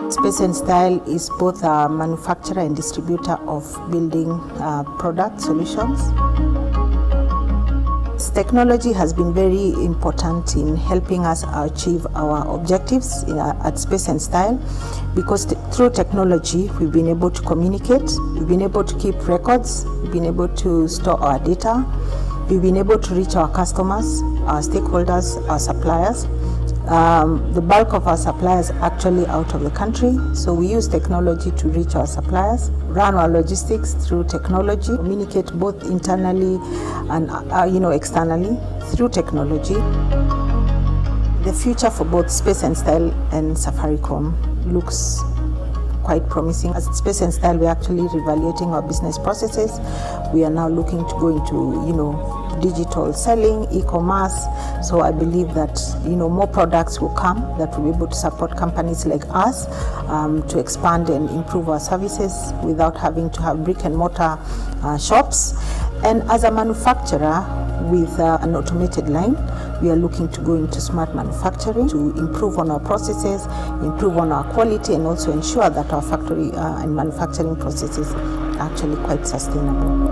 Space and Style is both a manufacturer and distributor of building product solutions. Technology has been very important in helping us achieve our objectives at Space and Style, because through technology we've been able to communicate, we've been able to keep records, we've been able to store our data, we've been able to reach our customers, our stakeholders, our suppliers. The bulk of our suppliers are actually out of the country, so we use technology to reach our suppliers, run our logistics through technology, communicate both internally and externally through technology. The future for both Space and Style and Safaricom looks quite promising. At Space and Style, we're actually reevaluating our business processes. We are now looking to go into digital selling, e-commerce. So I believe that more products will come that will be able to support companies like us to expand and improve our services without having to have brick and mortar shops. And as a manufacturer with an automated line, we are looking to go into smart manufacturing to improve on our processes, improve on our quality, and also ensure that our factory and manufacturing processes are actually quite sustainable.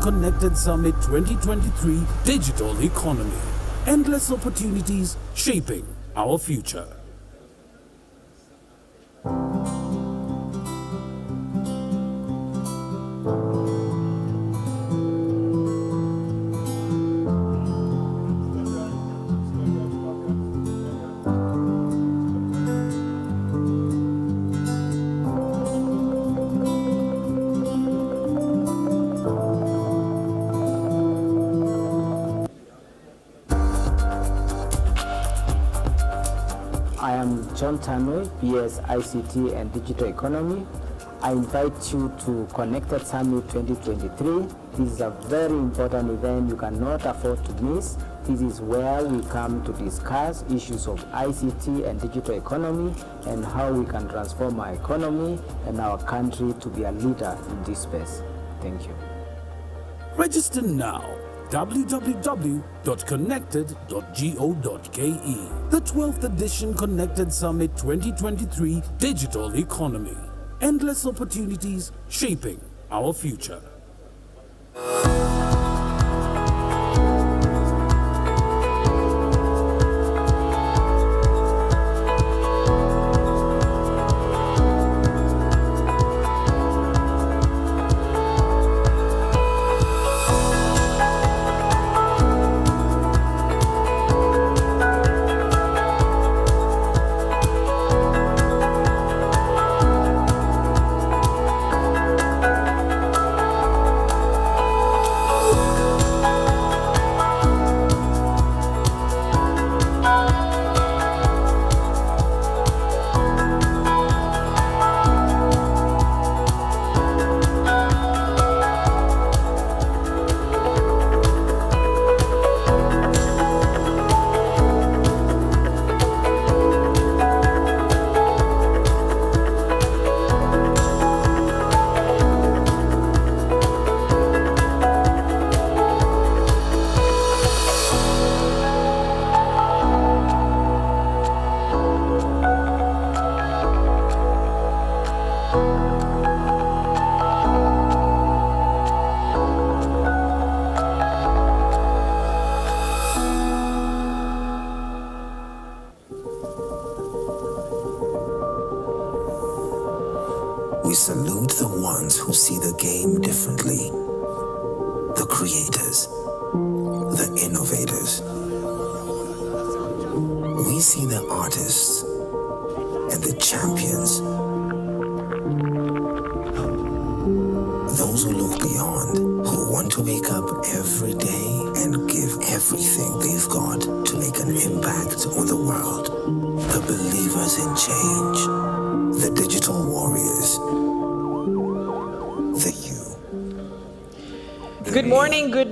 Connected Summit 2023 Digital Economy. Endless opportunities shaping our future. I am John Tanui, BS ICT and Digital Economy. I invite you to Connected Summit 2023. This is a very important event you cannot afford to miss. This is where we come to discuss issues of ICT and digital economy and how we can transform our economy and our country to be a leader in this space. Thank you. Register now. www.connected.go.ke. The 12th edition Connected Summit 2023 Digital Economy. Endless opportunities shaping our future. we salute the ones who see the game differently. The creators, the innovators. We see the artists and the champions. Those who look beyond, who want to wake up every day and give everything they've got to make an impact on the world. The believers in change, the digital warriors, the you. Good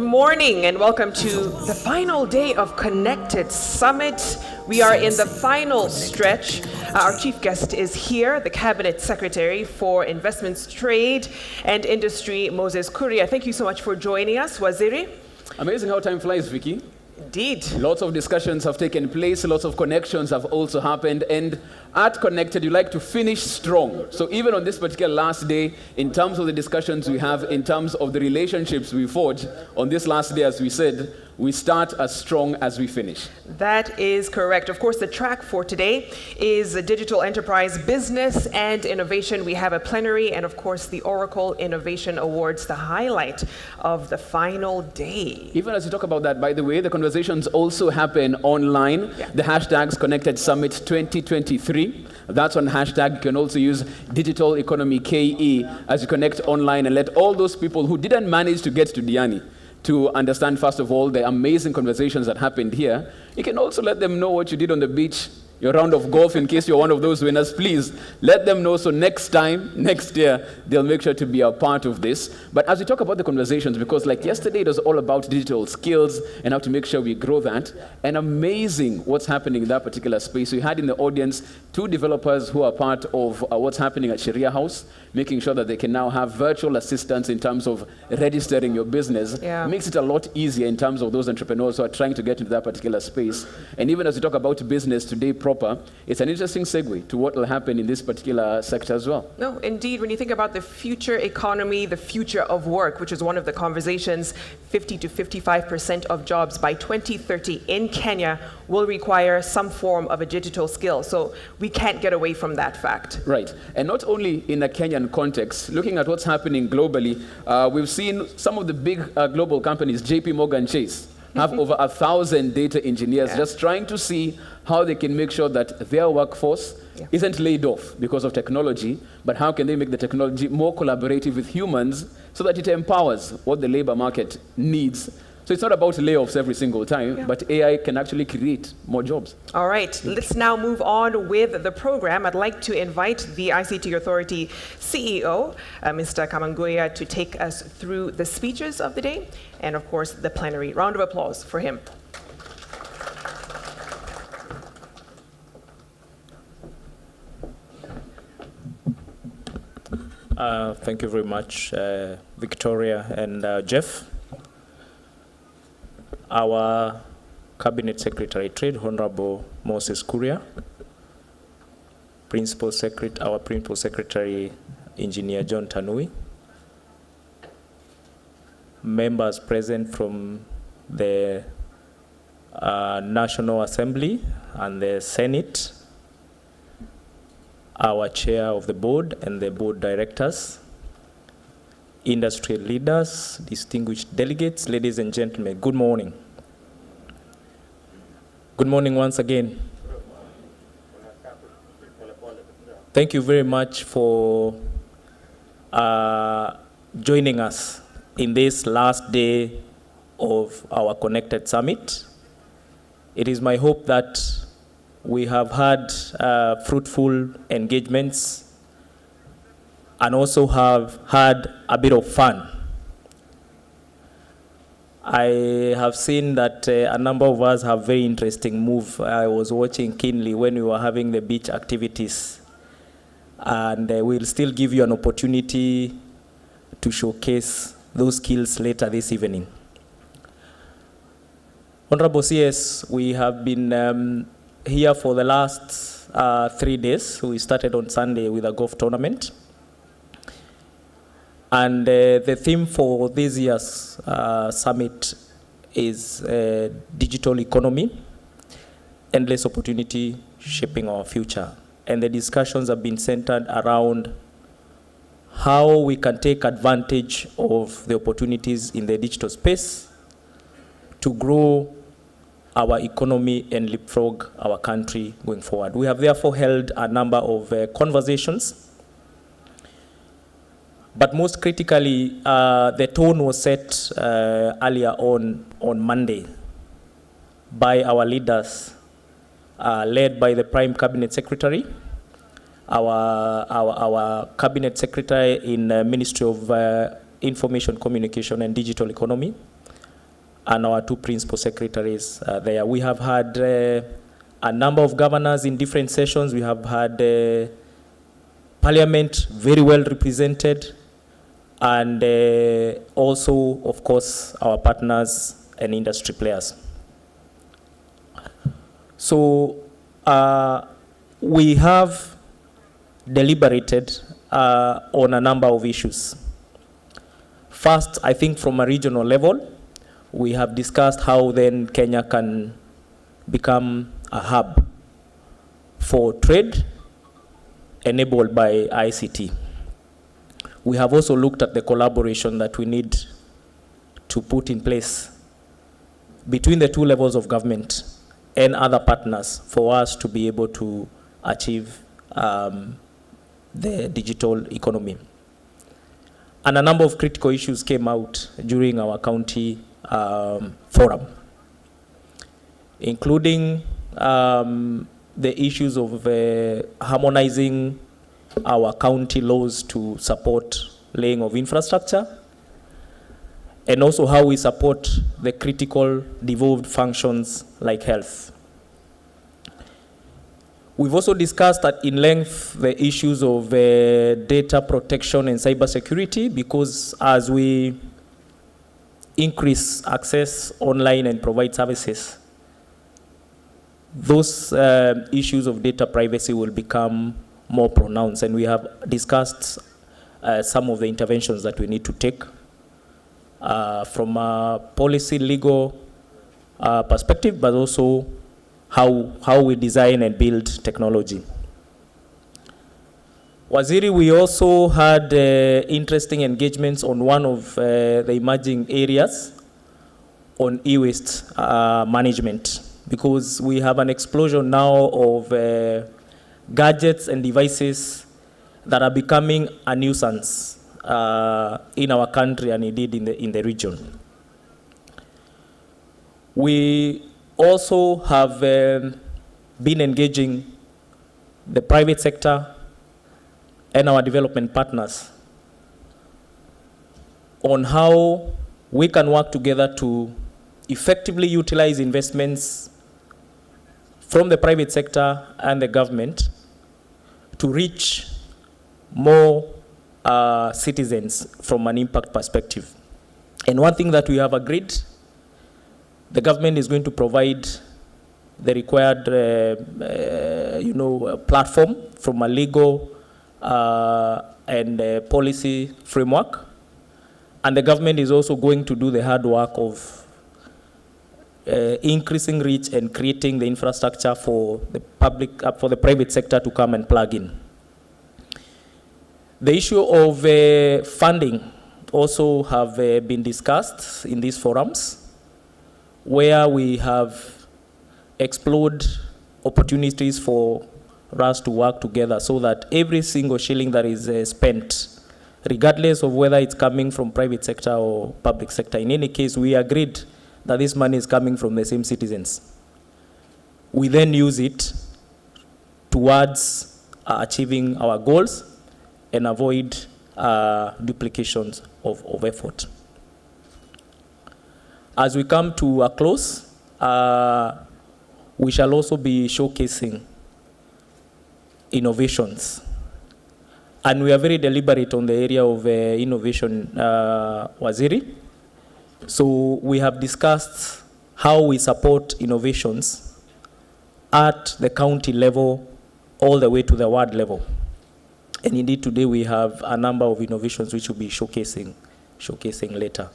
morning, and welcome to the final day of Connected Summit. We are in the final stretch. Our chief guest is here, the Cabinet Secretary for Investments, Trade and Industry, Moses Kuria. Thank you so much for joining us, Waziri. Amazing how time flies, Vicky. Indeed. Lots of discussions have taken place, lots of connections have also happened, and at Connected, you like to finish strong. So even on this particular last day, in terms of the discussions we have, in terms of the relationships we forge, on this last day, as we said, we start as strong as we finish. That is correct. Of course, the track for today is Digital Enterprise Business and Innovation. We have a plenary and, of course, the Oracle Innovation Awards, the highlight of the final day. Even as you talk about that, by the way, the conversations also happen online. Yeah. The hashtags Connected Summit 2023. That's on hashtag. You can also use Digital Economy KE as you connect online and let all those people who didn't manage to get to Diani to understand, first of all, the amazing conversations that happened here. You can also let them know what you did on the beach, your round of golf, in case you're one of those winners. Please let them know, so next time, next year, they'll make sure to be a part of this. But as we talk about the conversations, because like yesterday, it was all about digital skills and how to make sure we grow that, and amazing what's happening in that particular space. We had in the audience 2 developers who are part of what's happening at Sharia House, making sure that they can now have virtual assistants in terms of registering your business. Yeah. It makes it a lot easier in terms of those entrepreneurs who are trying to get into that particular space. And even as we talk about business today proper, it's an interesting segue to what will happen in this particular sector as well. No, indeed, when you think about the future economy, the future of work, which is one of the conversations, 50 to 55% of jobs by 2030 in Kenya will require some form of a digital skill. So we can't get away from that fact. Right. And not only in a Kenyan context, looking at what's happening globally, we've seen some of the big global companies, JP Morgan Chase, have over 1,000 data engineers just trying to see how they can make sure that their workforce isn't laid off because of technology, but how can they make the technology more collaborative with humans so that it empowers what the labor market needs. So it's not about layoffs every single time, but AI can actually create more jobs. All right, let's now move on with the program. I'd like to invite the ICT Authority CEO, Mr. Kamanguya, to take us through the speeches of the day and, of course, the plenary. Round of applause for him. Thank you very much, Victoria and Jeff. Our Cabinet Secretary Trade, Honorable Moses Kuria, our Principal Secretary, Engineer John Tanui, members present from the National Assembly and the Senate, our Chair of the Board and the Board Directors, industry leaders, distinguished delegates, ladies and gentlemen, good morning. Good morning once again. Thank you very much for joining us in this last day of our Connected Summit. It is my hope that we have had fruitful engagements and also have had a bit of fun. I have seen that a number of us have very interesting move. I was watching keenly when we were having the beach activities. And we'll still give you an opportunity to showcase those skills later this evening. Honorable CS, we have been here for the last 3 days. We started on Sunday with a golf tournament. And the theme for this year's summit is digital economy, endless opportunity, shaping our future. And the discussions have been centered around how we can take advantage of the opportunities in the digital space to grow our economy and leapfrog our country going forward. We have therefore held a number of conversations, but most critically, the tone was set earlier on Monday by our leaders, led by the Prime Cabinet Secretary, our Cabinet Secretary in Ministry of Information, Communication and Digital Economy, and our two principal secretaries there. We have had a number of governors in different sessions. We have had Parliament very well represented, and also, of course, our partners and industry players. So we have deliberated on a number of issues. First, I think from a regional level, we have discussed how then Kenya can become a hub for trade enabled by ICT. We have also looked at the collaboration that we need to put in place between the two levels of government and other partners for us to be able to achieve the digital economy. And a number of critical issues came out during our county forum, including the issues of harmonizing our county laws to support laying of infrastructure, and also how we support the critical devolved functions like health. We've also discussed at in length the issues of data protection and cybersecurity, because as we increase access online and provide services, those issues of data privacy will become more pronounced, and we have discussed some of the interventions that we need to take from a policy, legal perspective, but also how we design and build technology. Waziri, we also had interesting engagements on one of the emerging areas on e-waste management, because we have an explosion now of gadgets and devices that are becoming a nuisance in our country and indeed in the region. We also have been engaging the private sector and our development partners on how we can work together to effectively utilize investments from the private sector and the government to reach more citizens from an impact perspective. And one thing that we have agreed, the government is going to provide the required platform from a legal and policy framework. And the government is also going to do the hard work of increasing reach and creating the infrastructure for the public, for the private sector to come and plug in. The issue of funding also have been discussed in these forums, where we have explored opportunities for us to work together so that every single shilling that is spent, regardless of whether it's coming from private sector or public sector, in any case, we agreed that this money is coming from the same citizens. We then use it towards achieving our goals and avoid duplications of effort. As we come to a close, we shall also be showcasing innovations. And we are very deliberate on the area of innovation, Waziri. So we have discussed how we support innovations at the county level all the way to the ward level. And indeed today we have a number of innovations which we'll be showcasing later.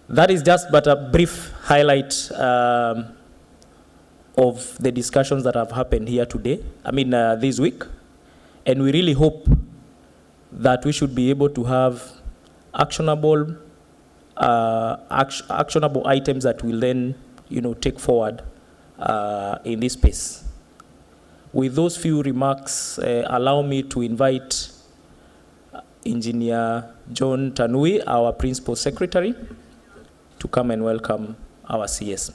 That is just but a brief highlight of the discussions that have happened here today, this week. And we really hope that we should be able to have actionable actionable items that will then, take forward in this space. With those few remarks, allow me to invite Engineer John Tanui, our Principal Secretary, to come and welcome our CS.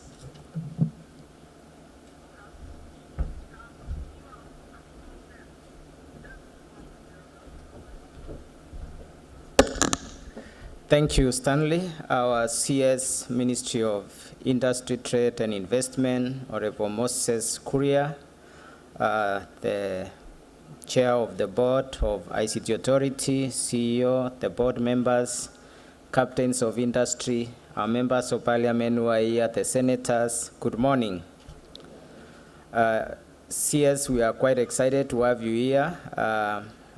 Thank you, Stanley. Our CS, Ministry of Industry, Trade and Investment, Honorable Moses Kuria, the Chair of the Board of ICT Authority, CEO, the board members, captains of industry, our members of parliament who are here, the senators, good morning. CS, we are quite excited to have you here.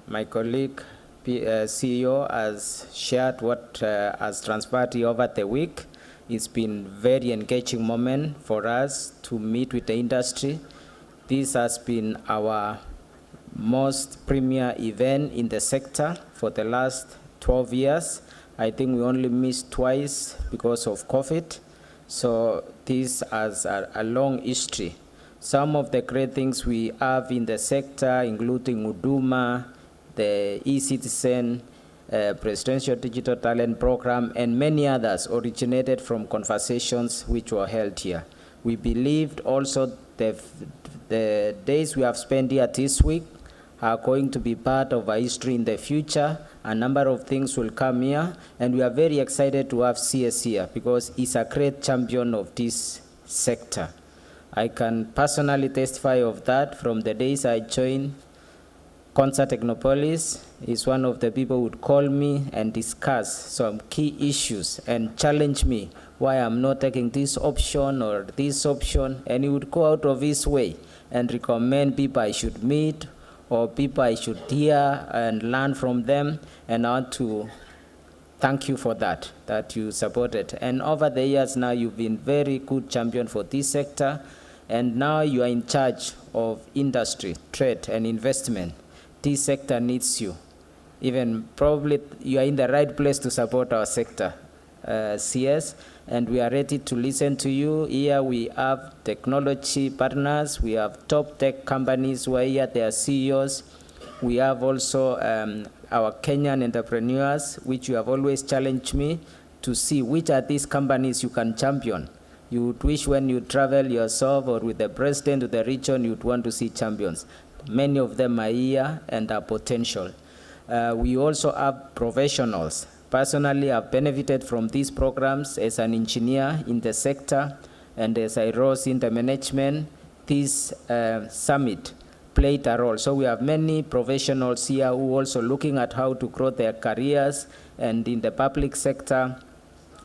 My colleague, CEO, has shared what has transpired over the week. It's been a very engaging moment for us to meet with the industry. This has been our most premier event in the sector for the last 12 years. I think we only missed twice because of COVID. So this has a long history. Some of the great things we have in the sector, including Huduma, the eCitizen, Presidential Digital Talent Program, and many others originated from conversations which were held here. We believed also the days we have spent here this week are going to be part of our history in the future. A number of things will come here, and we are very excited to have CS here because he's a great champion of this sector. I can personally testify of that from the days I joined Consa Technopolis. Is one of the people who would call me and discuss some key issues and challenge me why I'm not taking this option or this option, and he would go out of his way and recommend people I should meet or people I should hear and learn from them, and I want to thank you for that you supported. And over the years now, you've been very good champion for this sector, and now you are in charge of industry, trade, and investment. This sector needs you. Even probably you are in the right place to support our sector, CS, and we are ready to listen to you. Here we have technology partners, we have top tech companies who are here, they are CEOs. We have also our Kenyan entrepreneurs, which you have always challenged me to see which are these companies you can champion. You would wish when you travel yourself or with the president of the region, you'd want to see champions. Many of them are here and are potential. We also have professionals. Personally, I've benefited from these programs as an engineer in the sector, and as I rose in the management, this summit played a role. So we have many professionals here who are also looking at how to grow their careers, and in the public sector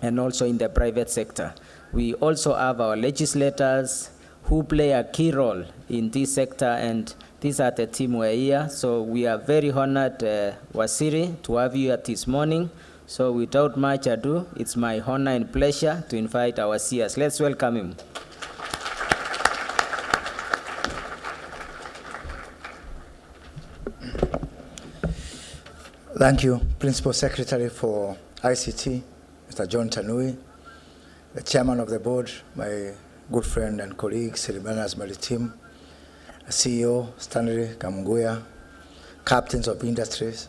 and also in the private sector. We also have our legislators who play a key role in this sector, and these are the team who are here. So we are very honored, Wasiri, to have you here this morning. So without much ado, it's my honor and pleasure to invite our CS. Let's welcome him. Thank you, Principal Secretary for ICT, Mr. John Tanui, the Chairman of the Board, my good friend and colleague, Silimanas Maritim, CEO, Stanley Kamunguya, captains of industries,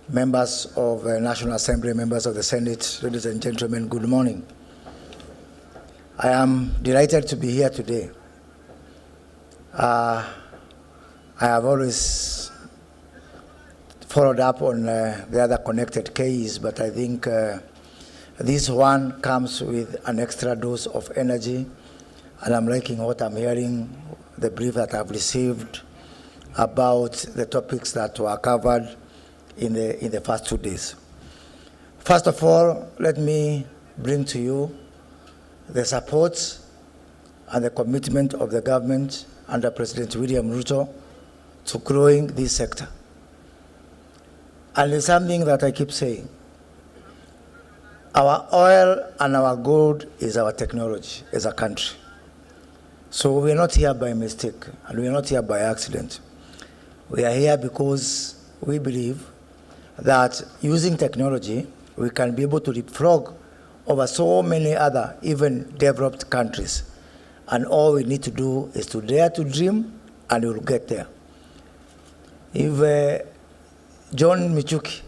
members of the National Assembly, members of the Senate, ladies and gentlemen, good morning. I am delighted to be here today. I have always followed up on the other connected case, but I think this one comes with an extra dose of energy, and I'm liking what I'm hearing, the brief that I've received about the topics that were covered in the first 2 days. First of all, let me bring to you the support and the commitment of the government under President William Ruto to growing this sector. And it's something that I keep saying. Our oil and our gold is our technology as a country. So we're not here by mistake, and we're not here by accident. We are here because we believe that using technology, we can be able to leapfrog over so many other, even developed countries. And all we need to do is to dare to dream, and we'll get there. If John Michuki,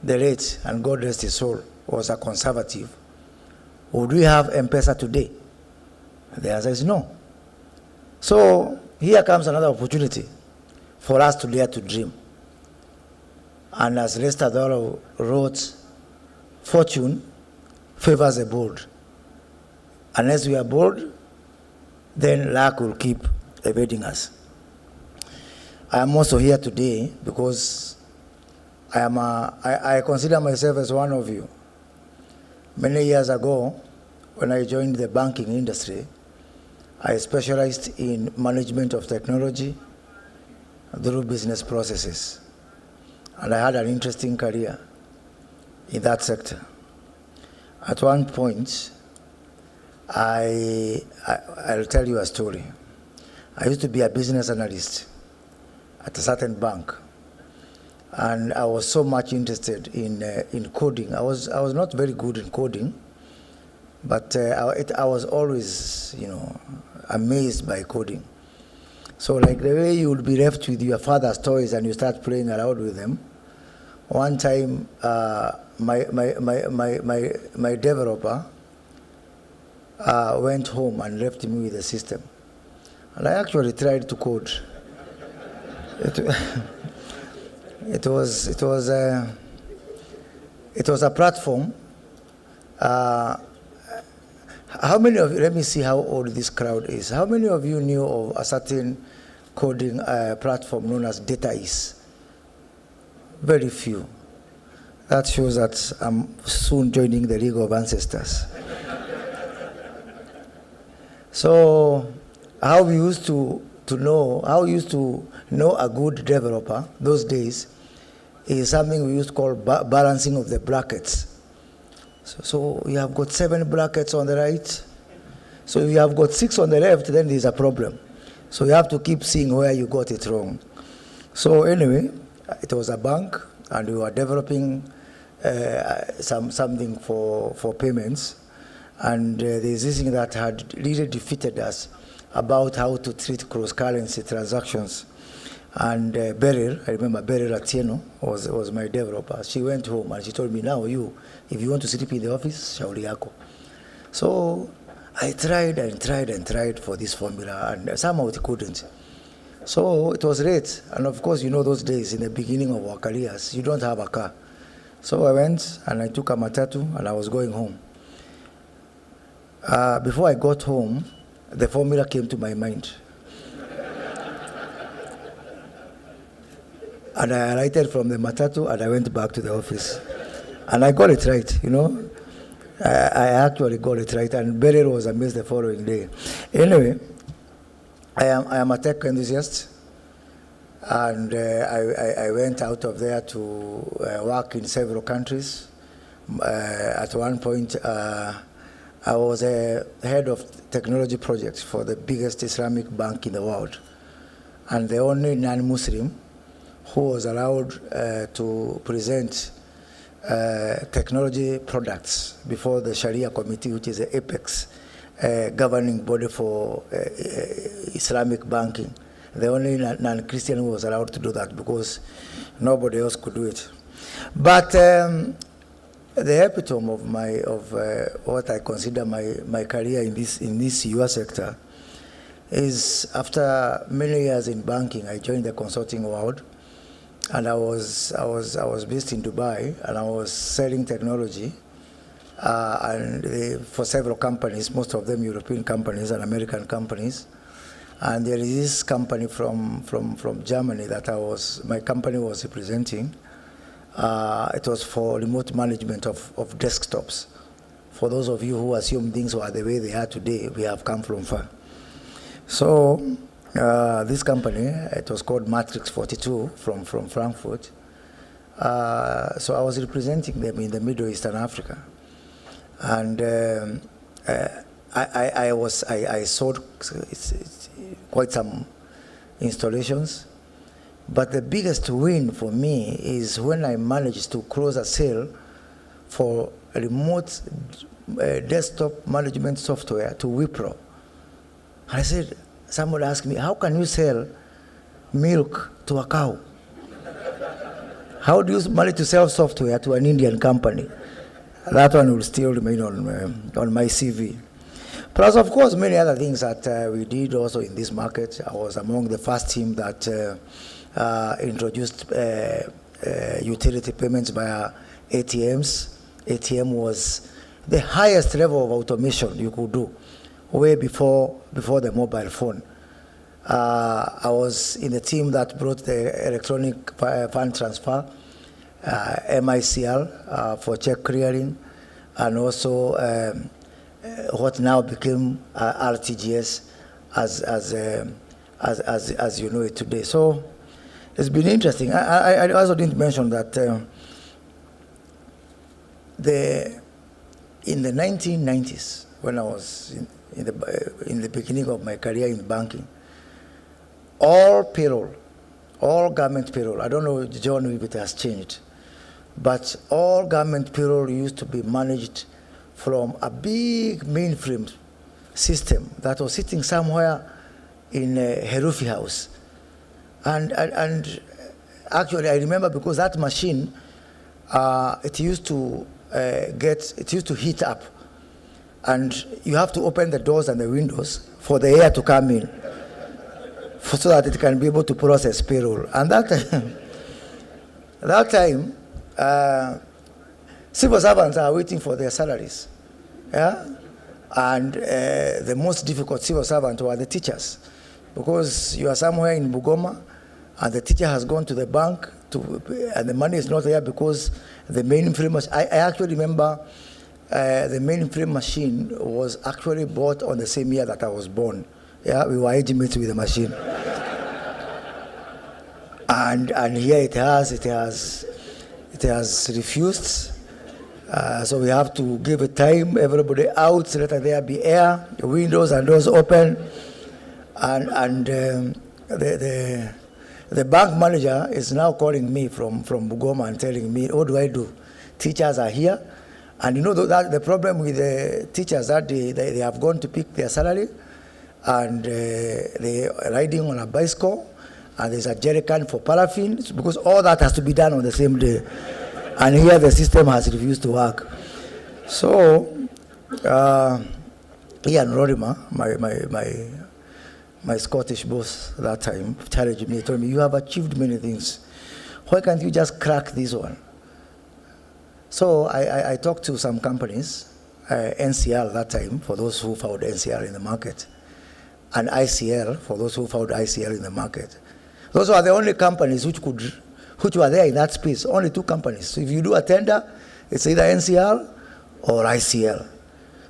the late, and God rest his soul, was a conservative, would we have M-Pesa today? The answer is no. So here comes another opportunity for us to dare to dream. And as Lester Doro wrote, fortune favors the bold. Unless we are bold, then luck will keep evading us. I am also here today because I consider myself as one of you. Many years ago, when I joined the banking industry, I specialized in management of technology through business processes. And I had an interesting career in that sector. At one point, I'll tell you a story. I used to be a business analyst at a certain bank. And I was so much interested in coding. I was not very good in coding, but I was always, amazed by coding. So like the way you would be left with your father's toys and you start playing around with them, one time my developer went home and left me with the system. And I actually tried to code. It was a platform. How many of you, let me see how old this crowd is. How many of you knew of a certain coding platform known as DataEase? Very few. That shows that I'm soon joining the League of Ancestors. So how we used to know a good developer those days is something we used to call balancing of the brackets. So you have got 7 brackets on the right. So if you have got 6 on the left, then there's a problem. So you have to keep seeing where you got it wrong. So anyway, it was a bank, and we were developing something for payments. And there's this thing that had really defeated us about how to treat cross-currency transactions. And Beryl, I remember Beryl Atieno was my developer. She went home and she told me, now if you want to sleep in the office, shauri yako. So I tried and tried and tried for this formula, and somehow it couldn't. So it was late. And of course, those days in the beginning of our careers, you don't have a car. So I went and I took a matatu and I was going home. Before I got home, the formula came to my mind. And I alighted from the matatu and I went back to the office. And I got it right, I actually got it right, and Beryl was amazed the following day. Anyway, I am a tech enthusiast, and I went out of there to work in several countries. At one point, I was a head of technology projects for the biggest Islamic bank in the world, and the only non-Muslim who was allowed to present technology products before the Sharia Committee, which is the apex governing body for Islamic banking. The only non-Christian who was allowed to do that because nobody else could do it. But the epitome of what I consider my career in this US sector is after many years in banking, I joined the consulting world. And I was based in Dubai, and I was selling technology, for several companies, most of them European companies and American companies. And there is this company from Germany that my company was representing. It was for remote management of desktops. For those of you who assume things were the way they are today, we have come from far. So this company, it was called Matrix 42 from Frankfurt. So I was representing them in the Middle East and Africa. And I sold quite some installations, But the biggest win for me is when I managed to close a sale for a remote desktop management software to Wipro. I said, someone asked me, how can you sell milk to a cow? How do you manage to sell software to an Indian company? That one will still remain on my CV. Plus, of course, many other things that we did also in this market. I was among the first team that introduced utility payments via ATMs. ATM was the highest level of automation you could do, way before the mobile phone. I was in the team that brought the electronic fund transfer, MICL for check clearing, and also what now became RTGS as you know it today. So it's been interesting. I also didn't mention that in the 1990s, when I was in the beginning of my career in banking, all payroll, all government payroll, I don't know, John, if it has changed, but all government payroll used to be managed from a big mainframe system that was sitting somewhere in Herufi House. And actually, I remember because that machine, it used to heat up, and you have to open the doors and the windows for the air to come in, so that it can be able to process payroll. And that time, civil servants are waiting for their salaries, yeah. And the most difficult civil servants were the teachers, because you are somewhere in Bugoma, and the teacher has gone to the bank, and the money is not there because the mainframe machine. I actually remember the mainframe machine was actually bought on the same year that I was born. Yeah, we were age mates with the machine. And here it has refused. So we have to give it time, everybody out, let there be air, the windows and doors open. And the bank manager is now calling me from Bugoma and telling me, what do I do? Teachers are here. And you know that the problem with the teachers that they have gone to pick their salary, and they're riding on a bicycle, and there's a jerrycan for paraffin, because all that has to be done on the same day. And here the system has refused to work. So, Ian Rodimer, my Scottish boss that time, challenged me, told me, you have achieved many things. Why can't you just crack this one? So I talked to some companies, NCL that time, for those who found NCL in the market, and ICL, for those who found ICL in the market. Those are the only companies which were there in that space, only two companies. So if you do a tender, it's either NCL or ICL.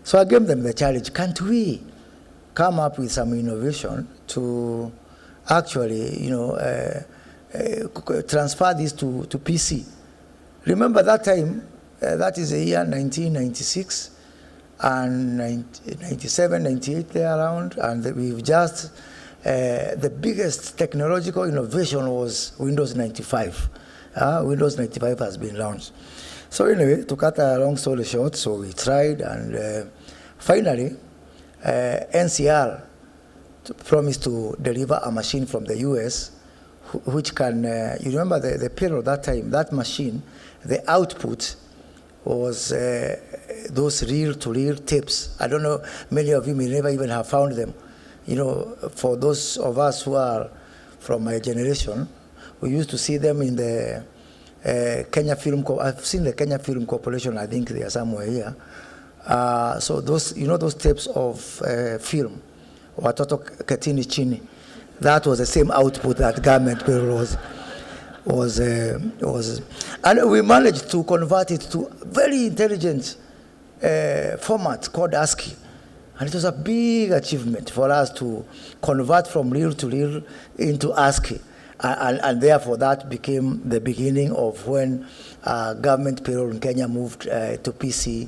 So I gave them the challenge, can't we come up with some innovation to actually, transfer this to PC? Remember that time, that is the year 1996, and 97, 98 there around, and we've just, the biggest technological innovation was Windows 95. Windows 95 has been launched. So anyway, to cut a long story short, so we tried, and finally, NCR promised to deliver a machine from the US, which can, you remember the payroll that time, that machine, the output was those reel-to-reel tapes. I don't know, many of you may never even have found them. You know, for those of us who are from my generation, we used to see them in the Kenya Film Corporation. I've seen the Kenya Film Corporation, I think they are somewhere here. So those, you know, those tapes of film, watoto ketini chini, that was the same output that government payroll was, and we managed to convert it to a very intelligent format called ASCII. And it was a big achievement for us to convert from reel to reel into ASCII. And therefore that became the beginning of when government payroll in Kenya moved to PC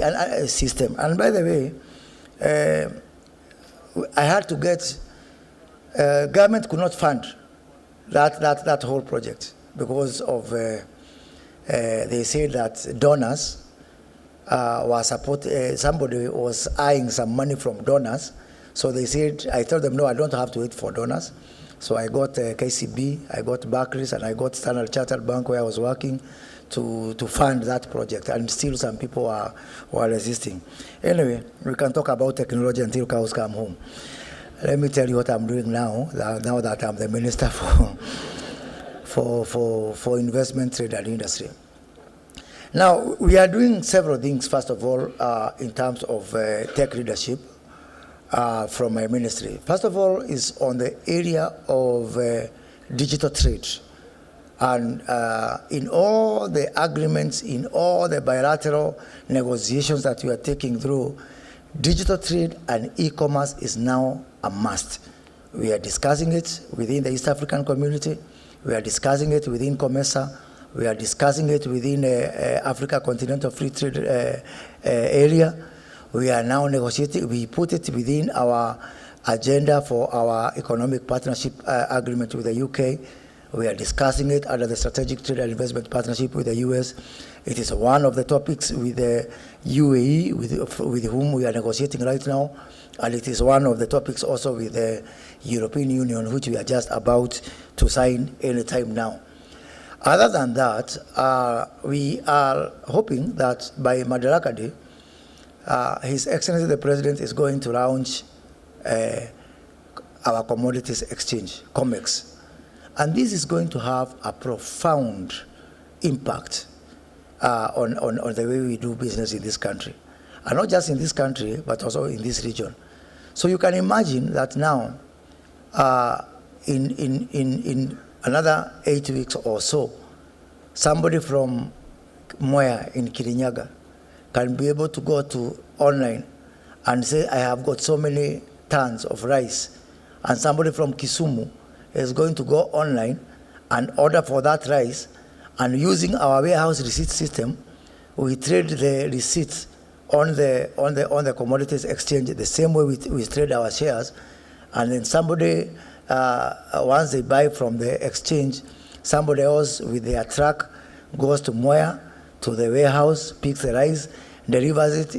and system. And by the way, I had to get, government could not fund that whole project because of they said that donors somebody was eyeing some money from donors. So they said, I told them, no, I don't have to wait for donors. So I got KCB, I got Barclays, and I got Standard Chartered Bank where I was working to fund that project. And still some people were resisting. Anyway, we can talk about technology until cows come home. Let me tell you what I'm doing now that I'm the Minister for Investment, Trade and Industry. Now, we are doing several things, first of all, in terms of tech leadership from my ministry. First of all is on the area of digital trade. And in all the agreements, in all the bilateral negotiations that we are taking through, digital trade and e-commerce is now a must. We are discussing it within the East African community. We are discussing it within COMESA. We are discussing it within Africa Continental Free Trade area. We are now negotiating. We put it within our agenda for our economic partnership agreement with the UK. We are discussing it under the Strategic Trade and Investment Partnership with the US. It is one of the topics with the UAE, with whom we are negotiating right now. And it is one of the topics also with the European Union, which we are just about to sign any time now. Other than that, we are hoping that by Madaraka Day, His Excellency the President is going to launch our commodities exchange, COMEX. And this is going to have a profound impact on the way we do business in this country. And not just in this country, but also in this region. So you can imagine that now, in another 8 weeks or so, somebody from Mwea in Kirinyaga can be able to go to online and say, I have got so many tons of rice. And somebody from Kisumu is going to go online and order for that rice, and using our warehouse receipt system, we trade the receipts on the commodities exchange the same way we trade our shares. And then somebody, once they buy from the exchange, somebody else with their truck goes to Mwea, to the warehouse, picks the rice, delivers it to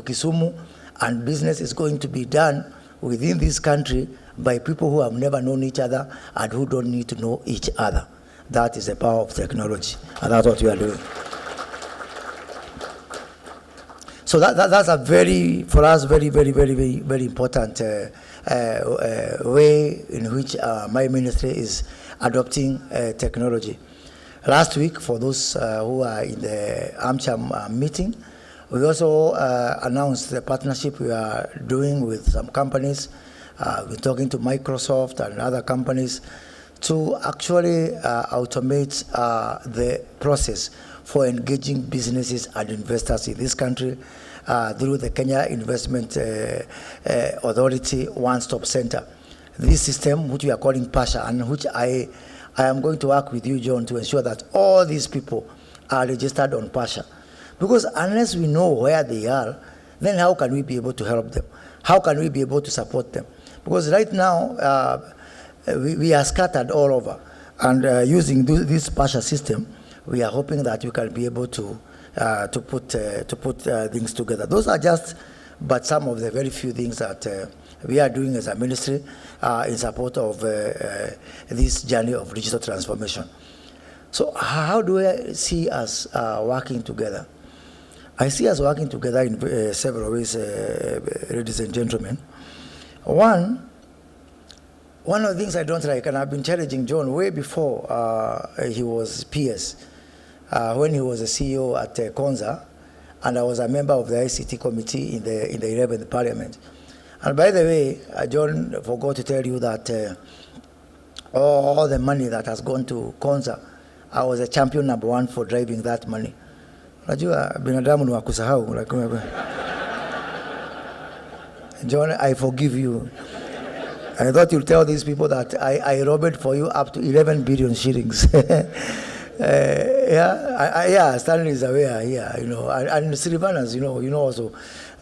Kisumu, and business is going to be done within this country by people who have never known each other and who don't need to know each other. That is the power of technology, and that's what we are doing. So that's a for us, very important way in which my ministry is adopting technology. Last week, for those who are in the AmCham meeting, we also announced the partnership we are doing with some companies. We're talking to Microsoft and other companies to actually automate the process for engaging businesses and investors in this country through the Kenya Investment Authority One-Stop Center. This system, which we are calling Pasha, and which I am going to work with you, John, to ensure that all these people are registered on Pasha. Because unless we know where they are, then how can we be able to help them? How can we be able to support them? Because right now, we are scattered all over. And using this Pasha system, we are hoping that we can be able to put things together. Those are just but some of the very few things that we are doing as a ministry in support of this journey of digital transformation. So how do I see us working together? I see us working together in several ways, ladies and gentlemen. One of the things I don't like, and I've been challenging John way before he was PS, when he was a CEO at Konza, and I was a member of the ICT committee in the 11th Parliament. And by the way, John forgot to tell you that all the money that has gone to Konza, I was a champion #1 for driving that money. Unajua binadamu ni wa kusahau. John, I forgive you. I thought you'll tell these people that I robbed for you up to 11 billion shillings. Yeah, Stanley is aware here, you know, and Sylvanas, you know also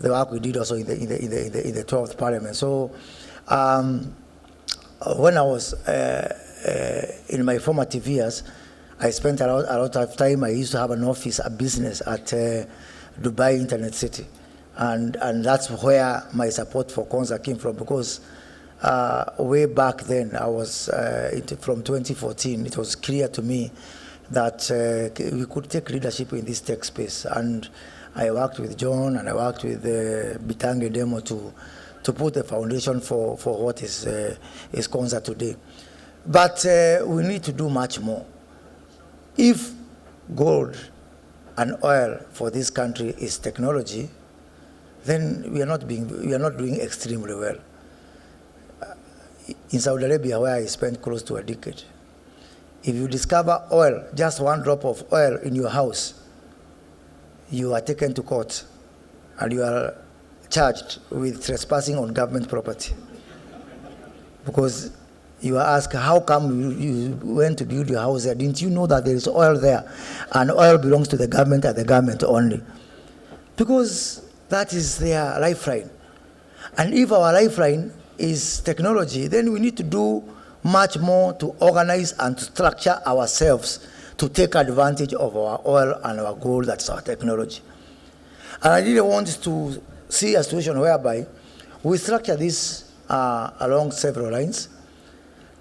the work we did also in the 12th Parliament. So when I was in my formative years, I spent a lot of time. I used to have an office, a business at Dubai Internet City. And that's where my support for Konza came from, because way back then, I was, from 2014, it was clear to me that we could take leadership in this tech space. And I worked with John and I worked with Bitange Demo to put the foundation for what is Konza today. But we need to do much more. If gold and oil for this country is technology, then we are not doing extremely well. In Saudi Arabia, where I spent close to a decade, if you discover oil, just one drop of oil in your house, you are taken to court and you are charged with trespassing on government property. Because you are asked, how come you went to build your house there? Didn't you know that there is oil there? And oil belongs to the government and the government only. Because that is their lifeline. And if our lifeline is technology, then we need to do much more to organize and to structure ourselves to take advantage of our oil and our gold, that's our technology. And I really want to see a situation whereby we structure this along several lines.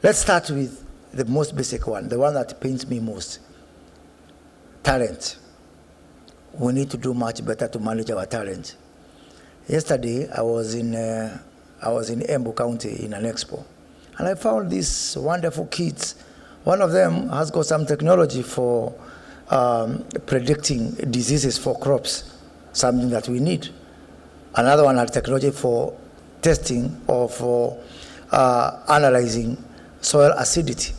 Let's start with the most basic one, the one that pains me most. Talent. We need to do much better to manage our talent. Yesterday, I was in Embu County in an expo, and I found these wonderful kids. One of them has got some technology for predicting diseases for crops, something that we need. Another one had technology for testing or for analyzing soil acidity.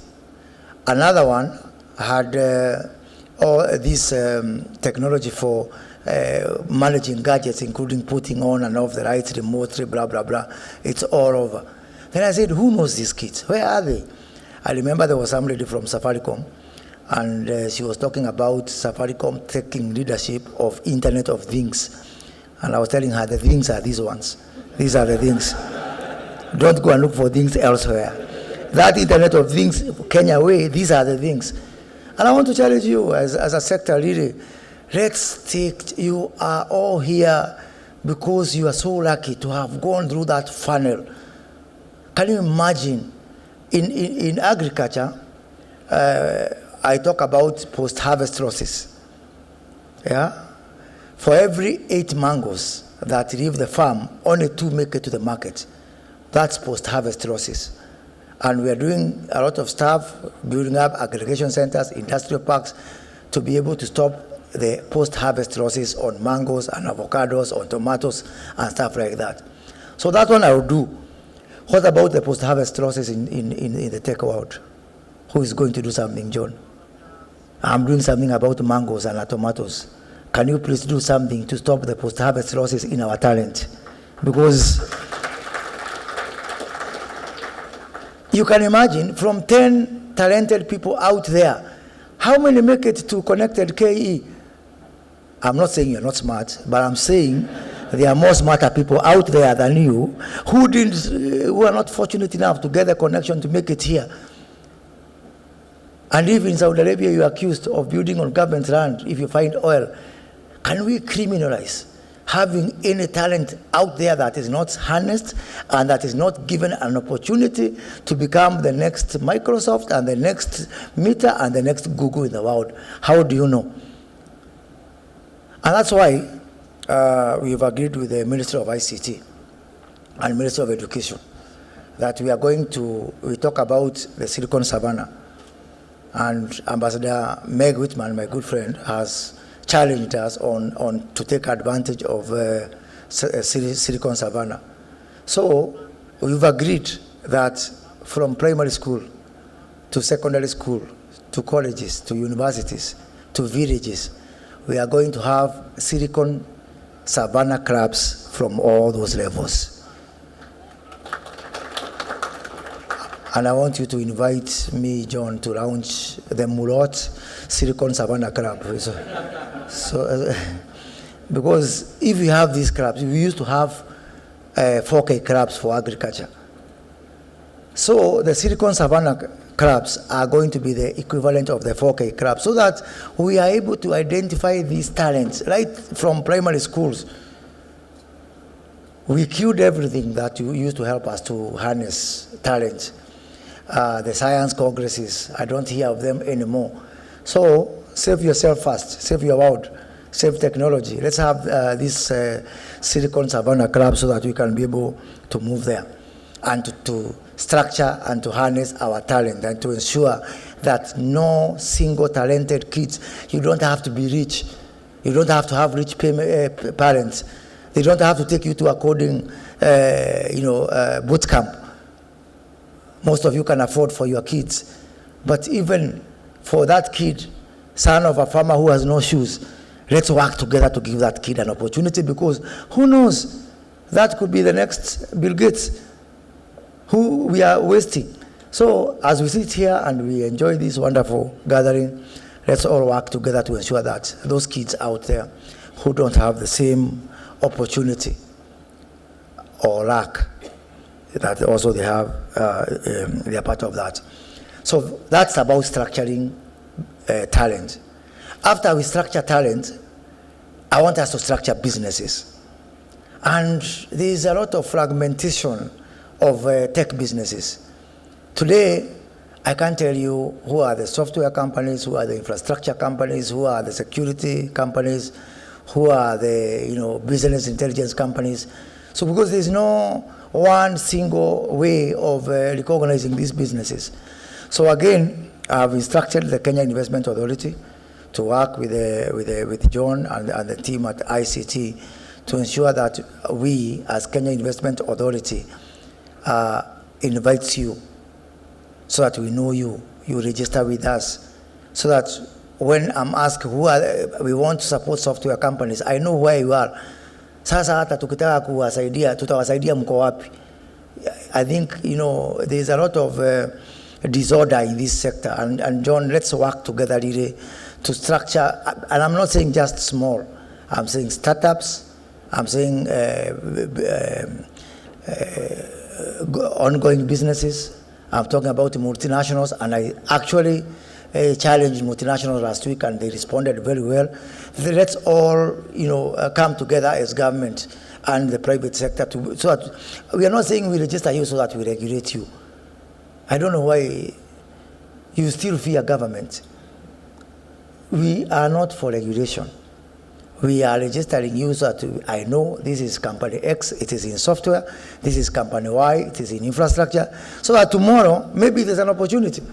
Another one had this technology for managing gadgets, including putting on and off the lights remotely, blah, blah, blah. It's all over. Then I said, who knows these kids? Where are they? I remember there was some lady from Safaricom, and she was talking about Safaricom taking leadership of Internet of Things. And I was telling her, the things are these ones. These are the things. Don't go and look for things elsewhere. That Internet of Things, Kenya way, these are the things. And I want to challenge you as a sector leader, you are all here because you are so lucky to have gone through that funnel. Can you imagine, in agriculture, I talk about post-harvest losses. Yeah? For every 8 mangoes that leave the farm, only 2 make it to the market. That's post-harvest losses. And we are doing a lot of stuff, building up aggregation centers, industrial parks, to be able to stop the post-harvest losses on mangoes and avocados, on tomatoes, and stuff like that. So that one I will do. What about the post-harvest losses in the tech world? Who is going to do something, John? I'm doing something about mangoes and tomatoes. Can you please do something to stop the post-harvest losses in our talent? Because you can imagine, from 10 talented people out there, how many make it to Connected KE? I'm not saying you're not smart, but I'm saying there are more smarter people out there than you who are not fortunate enough to get the connection to make it here. And if in Saudi Arabia you're accused of building on government land, if you find oil, can we criminalize having any talent out there that is not harnessed and that is not given an opportunity to become the next Microsoft and the next Meta and the next Google in the world? How do you know? And that's why we've agreed with the Ministry of ICT and Ministry of Education that we talk about the Silicon Savannah. And Ambassador Meg Whitman, my good friend, has challenged us on to take advantage of Silicon Savannah. So we've agreed that from primary school to secondary school to colleges to universities to villages, we are going to have Silicon Savannah clubs from all those levels. And I want you to invite me, John, to launch the Mulot Silicon Savannah Club. Because if we have these clubs, we used to have 4K clubs for agriculture. So the Silicon Savannah clubs are going to be the equivalent of the 4K clubs, so that we are able to identify these talents right from primary schools. We queued everything that you used to help us to harness talent. The science congresses, I don't hear of them anymore. So save yourself first, save your world, save technology. Let's have this Silicon Savannah club so that we can be able to move there and to structure and to harness our talent and to ensure that no single talented kids, you don't have to be rich, you don't have to have rich parents, they don't have to take you to a coding boot camp. Most of you can afford for your kids. But even for that kid, son of a farmer who has no shoes, let's work together to give that kid an opportunity, because who knows, that could be the next Bill Gates, who we are wasting. So as we sit here and we enjoy this wonderful gathering, let's all work together to ensure that those kids out there who don't have the same opportunity or lack, that also they have, they are part of that. So that's about structuring talent. After we structure talent, I want us to structure businesses. And there is a lot of fragmentation of tech businesses. Today, I can't tell you who are the software companies, who are the infrastructure companies, who are the security companies, who are the business intelligence companies. So because there's no one single way of recognizing these businesses. So again, I've instructed the Kenya Investment Authority to work with John and the team at ICT to ensure that we, as Kenya Investment Authority, invites you so that we know you register with us, so that when I'm asked we want to support software companies, I know where you are. Sasa hata tukitaka kuwasaidia, tutawasaidia mko wapi? I think, there's a lot of disorder in this sector. And John, let's work together really to structure, and I'm not saying just small, I'm saying startups, I'm saying ongoing businesses, I'm talking about multinationals, and I actually challenged multinationals last week and they responded very well. Let's all come together as government and the private sector so that we are not saying we register you so that we regulate you. I don't know why you still fear government. We are not for regulation. We are registering you so that I know this is company X, it is in software, this is company Y, it is in infrastructure, so that tomorrow maybe there's an opportunity.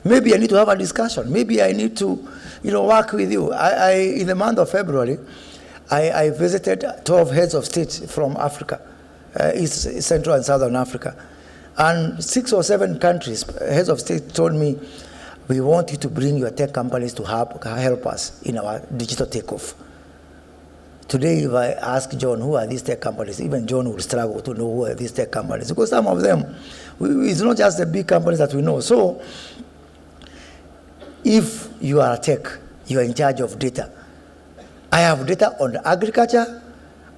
Maybe I need to have a discussion. Maybe I need to work with you. In the month of February, I visited 12 heads of state from Africa, East, Central and Southern Africa. And 6 or 7 countries, heads of state told me, we want you to bring your tech companies to help us in our digital takeoff. Today, if I ask John, who are these tech companies, even John will struggle to know who are these tech companies, because some of them, it's not just the big companies that we know. So, if you are a tech, you are in charge of data. I have data on agriculture,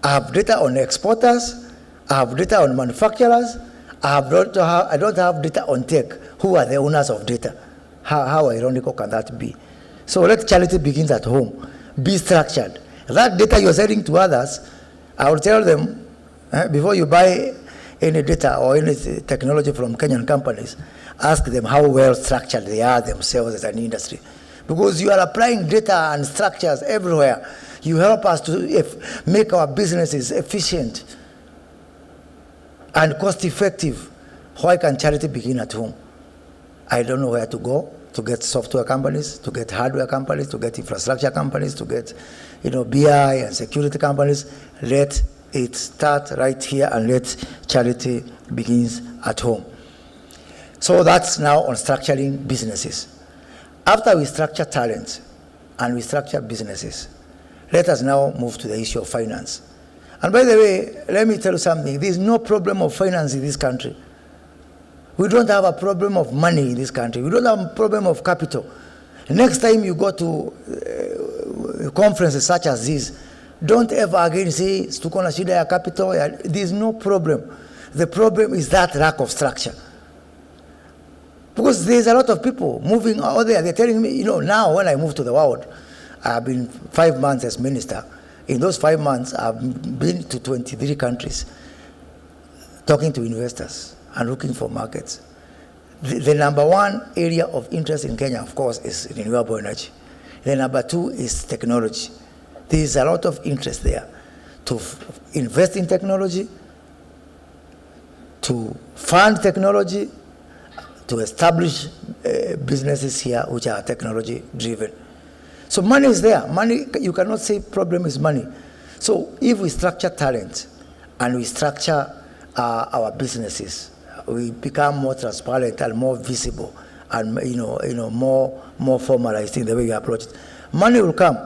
I have data on exporters, I have data on manufacturers, I don't have data on tech. Who are the owners of data? How ironical can that be? So let charity begins at home. Be structured. That data you're selling to others, I will tell them, before you buy any data or any technology from Kenyan companies, ask them how well structured they are themselves as an industry. Because you are applying data and structures everywhere. You help us to make our businesses efficient and cost effective. Why can charity begin at home? I don't know where to go to get software companies, to get hardware companies, to get infrastructure companies, to get BI and security companies. Let it start right here and let charity begins at home. So that's now on structuring businesses. After we structure talent and we structure businesses, let us now move to the issue of finance. And by the way, let me tell you something. There is no problem of finance in this country. We don't have a problem of money in this country. We don't have a problem of capital. Next time you go to conferences such as this, don't ever again say, tuko na shida ya capital. There is no problem. The problem is that lack of structure. Because there's a lot of people moving out there. They're telling me, now when I move to the world, I've been 5 months as minister. In those 5 months, I've been to 23 countries, talking to investors and looking for markets. The number one area of interest in Kenya, of course, is renewable energy. The number two is technology. There is a lot of interest there to invest in technology, to fund technology, to establish businesses here which are technology driven. So money is there. Money, you cannot say problem is money. So if we structure talent and we structure our businesses, we become more transparent and more visible and more formalized in the way we approach it. Money will come.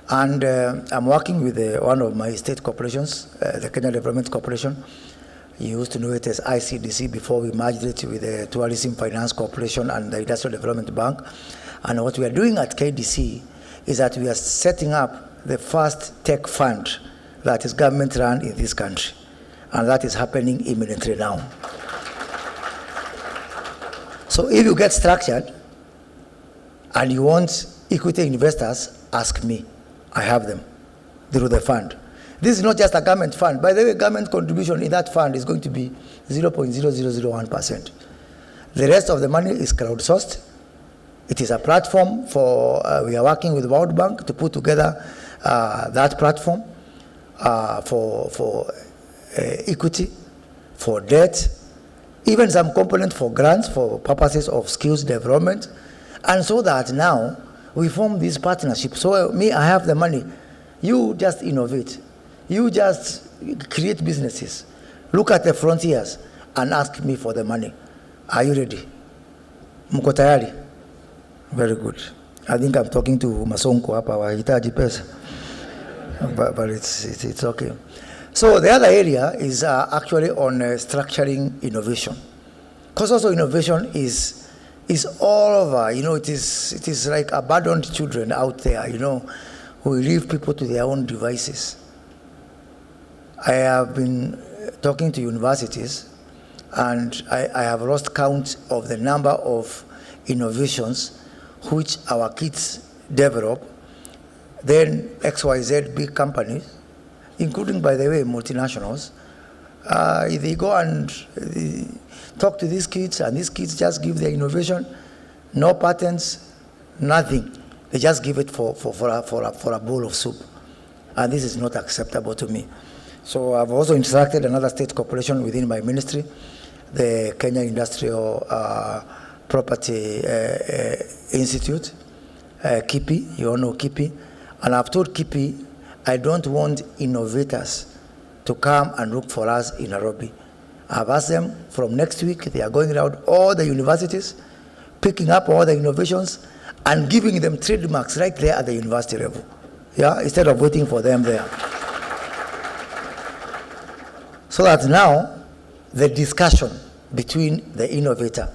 And I'm working with one of my state corporations, the Kenya Development Corporation. You used to know it as ICDC before we merged it with the Tourism Finance Corporation and the Industrial Development Bank. And what we are doing at KDC is that we are setting up the first tech fund that is government run in this country. And that is happening imminently now. So if you get structured and you want equity investors, ask me. I have them through the fund. This is not just a government fund. By the way, government contribution in that fund is going to be 0.0001%. The rest of the money is crowdsourced. It is a platform for, we are working with World Bank to put together that platform for equity, for debt, even some component for grants for purposes of skills development. And so that now we form this partnership. So I have the money. You just innovate. You just create businesses. Look at the frontiers and ask me for the money. Are you ready? Mko tayari? Very good. I think I'm talking to Masonko hapa wahitaji pesa. But it's okay. So the other area is actually on structuring innovation. Because also innovation is all over. It is like abandoned children out there, who leave people to their own devices. I have been talking to universities, and I have lost count of the number of innovations which our kids develop. Then XYZ big companies, including, by the way, multinationals, they go and talk to these kids, and these kids just give their innovation, no patents, nothing. They just give it for a bowl of soup. And this is not acceptable to me. So I've also instructed another state corporation within my ministry, the Kenya Industrial Property Institute, KIPI, you all know KIPI. And I've told KIPI, I don't want innovators to come and look for us in Nairobi. I've asked them from next week, they are going around all the universities, picking up all the innovations and giving them trademarks right there at the university level. Yeah, instead of waiting for them there. So that now the discussion between the innovator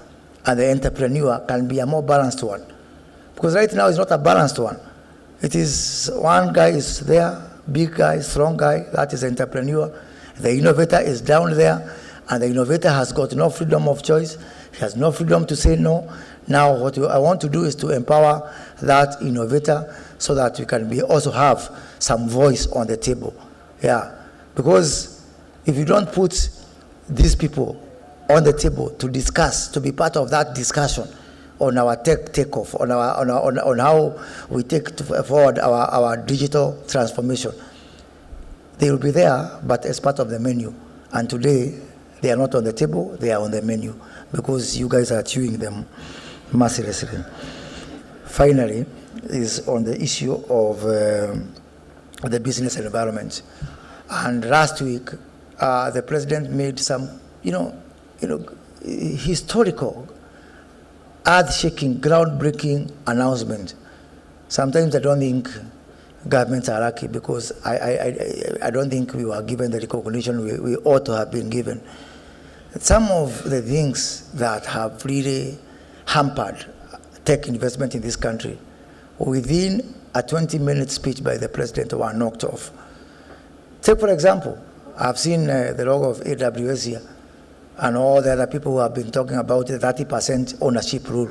and the entrepreneur can be a more balanced one. Because right now it's not a balanced one. It is one guy is there, big guy, strong guy, that is the entrepreneur. The innovator is down there, and the innovator has got no freedom of choice. He has no freedom to say no. Now what I want to do is to empower that innovator so that we can also have some voice on the table. Yeah, because if you don't put these people on the table to discuss, to be part of that discussion on our takeoff, on how we take forward our digital transformation, they will be there, but as part of the menu. And today, they are not on the table, they are on the menu, because you guys are chewing them mercilessly. Finally, is on the issue of the business environment. And last week, the president made some, historical, earth-shaking, groundbreaking announcement. Sometimes I don't think governments are lucky, because I don't think we were given the recognition we ought to have been given. Some of the things that have really hampered tech investment in this country, within a 20-minute speech by the president, were knocked off. Take, for example, I've seen the logo of AWS here. and all the other people who have been talking about the 30% ownership rule.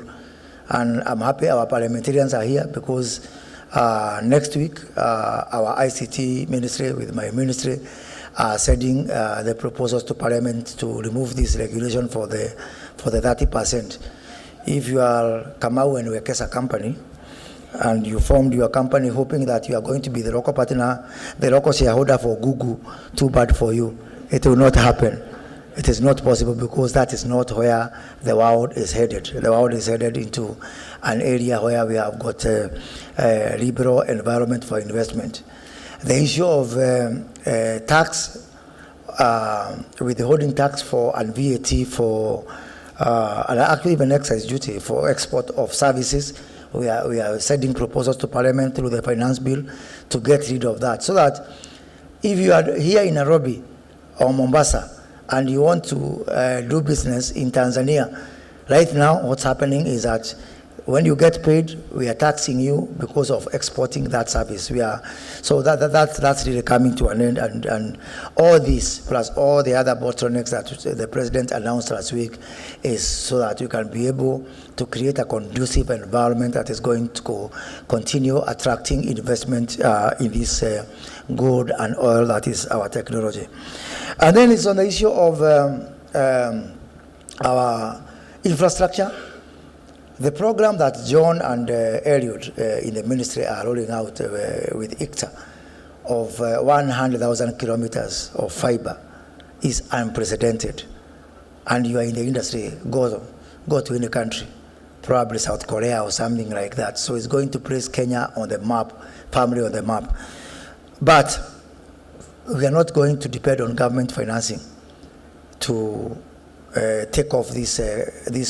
And I'm happy our parliamentarians are here because next week our ICT ministry with my ministry are sending the proposals to Parliament to remove this regulation for the 30%. If you are Kamau and Wekesa company, and you formed your company hoping that you are going to be the local partner, the local shareholder for Google, too bad for you. It will not happen. It is not possible because that is not where the world is headed. The world is headed into an area where we have got a liberal environment for investment. The issue of tax, withholding tax for and VAT for, and actually even excise duty for export of services, we are sending proposals to Parliament through the finance bill to get rid of that. So that if you are here in Nairobi or Mombasa and you want to do business in Tanzania, right now what's happening is that when you get paid, we are taxing you because of exporting that service. So that's really coming to an end, and all this plus all the other bottlenecks that the president announced last week is so that you can be able to create a conducive environment that is going to continue attracting investment in this gold and oil that is our technology. And then it's on the issue of our infrastructure. The program that John and Eliud in the ministry are rolling out with ICTA of 100,000 kilometers of fiber is unprecedented. And you are in the industry, go to any country, probably South Korea or something like that. So it's going to place Kenya on the map, firmly on the map. But we are not going to depend on government financing to take off this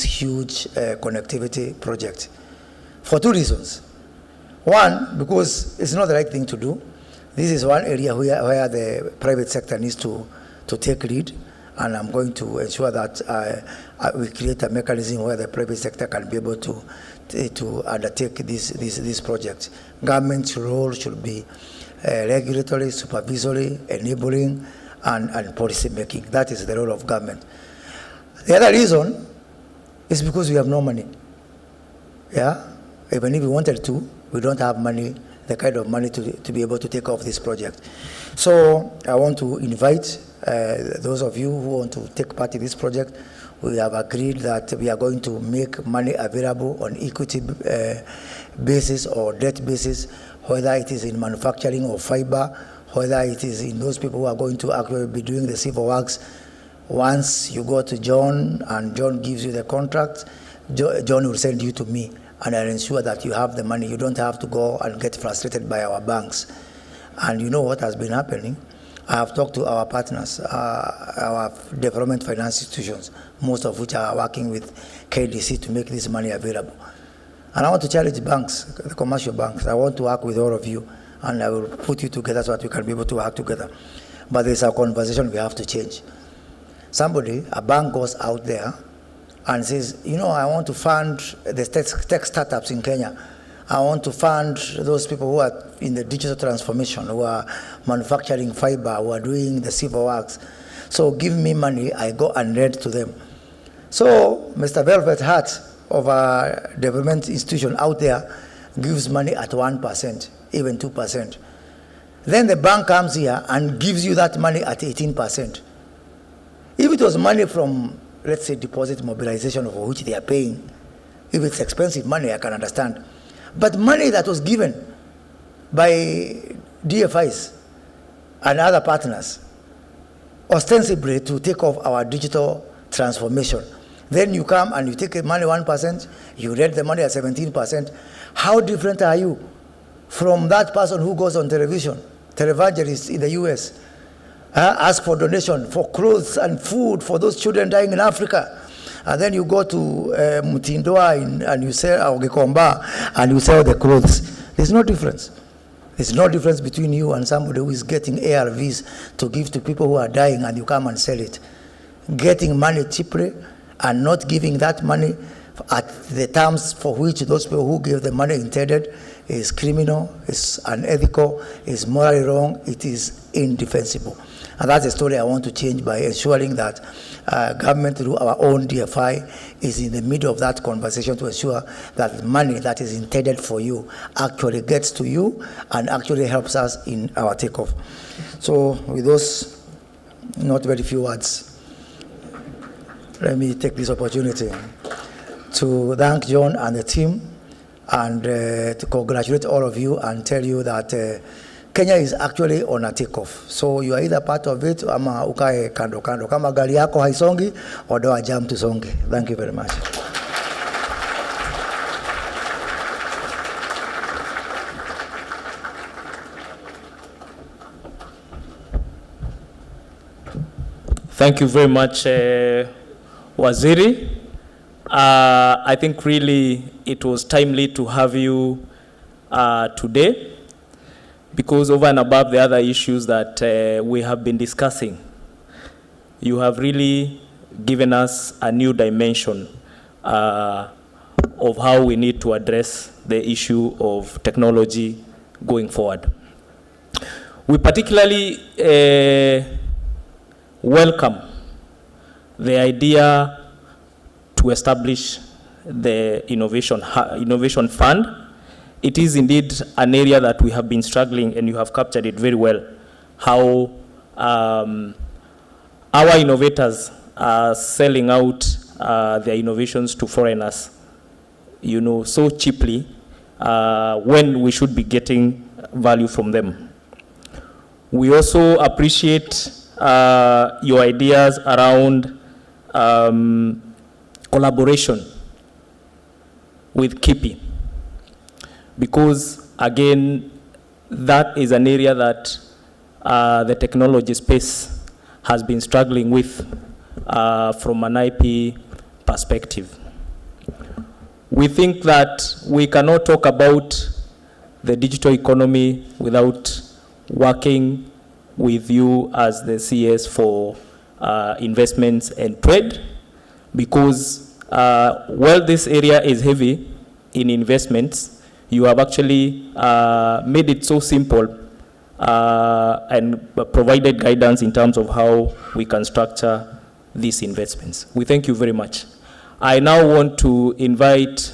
huge connectivity project for two reasons. One, because it's not the right thing to do. This is one area where the private sector needs to take lead, and I'm going to ensure that we create a mechanism where the private sector can be able to undertake this project. Government's role should be regulatory, supervisory, enabling, and policy making. That is the role of government. The other reason is because we have no money. Yeah? Even if we wanted to, we don't have money, the kind of money to be able to take off this project. So I want to invite those of you who want to take part in this project. We have agreed that we are going to make money available on equity basis or debt basis, whether it is in manufacturing or fiber, whether it is in those people who are going to actually be doing the civil works. Once you go to John and John gives you the contract, John will send you to me, and I'll ensure that you have the money. You don't have to go and get frustrated by our banks. And you know what has been happening? I have talked to our partners, our development finance institutions, most of which are working with KDC to make this money available. And I want to challenge banks, the commercial banks. I want to work with all of you, and I will put you together so that we can be able to work together. But there's a conversation we have to change. Somebody, a bank goes out there and says, you know, I want to fund the tech startups in Kenya. I want to fund those people who are in the digital transformation, who are manufacturing fiber, who are doing the civil works. So give me money, I go and lend to them. So Mr. Velvet Hart of a development institution out there gives money at 1%, even 2%. Then the bank comes here and gives you that money at 18%. If it was money from, let's say, deposit mobilization for which they are paying, if it's expensive money, I can understand. But money that was given by DFIs and other partners, ostensibly to take off our digital transformation, then you come and you take the money 1%, you rent the money at 17%. How different are you from that person who goes on television, televangelist in the US, ask for donation for clothes and food for those children dying in Africa, and then you go to Mutindoa and you sell Gikomba and you sell the clothes? There's no difference. There's no difference between you and somebody who is getting ARVs to give to people who are dying and you come and sell it. Getting money cheaply and not giving that money at the terms for which those people who gave the money intended is criminal, is unethical, is morally wrong, it is indefensible. And that's the story I want to change by ensuring that government through our own DFI is in the middle of that conversation to ensure that the money that is intended for you actually gets to you and actually helps us in our takeoff. So with those not very few words, let me take this opportunity to thank John and the team and to congratulate all of you and tell you that Kenya is actually on a takeoff. So you are either part of it ama ukae kando kando. Kama gari yako haisongi, odoa jam tusonge. Thank you very much. Thank you very much, Waziri. I think really it was timely to have you today, because over and above the other issues that we have been discussing, you have really given us a new dimension of how we need to address the issue of technology going forward. We particularly welcome the idea to establish the Innovation Fund. It is indeed an area that we have been struggling, and you have captured it very well, how our innovators are selling out their innovations to foreigners, so cheaply, when we should be getting value from them. We also appreciate your ideas around collaboration with KIPI, because again, that is an area that the technology space has been struggling with from an IP perspective. We think that we cannot talk about the digital economy without working with you as the CS for investments and trade, because while this area is heavy in investments, you have actually made it so simple and provided guidance in terms of how we can structure these investments. We thank you very much. I now want to invite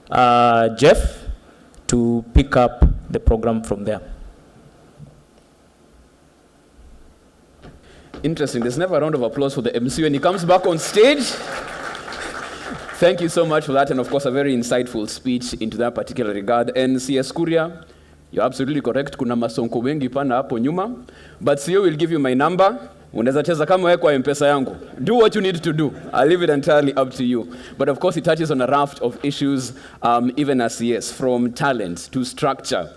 Jeff to pick up the program from there. Interesting. There's never a round of applause for the MC when he comes back on stage. Thank you so much for that, and of course, a very insightful speech into that particular regard. And CS Kuria, you're absolutely correct. Kuna masonko wengi pana hapo nyuma. But CEO will give you my number. Unaweza cheza kama wewe kwa M-Pesa yangu. Do what you need to do. I'll leave it entirely up to you. But of course, it touches on a raft of issues, even as CS, from talent to structure,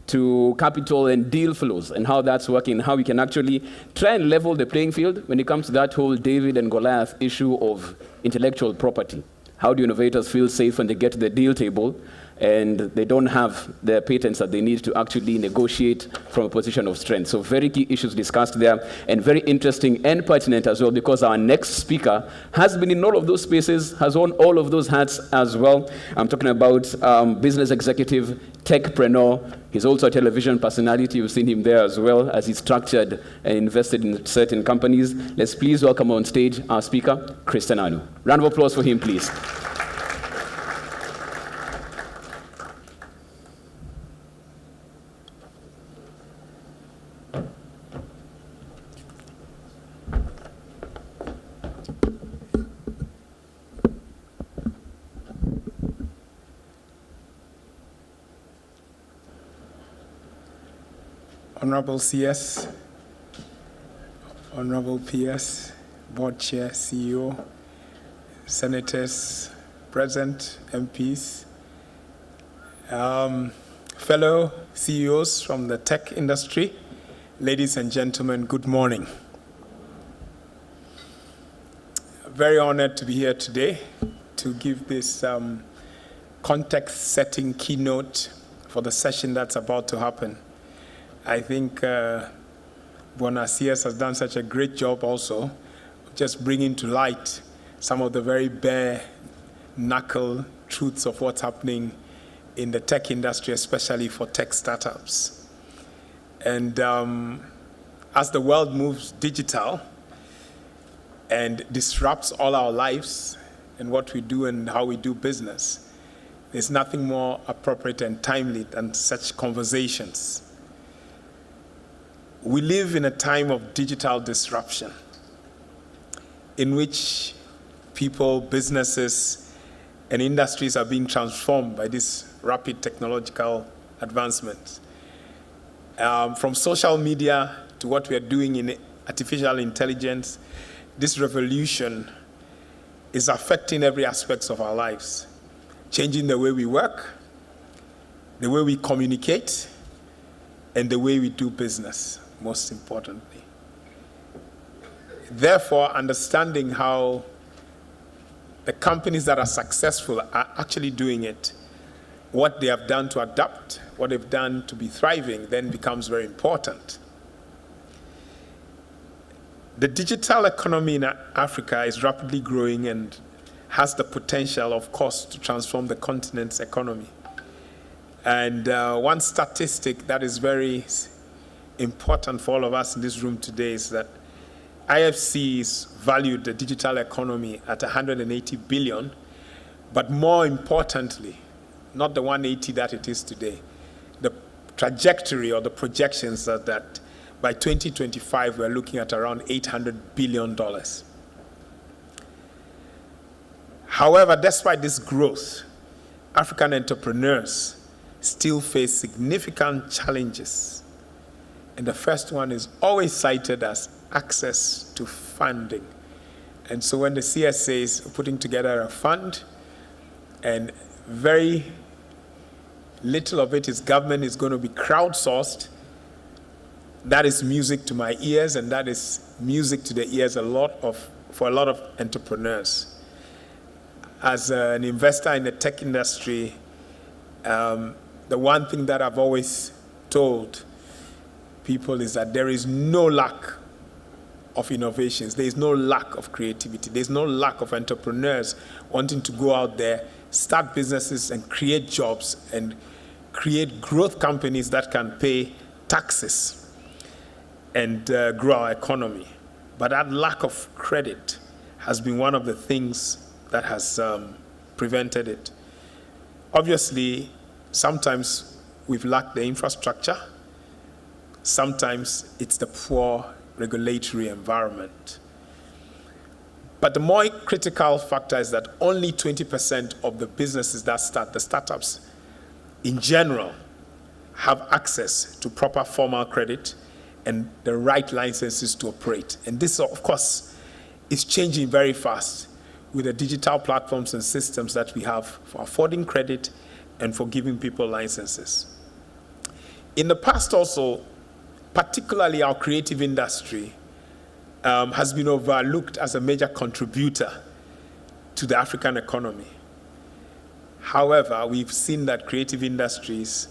to capital and deal flows, and how that's working, how we can actually try and level the playing field when it comes to that whole David and Goliath issue of intellectual property. How do innovators feel safe when they get to the deal table and they don't have the patents that they need to actually negotiate from a position of strength? So very key issues discussed there, and very interesting and pertinent as well, because our next speaker has been in all of those spaces, has worn all of those hats as well. I'm talking about business executive, techpreneur. He's also a television personality. You've seen him there as well, as he's structured and invested in certain companies. Let's please welcome on stage our speaker, Christian Anu. Round of applause for him, please. Honorable CS, Honorable PS, Board Chair, CEO, Senators present, MPs, fellow CEOs from the tech industry, ladies and gentlemen, good morning. Very honored to be here today to give this context-setting keynote for the session that's about to happen. I think Bwana CS has done such a great job also, just bringing to light some of the very bare knuckle truths of what's happening in the tech industry, especially for tech startups. And as the world moves digital and disrupts all our lives and what we do and how we do business, there's nothing more appropriate and timely than such conversations. We live in a time of digital disruption in which people, businesses, and industries are being transformed by this rapid technological advancements. From social media to what we are doing in artificial intelligence, this revolution is affecting every aspect of our lives, changing the way we work, the way we communicate, and the way we do business, most importantly. Therefore, understanding how the companies that are successful are actually doing it, what they have done to adapt, what they've done to be thriving, then becomes very important. The digital economy in Africa is rapidly growing and has the potential, of course, to transform the continent's economy. And one statistic that is very important for all of us in this room today is that IFC's valued the digital economy at 180 billion, but more importantly, not the 180 that it is today, the trajectory or the projections are that by 2025, we're looking at around $800 billion. However, despite this growth, African entrepreneurs still face significant challenges. And the first one is always cited as access to funding. And so when the CSA is putting together a fund, and very little of it is government is going to be crowdsourced, that is music to my ears, and that is music to the ears for a lot of entrepreneurs. As an investor in the tech industry, the one thing that I've always told people is that there is no lack of innovations. There is no lack of creativity. There's no lack of entrepreneurs wanting to go out there, start businesses and create jobs and create growth companies that can pay taxes and grow our economy. But that lack of credit has been one of the things that has prevented it. Obviously, sometimes we've lacked the infrastructure. Sometimes it's the poor regulatory environment. But the more critical factor is that only 20% of the businesses that start, the startups in general, have access to proper formal credit and the right licenses to operate. And this, of course, is changing very fast with the digital platforms and systems that we have for affording credit and for giving people licenses. In the past also, particularly our creative industry has been overlooked as a major contributor to the African economy. However, we've seen that creative industries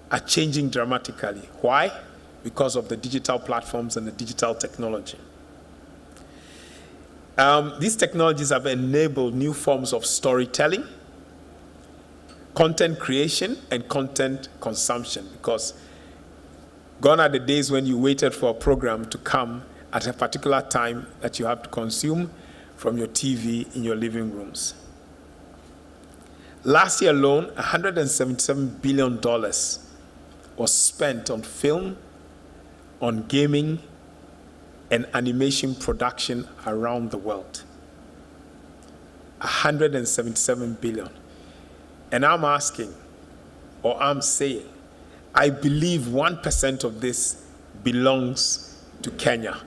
are changing dramatically. Why? Because of the digital platforms and the digital technology. These technologies have enabled new forms of storytelling, content creation, and content consumption, because gone are the days when you waited for a program to come at a particular time that you have to consume from your TV in your living rooms. Last year alone, $177 billion was spent on film, on gaming, and animation production around the world. 177 billion. And I'm asking, or I'm saying, I believe 1% of this belongs to Kenya.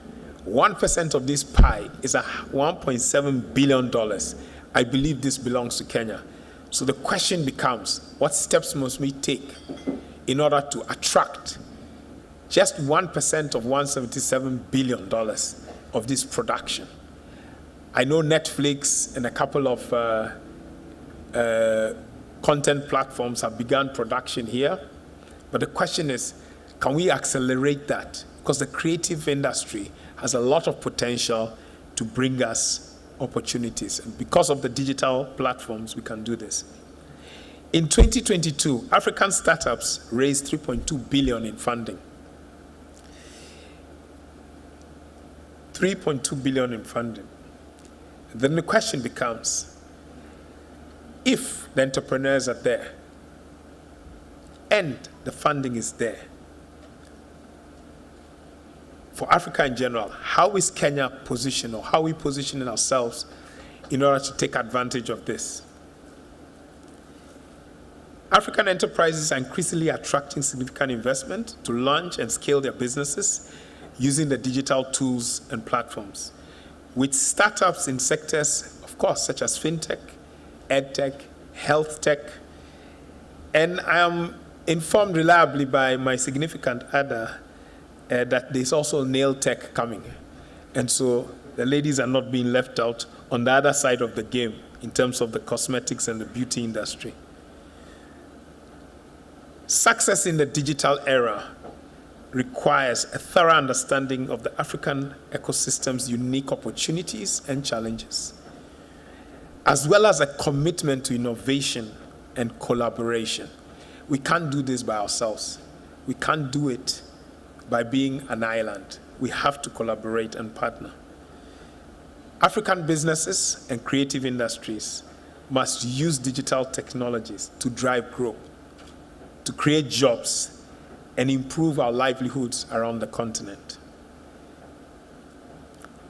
1% of this pie is $1.7 billion. I believe this belongs to Kenya. So the question becomes, what steps must we take in order to attract just 1% of $177 billion of this production? I know Netflix and a couple of content platforms have begun production here, but the question is, can we accelerate that? Because the creative industry has a lot of potential to bring us opportunities. And because of the digital platforms, we can do this. In 2022, African startups raised $3.2 billion in funding. 3.2 billion in funding. Then the question becomes, if the entrepreneurs are there and the funding is there, for Africa in general, how is Kenya positioned, or how are we positioning ourselves in order to take advantage of this? African enterprises are increasingly attracting significant investment to launch and scale their businesses using the digital tools and platforms, with startups in sectors, of course, such as fintech, edtech, health tech. And I am informed reliably by my significant other that there's also nail tech coming. And so the ladies are not being left out on the other side of the game in terms of the cosmetics and the beauty industry. Success in the digital era requires a thorough understanding of the African ecosystem's unique opportunities and challenges, as well as a commitment to innovation and collaboration. We can't do this by ourselves. We can't do it by being an island. We have to collaborate and partner. African businesses and creative industries must use digital technologies to drive growth, to create jobs, and improve our livelihoods around the continent.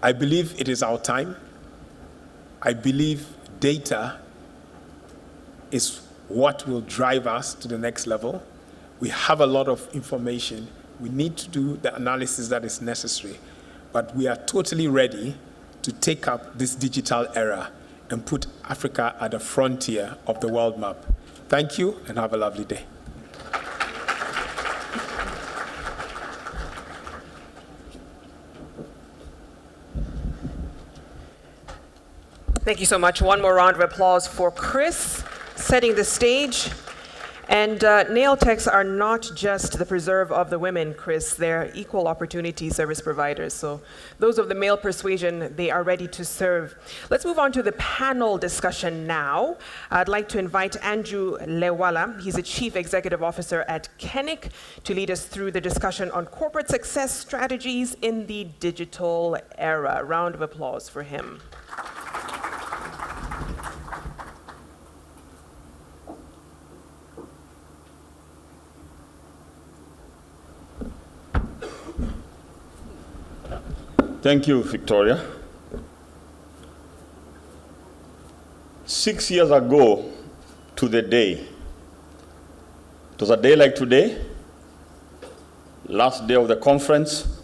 I believe it is our time. I believe data is what will drive us to the next level. We have a lot of information. We need to do the analysis that is necessary, but we are totally ready to take up this digital era and put Africa at the frontier of the world map. Thank you, and have a lovely day. Thank you so much. One more round of applause for Chris, setting the stage. And nail techs are not just the preserve of the women, Chris. They're equal opportunity service providers. So those of the male persuasion, they are ready to serve. Let's move on to the panel discussion now. I'd like to invite Andrew Lewala. He's a Chief Executive Officer at Kenik to lead us through the discussion on corporate success strategies in the digital era. Round of applause for him. Thank you, Victoria. 6 years ago to the day, it was a day like today, last day of the conference.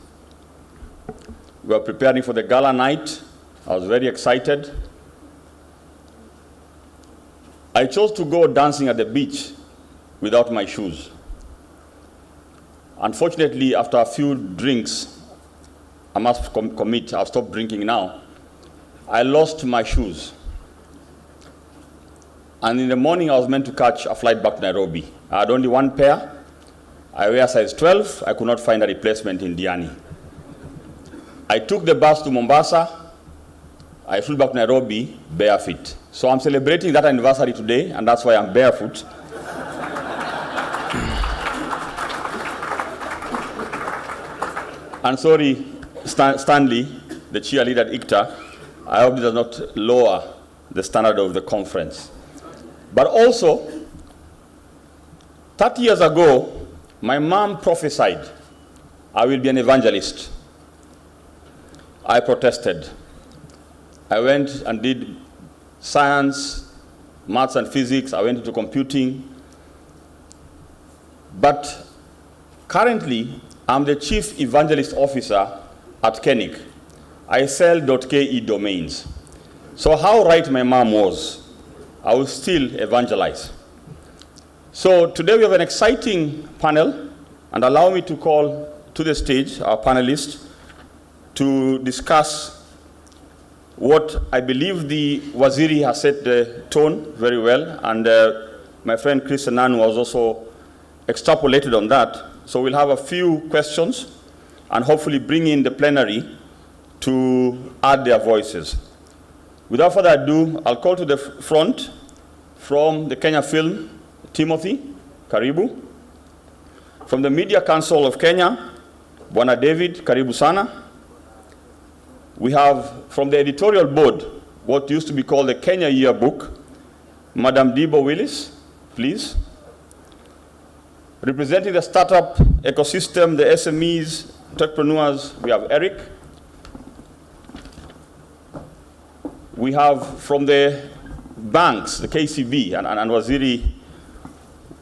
We were preparing for the gala night. I was very excited. I chose to go dancing at the beach without my shoes. Unfortunately, after a few drinks, I must commit, I've stopped drinking now, I lost my shoes. And in the morning, I was meant to catch a flight back to Nairobi. I had only one pair. I wear size 12. I could not find a replacement in Diani. I took the bus to Mombasa. I flew back to Nairobi barefoot. So I'm celebrating that anniversary today, and that's why I'm barefoot. And sorry, Stanley, the cheerleader at ICTA, I hope it does not lower the standard of the conference. But also, 30 years ago, my mom prophesied, I will be an evangelist. I protested. I went and did science, maths and physics. I went into computing. But currently, I'm the Chief Evangelist Officer at Kenik. I sell .ke domains. So how right my mom was, I will still evangelize. So today we have an exciting panel, and allow me to call to the stage our panelists to discuss what I believe the Waziri has set the tone very well, and my friend Chris Enanu was also extrapolated on that. So we'll have a few questions and hopefully bring in the plenary to add their voices. Without further ado, I'll call to the front from the Kenya Film, Timothy Karibu. From the Media Council of Kenya, Bwana David Karibu Sana. We have from the editorial board, what used to be called the Kenya Yearbook, Madam Debo Willis, please. Representing the startup ecosystem, the SMEs, entrepreneurs, we have Eric. We have from the banks, the KCB, and Waziri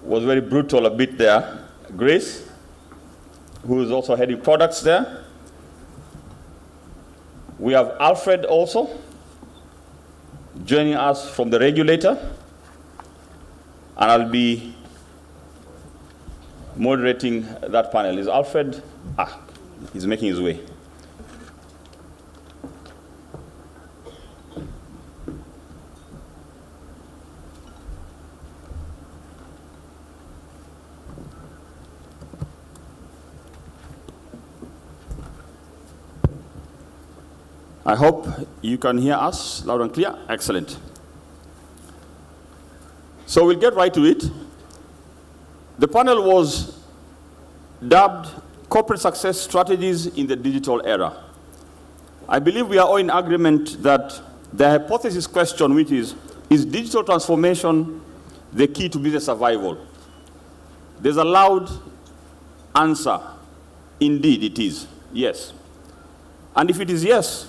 was very brutal a bit there, Grace, who is also heading products there. We have Alfred also joining us from the regulator, and I'll be moderating that panel. Is Alfred? He's making his way. I hope you can hear us loud and clear. Excellent. So we'll get right to it. The panel was dubbed Corporate Success Strategies in the Digital Era. I believe we are all in agreement that the hypothesis question, which is digital transformation the key to business survival? There's a loud answer. Indeed, it is. Yes. And if it is yes,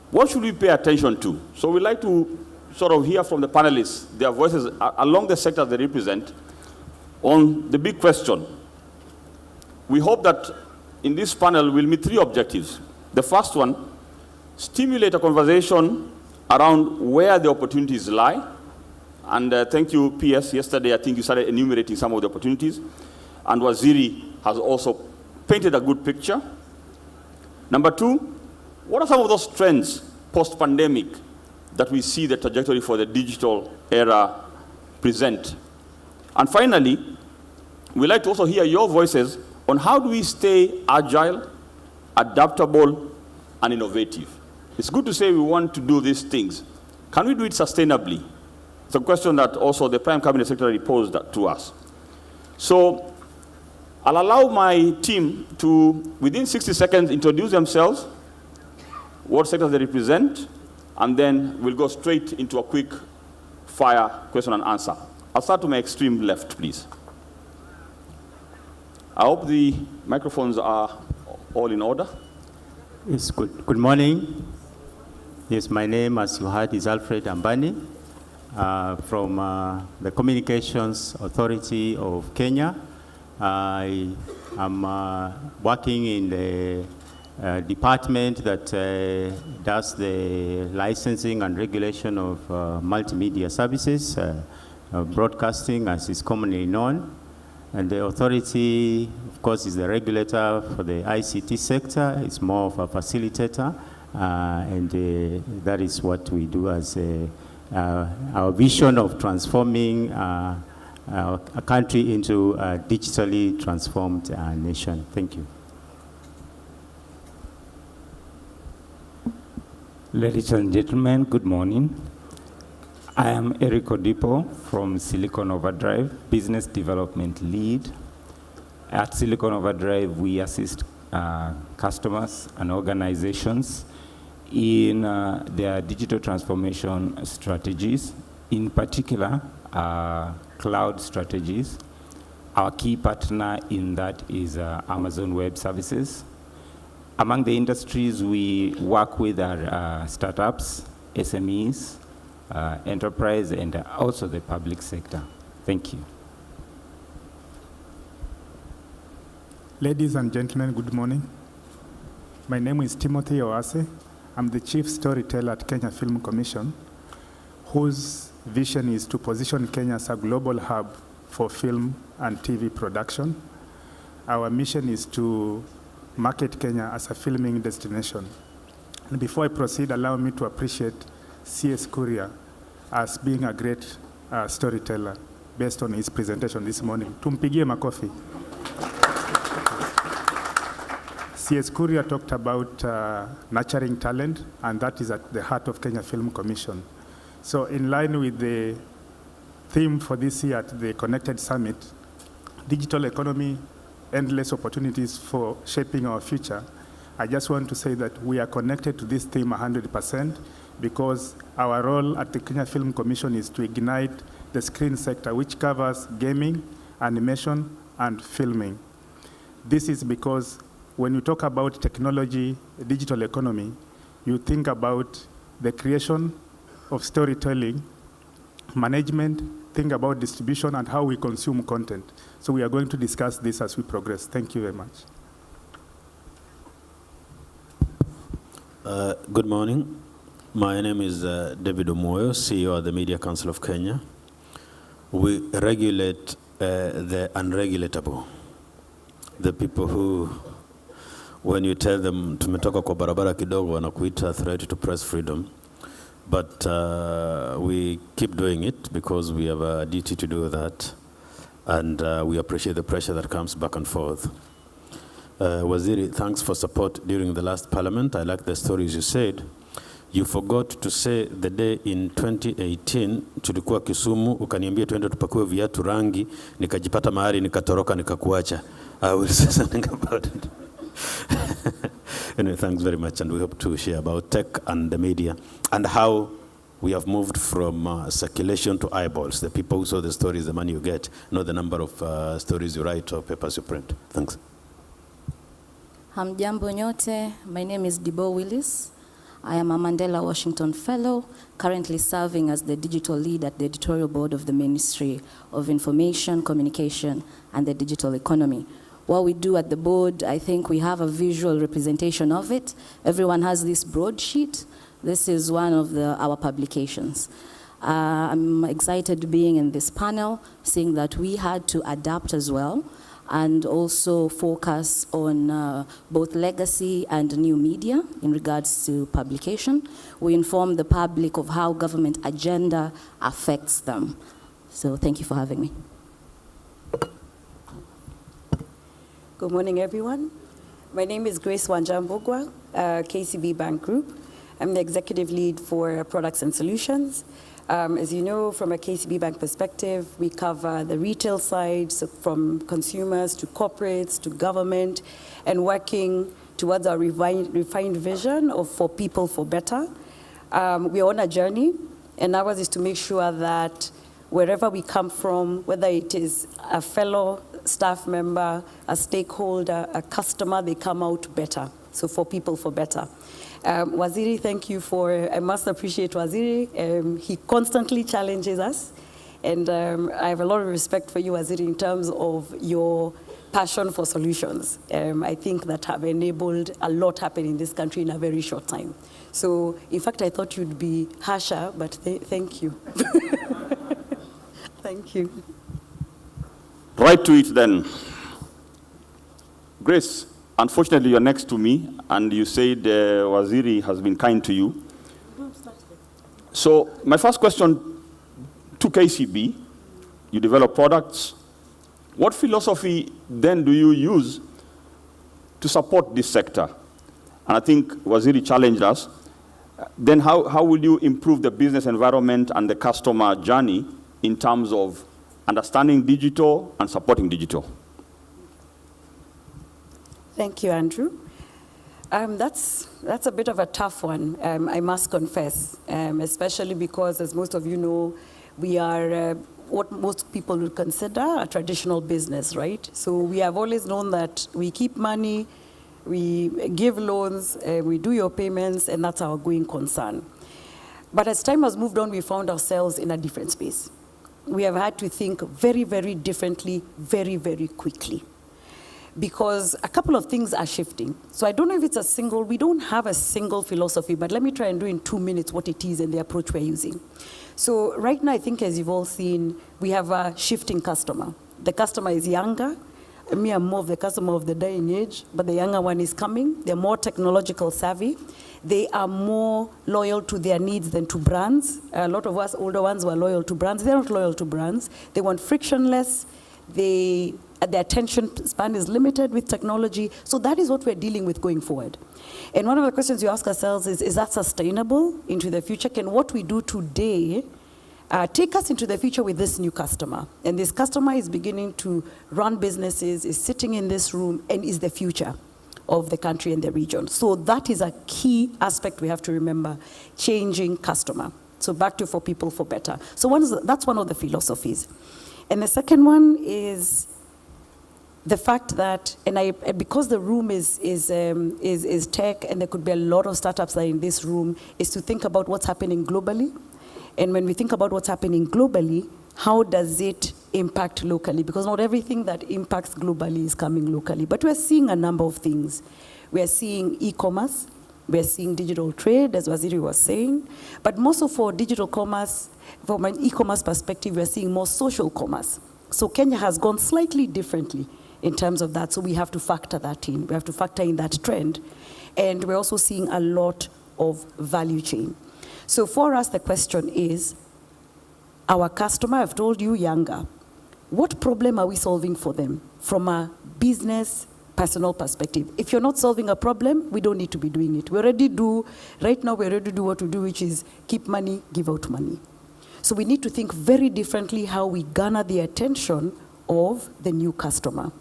what should we pay attention to? So we'd like to sort of hear from the panelists, their voices along the sectors they represent, on the big question. We hope that in this panel we'll meet three objectives. The first one, stimulate a conversation around where the opportunities lie. And thank you, PS. Yesterday, I think you started enumerating some of the opportunities. And Waziri has also painted a good picture. Number two, what are some of those trends post-pandemic that we see the trajectory for the digital era present? And finally, we'd like to also hear your voices on how do we stay agile, adaptable, and innovative. It's good to say we want to do these things. Can we do it sustainably? It's a question that also the Prime Cabinet Secretary posed to us. So I'll allow my team to, within 60 seconds, introduce themselves, what sectors they represent, and then we'll go straight into a quick fire question and answer. I'll start to my extreme left, please. I hope the microphones are all in order. Yes, good morning. Yes, my name, as you heard, is Alfred Ambani from the Communications Authority of Kenya. I am working in the department that does the licensing and regulation of multimedia services, broadcasting as is commonly known. And the authority, of course, is the regulator for the ICT sector. It's more of a facilitator, and that is what we do as our vision of transforming a country into a digitally transformed nation. Thank you. Ladies and gentlemen, good morning. I am Eric Odipo from Silicon Overdrive, Business Development Lead. At Silicon Overdrive, we assist customers and organizations in their digital transformation strategies, in particular, cloud strategies. Our key partner in that is Amazon Web Services. Among the industries we work with are startups, SMEs, enterprise, and also the public sector. Thank you. Ladies and gentlemen, good morning. My name is Timothy Oase. I'm the Chief Storyteller at Kenya Film Commission, whose vision is to position Kenya as a global hub for film and TV production. Our mission is to market Kenya as a filming destination. And before I proceed, allow me to appreciate C.S. Kuria as being a great storyteller based on his presentation this morning. Tumpigie makofi. C.S. Kuria talked about nurturing talent, and that is at the heart of Kenya Film Commission. So in line with the theme for this year at the Connected Summit, digital economy, endless opportunities for shaping our future, I just want to say that we are connected to this theme 100% because our role at the Kenya Film Commission is to ignite the screen sector, which covers gaming, animation, and filming. This is because when you talk about technology, digital economy, you think about the creation of storytelling, management, think about distribution, and how we consume content. So we are going to discuss this as we progress. Thank you very much. Good morning. My name is David Omoyo, CEO of the Media Council of Kenya. We regulate the unregulatable, the people who, when you tell them tumetoka kwa barabara kidogo, wanakuita threat to press freedom. But we keep doing it because we have a duty to do that, and we appreciate the pressure that comes back and forth. Waziri, thanks for support during the last parliament. I like the stories you said. You forgot to say the day in 2018 tulikuwa Kisumu, ukaniambia tuende tupakue viatu rangi, nikajipata mahali nikatoroka nikakuacha. I will say something about it. Anyway, thanks very much, and we hope to share about tech and the media and how we have moved from circulation to eyeballs. The people who saw the stories, the money you get, not the number of stories you write or papers you print. Thanks. Hamjambo nyote. My name is Debo Willis. I am a Mandela Washington Fellow, currently serving as the digital lead at the editorial board of the Ministry of Information, Communication, and the Digital Economy. What we do at the board, I think we have a visual representation of it. Everyone has this broadsheet. This is one of our publications. I'm excited being in this panel, seeing that we had to adapt as well, and also focus on both legacy and new media in regards to publication. We inform the public of how government agenda affects them. So thank you for having me. Good morning, everyone. My name is Grace Wanjambogwa, KCB Bank Group. I'm the executive lead for products and solutions. As you know, from a KCB Bank perspective, we cover the retail side, so from consumers to corporates to government, and working towards our refined vision of for people for better. We are on a journey, and ours is to make sure that wherever we come from, whether it is a fellow staff member, a stakeholder, a customer, they come out better. So for people for better. Waziri, thank you for, I must appreciate Waziri. He constantly challenges us. And I have a lot of respect for you, Waziri, in terms of your passion for solutions. I think that have enabled a lot happen in this country in a very short time. So, in fact, I thought you'd be harsher, but thank you. Thank you. Right to it then. Grace, unfortunately you're next to me, and you said Waziri has been kind to you. So my first question to KCB, you develop products. What philosophy then do you use to support this sector? And I think Waziri challenged us. Then how will you improve the business environment and the customer journey in terms of understanding digital and supporting digital? Thank you, Andrew. That's a bit of a tough one, I must confess, especially because, as most of you know, we are what most people would consider a traditional business, right? So we have always known that we keep money, we give loans, we do your payments, and that's our going concern. But as time has moved on, we found ourselves in a different space. We have had to think very, very differently, very, very quickly. Because a couple of things are shifting. So I don't know if it's a single, we don't have a single philosophy, but let me try and do in 2 minutes what it is and the approach we're using. So right now, I think as you've all seen, we have a shifting customer. The customer is younger. Me, I'm more of the customer of the dying age, but the younger one is coming. They're more technological savvy. They are more loyal to their needs than to brands. A lot of us older ones were loyal to brands. They're not loyal to brands. They want frictionless. Their attention span is limited with technology. So that is what we're dealing with going forward. And one of the questions you ask ourselves is that sustainable into the future? Can what we do today take us into the future with this new customer? And this customer is beginning to run businesses, is sitting in this room, and is the future. of the country and the region. So that is a key aspect we have to remember, changing customer. So back to for people, for better. So that's one of the philosophies. And the second one is the fact that, because the room is tech, and there could be a lot of startups that are in this room, is to think about what's happening globally. And when we think about what's happening globally, how does it impact locally? Because not everything that impacts globally is coming locally. But we're seeing a number of things. We're seeing e-commerce. We're seeing digital trade, as Waziri was saying. But most of for digital commerce, from an e-commerce perspective, we're seeing more social commerce. So Kenya has gone slightly differently in terms of that. So we have to factor that in. We have to factor in that trend. And we're also seeing a lot of value chain. So for us, the question is, our customer, I've told you, younger, what problem are we solving for them from a business, personal perspective? If you're not solving a problem, we don't need to be doing it. Right now, we already do what we do, which is keep money, give out money. So we need to think very differently how we garner the attention of the new customer.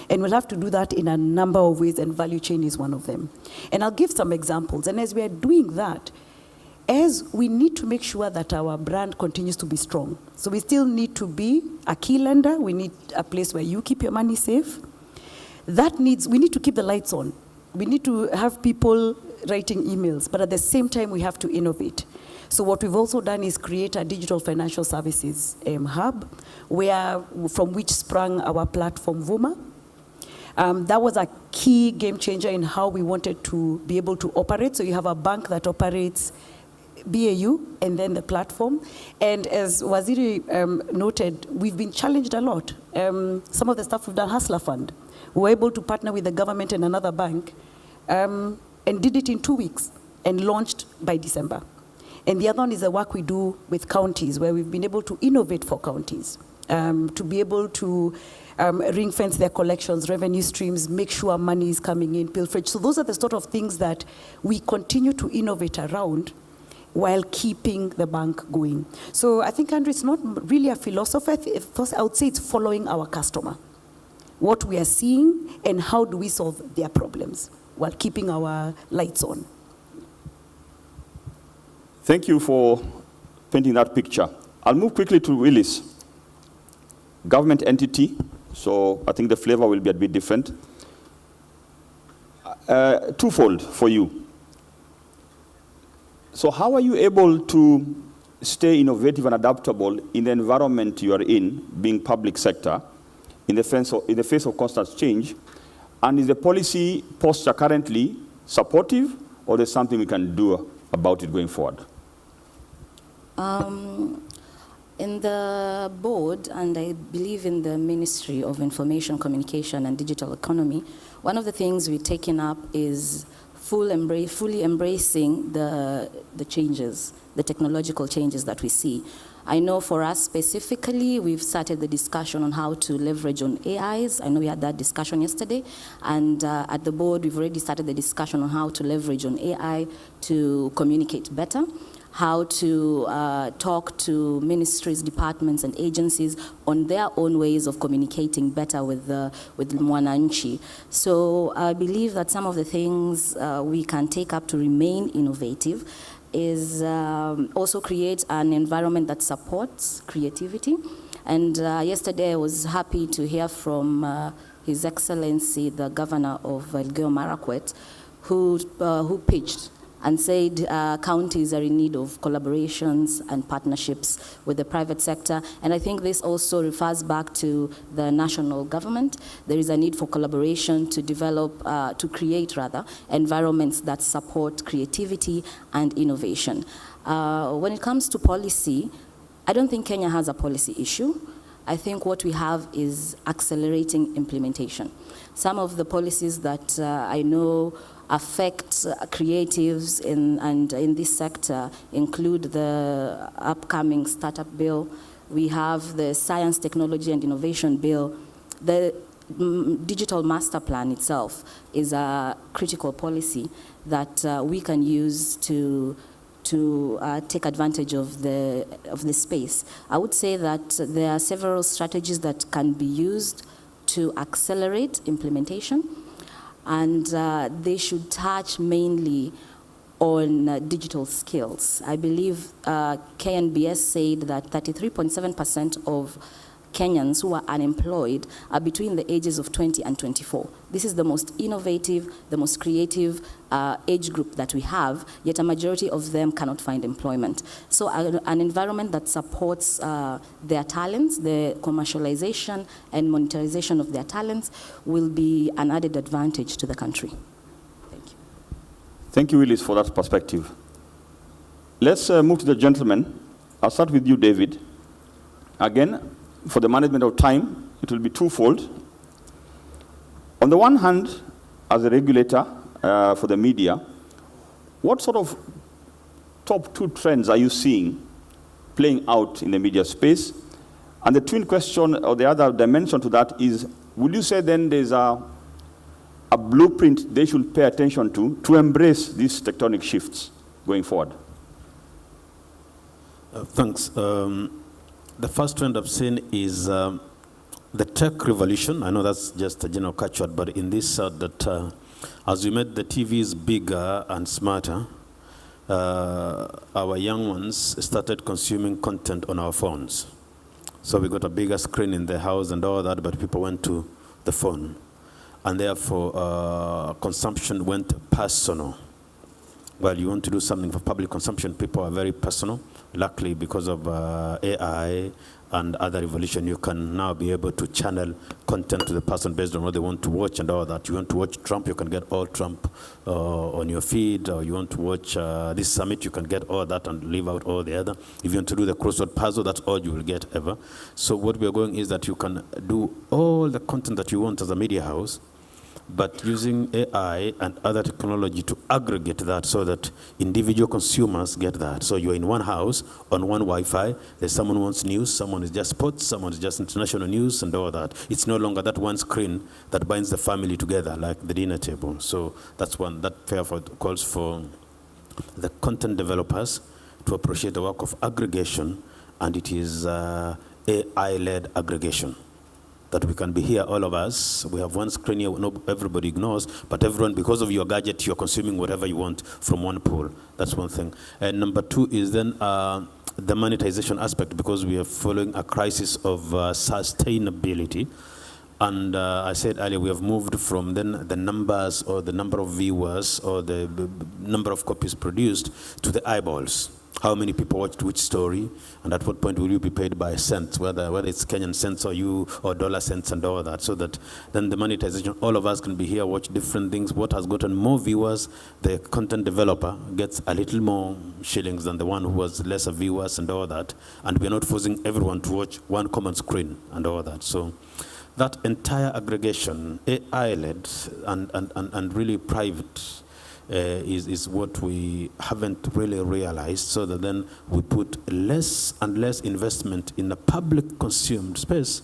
And we'll have to do that in a number of ways, and value chain is one of them. And I'll give some examples. And as we are doing that, as we need to make sure that our brand continues to be strong. So we still need to be a key lender. We need a place where you keep your money safe. We need to keep the lights on. We need to have people writing emails, but at the same time, we have to innovate. So what we've also done is create a digital financial services hub, from which sprung our platform, Vuma. That was a key game changer in how we wanted to be able to operate. So you have a bank that operates BAU and then the platform. And as Waziri noted, we've been challenged a lot. Some of the stuff we've done, Hustler Fund, we were able to partner with the government and another bank and did it in 2 weeks and launched by December. And the other one is the work we do with counties, where we've been able to innovate for counties, to be able to ring fence their collections, revenue streams, make sure money is coming in, pilferage. So those are the sort of things that we continue to innovate around while keeping the bank going. So I think, Andrew, it's not really a philosophy. First, I would say it's following our customer, what we are seeing, and how do we solve their problems while keeping our lights on. Thank you for painting that picture. I'll move quickly to Willis. Government entity, so I think the flavor will be a bit different. Twofold for you. So how are you able to stay innovative and adaptable in the environment you are in, being public sector, in the face of constant change? And is the policy posture currently supportive, or there's something we can do about it going forward? In the board, and I believe in the Ministry of Information, Communication and Digital Economy, one of the things we've taken up is fully embracing the changes, the technological changes that we see. I know for us specifically, we've started the discussion on how to leverage on AIs. I know we had that discussion yesterday. And at the board, we've already started the discussion on how to leverage on AI to communicate better, how to talk to ministries, departments, and agencies on their own ways of communicating better with Mwananchi. So I believe that some of the things we can take up to remain innovative is also create an environment that supports creativity. And yesterday I was happy to hear from His Excellency, the Governor of Elgeyo Marakwet, who pitched and said counties are in need of collaborations and partnerships with the private sector. And I think this also refers back to the national government. There is a need for collaboration to develop, to create rather, environments that support creativity and innovation. When it comes to policy, I don't think Kenya has a policy issue. I think what we have is accelerating implementation. Some of the policies that I know affect creatives in this sector include the upcoming startup bill. We have the science, technology, and innovation bill. The digital master plan itself is a critical policy that we can use to take advantage of the space. I would say that there are several strategies that can be used to accelerate implementation. and they should touch mainly on digital skills. I believe KNBS said that 33.7% of Kenyans who are unemployed are between the ages of 20 and 24. This is the most innovative, the most creative age group that we have, yet a majority of them cannot find employment. So an environment that supports their talents, the commercialization and monetization of their talents will be an added advantage to the country. Thank you, Willis, for that perspective. Let's move to the gentleman. I'll start with you, David. Again, for the management of time, it will be twofold. On the one hand, as a regulator for the media, what sort of top 2 trends are you seeing playing out in the media space? And the twin question, or the other dimension to that is, would you say then there's a blueprint they should pay attention to embrace these tectonic shifts going forward? Thanks. The first trend I've seen is the tech revolution. I know that's just a general catchword, but in this that as we made the TVs bigger and smarter, our young ones started consuming content on our phones. So we got a bigger screen in the house and all that, but people went to the phone. And therefore, consumption went personal. Well, you want to do something for public consumption, people are very personal. Luckily, because of AI and other evolution, you can now be able to channel content to the person based on what they want to watch and all that. You want to watch Trump, you can get all Trump on your feed, or you want to watch this summit, you can get all that and leave out all the other. If you want to do the crossword puzzle, that's all you will get ever. So what we are going is that you can do all the content that you want as a media house, but using AI and other technology to aggregate that so that individual consumers get that. So you're in one house, on one Wi-Fi, there's someone who wants news, someone is just sports, someone is just international news and all that. It's no longer that one screen that binds the family together like the dinner table. So that's one, that therefore calls for the content developers to appreciate the work of aggregation, and it is AI-led aggregation. That we can be here, all of us. We have one screen here, everybody ignores, but everyone, because of your gadget, you're consuming whatever you want from one pool. That's one thing. And number 2 is then the monetization aspect, because we are following a crisis of sustainability. And I said earlier, we have moved from then the numbers or the number of viewers or the number of copies produced to the eyeballs. How many people watched which story, and at what point will you be paid by cents, whether it's Kenyan cents or dollar cents and all that, so that then the monetization, all of us can be here, watch different things. What has gotten more viewers, the content developer gets a little more shillings than the one who has lesser viewers and all that, and we're not forcing everyone to watch one common screen and all that. So that entire aggregation, AI-led and really private, is what we haven't really realized, so that then we put less and less investment in a public consumed space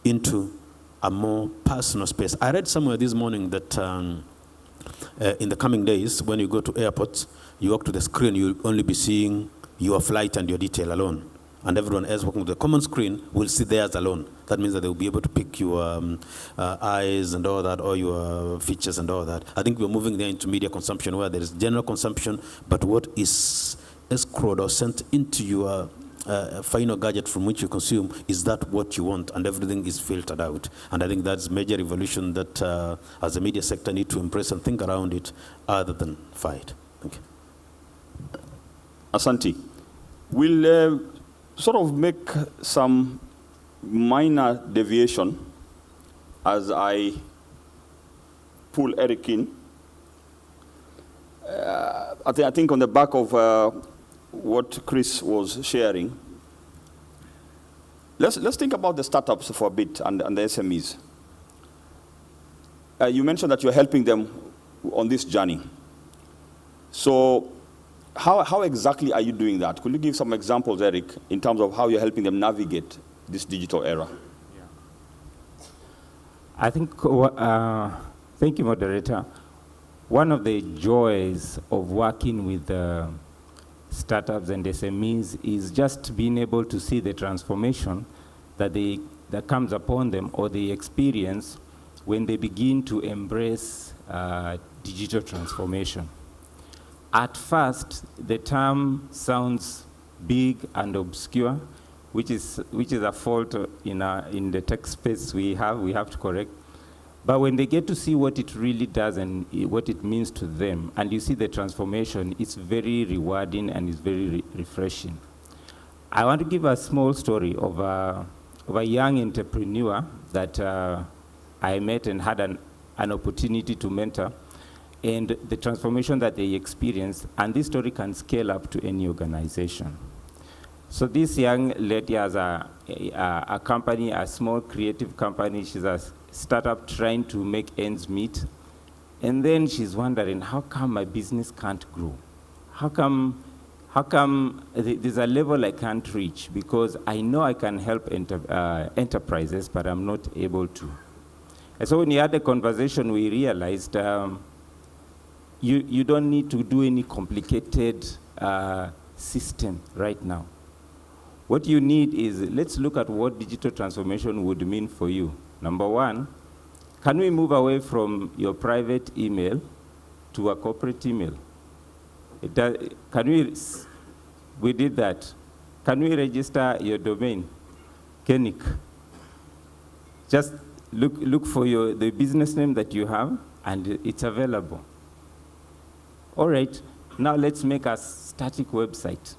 into a more personal space. I read somewhere this morning that in the coming days, when you go to airports, you walk to the screen, you'll only be seeing your flight and your detail alone. And everyone else walking to the common screen will see theirs alone. That means that they'll be able to pick your eyes and all that, or your features and all that. I think we're moving there into media consumption, where there is general consumption, but what is escrowed or sent into your final gadget from which you consume, is that what you want, and everything is filtered out. And I think that's major evolution that as a media sector need to embrace and think around it other than fight. Thank you. Asante. We'll sort of make some minor deviation as I pull Eric in. I think on the back of what Chris was sharing, let's think about the startups for a bit and the SMEs. You mentioned that you're helping them on this journey. So how exactly are you doing that? Could you give some examples, Eric, in terms of how you're helping them navigate this digital era? I think, thank you, moderator. One of the joys of working with startups and SMEs is just being able to see the transformation that comes upon them, or the experience when they begin to embrace digital transformation. At first, the term sounds big and obscure, which is a fault in the tech space we have to correct. But when they get to see what it really does and what it means to them, and you see the transformation, it's very rewarding and it's very refreshing. I want to give a small story of a young entrepreneur that I met and had an opportunity to mentor, and the transformation that they experienced, and this story can scale up to any organization. So this young lady has a company, a small creative company. She's a startup trying to make ends meet. And then she's wondering, how come my business can't grow? How come there's a level I can't reach? Because I know I can help enterprises, but I'm not able to. And so when we had a conversation, we realized you don't need to do any complicated system right now. What you need is, let's look at what digital transformation would mean for you. Number one, can we move away from your private email to a corporate email? We did that. Can we register your domain, Kenik? Just look for the business name that you have, and it's available. All right, now let's make a static website,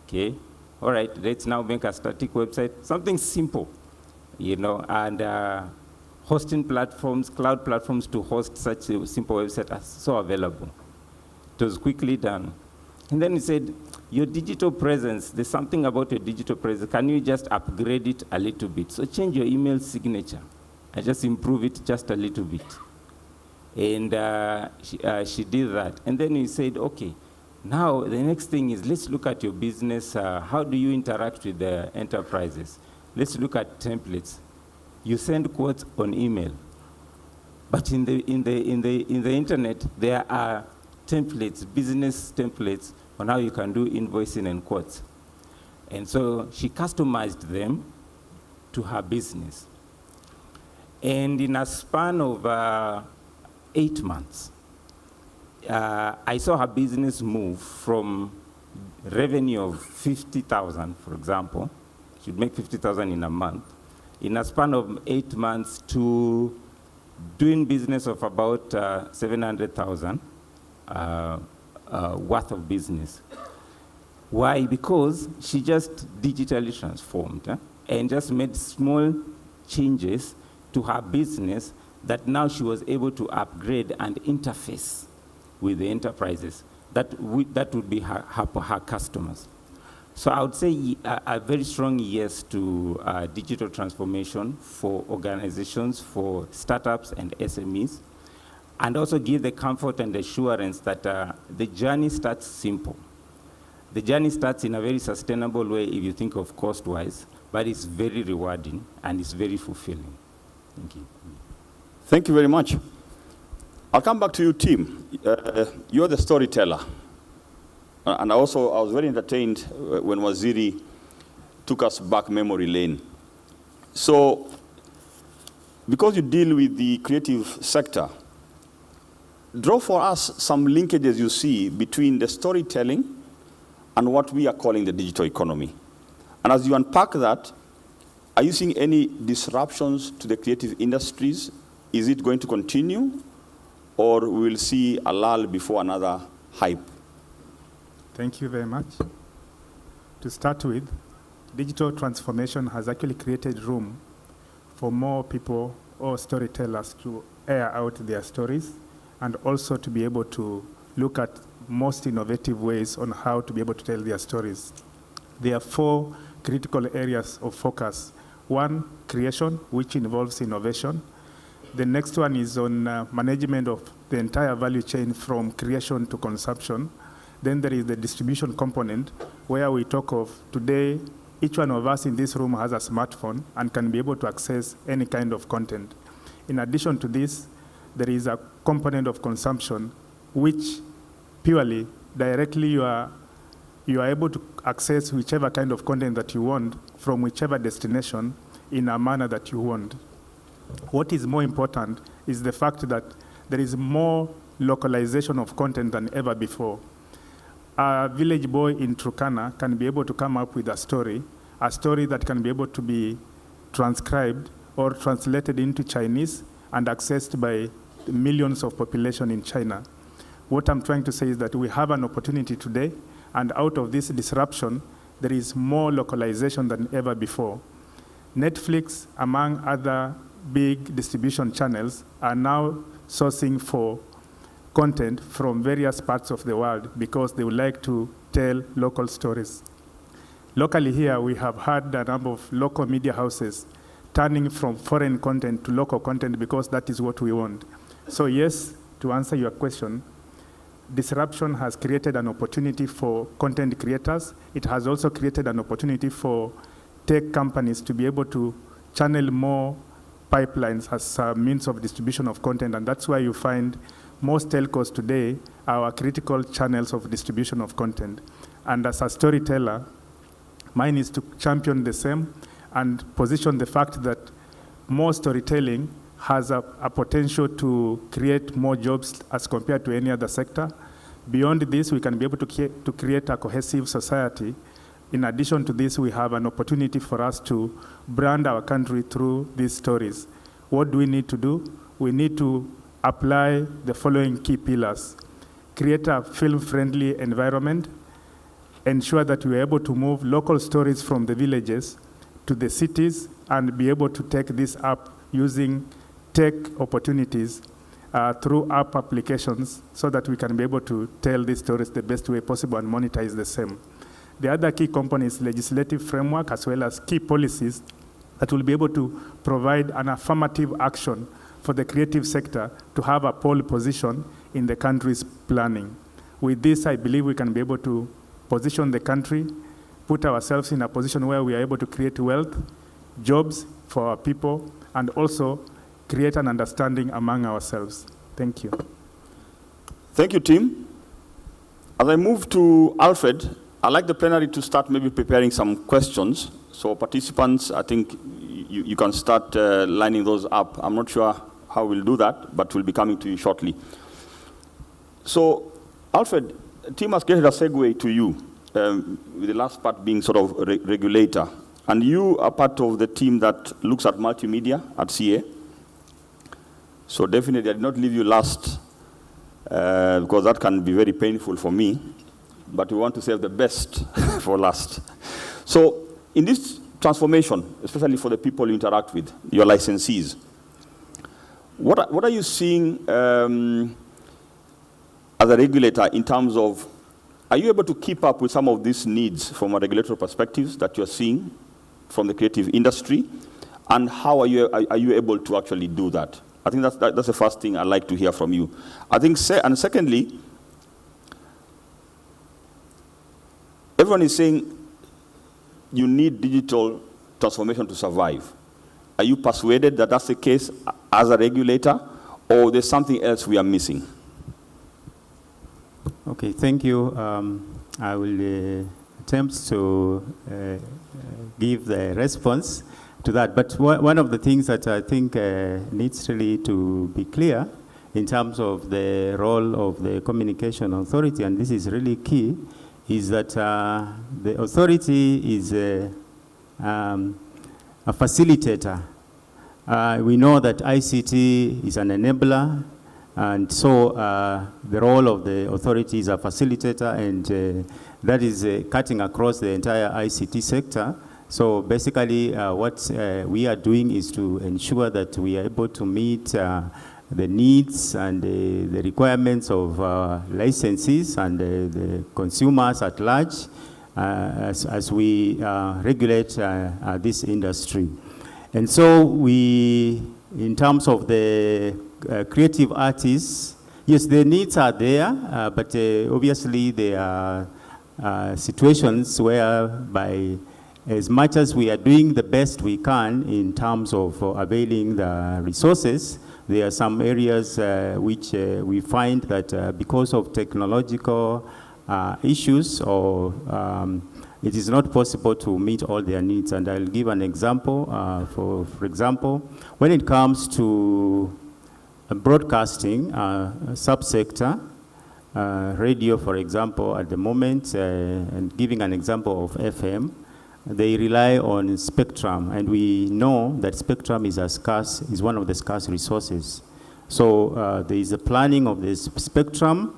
okay? All right, let's now make a static website, something simple, and hosting platforms, cloud platforms to host such a simple website are so available. It was quickly done. And then he said, your digital presence, there's something about your digital presence, can you just upgrade it a little bit? So change your email signature and just improve it just a little bit. And she did that. And then he said, okay, now the next thing is, let's look at your business. How do you interact with the enterprises? Let's look at templates. You send quotes on email, but in the internet there are templates, business templates on how you can do invoicing and quotes. And so she customized them to her business. And in a span of 8 months, I saw her business move from revenue of 50,000, for example, she'd make 50,000 in a month, in a span of 8 months to doing business of about 700,000 worth of business. Why? Because she just digitally transformed and just made small changes to her business that now she was able to upgrade and interface with the enterprises. That would be her customers. So I would say a very strong yes to digital transformation for organizations, for startups and SMEs, and also give the comfort and assurance that the journey starts simple. The journey starts in a very sustainable way if you think of cost-wise, but it's very rewarding and it's very fulfilling. Thank you. Thank you very much. I'll come back to you, Tim. You're the storyteller. And I was very entertained when Waziri took us back memory lane. So, because you deal with the creative sector, draw for us some linkages you see between the storytelling and what we are calling the digital economy. And as you unpack that, are you seeing any disruptions to the creative industries? Is it going to continue, or we will see a lull before another hype? Thank you very much. To start with, digital transformation has actually created room for more people or storytellers to air out their stories, and also to be able to look at most innovative ways on how to be able to tell their stories. There are 4 critical areas of focus. 1, creation, which involves innovation. The next one is on management of the entire value chain from creation to consumption. Then there is the distribution component, where we talk of today, each one of us in this room has a smartphone and can be able to access any kind of content. In addition to this, there is a component of consumption, which purely, directly you are able to access whichever kind of content that you want from whichever destination in a manner that you want. What is more important is the fact that there is more localization of content than ever before. A village boy in Turkana can be able to come up with a story that can be able to be transcribed or translated into Chinese and accessed by millions of population in China. What I'm trying to say is that we have an opportunity today, and out of this disruption, there is more localization than ever before. Netflix, among other big distribution channels, are now sourcing for content from various parts of the world because they would like to tell local stories. Locally here, we have had a number of local media houses turning from foreign content to local content because that is what we want. So yes, to answer your question, disruption has created an opportunity for content creators. It has also created an opportunity for tech companies to be able to channel more pipelines as a means of distribution of content, and that's why you find most telcos today are our critical channels of distribution of content. And as a storyteller, mine is to champion the same and position the fact that more storytelling has a potential to create more jobs as compared to any other sector. Beyond this, we can be able to create a cohesive society. In addition to this, we have an opportunity for us to brand our country through these stories. What do we need to do? We need to apply the following key pillars. Create a film-friendly environment, ensure that we are able to move local stories from the villages to the cities, and be able to take this up using tech opportunities through app applications so that we can be able to tell these stories the best way possible and monetize the same. The other key component is legislative framework as well as key policies that will be able to provide an affirmative action for the creative sector to have a pole position in the country's planning. With this, I believe we can be able to position the country, put ourselves in a position where we are able to create wealth, jobs for our people, and also create an understanding among ourselves. Thank you. Thank you, Tim. As I move to Alfred, I'd like the plenary to start maybe preparing some questions. So participants, I think you can start lining those up. I'm not sure how we'll do that, but we'll be coming to you shortly. So, Alfred, Tim has created a segue to you, with the last part being sort of regulator. And you are part of the team that looks at multimedia at CA. So definitely I did not leave you last, because that can be very painful for me. But we want to save the best for last. So in this transformation, especially for the people you interact with, your licensees, what are you seeing as a regulator in terms of, are you able to keep up with some of these needs from a regulatory perspective that you're seeing from the creative industry? And how are you able to actually do that? I think that's the first thing I'd like to hear from you. I think, and secondly, everyone is saying you need digital transformation to survive. Are you persuaded that that's the case as a regulator, or there's something else we are missing? Okay, thank you. I will attempt to give the response to that. But one of the things that I think needs really to be clear in terms of the role of the communication authority, and this is really key, is that the authority is a facilitator. We know that ICT is an enabler, and so the role of the authority is a facilitator, and that is cutting across the entire ICT sector. So basically what we are doing is to ensure that we are able to meet the needs and the requirements of licensees and the consumers at large as we regulate this industry. And so we, in terms of the creative artists, yes, the needs are there, but obviously there are situations whereby as much as we are doing the best we can in terms of availing the resources, there are some areas which we find that because of technological issues or it is not possible to meet all their needs. And I'll give an example. For example, when it comes to broadcasting subsector, radio, for example, at the moment, and giving an example of FM, they rely on spectrum, and we know that spectrum is one of the scarce resources. So there is a planning of this spectrum,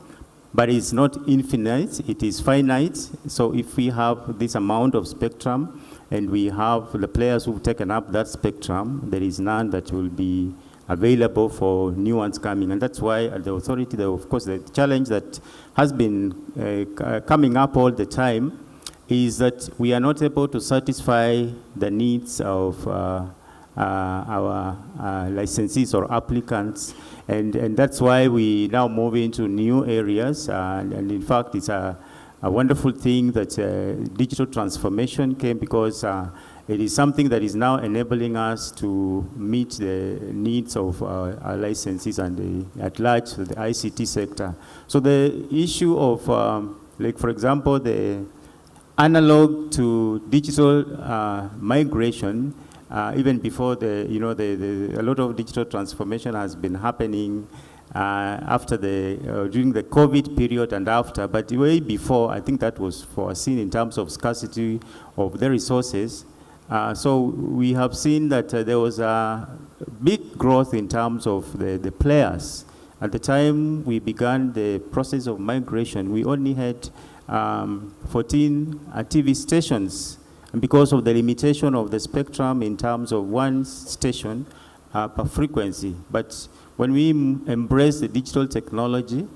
but it's not infinite, it is finite. So if we have this amount of spectrum, and we have the players who've taken up that spectrum, there is none that will be available for new ones coming. And that's why at the authority, of course, the challenge that has been coming up all the time is that we are not able to satisfy the needs of our licensees or applicants. And that's why we now move into new areas. And in fact, it's a wonderful thing that digital transformation came, because it is something that is now enabling us to meet the needs of our licensees and at large the ICT sector. So the issue of, like for example, the analog to digital migration, even before a lot of digital transformation has been happening after during the COVID period and after, but way before, I think that was foreseen in terms of scarcity of the resources. So we have seen that there was a big growth in terms of the players. At the time we began the process of migration, we only had 14 TV stations, and because of the limitation of the spectrum in terms of one station per frequency. But when we embrace the digital technology,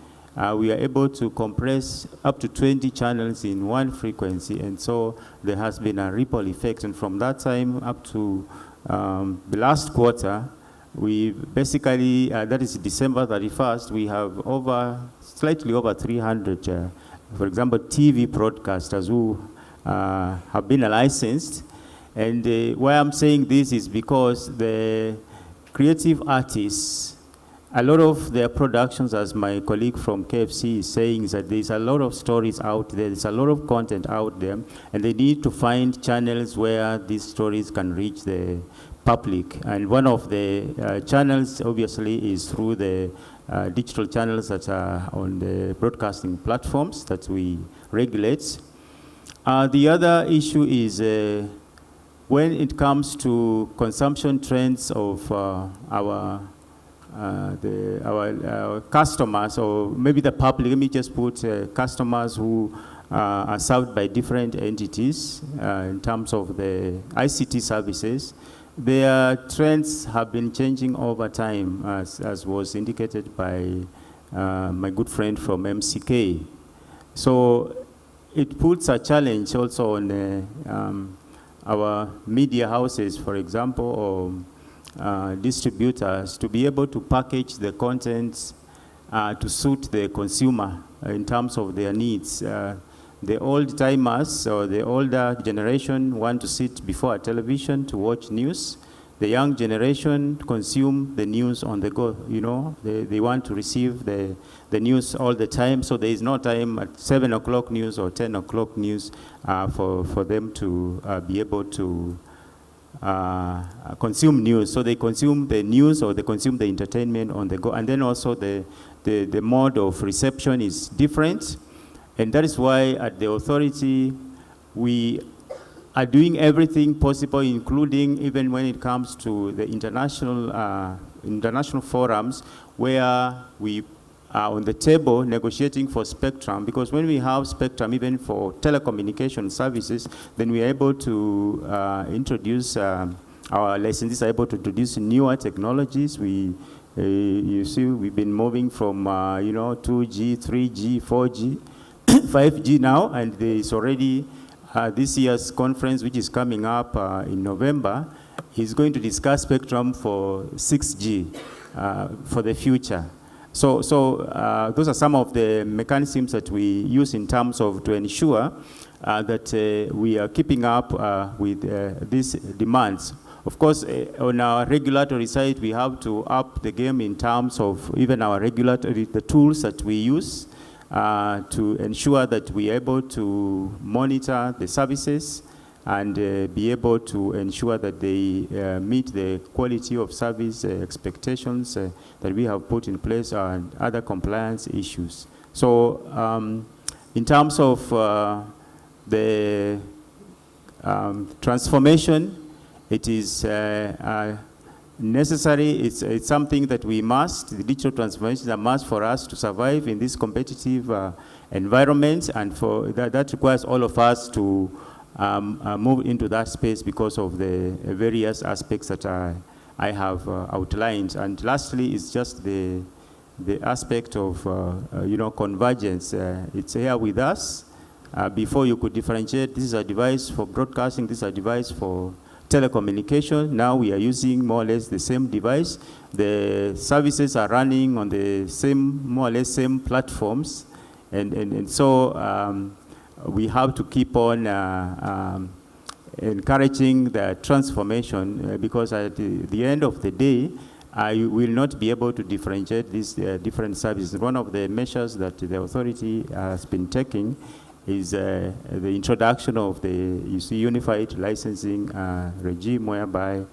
we are able to compress up to 20 channels in one frequency, and so there has been a ripple effect. And from that time up to the last quarter, we basically, that is December 31st, we have slightly over 300, for example, TV broadcasters who have been licensed. And why I'm saying this is because the creative artists, a lot of their productions, as my colleague from KFC is saying, is that there's a lot of stories out there, there's a lot of content out there, and they need to find channels where these stories can reach the public. And one of the channels, obviously, is through the digital channels that are on the broadcasting platforms that we regulate. The other issue is when it comes to consumption trends of our customers, or maybe the public, let me just put customers who are served by different entities in terms of the ICT services. Their trends have been changing over time, as was indicated by my good friend from MCK. So it puts a challenge also on our media houses, for example, or distributors, to be able to package the contents to suit the consumer in terms of their needs. The old timers or the older generation want to sit before a television to watch news. The young generation consume the news on the go. They want to receive the news all the time, so there is no time at 7 o'clock news or 10 o'clock news for them to be able to consume news. So they consume the news or they consume the entertainment on the go. And then also the mode of reception is different. And that is why at the authority, we are doing everything possible, including even when it comes to the international forums, where we are on the table negotiating for spectrum. Because when we have spectrum, even for telecommunication services, then we are able to introduce, our licensees are able to introduce newer technologies. You see, we've been moving from 2G, 3G, 4G, 5G now, and there is already this year's conference, which is coming up in November, is going to discuss spectrum for 6G for the future. So those are some of the mechanisms that we use in terms of to ensure that we are keeping up with these demands. Of course, on our regulatory side, we have to up the game in terms of even our regulatory, the tools that we use. to ensure that we are able to monitor the services and be able to ensure that they meet the quality of service expectations that we have put in place and other compliance issues. So in terms of the transformation, it is necessary. It's something that we must. The digital transformation is a must for us to survive in this competitive environment, and for that requires all of us to move into that space because of the various aspects that I have outlined. And lastly, it's just the aspect of convergence. It's here with us. Before you could differentiate, this is a device for broadcasting, this is a device for telecommunication. Now we are using more or less the same device. The services are running on the same, more or less same platforms. And so we have to keep on encouraging the transformation because at the end of the day, you will not be able to differentiate these different services. One of the measures that the authority has been taking is the introduction of the unified licensing regime, whereby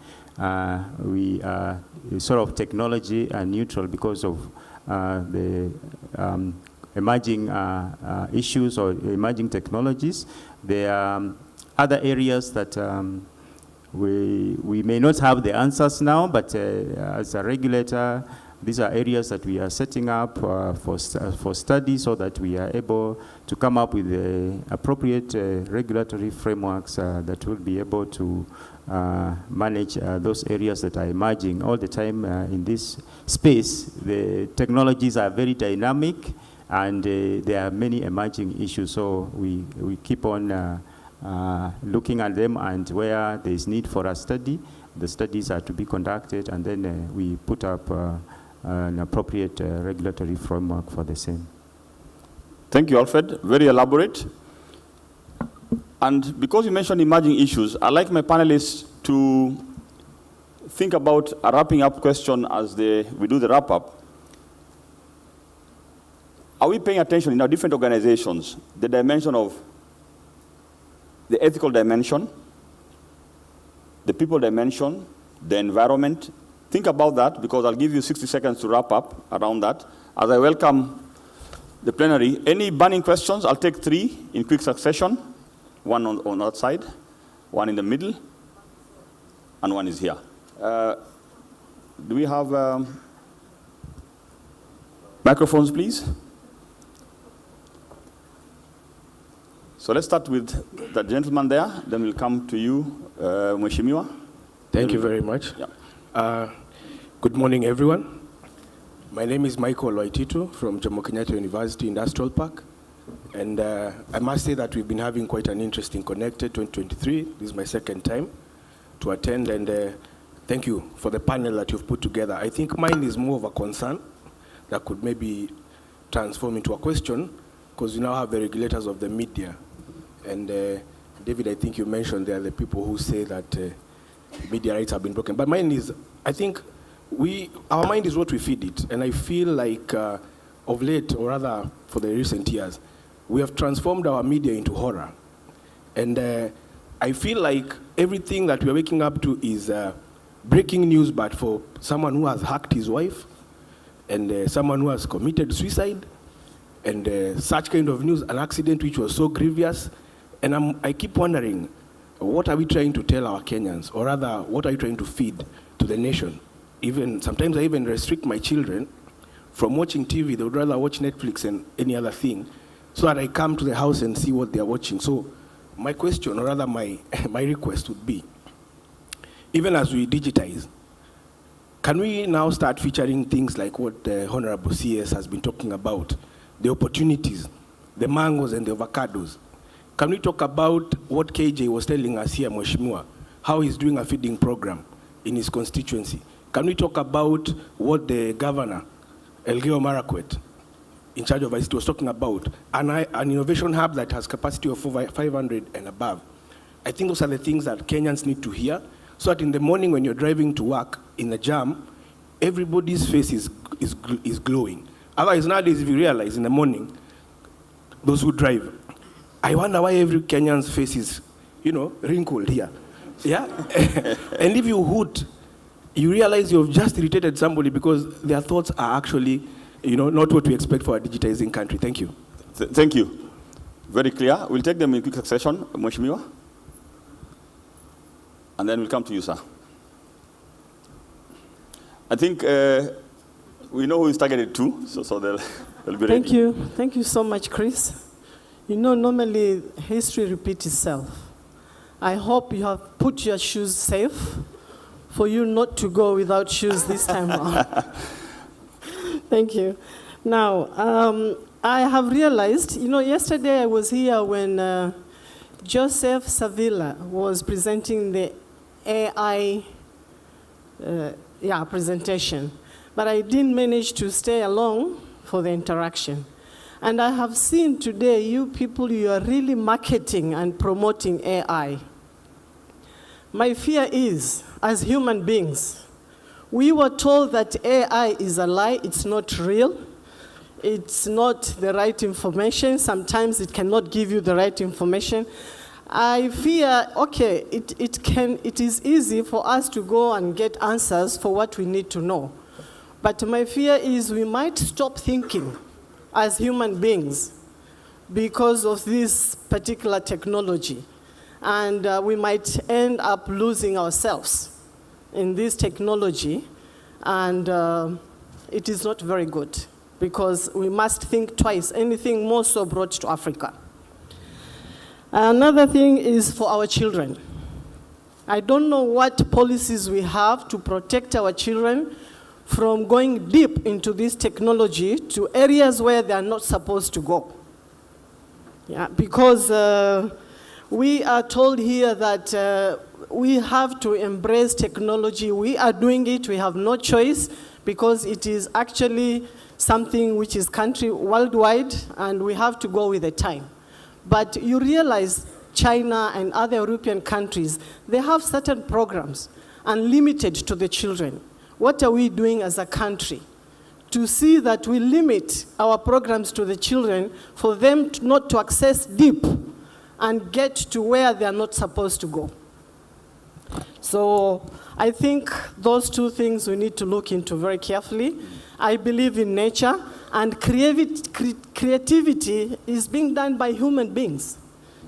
we are sort of technology neutral because of the emerging issues or emerging technologies. There are other areas that we may not have the answers now, but as a regulator, these are areas that we are setting up for study so that we are able to come up with the appropriate regulatory frameworks that will be able to manage those areas that are emerging all the time in this space. The technologies are very dynamic and there are many emerging issues, so we keep on looking at them, and where there is need for a study, the studies are to be conducted, and then we put up an appropriate regulatory framework for the same. Thank you, Alfred. Very elaborate. And because you mentioned emerging issues, I'd like my panelists to think about a wrapping up question as we do the wrap up. Are we paying attention in our different organizations, the dimension of the ethical dimension, the people dimension, the environment? Think about that, because I'll give you 60 seconds to wrap up around that. As I welcome the plenary, any burning questions? I'll take 3 in quick succession. One on that side, one in the middle, and one is here. Do we have microphones, please? So let's start with the gentleman there, then we'll come to you, Mheshimiwa. Thank you very much. Yeah. Good morning, everyone. My name is Michael Loititu from Jomo Kenyatta University Industrial Park. And I must say that we've been having quite an interesting Connected 2023. This is my second time to attend, and thank you for the panel that you've put together. I think mine is more of a concern that could maybe transform into a question, because you now have the regulators of the media. And David, I think you mentioned there are the people who say that media rights have been broken. But mine is, I think our mind is what we feed it. And I feel like of late, or rather for the recent years, we have transformed our media into horror. And I feel like everything that we're waking up to is breaking news, but for someone who has hacked his wife, and someone who has committed suicide, and such kind of news, an accident which was so grievous. And I keep wondering, what are we trying to tell our Kenyans? Or rather, what are you trying to feed to the nation? Sometimes I even restrict my children from watching TV. They would rather watch Netflix and any other thing, so that I come to the house and see what they're watching. So my question, or rather my request would be, even as we digitize, can we now start featuring things like what the Honorable CS has been talking about, the opportunities, the mangoes and the avocados? Can we talk about what KJ was telling us here, Mheshimiwa, how he's doing a feeding program in his constituency? Can we talk about what the governor, Elgeyo Marakwet, in charge of ICT, was talking about, an innovation hub that has capacity of over 500 and above? I think those are the things that Kenyans need to hear, so that in the morning when you're driving to work in the jam, everybody's face is glowing. Otherwise, nowadays, if you realize in the morning, those who drive. I wonder why every Kenyan's face is, wrinkled here. Yeah? And if you hoot, you realize you've just irritated somebody because their thoughts are actually, not what we expect for a digitizing country. Thank you. Thank you. Very clear. We'll take them in quick succession, Mheshimiwa. And then we'll come to you, sir. I think we know who is targeted to, so they'll be ready. Thank you. Thank you so much, Chris. Normally history repeats itself. I hope you have put your shoes safe for you not to go without shoes this time around. Thank you. Now, I have realized, yesterday I was here when Joseph Savila was presenting the AI presentation, but I didn't manage to stay along for the interaction. And I have seen today you people, you are really marketing and promoting AI. My fear is, as human beings, we were told that AI is a lie, it's not real, it's not the right information, sometimes it cannot give you the right information. I fear, okay, it is easy for us to go and get answers for what we need to know. But my fear is we might stop thinking as human beings because of this particular technology. And we might end up losing ourselves in this technology. And it is not very good because we must think twice, anything more so brought to Africa. Another thing is for our children. I don't know what policies we have to protect our children from going deep into this technology to areas where they are not supposed to go. Yeah, because we are told here that we have to embrace technology. We are doing it, we have no choice because it is actually something which is worldwide and we have to go with the time. But you realize China and other European countries, they have certain programs unlimited to the children. What are we doing as a country to see that we limit our programs to the children for them not to access deep and get to where they are not supposed to go? So I think those two things we need to look into very carefully. I believe in nature, and creativity is being done by human beings.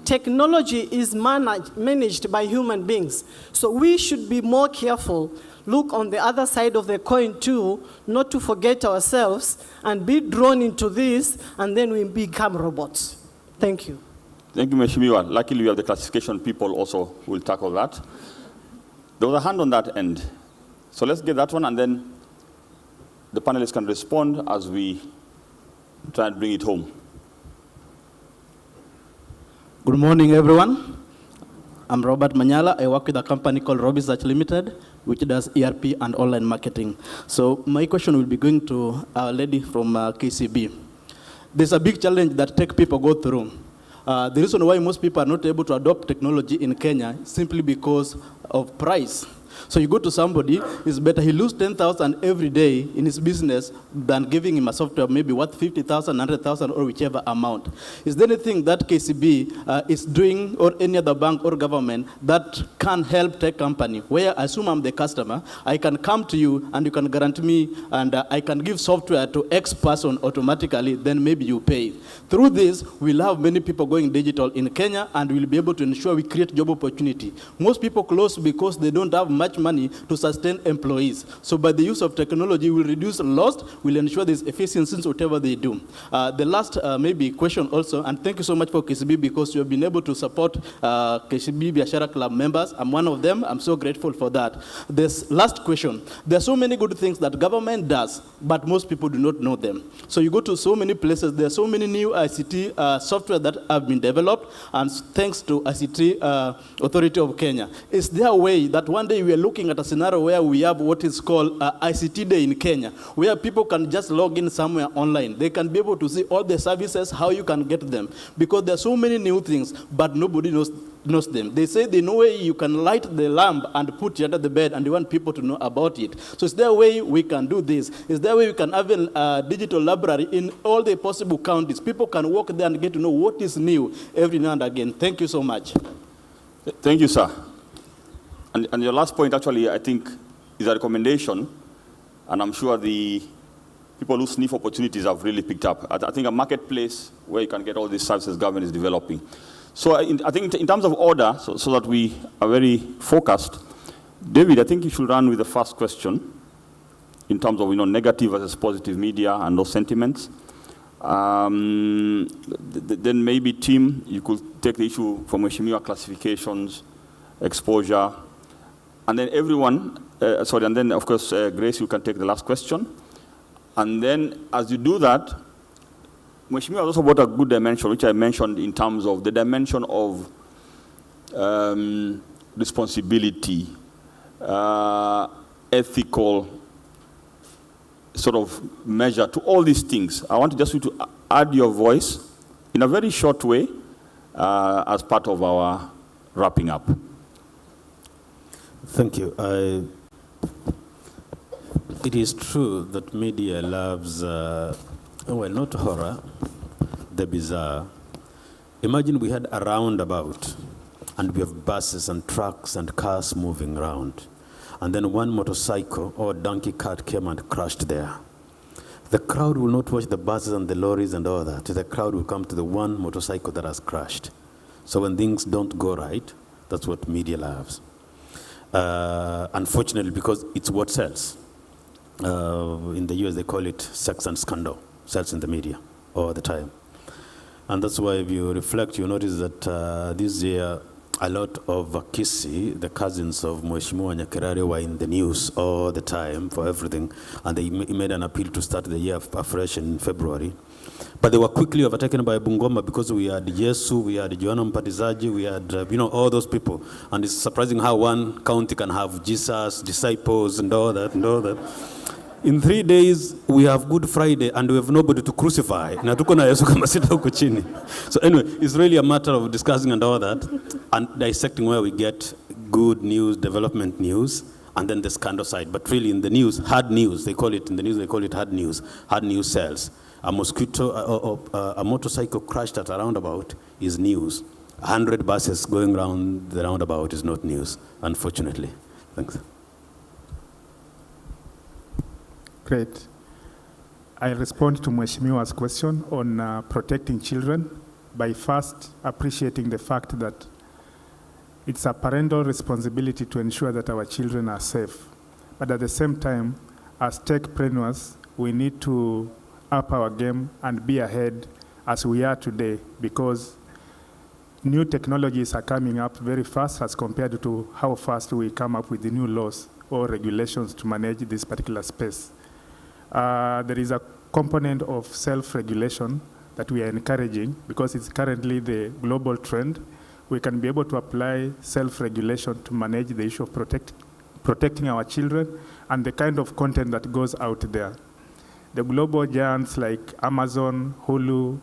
Technology is managed by human beings. So we should be more careful, look on the other side of the coin too, not to forget ourselves and be drawn into this, and then we become robots. Thank you. Thank you, Mheshimiwa. Luckily, we have the classification people also who will tackle that. There was a hand on that end. So let's get that one, and then the panelists can respond as we try and bring it home. Good morning, everyone. I'm Robert Manyala. I work with a company called Robisearch Limited, which does ERP and online marketing. So my question will be going to our lady from KCB. There's a big challenge that tech people go through. The reason why most people are not able to adopt technology in Kenya is simply because of price. So you go to somebody, it's better he lose 10,000 every day in his business than giving him a software maybe worth 50,000, 100,000, or whichever amount. Is there anything that KCB is doing, or any other bank or government, that can help tech company, where I assume I'm the customer, I can come to you and you can guarantee me, and I can give software to X person automatically, then maybe you pay. Through this, we'll have many people going digital in Kenya, and we'll be able to ensure we create job opportunity. Most people close because they don't have much money to sustain employees. So by the use of technology, we'll reduce loss, we'll ensure there's efficiency in whatever they do. The last maybe question also, and thank you so much for KCB because you have been able to support KCB Biashara Club members. I'm one of them. I'm so grateful for that. This last question. There are so many good things that government does, but most people do not know them. So you go to so many places, there are so many new ICT software that have been developed, and thanks to ICT Authority of Kenya. Is there a way that one day we are looking at a scenario where we have what is called ICT Day in Kenya, where people can just log in somewhere online. They can be able to see all the services, how you can get them. Because there are so many new things, but nobody knows knows them. They say they know way you can light the lamp and put it under the bed and you want people to know about it. So is there a way we can do this? Is there a way we can have a digital library in all the possible counties? People can walk there and get to know what is new every now and again. Thank you so much. Thank you, sir. And your last point, actually, I think, is a recommendation, and I'm sure the people who sniff opportunities have really picked up. I think a marketplace where you can get all these services government is developing. So I think in terms of order, so that we are very focused, David, I think you should run with the first question in terms of negative versus positive media and those sentiments. Then maybe Tim, you could take the issue from Mheshimiwa classifications, exposure, and then everyone, and then of course, Grace, you can take the last question. And then as you do that, Mheshimiwa also brought a good dimension, which I mentioned in terms of the dimension of responsibility, ethical sort of measure to all these things. I want you to add your voice in a very short way as part of our wrapping up. Thank you. It is true that media loves, well, not horror, the bizarre. Imagine we had a roundabout, and we have buses and trucks and cars moving around. And then one motorcycle or donkey cart came and crashed there. The crowd will not watch the buses and the lorries and all that. The crowd will come to the one motorcycle that has crashed. So when things don't go right, that's what media loves. Unfortunately, because it's what sells. In the US, they call it sex and scandal. Sells in the media all the time. And that's why if you reflect, you notice that this year, a lot of Vakisi, the cousins of Mheshimiwa Nyakerare, were in the news all the time for everything. And they made an appeal to start the year afresh in February. But they were quickly overtaken by Bungoma because we had Yesu, we had Joanna Mpatizaji, we had, all those people. And it's surprising how one county can have Jesus, disciples, and all that, and all that. In 3 days, we have Good Friday, and we have nobody to crucify. So anyway, it's really a matter of discussing and all that, and dissecting where we get good news, development news, and then the scandal side. But really in the news, hard news, they call it hard news. Hard news sells. A mosquito, a motorcycle crashed at a roundabout is news. 100 buses going around the roundabout is not news, unfortunately. Thanks. Great. I'll respond to Mheshimiwa's question on protecting children by first appreciating the fact that it's a parental responsibility to ensure that our children are safe. But at the same time, as techpreneurs, we need to up our game and be ahead as we are today, because new technologies are coming up very fast as compared to how fast we come up with the new laws or regulations to manage this particular space. There is a component of self-regulation that we are encouraging because it's currently the global trend. We can be able to apply self-regulation to manage the issue of protecting our children and the kind of content that goes out there. The global giants like Amazon, Hulu,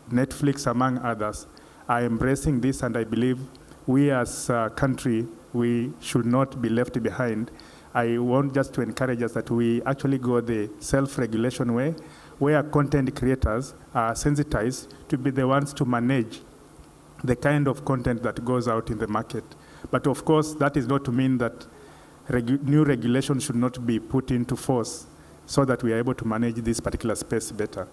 Netflix, among others, are embracing this, and I believe we as a country, we should not be left behind. I want just to encourage us that we actually go the self-regulation way, where content creators are sensitized to be the ones to manage the kind of content that goes out in the market. But of course, that is not to mean that new regulation should not be put into force so that we are able to manage this particular space better.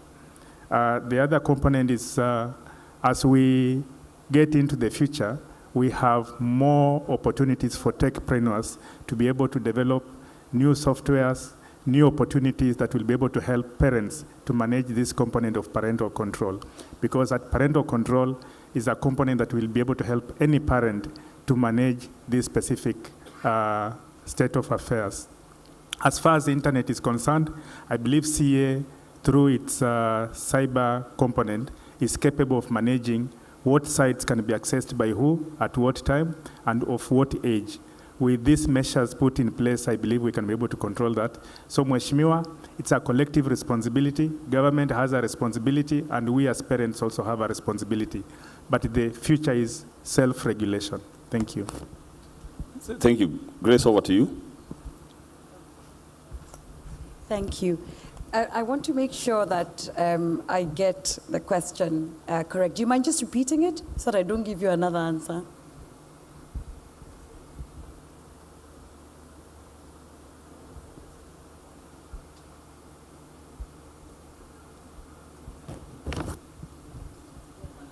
The other component is as we get into the future, we have more opportunities for techpreneurs to be able to develop new softwares, new opportunities that will be able to help parents to manage this component of parental control. Because that parental control is a component that will be able to help any parent to manage this specific state of affairs. As far as the internet is concerned, I believe CA, through its cyber component, is capable of managing what sites can be accessed by who, at what time, and of what age. With these measures put in place, I believe we can be able to control that. So, Mheshimiwa, it's a collective responsibility. Government has a responsibility, and we as parents also have a responsibility but the future is self-regulation. Thank you. Thank you. Grace, over to you. Thank you. I want to make sure that I get the question correct. Do you mind just repeating it so that I don't give you another answer?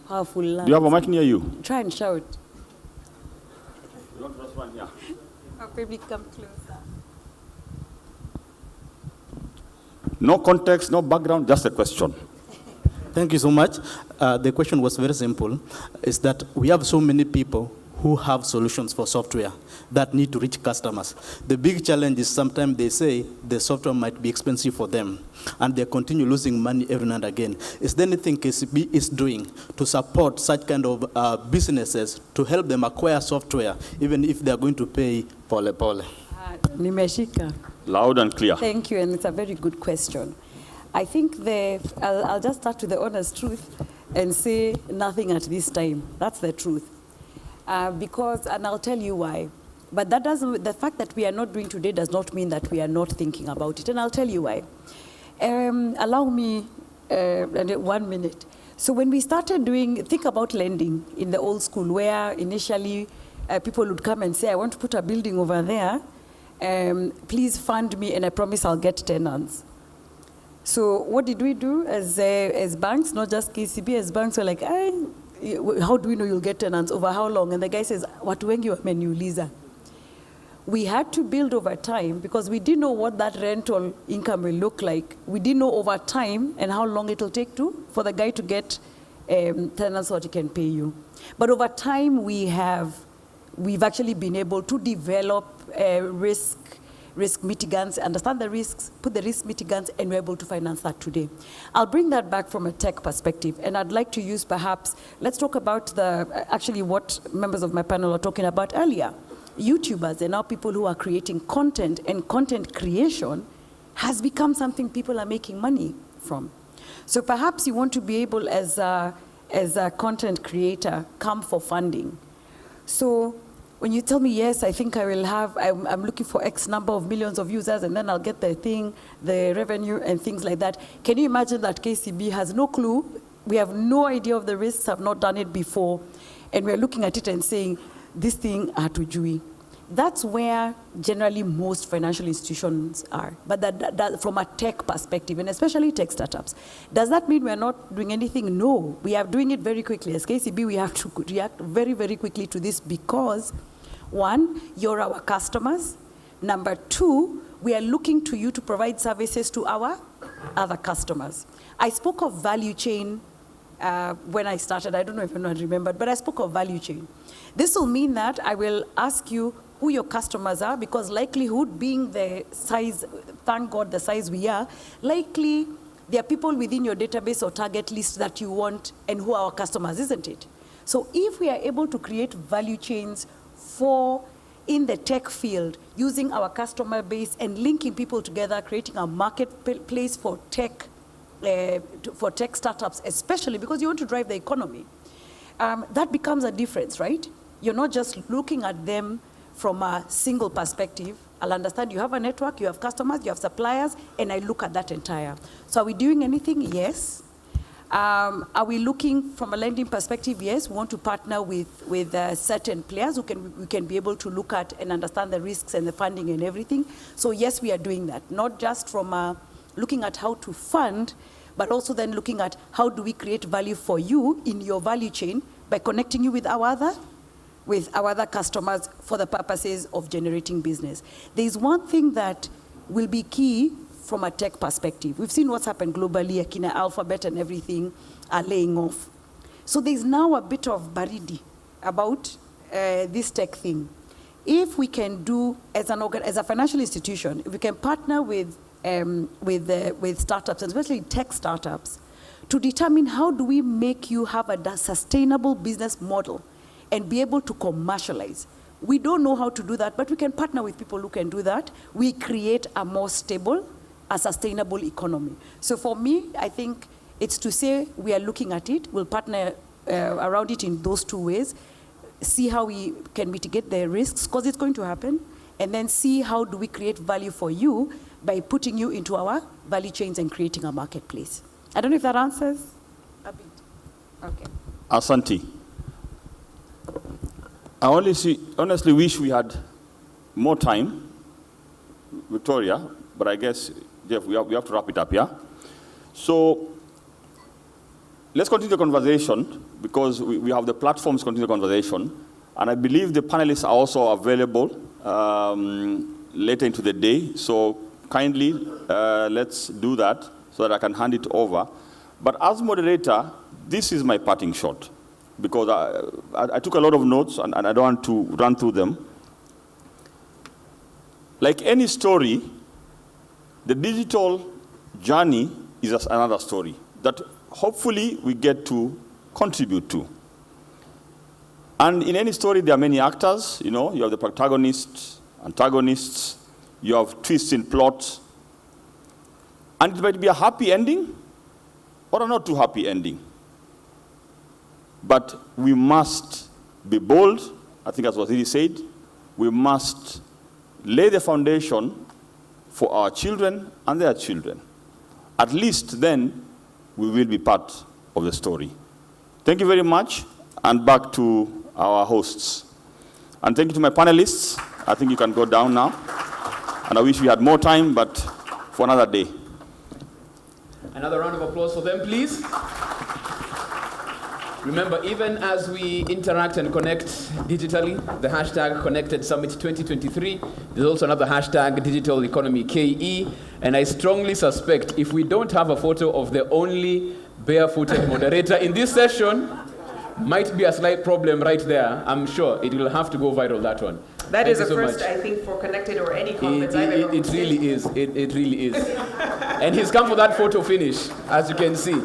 Powerful lungs. Do you have a mic near you? Try and shout. You want first one here? I'll probably come closer. No context, no background, just a question. Thank you so much. The question was very simple. Is that we have so many people who have solutions for software that need to reach customers. The big challenge is sometimes they say the software might be expensive for them, and they continue losing money every now and again. Is there anything KCB is doing to support such kind of businesses to help them acquire software, even if they are going to pay pole pole? Nimeshika. Loud and clear. Thank you, and it's a very good question. I think I'll just start with the honest truth and say nothing at this time. That's the truth. Because, and I'll tell you why. But that doesn't, the fact that we are not doing today does not mean that we are not thinking about it. And I'll tell you why. Allow me 1 minute. So when we started think about lending in the old school, where initially people would come and say, I want to put a building over there. Please fund me and I promise I'll get tenants. So what did we do as banks, not just KCB, as banks were like, how do we know you'll get tenants over how long? And the guy says, watu wengi wameniuliza. We had to build over time because we didn't know what that rental income will look like. We didn't know over time and how long it'll take for the guy to get tenants so that he can pay you. But over time, we've actually been able to develop risk mitigants, understand the risks, put the risk mitigants, and we're able to finance that today. I'll bring that back from a tech perspective, and I'd like to use let's talk about what members of my panel are talking about earlier. YouTubers and now people who are creating content, and content creation has become something people are making money from. So perhaps you want to be able, as a content creator, come for funding. So when you tell me, yes, I think I will I'm looking for X number of millions of users and then I'll get the revenue and things like that. Can you imagine that KCB has no clue? We have no idea of the risks, have not done it before. And we're looking at it and saying, this thing hatujui. That's where generally most financial institutions are, but that from a tech perspective, and especially tech startups. Does that mean we're not doing anything? No, we are doing it very quickly. As KCB, we have to react very, very quickly to this because, one, you're our customers. Number two, we are looking to you to provide services to our other customers. I spoke of value chain when I started. I don't know if anyone remembered, but I spoke of value chain. This will mean that I will ask you who your customers are, because likelihood being the size, thank God the size we are, likely there are people within your database or target list that you want and who are our customers, isn't it? So if we are able to create value chains in the tech field, using our customer base and linking people together, creating a marketplace for tech startups, especially because you want to drive the economy, that becomes a difference, right? You're not just looking at them from a single perspective. I'll understand you have a network, you have customers, you have suppliers, and I look at that entire. So are we doing anything? Yes. Are we looking from a lending perspective? Yes. We want to partner with certain players we can be able to look at and understand the risks and the funding and everything. So yes, we are doing that. Not just from looking at how to fund, but also then looking at how do we create value for you in your value chain by connecting you with our other customers for the purposes of generating business. There is one thing that will be key from a tech perspective. We've seen what's happened globally. Akina Alphabet and everything are laying off. So there's now a bit of baridi about this tech thing. If we can do, as a financial institution, if we can partner with startups, and especially tech startups, to determine how do we make you have a sustainable business model and be able to commercialize. We don't know how to do that, but we can partner with people who can do that. We create a more stable, a sustainable economy. So for me, I think it's to say we are looking at it. We'll partner around it in those two ways, see how we can mitigate the risks, because it's going to happen, and then see how do we create value for you by putting you into our value chains and creating a marketplace. I don't know if that answers a bit. Okay. Asante. I honestly wish we had more time, Victoria, but I guess, Jeff, we have to wrap it up, yeah? So let's continue the conversation, because we have the platforms to continue the conversation, and I believe the panelists are also available later into the day, so kindly let's do that so that I can hand it over. But as moderator, this is my parting shot, because I took a lot of notes and I don't want to run through them. Like any story, the digital journey is just another story that hopefully we get to contribute to. And in any story, there are many actors. You know, you have the protagonists, antagonists, you have twists in plot. And it might be a happy ending or a not too happy ending. But we must be bold. I think as Waziri said, we must lay the foundation for our children and their children. At least then, we will be part of the story. Thank you very much, and back to our hosts. And thank you to my panelists. I think you can go down now. And I wish we had more time, but for another day. Another round of applause for them, please. Remember, even as we interact and connect digitally, the hashtag Connected Summit 2023, there's also another hashtag Digital Economy KE, and I strongly suspect if we don't have a photo of the only barefooted moderator in this session, might be a slight problem right there. I'm sure it will have to go viral, that one. That is a first, I think, for Connected or any conference I've ever hosted. It really is. It really is. And he's come for that photo finish, as you can see.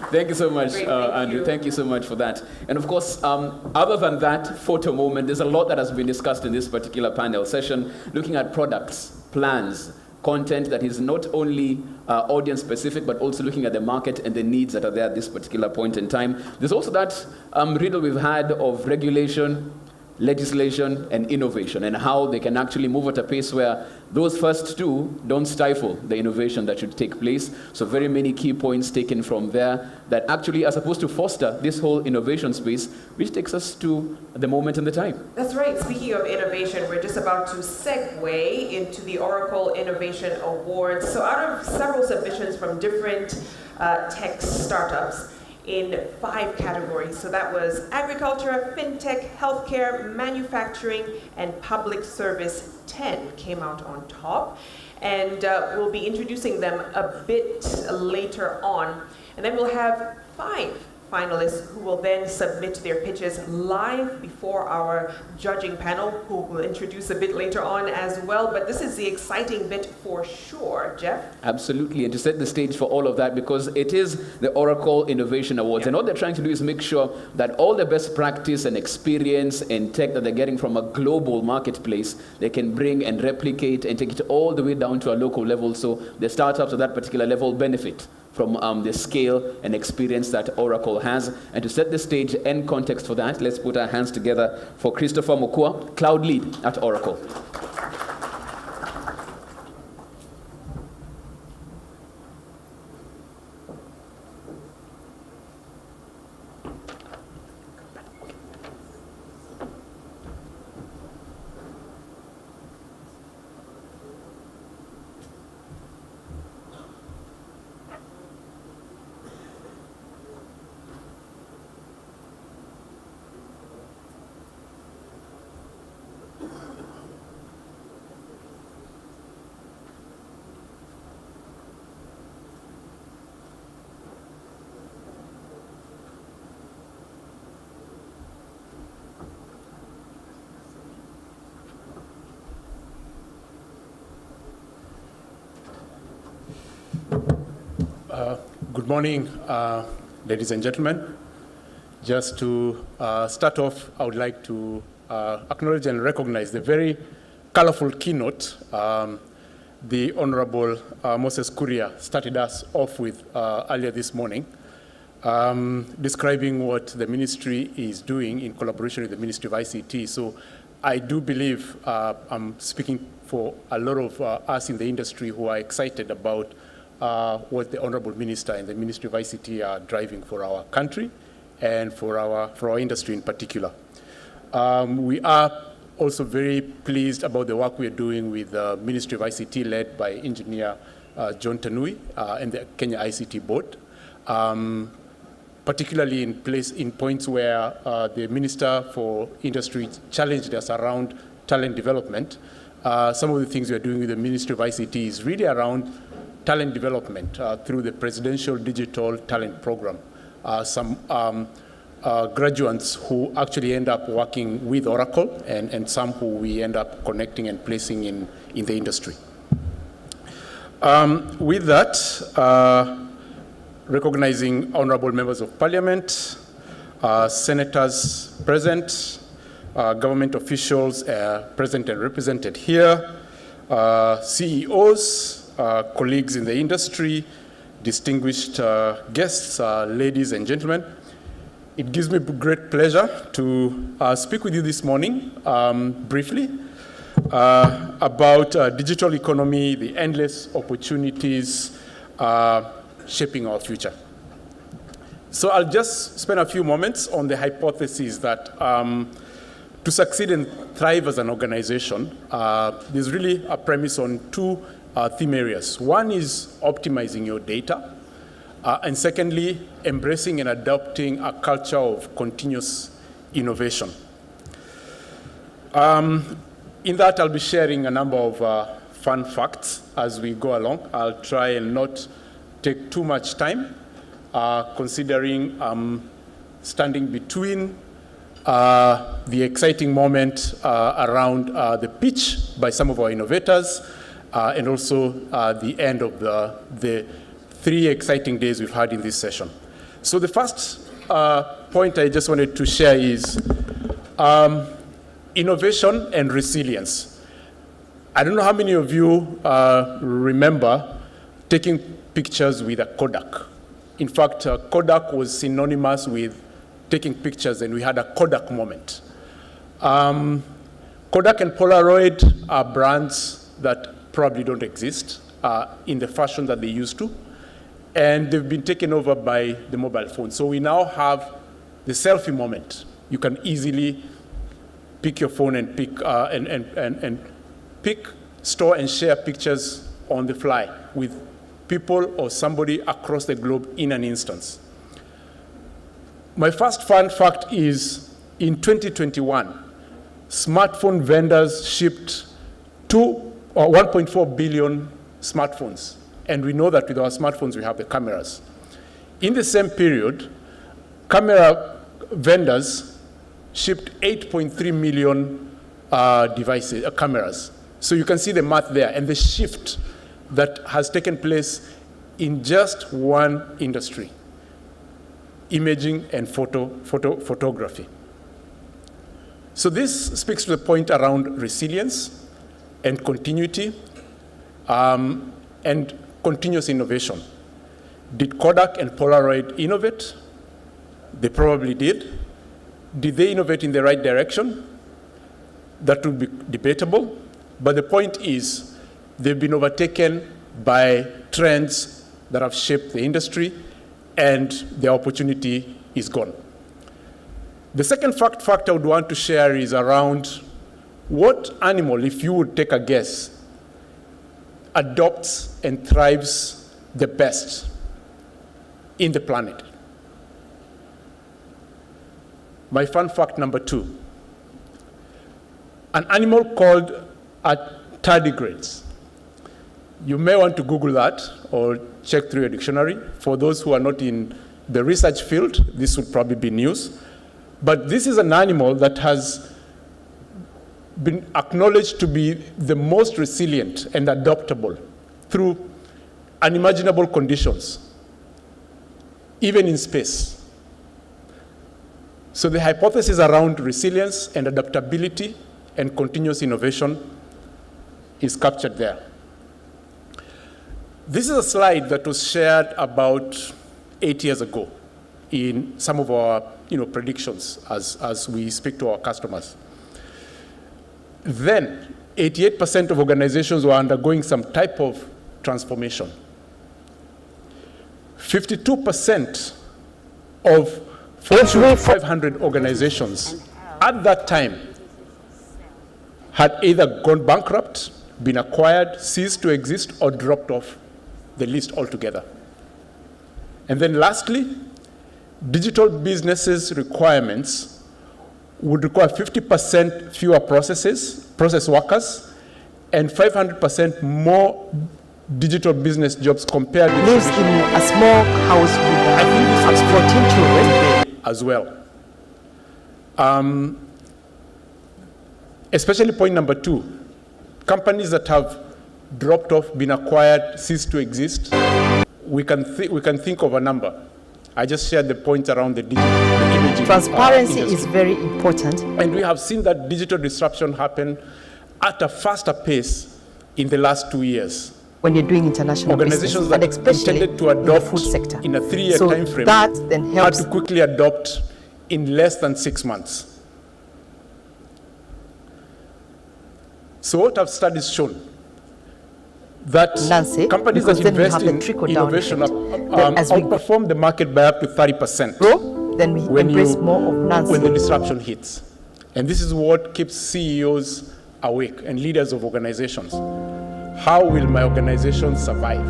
Thank you so much, Andrew. Thank you so much for that. And of course, other than that photo moment, there's a lot that has been discussed in this particular panel session, looking at products, plans, content that is not only audience specific, but also looking at the market and the needs that are there at this particular point in time. There's also that riddle we've had of regulation, legislation, and innovation, and how they can actually move at a pace where those first two don't stifle the innovation that should take place. So very many key points taken from there that actually are supposed to foster this whole innovation space, which takes us to the moment and the time. That's right. Speaking of innovation, we're just about to segue into the Oracle Innovation Awards. So out of several submissions from different tech startups, in 5 categories. So that was agriculture, fintech, healthcare, manufacturing, and public service. 10 came out on top. And we'll be introducing them a bit later on. And then we'll have 5 finalists who will then submit their pitches live before our judging panel, who we'll introduce a bit later on as well. But this is the exciting bit for sure, Jeff. Absolutely, and to set the stage for all of that, because it is the Oracle Innovation Awards. Yep. And what they're trying to do is make sure that all the best practice and experience and tech that they're getting from a global marketplace, they can bring and replicate and take it all the way down to a local level, so the startups at that particular level benefit from the scale and experience that Oracle has. And to set the stage and context for that, let's put our hands together for Christopher Mukua, Cloud Lead at Oracle. Good morning, ladies and gentlemen. Just to start off, I would like to acknowledge and recognize the very colorful keynote the Honorable Moses Kuria started us off with earlier this morning. describing what the ministry is doing in collaboration with the Ministry of ICT. So I do believe I'm speaking for a lot of us in the industry who are excited about what the Honorable Minister and the Ministry of ICT are driving for our country and for our industry in particular. We are also very pleased about the work we are doing with the Ministry of ICT led by Engineer John Tanui and the Kenya ICT Board, particularly in points where the Minister for Industry challenged us around talent development. Some of the things we are doing with the Ministry of ICT is really around talent development through the Presidential Digital Talent Program. Some graduates who actually end up working with Oracle and some who we end up connecting and placing in the industry. With that, recognizing honorable members of parliament, senators present, government officials present and represented here, CEOs, colleagues in the industry, distinguished guests, ladies and gentlemen. It gives me great pleasure to speak with you this morning briefly about digital economy, the endless opportunities shaping our future. So I'll just spend a few moments on the hypothesis that to succeed and thrive as an organization, there's really a premise on two theme areas. One is optimizing your data, and secondly, embracing and adopting a culture of continuous innovation. In that, I'll be sharing a number of fun facts as we go along. I'll try and not take too much time, considering standing between the exciting moment around the pitch by some of our innovators, and also the end of the 3 exciting days we've had in this session. So the first point I just wanted to share is innovation and resilience. I don't know how many of you remember taking pictures with a Kodak. In fact, Kodak was synonymous with taking pictures, and we had a Kodak moment. Kodak and Polaroid are brands that probably don't exist in the fashion that they used to, and they've been taken over by the mobile phone. So we now have the selfie moment. You can easily pick your phone and pick, store, and share pictures on the fly with people or somebody across the globe in an instance. My first fun fact is, in 2021, smartphone vendors shipped 1.4 billion smartphones. And we know that with our smartphones, we have the cameras. In the same period, camera vendors shipped 8.3 million cameras. So you can see the math there and the shift that has taken place in just one industry: imaging and photography. So this speaks to the point around resilience and continuity and continuous innovation. Did Kodak and Polaroid innovate? They probably did. Did they innovate in the right direction? That would be debatable. But the point is, they've been overtaken by trends that have shaped the industry, and their opportunity is gone. The second fact I would want to share is around what animal, if you would take a guess, adopts and thrives the best in the planet. My fun fact number 2. An animal called tardigrades. You may want to Google that or check through your dictionary. For those who are not in the research field, this would probably be news. But this is an animal that has been acknowledged to be the most resilient and adaptable through unimaginable conditions, even in space. So the hypothesis around resilience and adaptability and continuous innovation is captured there. This is a slide that was shared about 8 years ago in some of our predictions as we speak to our customers. Then 88% of organizations were undergoing some type of transformation. 52% of Fortune 500 organizations at that time had either gone bankrupt, been acquired, ceased to exist, or dropped off the list altogether. And then lastly, digital businesses' requirements would require 50% fewer process workers, and 500% more digital business jobs compared with lives in a small house with 14 children as well. Especially point number 2, companies that have dropped off, been acquired, ceased to exist, we can think of a number. I just shared the point around the imaging. Transparency is very important. And we have seen that digital disruption happen at a faster pace in the last 2 years. When you're doing international organizations business, that intended to adopt in the food sector in a 3-year time frame that then helps had to quickly adopt in less than 6 months. So what have studies shown? That companies that invest in innovation outperform the market by up to 30%. Then we embrace more of Nancy. When the disruption hits. And this is what keeps CEOs awake and leaders of organizations. How will my organization survive?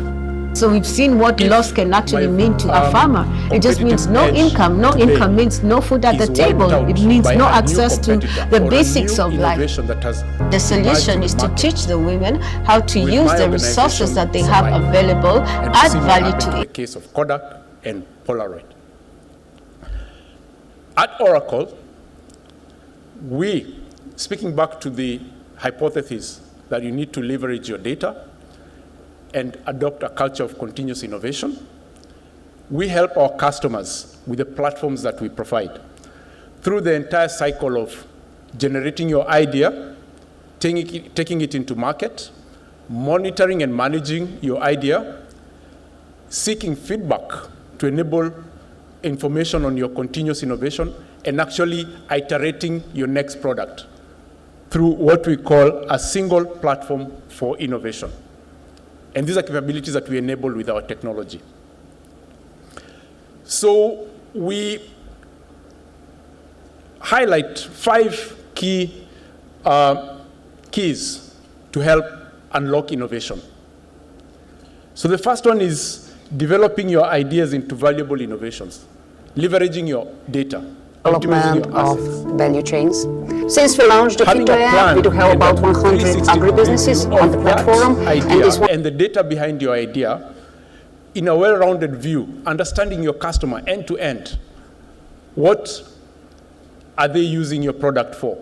So we've seen what loss can actually mean to a farmer. It just means no income. No income means no food at the table. It means no access to the basics of life. The solution is to teach the women how to use the resources that they have available, add value to it. The case of Kodak and Polaroid. At Oracle, we, speaking back to the hypothesis that you need to leverage your data and adopt a culture of continuous innovation, we help our customers with the platforms that we provide through the entire cycle of generating your idea, taking it into market, monitoring and managing your idea, seeking feedback to enable information on your continuous innovation, and actually iterating your next product through what we call a single platform for innovation. And these are capabilities that we enable with our technology. So we highlight 5 keys to help unlock innovation. So the first one is developing your ideas into valuable innovations, leveraging your data, development of value chains. Since we launched the Crypto app, we do have about 100 agribusinesses on the platform. And the data behind your idea in a well-rounded view, understanding your customer end to end. What are they using your product for?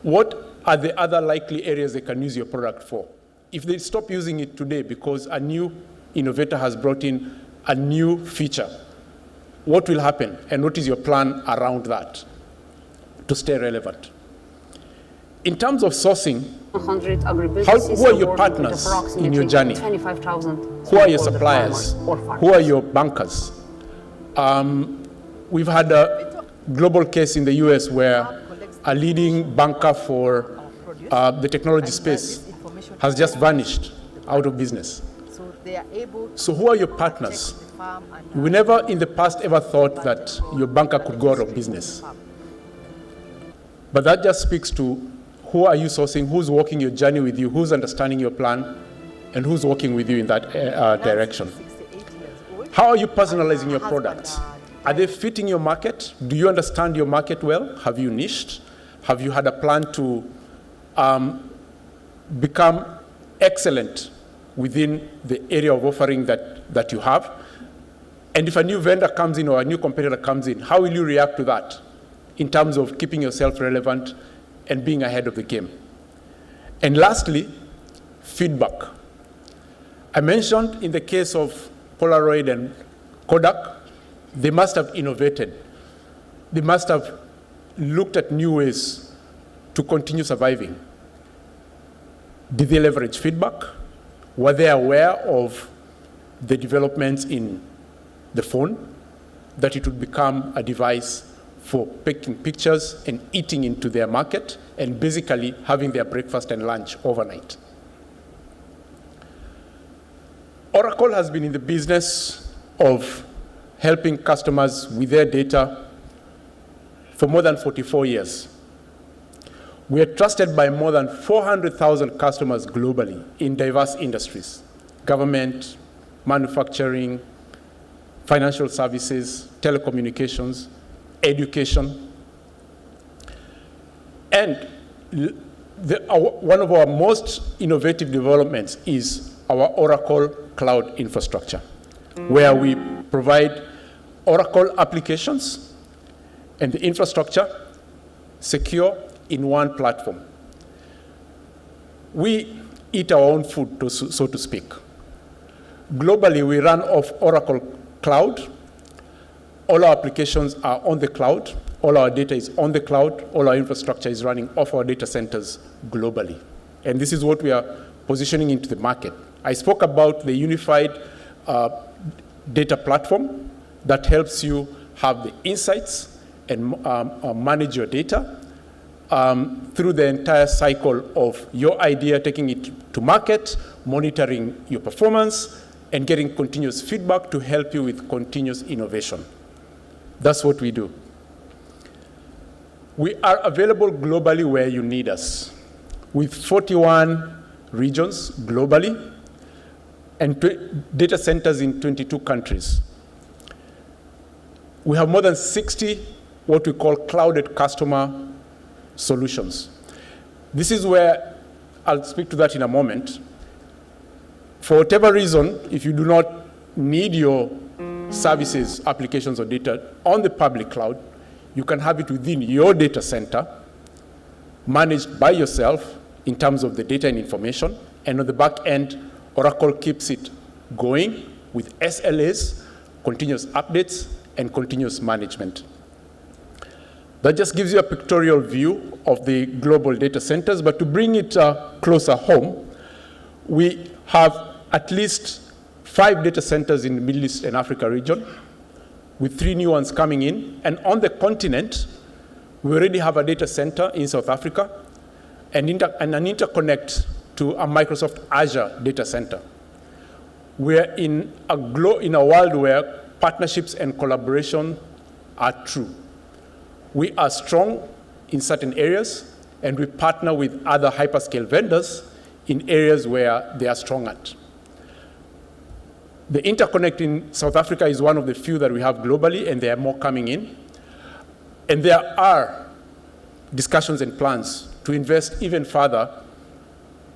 What are the other likely areas they can use your product for? If they stop using it today because a new innovator has brought in a new feature, what will happen, and what is your plan around that to stay relevant? In terms of sourcing, who are your partners in your journey? Who are your suppliers? Who are your bankers? We've had a global case in the US where a leading banker for the technology space has just vanished out of business. So who are your partners? We never in the past ever thought that your banker could go out of business. But that just speaks to who are you sourcing, who's walking your journey with you, who's understanding your plan, and who's working with you in that direction. How are you personalizing your products? Are they fitting your market? Do you understand your market well? Have you niched? Have you had a plan to become excellent within the area of offering that you have? And if a new vendor comes in or a new competitor comes in, how will you react to that in terms of keeping yourself relevant and being ahead of the game? And lastly, feedback. I mentioned in the case of Polaroid and Kodak, they must have innovated. They must have looked at new ways to continue surviving. Did they leverage feedback? Were they aware of the developments in the phone? that it would become a device for taking pictures and eating into their market and basically having their breakfast and lunch overnight. Oracle has been in the business of helping customers with their data for more than 44 years. We are trusted by more than 400,000 customers globally in diverse industries: government, manufacturing, financial services, telecommunications, education. And one of our most innovative developments is our Oracle Cloud Infrastructure, where we provide Oracle applications and the infrastructure secure in one platform. We eat our own food, so to speak. Globally, we run off Oracle Cloud. All our applications are on the cloud. All our data is on the cloud. All our infrastructure is running off our data centers globally. And this is what we are positioning into the market. I spoke about the unified data platform that helps you have the insights and manage your data through the entire cycle of your idea, taking it to market, monitoring your performance, and getting continuous feedback to help you with continuous innovation. That's what we do. We are available globally where you need us, with 41 regions globally and data centers in 22 countries. We have more than 60 what we call clouded customer solutions. This is where, I'll speak to that in a moment. For whatever reason, if you do not need your services, applications, or data on the public cloud, you can have it within your data center, managed by yourself in terms of the data and information, and on the back end, Oracle keeps it going with SLAs, continuous updates, and continuous management. That just gives you a pictorial view of the global data centers, but to bring it closer home, we have at least 5 data centers in the Middle East and Africa region, with 3 new ones coming in. And on the continent, we already have a data center in South Africa and an interconnect to a Microsoft Azure data center. We're in a world where partnerships and collaboration are true. We are strong in certain areas, and we partner with other hyperscale vendors in areas where they are strong at. The interconnect in South Africa is one of the few that we have globally, and there are more coming in. And there are discussions and plans to invest even further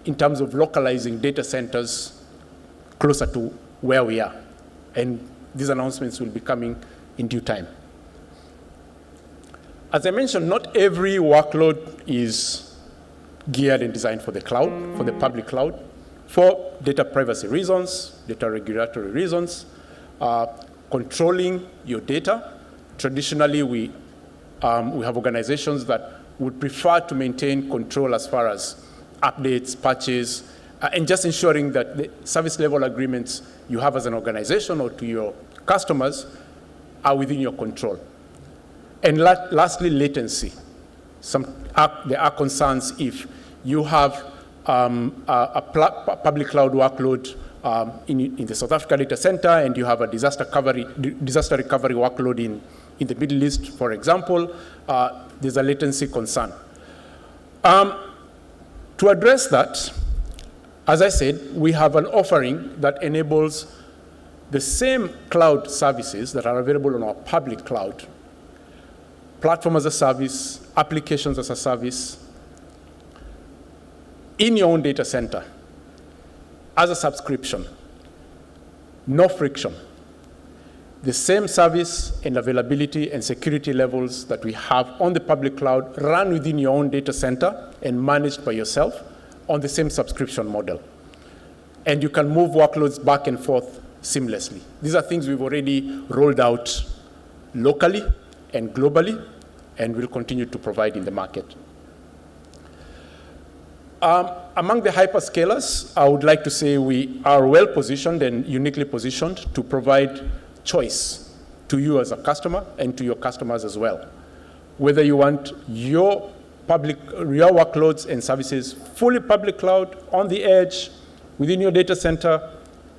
in terms of localizing data centers closer to where we are. And these announcements will be coming in due time. As I mentioned, not every workload is geared and designed for the cloud, for the public cloud, for data privacy reasons, data regulatory reasons, controlling your data. Traditionally, we have organizations that would prefer to maintain control as far as updates, patches, and just ensuring that the service level agreements you have as an organization or to your customers are within your control. And lastly, latency. There are concerns if you have a public cloud workload in the South Africa data center and you have a disaster recovery workload in the Middle East, for example, there's a latency concern. To address that, as I said, we have an offering that enables the same cloud services that are available on our public cloud, platform as a service, applications as a service, in your own data center, as a subscription, no friction. The same service and availability and security levels that we have on the public cloud run within your own data center and managed by yourself on the same subscription model. And you can move workloads back and forth seamlessly. These are things we've already rolled out locally and globally, and will continue to provide in the market. Among the hyperscalers, I would like to say we are well positioned and uniquely positioned to provide choice to you as a customer and to your customers as well. Whether you want your workloads and services fully public cloud, on the edge, within your data center,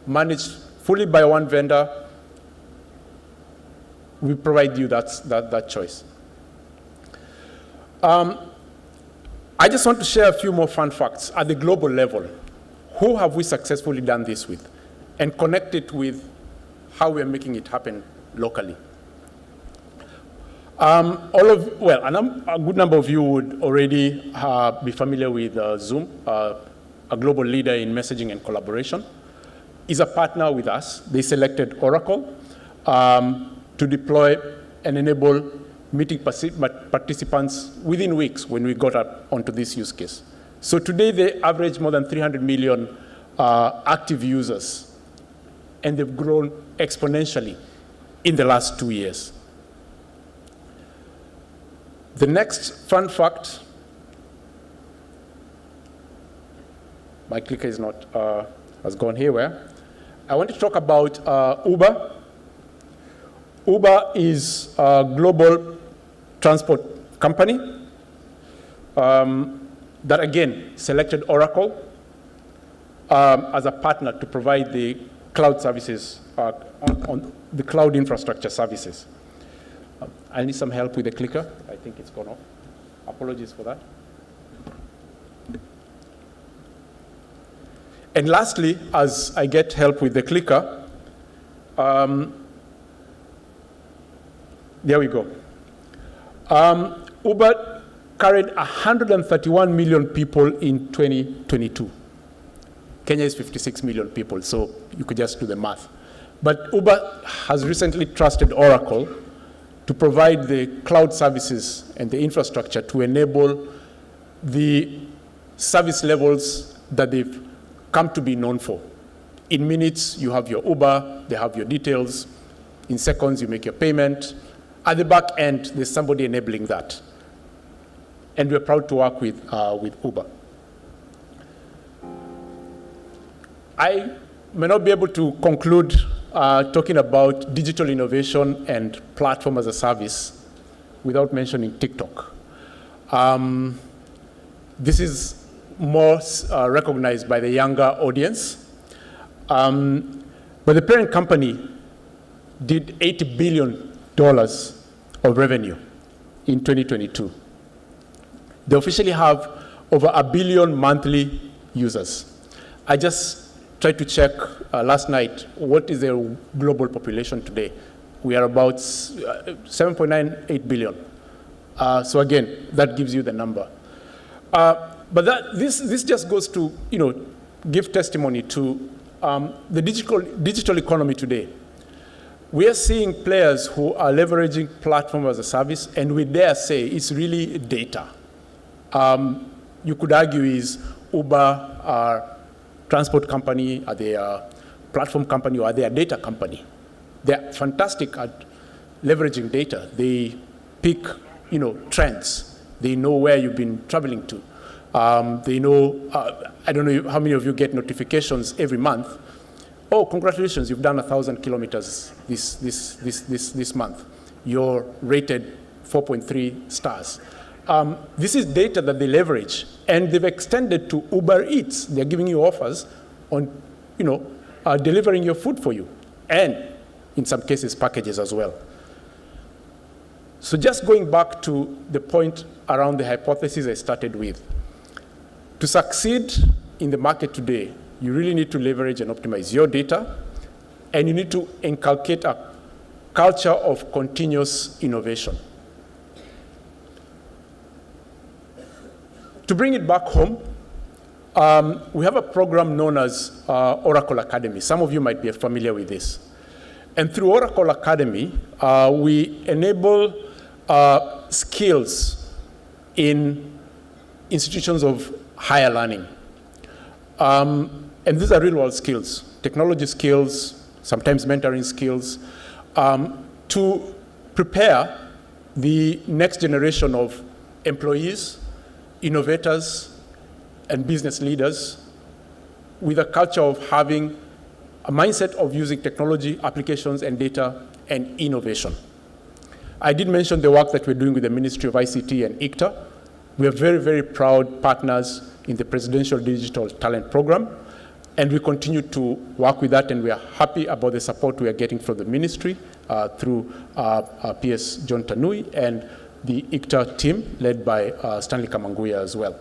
managed fully by one vendor, we provide you that choice. I just want to share a few more fun facts at the global level. Who have we successfully done this with? And connect it with how we're making it happen locally. A good number of you would already be familiar with Zoom, a global leader in messaging and collaboration, is a partner with us. They selected Oracle to deploy and enable meeting participants within weeks when we got up onto this use case. So today they average more than 300 million active users, and they've grown exponentially in the last 2 years. The next fun fact, my clicker is not, has gone haywire. I want to talk about Uber. Uber is a global transport company that, again, selected Oracle as a partner to provide the cloud services, on the cloud infrastructure services. I need some help with the clicker. I think it's gone off. Apologies for that. And lastly, as I get help with the clicker, there we go. Uber carried 131 million people in 2022. Kenya is 56 million people, so you could just do the math. But Uber has recently trusted Oracle to provide the cloud services and the infrastructure to enable the service levels that they've come to be known for. In minutes, you have your Uber, they have your details. In seconds, you make your payment. At the back end, there's somebody enabling that. And we're proud to work with Uber. I may not be able to conclude talking about digital innovation and platform as a service without mentioning TikTok. This is more recognized by the younger audience. But the parent company did $80 billion of revenue in 2022. They officially have over 1 billion monthly users. I just tried to check last night, what is their global population today? We are about 7.98 billion. So again, that gives you the number. But this just goes to, give testimony to the digital economy today. We are seeing players who are leveraging platform as a service, and we dare say it's really data. You could argue, is Uber our transport company, are they a platform company, or are they a data company? They're fantastic at leveraging data. They pick, trends. They know where you've been traveling to. They know, I don't know how many of you get notifications every month. Oh, congratulations, you've done 1,000 kilometers this month. You're rated 4.3 stars. This is data that they leverage, and they've extended to Uber Eats. They're giving you offers on, delivering your food for you, and in some cases, packages as well. So just going back to the point around the hypothesis I started with, to succeed in the market today, you really need to leverage and optimize your data, and you need to inculcate a culture of continuous innovation. To bring it back home, we have a program known as Oracle Academy. Some of you might be familiar with this. And through Oracle Academy, we enable skills in institutions of higher learning. And these are real-world skills, technology skills, sometimes mentoring skills, to prepare the next generation of employees, innovators, and business leaders with a culture of having a mindset of using technology, applications, and data, and innovation. I did mention the work that we're doing with the Ministry of ICT and ICTA. We are very, very proud partners in the Presidential Digital Talent Program, and we continue to work with that, and we are happy about the support we are getting from the ministry through PS John Tanui and the ICTA team led by Stanley Kamanguya as well.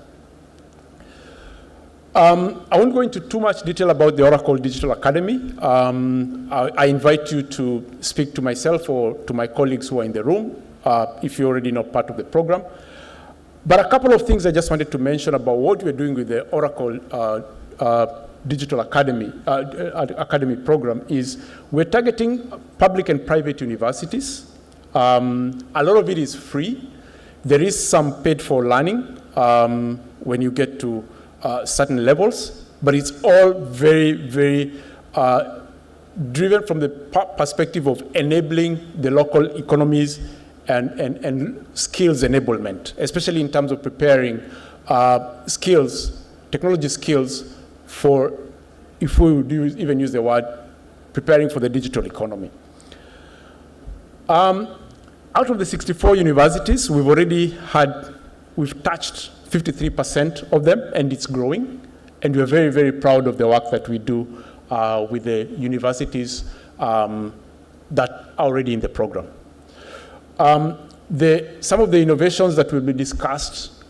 I won't go into too much detail about the Oracle Digital Academy. I invite you to speak to myself or to my colleagues who are in the room if you're already not part of the program. But a couple of things I just wanted to mention about what we're doing with the Oracle Digital Academy program is we're targeting public and private universities. A lot of it is free. There is some paid for learning when you get to certain levels, but it's all very, very driven from the perspective of enabling the local economies and skills enablement, especially in terms of preparing skills, technology skills for, if we would even use the word, preparing for the digital economy. Out of the 64 universities, we've touched 53% of them, and it's growing. And we're very, very proud of the work that we do with the universities that are already in the program. Some of the innovations that will be discussed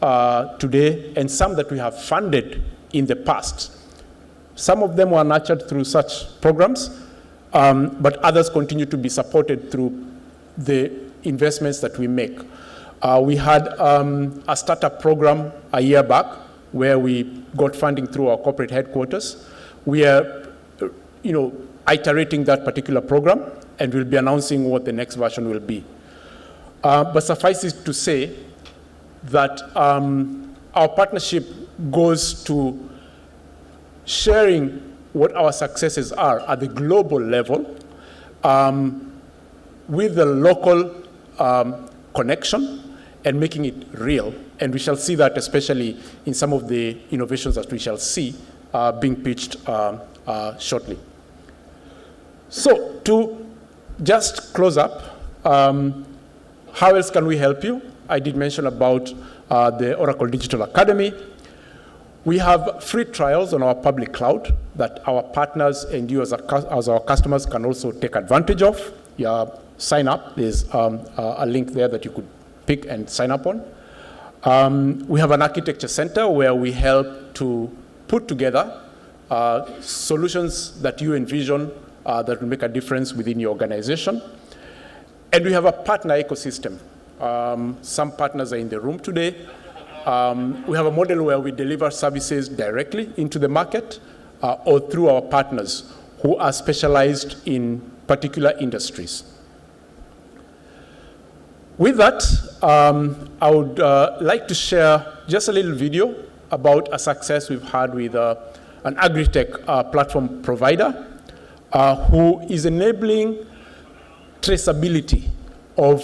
today, and some that we have funded in the past, some of them were nurtured through such programs, but others continue to be supported through the investments that we make. We had a startup program a year back where we got funding through our corporate headquarters. We are, iterating that particular program, and we'll be announcing what the next version will be. But suffice it to say that our partnership goes to sharing what our successes are at the global level with the local connection and making it real. And we shall see that especially in some of the innovations that we shall see being pitched shortly. So to just close up, how else can we help you? I did mention about the Oracle Digital Academy. We have free trials on our public cloud that our partners and you as our customers can also take advantage of. Sign up. There's a link there that you could pick and sign up on. We have an architecture center where we help to put together solutions that you envision that will make a difference within your organization. And we have a partner ecosystem. Some partners are in the room today. We have a model where we deliver services directly into the market or through our partners who are specialized in particular industries. With that, I would like to share just a little video about a success we've had with an agri-tech platform provider who is enabling traceability of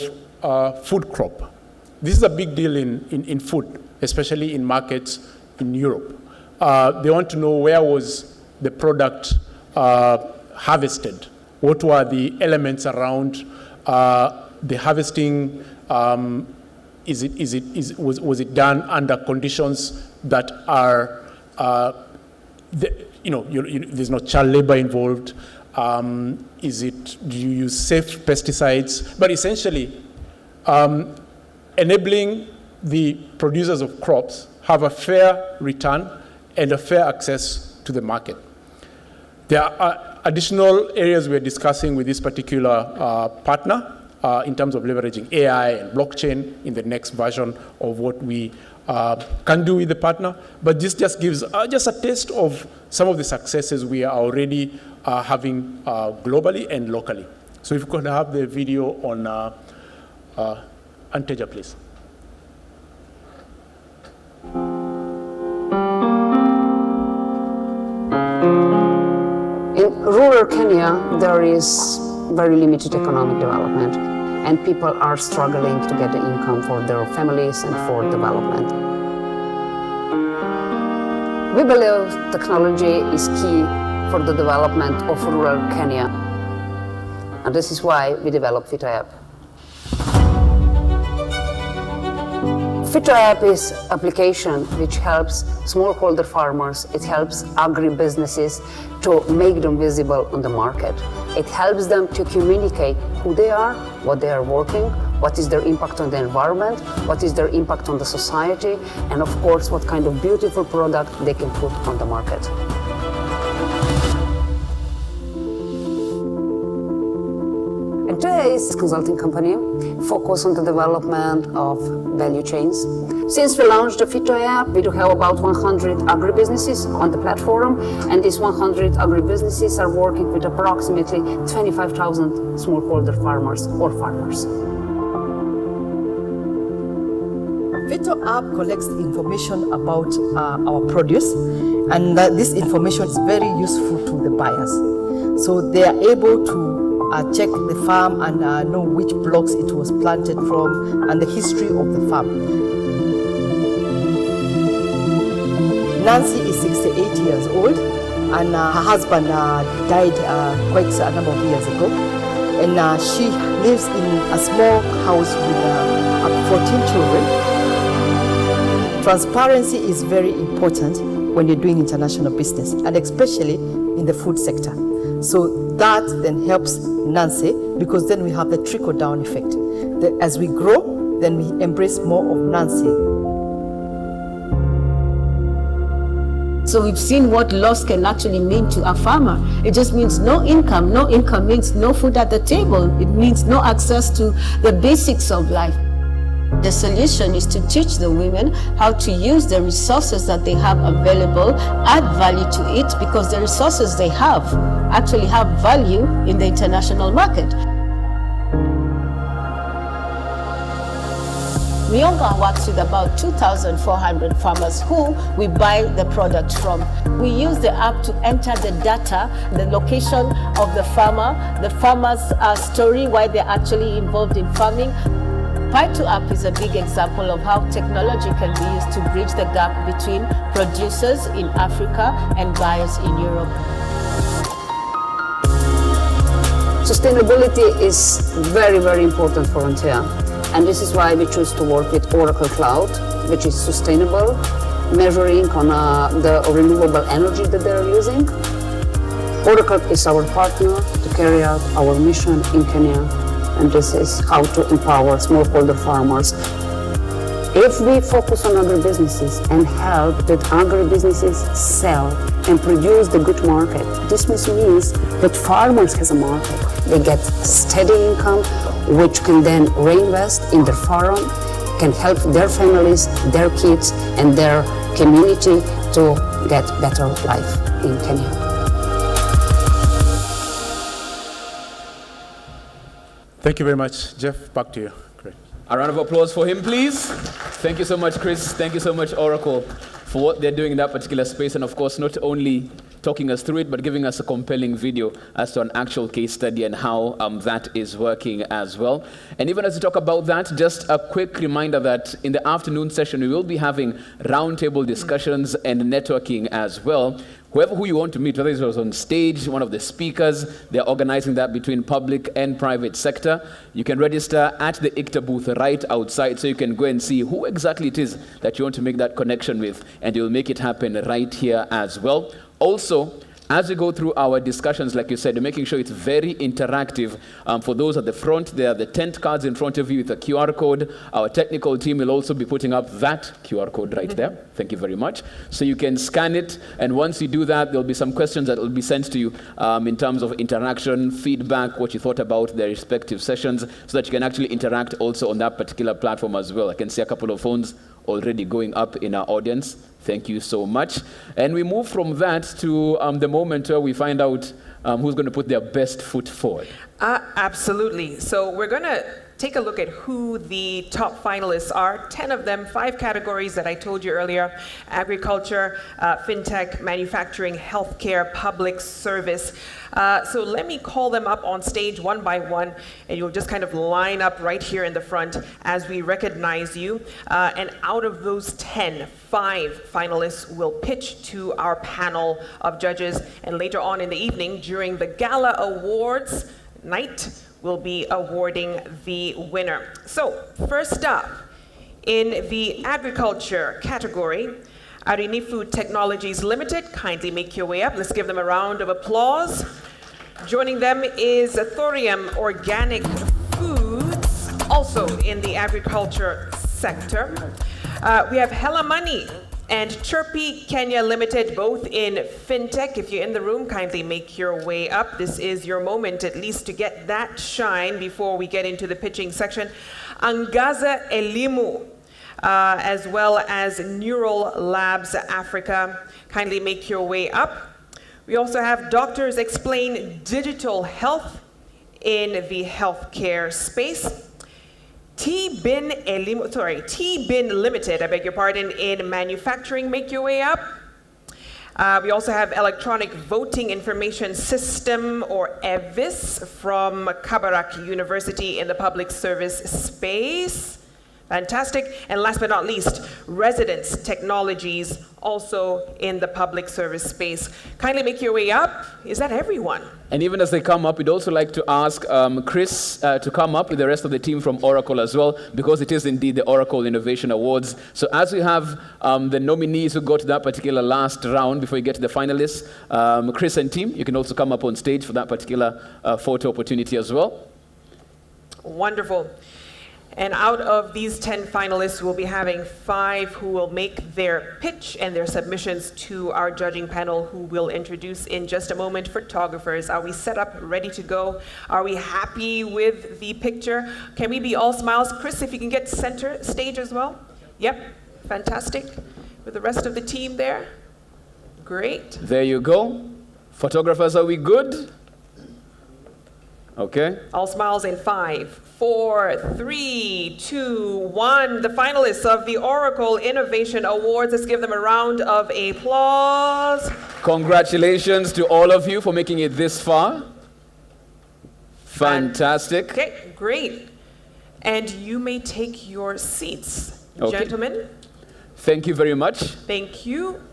food crop. This is a big deal in food, especially in markets in Europe. They want to know where was the product harvested, what were the elements around the harvesting. Was it done under conditions that are, there's no child labor involved? Do you use safe pesticides? But essentially, enabling the producers of crops have a fair return and a fair access to the market. There are additional areas we're discussing with this particular partner in terms of leveraging AI and blockchain in the next version of what we can do with the partner. But this just gives just a taste of some of the successes we are already having globally and locally. So if you could have the video on Anteja, please. In rural Kenya, there is very limited economic development, and people are struggling to get the income for their families and for development. We believe technology is key for the development of rural Kenya. And this is why we developed Fito app. Fito app is an application which helps smallholder farmers, it helps agri-businesses to make them visible on the market. It helps them to communicate who they are, what they are working, what is their impact on the environment, what is their impact on the society, and of course what kind of beautiful product they can put on the market. And today is a consulting company focused on the development of value chains. Since we launched the Fito app, we do have about 100 agribusinesses on the platform, and these 100 agribusinesses are working with approximately 25,000 smallholder farmers or farmers. Fito app collects information about our produce, and this information is very useful to the buyers. So they are able to check the farm and know which blocks it was planted from and the history of the farm. Nancy is 68 years old, and her husband died quite a number of years ago. And she lives in a small house with 14 children. Transparency is very important when you're doing international business, and especially in the food sector. So that then helps Nancy, because then we have the trickle-down effect. As we grow, then we embrace more of Nancy. So we've seen what loss can actually mean to a farmer. It just means no income. No income means no food at the table. It means no access to the basics of life. The solution is to teach the women how to use the resources that they have available, add value to it, because the resources they have actually have value in the international market. Mionga works with about 2,400 farmers who we buy the product from. We use the app to enter the data, the location of the farmer, the farmer's story, why they're actually involved in farming. Paitu app is a big example of how technology can be used to bridge the gap between producers in Africa and buyers in Europe. Sustainability is very, very important for Frontier. And this is why we choose to work with Oracle Cloud, which is sustainable, measuring on the renewable energy that they're using. Oracle is our partner to carry out our mission in Kenya, and this is how to empower smallholder farmers. If we focus on agribusinesses and help that agribusinesses sell and produce the good market, this means that farmers has a market. They get steady income, which can then reinvest in their farm, can help their families, their kids, and their community to get better life in Kenya. Thank you very much. Jeff, back to you. Great. A round of applause for him, please. Thank you so much, Chris. Thank you so much, Oracle, for what they're doing in that particular space. And of course, not only talking us through it, but giving us a compelling video as to an actual case study and how that is working as well. And even as we talk about that, just a quick reminder that in the afternoon session, we will be having roundtable discussions and networking as well. Whoever who you want to meet, whether it was on stage, one of the speakers, they're organizing that between public and private sector. You can register at the ICTA booth right outside, so you can go and see who exactly it is that you want to make that connection with, and you'll make it happen right here as well. Also, as we go through our discussions, like you said, we're making sure it's very interactive. For those at the front, there are the tent cards in front of you with a QR code. Our technical team will also be putting up that QR code right there. Thank you very much. So you can scan it, and once you do that, there'll be some questions that will be sent to you in terms of interaction, feedback, what you thought about their respective sessions, so that you can actually interact also on that particular platform as well. I can see a couple of phones already going up in our audience. Thank you so much. And we move from that to the moment where we find out who's going to put their best foot forward. Absolutely. So we're going to take a look at who the top finalists are. 10 of them, 5 categories that I told you earlier: agriculture, fintech, manufacturing, healthcare, public service. So let me call them up on stage one by one, and you'll just kind of line up right here in the front as we recognize you. And out of those 10, 5 finalists will pitch to our panel of judges, and later on in the evening, during the Gala Awards night, we'll be awarding the winner. So first up, in the agriculture category, Arini Food Technologies Limited, kindly make your way up. Let's give them a round of applause. Joining them is Thorium Organic Foods, also in the agriculture sector. We have Hella Money and Chirpy Kenya Limited, both in fintech. If you're in the room, kindly make your way up. This is your moment at least to get that shine before we get into the pitching section. Angaza Elimu, as well as Neural Labs Africa. Kindly make your way up. We also have Doctors Explain Digital Health in the healthcare space. T-Bin Limited, I beg your pardon, in manufacturing. Make your way up. We also have Electronic Voting Information System, or EVIS, from Kabarak University in the public service space. Fantastic. And last but not least, Residence Technologies, also in the public service space. Kindly make your way up. Is that everyone? And even as they come up, we'd also like to ask Chris to come up with the rest of the team from Oracle as well, because it is indeed the Oracle Innovation Awards. So as we have the nominees who go to that particular last round before you get to the finalists, Chris and team, you can also come up on stage for that particular photo opportunity as well. Wonderful. And out of these 10 finalists, we'll be having 5 who will make their pitch and their submissions to our judging panel, who we'll introduce in just a moment. Photographers, are we set up, ready to go? Are we happy with the picture? Can we be all smiles? Chris, if you can get center stage as well. Yep, fantastic. With the rest of the team there. Great. There you go. Photographers, are we good? Okay. All smiles in 5, 4, 3, 2, 1. The finalists of the Oracle Innovation Awards. Let's give them a round of applause. Congratulations to all of you for making it this far. Fantastic. Okay, great. And you may take your seats, Okay. gentlemen. Thank you very much. Thank you.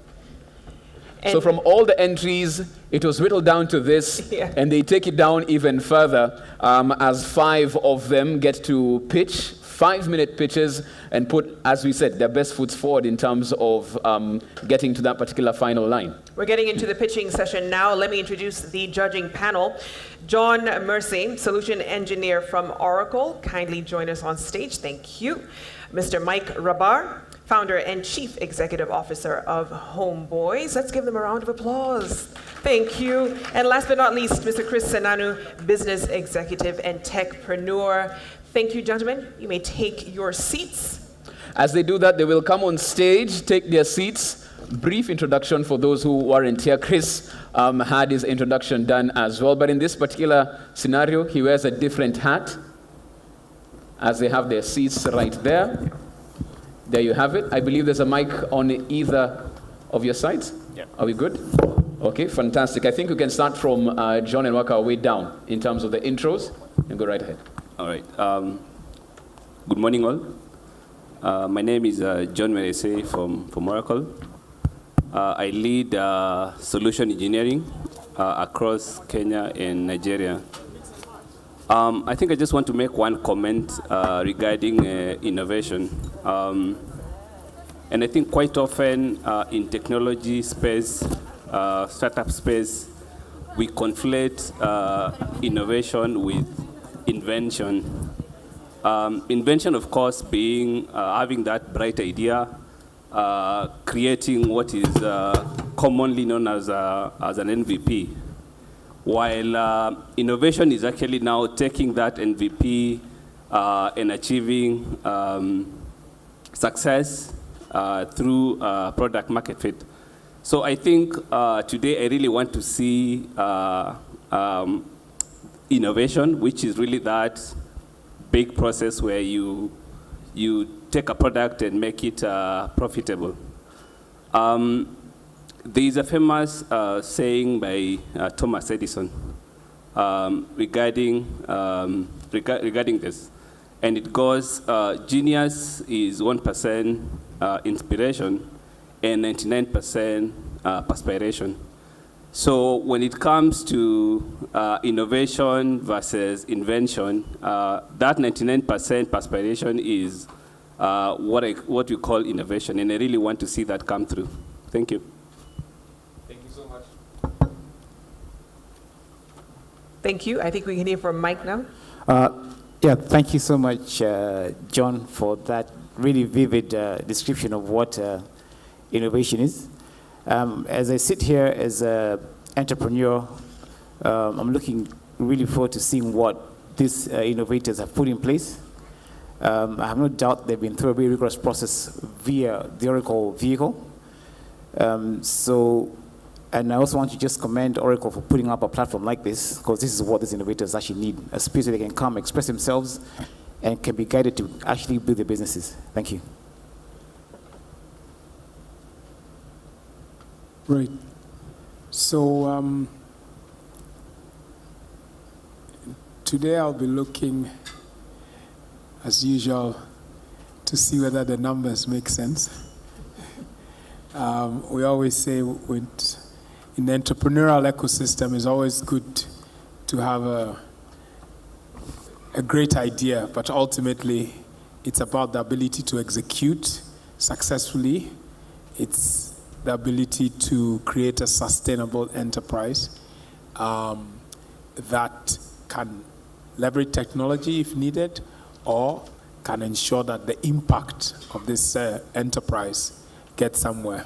So from all the entries, it was whittled down to this, Yeah. and they take it down even further as 5 of them get to pitch 5-minute pitches and put, as we said, their best foot forward in terms of getting to that particular final line. We're getting into the pitching session now. Let me introduce the judging panel. John Mercy, solution engineer from Oracle. Kindly join us on stage. Thank you. Mr. Mike Rabar, founder and chief executive officer of Homeboys. Let's give them a round of applause. Thank you. And last but not least, Mr. Chris Senanu, business executive and techpreneur. Thank you, gentlemen. You may take your seats. As they do that, they will come on stage, take their seats. Brief introduction for those who weren't here. Chris had his introduction done as well, but in this particular scenario, he wears a different hat as they have their seats right there. There you have it. I believe there's a mic on either of your sides. Yeah. Are we good? Okay, fantastic. I think we can start from John and work our way down in terms of the intros, and go right ahead. All right. Good morning, all. My name is John Merese from Oracle. I lead solution engineering across Kenya and Nigeria. I think I just want to make one comment regarding innovation. And I think quite often in technology space, startup space, we conflate innovation with invention. Invention, of course, being having that bright idea, creating what is commonly known as an MVP. While innovation is actually now taking that MVP and achieving success through product market fit. So I think today I really want to see innovation, which is really that big process where you take a product and make it profitable. There is a famous saying by Thomas Edison regarding this, and it goes: genius is 1% inspiration and 99% perspiration. So when it comes to innovation versus invention, that 99% perspiration is what we call innovation, and I really want to see that come through. Thank you. Thank you so much. Thank you. I think we can hear from Mike now. Yeah, thank you so much, John, for that really vivid description of what innovation is. As I sit here as an entrepreneur, I'm looking really forward to seeing what these innovators have put in place. I have no doubt they've been through a very rigorous process via the Oracle vehicle. And I also want to just commend Oracle for putting up a platform like this, because this is what these innovators actually need, a space where they can come, express themselves, and can be guided to actually build their businesses. Thank you. Right. So today I'll be looking, as usual, to see whether the numbers make sense. We always say in the entrepreneurial ecosystem, it's always good to have a great idea, but ultimately it's about the ability to execute successfully. It's the ability to create a sustainable enterprise that can leverage technology if needed, or can ensure that the impact of this enterprise gets somewhere.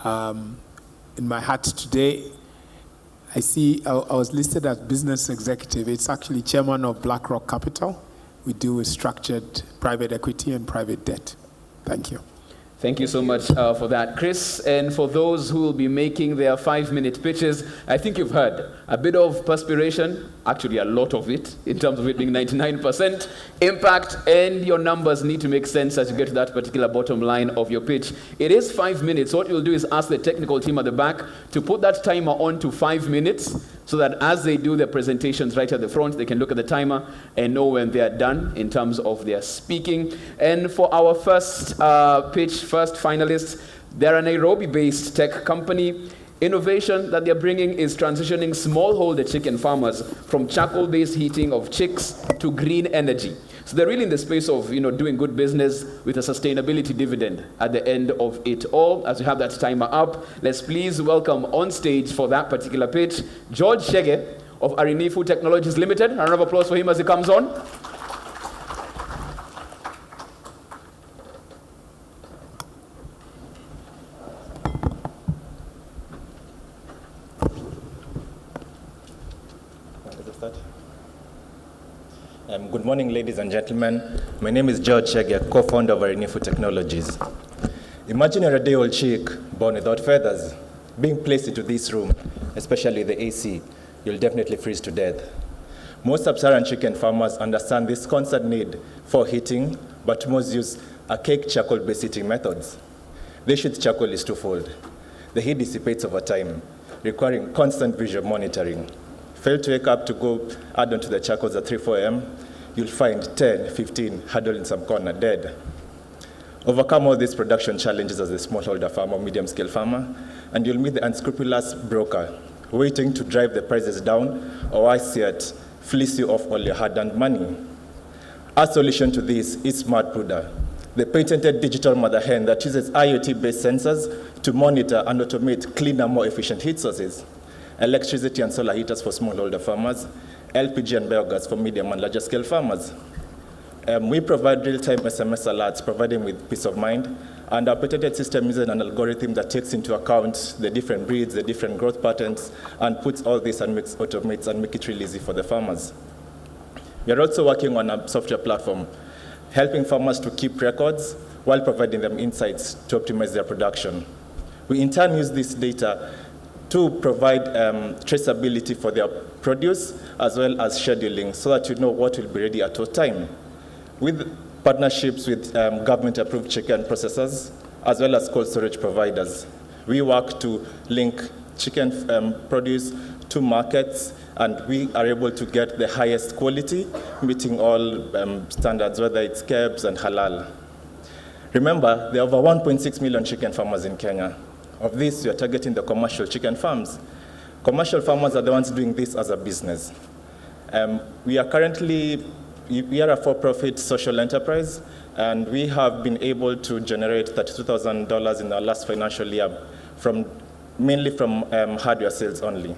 In my hat today, I see I was listed as business executive. It's actually chairman of BlackRock Capital. We deal with structured private equity and private debt. Thank you. Thank you so much for that, Chris. And for those who will be making their 5-minute pitches, I think you've heard a bit of perspiration, actually a lot of it, in terms of it being 99% impact, and your numbers need to make sense as you get to that particular bottom line of your pitch. It is 5 minutes. What you'll do is ask the technical team at the back to put that timer on to 5 minutes, so that as they do their presentations right at the front, they can look at the timer and know when they are done in terms of their speaking. And for our first first finalists, they're a Nairobi-based tech company. Innovation that they're bringing is transitioning smallholder chicken farmers from charcoal-based heating of chicks to green energy. So they're really in the space of doing good business with a sustainability dividend at the end of it all. As we have that timer up, let's please welcome on stage for that particular pitch, George Chege of Arinifu Technologies Limited. A round of applause for him as he comes on. Good morning, ladies and gentlemen. My name is George Chege, co-founder of Arinifu Technologies. Imagine you're a day-old chick born without feathers being placed into this room, especially the AC. You'll definitely freeze to death. Most sub-Saharan chicken farmers understand this constant need for heating, but most use archaic charcoal-based heating methods. The issue with charcoal is twofold. The heat dissipates over time, requiring constant visual monitoring. Fail to wake up to go add on to the charcoals at 3, 4 a.m., you'll find 10, 15 huddled in some corner dead. Overcome all these production challenges as a smallholder farmer or medium-scale farmer, and you'll meet the unscrupulous broker waiting to drive the prices down, or worse yet, fleece you off all your hard-earned money. Our solution to this is Smart Pruder, the patented digital mother hen that uses IoT-based sensors to monitor and automate cleaner, more efficient heat sources. Electricity and solar heaters for smallholder farmers, LPG and biogas for medium and larger scale farmers. We provide real-time SMS alerts, providing with peace of mind, and our patented system uses an algorithm that takes into account the different breeds, the different growth patterns, and puts all this and automates and make it really easy for the farmers. We are also working on a software platform, helping farmers to keep records while providing them insights to optimize their production. We in turn use this data to provide traceability for their produce, as well as scheduling, so that you know what will be ready at what time. With partnerships with government-approved chicken processors, as well as cold storage providers, we work to link chicken produce to markets, and we are able to get the highest quality, meeting all standards, whether it's KEBS and halal. Remember, there are over 1.6 million chicken farmers in Kenya. Of this, we are targeting the commercial chicken farms. Commercial farmers are the ones doing this as a business. We are a for-profit social enterprise, and we have been able to generate $32,000 in our last financial year, mainly from hardware sales only.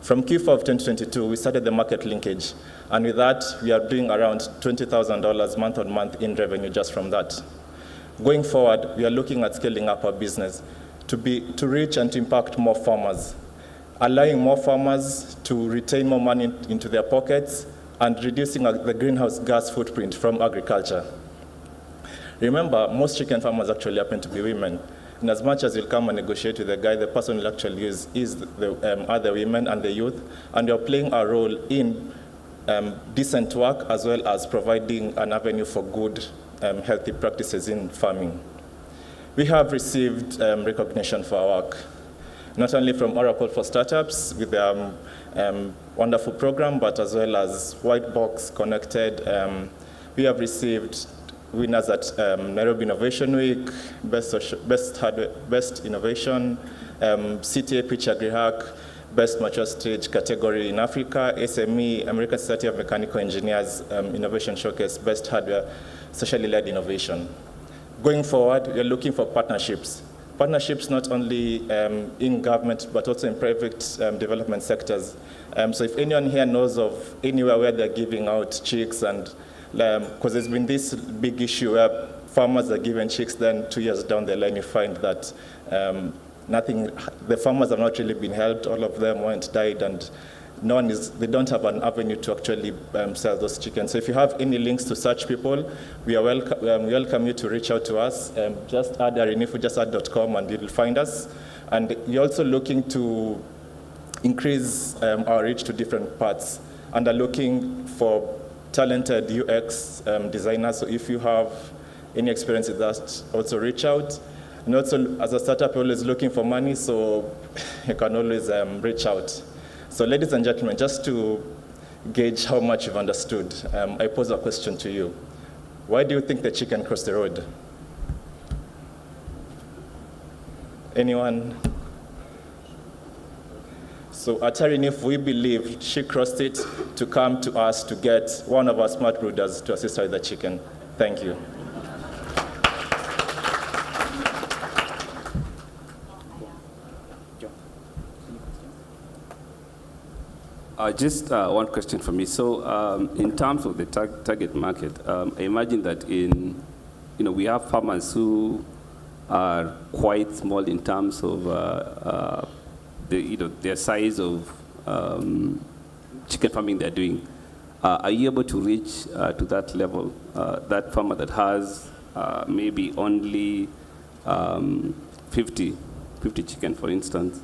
From Q4 of 2022, we started the market linkage, and with that, we are doing around $20,000 month on month in revenue just from that. Going forward, we are looking at scaling up our business to reach and to impact more farmers, allowing more farmers to retain more money into their pockets and reducing the greenhouse gas footprint from agriculture. Remember, most chicken farmers actually happen to be women. And as much as you'll come and negotiate with the guy, the person will actually use is the other women and the youth, and you're playing a role in decent work as well as providing an avenue for good, healthy practices in farming. We have received recognition for our work, not only from Oracle for Startups with their wonderful program, but as well as White Box Connected. We have received winners at Nairobi Innovation Week, Best Innovation, CTA Pitch AgriHack, Best Mature Stage category in Africa, SME, American Society of Mechanical Engineers Innovation Showcase, Best Hardware, Socially Led Innovation. Going forward, we are looking for partnerships. Partnerships not only in government, but also in private development sectors. So if anyone here knows of anywhere where they're giving out chicks, and because there's been this big issue where farmers are given chicks, then 2 years down the line you find that the farmers have not really been helped, all of them died, and they don't have an avenue to actually sell those chickens. So if you have any links to such people, we welcome you to reach out to us. Just add arinifu.com and you'll find us. And we're also looking to increase our reach to different parts, and are looking for talented UX designers. So if you have any experience with that, also reach out. And also, as a startup, you're always looking for money, so you can always reach out. So ladies and gentlemen, just to gauge how much you've understood, I pose a question to you. Why do you think the chicken crossed the road? Anyone? So at Arinif, we believe she crossed it to come to us to get one of our smart brooders to assist her with the chicken. Thank you. Just one question for me. So, in terms of the target market, I imagine that we have farmers who are quite small in terms of their size of chicken farming they're doing. Are you able to reach to that level? That farmer that has maybe only 50 chicken, for instance.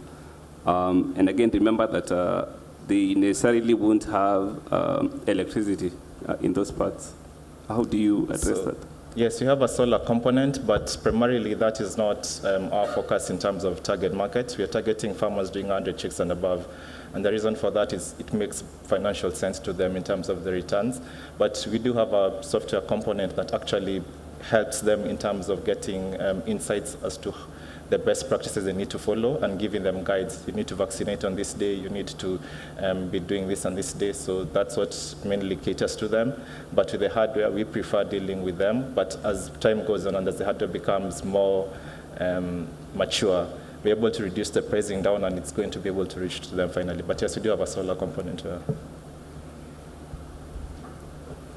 And again, remember that they necessarily won't have electricity in those parts. How do you address that? Yes, we have a solar component, but primarily that is not our focus in terms of target market. We are targeting farmers doing 100 chicks and above. And the reason for that is it makes financial sense to them in terms of the returns. But we do have a software component that actually helps them in terms of getting insights as to the best practices they need to follow and giving them guides. You need to vaccinate on this day, you need to be doing this on this day. So that's what mainly caters to them. But with the hardware, we prefer dealing with them. But as time goes on and as the hardware becomes more mature, we're able to reduce the pricing down and it's going to be able to reach to them finally. But yes, we do have a solar component here.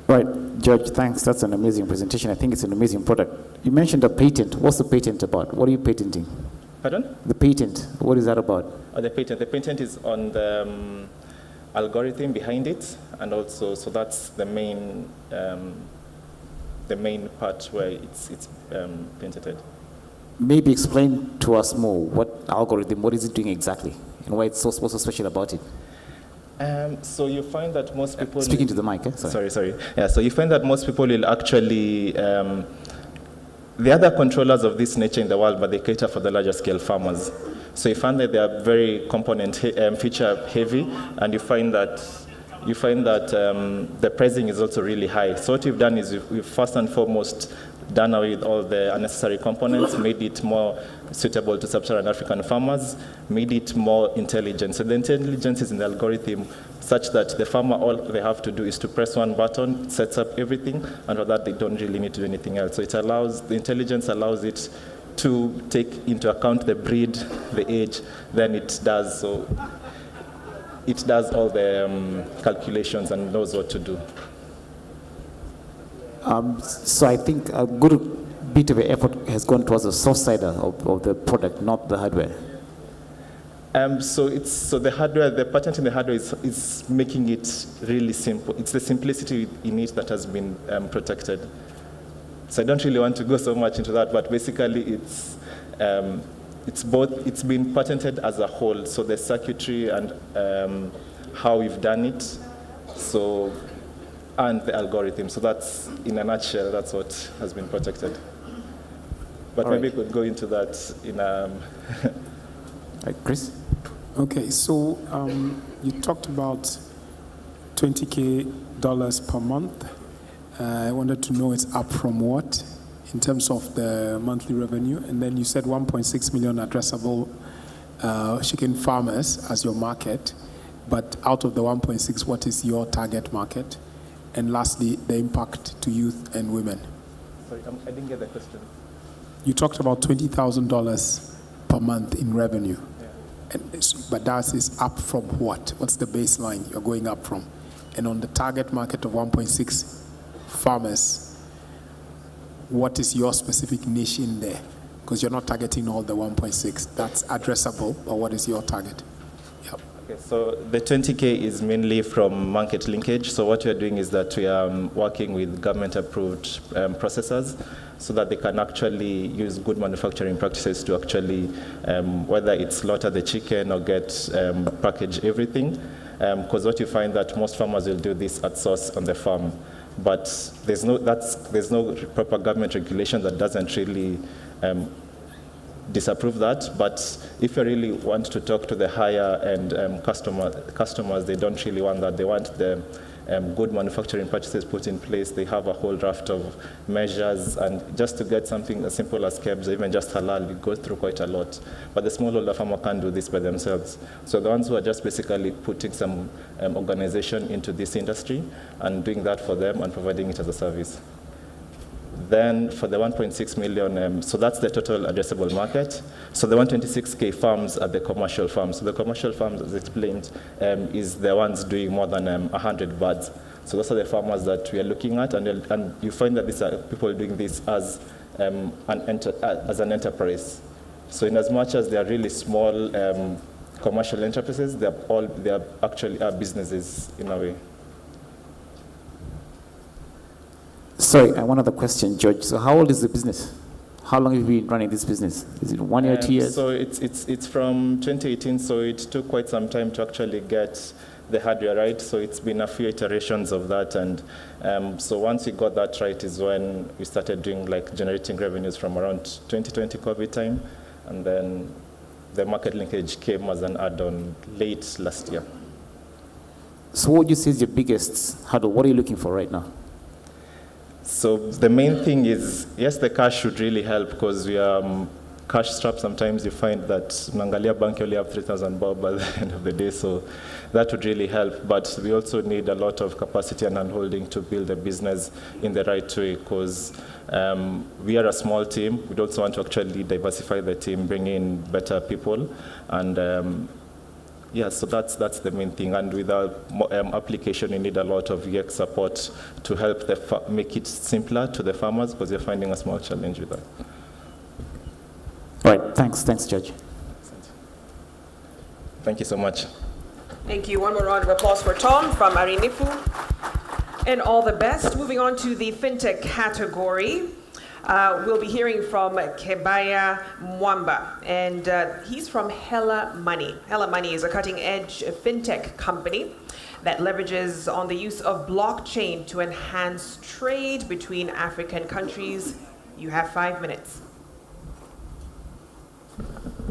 Right, George, thanks. That's an amazing presentation. I think it's an amazing product. You mentioned a patent. What's the patent about? What are you patenting? Pardon? The patent. What is that about? The patent is on the algorithm behind it, and also, so that's the main part where it's patented. Maybe explain to us more what algorithm, what is it doing exactly, and why it's so special about it? So you find that most people... Speaking to the mic, eh? Sorry. Yeah, so you find that most people will actually... the other controllers of this nature in the world, but they cater for the larger scale farmers. So you find that they are very feature heavy, and you find that the pricing is also really high. So what we've done is we've first and foremost done away with all the unnecessary components, made it more suitable to sub-Saharan African farmers, made it more intelligent. So the intelligence is in the algorithm such that the farmer, all they have to do is to press one button, it sets up everything, and for that they don't really need to do anything else. So the intelligence allows it to take into account the breed, the age, then it does. So it does all the calculations and knows what to do. So I think a good bit of effort has gone towards the soft side of the product, not the hardware. So the hardware, the patent in the hardware is making it really simple. It's the simplicity in it that has been protected. So I don't really want to go so much into that, but basically it's been patented as a whole. So the circuitry and how we've done it. So. And the algorithm. So that's, in a nutshell, that's what has been protected. But all maybe right. we could go into that in Chris? Okay, so you talked about $20K per month. I wanted to know it's up from what in terms of the monthly revenue? And then you said 1.6 million addressable chicken farmers as your market. But out of the 1.6, what is your target market? And lastly, the impact to youth and women. Sorry, I didn't get the question. You talked about $20,000 per month in revenue. Yeah. But that is up from what? What's the baseline you're going up from? And on the target market of 1.6 farmers, what is your specific niche in there? Because you're not targeting all the 1.6. That's addressable, but what is your target? Yep. Okay, so the 20K is mainly from market linkage. So what we are doing is that we are working with government-approved processors so that they can actually use good manufacturing practices to actually, whether it's slaughter the chicken or get package everything. Because what you find that most farmers will do this at source on the farm. But there's no proper government regulation that doesn't really disapprove that. But if you really want to talk to the higher end customers, they don't really want that. They want the good manufacturing practices put in place. They have a whole raft of measures, and just to get something as simple as KEBS, or even just halal, it goes through quite a lot. But the smallholder farmer can't do this by themselves. So the ones who are just basically putting some organization into this industry and doing that for them and providing it as a service. Then for the 1.6 million, so that's the total addressable market. So the 126K farms are the commercial farms. So the commercial farms, as explained, is the ones doing more than 100 birds. So those are the farmers that we are looking at, and you find that these are people doing this as an enterprise. So in as much as they are really small commercial enterprises, they are actually businesses in a way. Sorry, one other question, George. So how old is the business? How long have you been running this business? Is it 1 year, 2 years? So it's from 2018, so it took quite some time to actually get the hardware right. So it's been a few iterations of that. And so once we got that right is when we started doing generating revenues from around 2020 COVID time. And then the market linkage came as an add-on late last year. So what would you say is your biggest hurdle? What are you looking for right now? So the main thing is, yes, the cash should really help because we are cash strapped. Sometimes you find that Nangalia Bank only have 3,000 bob at the end of the day, so that would really help. But we also need a lot of capacity and handholding to build a business in the right way because we are a small team. We also want to actually diversify the team, bring in better people, and yeah, so that's the main thing. And with our application, you need a lot of UX support to help make it simpler to the farmers because you're finding a small challenge with that. All right, thanks, Judge. Thank you so much. Thank you. One more round of applause for Tom from Arinifu. And all the best. Moving on to the fintech category. We'll be hearing from Kebaya Mwamba, and he's from Hella Money. Hella Money is a cutting-edge fintech company that leverages on the use of blockchain to enhance trade between African countries. You have 5 minutes.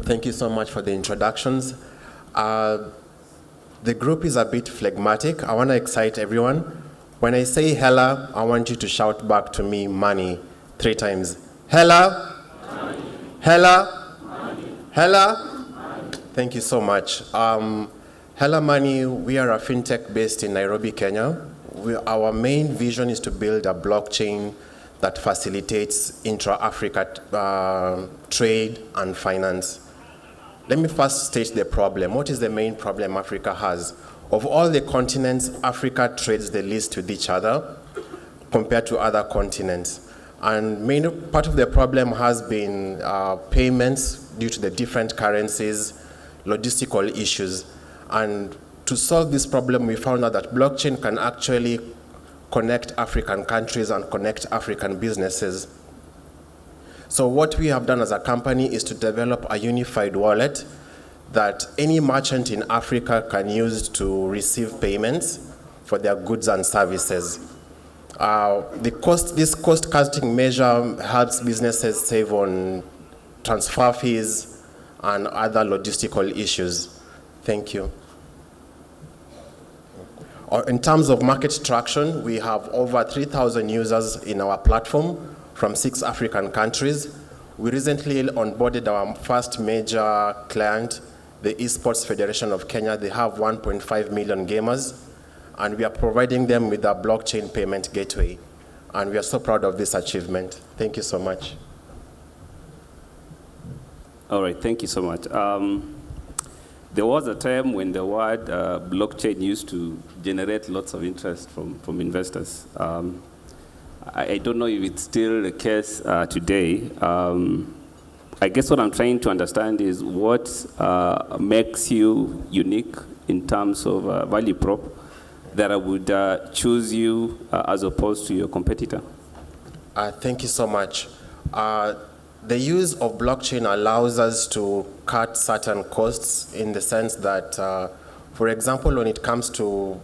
Thank you so much for the introductions. The group is a bit phlegmatic. I want to excite everyone. When I say hella, I want you to shout back to me money 3 times. Hella, money. Hella, money. Hella, money. Thank you so much. Hella Money, we are a fintech based in Nairobi, Kenya. Our main vision is to build a blockchain that facilitates intra-Africa trade and finance. Let me first state the problem. What is the main problem Africa has? Of all the continents, Africa trades the least with each other compared to other continents. And main part of the problem has been payments due to the different currencies, logistical issues. And to solve this problem, we found out that blockchain can actually connect African countries and connect African businesses. So what we have done as a company is to develop a unified wallet that any merchant in Africa can use to receive payments for their goods and services. This cost-cutting measure helps businesses save on transfer fees and other logistical issues. Thank you. In terms of market traction, we have over 3,000 users in our platform from 6 African countries. We recently onboarded our first major client, the Esports Federation of Kenya. They have 1.5 million gamers, and we are providing them with a blockchain payment gateway. And we are so proud of this achievement. Thank you so much. All right, thank you so much. There was a time when the word blockchain used to generate lots of interest from investors. I don't know if it's still the case today. I guess what I'm trying to understand is what makes you unique in terms of value prop that I would choose you as opposed to your competitor. Thank you so much. The use of blockchain allows us to cut certain costs in the sense that, for example, when it comes to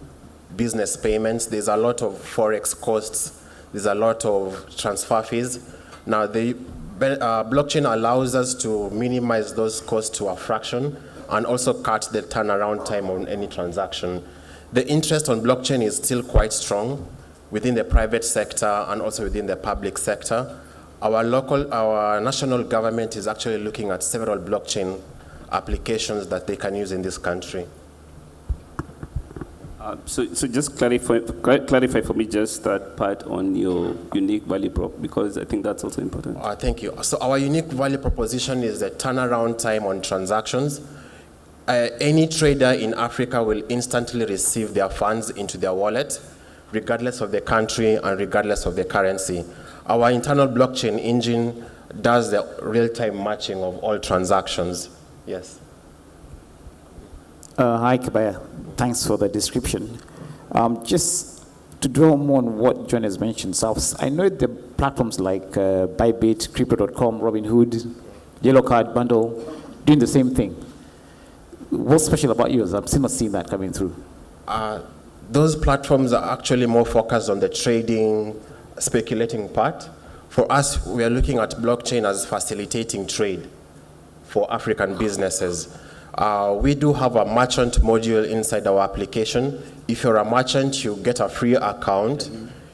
business payments, there's a lot of forex costs, there's a lot of transfer fees. Now, the blockchain allows us to minimize those costs to a fraction and also cut the turnaround time on any transaction. The interest on blockchain is still quite strong within the private sector and also within the public sector. Our national government is actually looking at several blockchain applications that they can use in this country. So just clarify for me just that part on your unique value prop, because I think that's also important. Thank you. So our unique value proposition is the turnaround time on transactions. Any trader in Africa will instantly receive their funds into their wallet, regardless of the country and regardless of the currency. Our internal blockchain engine does the real-time matching of all transactions. Yes. Hi, Kabaya. Thanks for the description. Just to draw more on what John has mentioned, so I know the platforms like Bybit, Crypto.com, Robinhood, Yellow Card, Bundle, doing the same thing. What's special about yours? I'm still not seeing that coming through. Those platforms are actually more focused on the trading, speculating part. For us, we are looking at blockchain as facilitating trade for African businesses. We do have a merchant module inside our application. If you're a merchant, you get a free account,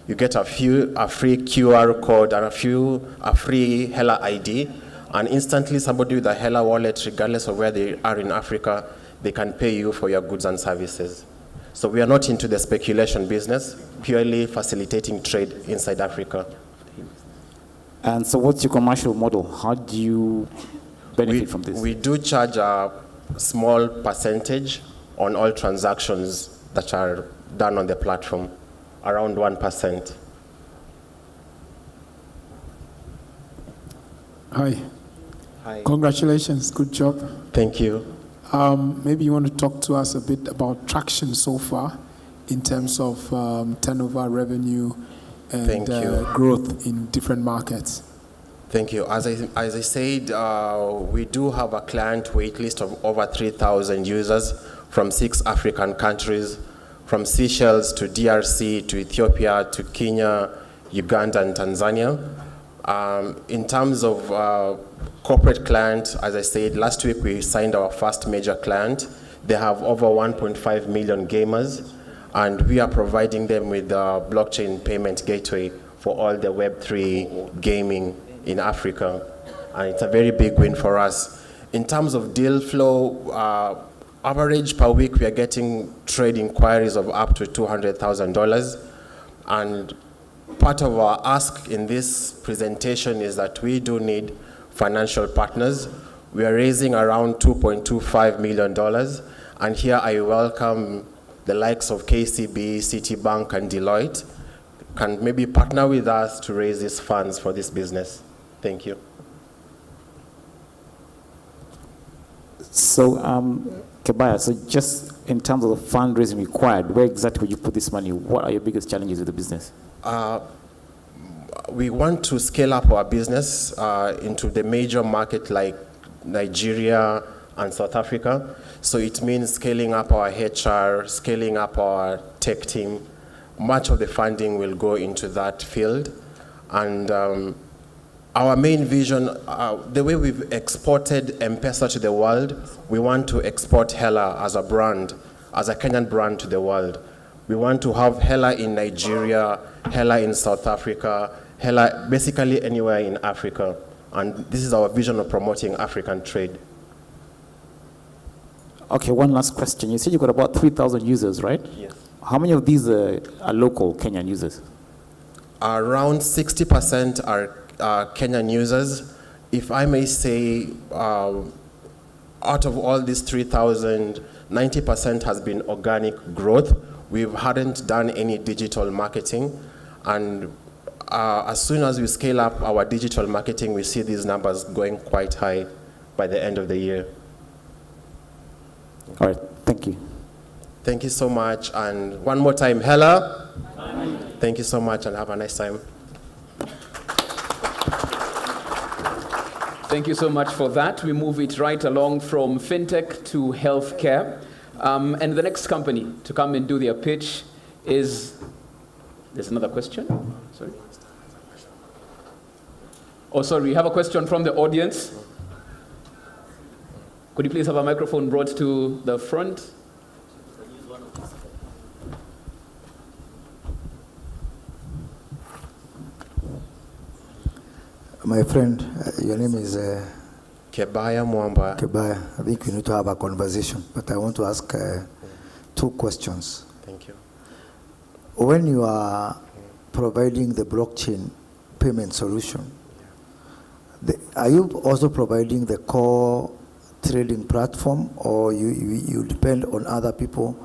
you get a free QR code and a free Hella ID, and instantly somebody with a Hella wallet, regardless of where they are in Africa, they can pay you for your goods and services. So we are not into the speculation business, purely facilitating trade inside Africa. And so what's your commercial model? How do you benefit from this? We do charge a small percentage on all transactions that are done on the platform, around 1%. Hi. Hi. Congratulations, good job. Thank you. Maybe you want to talk to us a bit about traction so far in terms of turnover, revenue, and growth in different markets. Thank you. As I said, we do have a client wait list of over 3,000 users from 6 African countries, from Seychelles to DRC to Ethiopia to Kenya, Uganda, and Tanzania. In terms of corporate client, as I said, last week we signed our first major client. They have over 1.5 million gamers, and we are providing them with a blockchain payment gateway for all the Web3 gaming in Africa. And it's a very big win for us. In terms of deal flow, average per week, we are getting trade inquiries of up to $200,000. And part of our ask in this presentation is that we do need financial partners. We are raising around $2.25 million. And here I welcome the likes of KCB, Citibank, and Deloitte can maybe partner with us to raise these funds for this business. Thank you. So, Kebaya, so just in terms of the fundraising required, where exactly will you put this money? What are your biggest challenges with the business? We want to scale up our business into the major market like Nigeria and South Africa. So it means scaling up our HR, scaling up our tech team. Much of the funding will go into that field. And our main vision, the way we've exported M-Pesa to the world, we want to export Hela as a brand, as a Kenyan brand to the world. We want to have Hela in Nigeria, Hela in South Africa, Hela basically anywhere in Africa. And this is our vision of promoting African trade. Okay, one last question. You said you got about 3,000 users, right? Yes. How many of these are local Kenyan users? Around 60% are Kenyan users. If I may say, out of all these 3,000, 90% has been organic growth. We hadn't done any digital marketing. And as soon as we scale up our digital marketing, we see these numbers going quite high by the end of the year. All right, thank you. Thank you so much. And one more time, Hela. Thank you so much and have a nice time. Thank you so much for that. We move it right along from fintech to healthcare. And the next company to come and do their pitch is, there's another question? Sorry. Oh, sorry, we have a question from the audience. Could you please have a microphone brought to the front? My friend, your name is Kebaya Mwamba. Kebaya. I think we need to have a conversation, but I want to ask two questions. Thank you. When you are providing the blockchain payment solution, are you also providing the core trading platform, or you depend on other people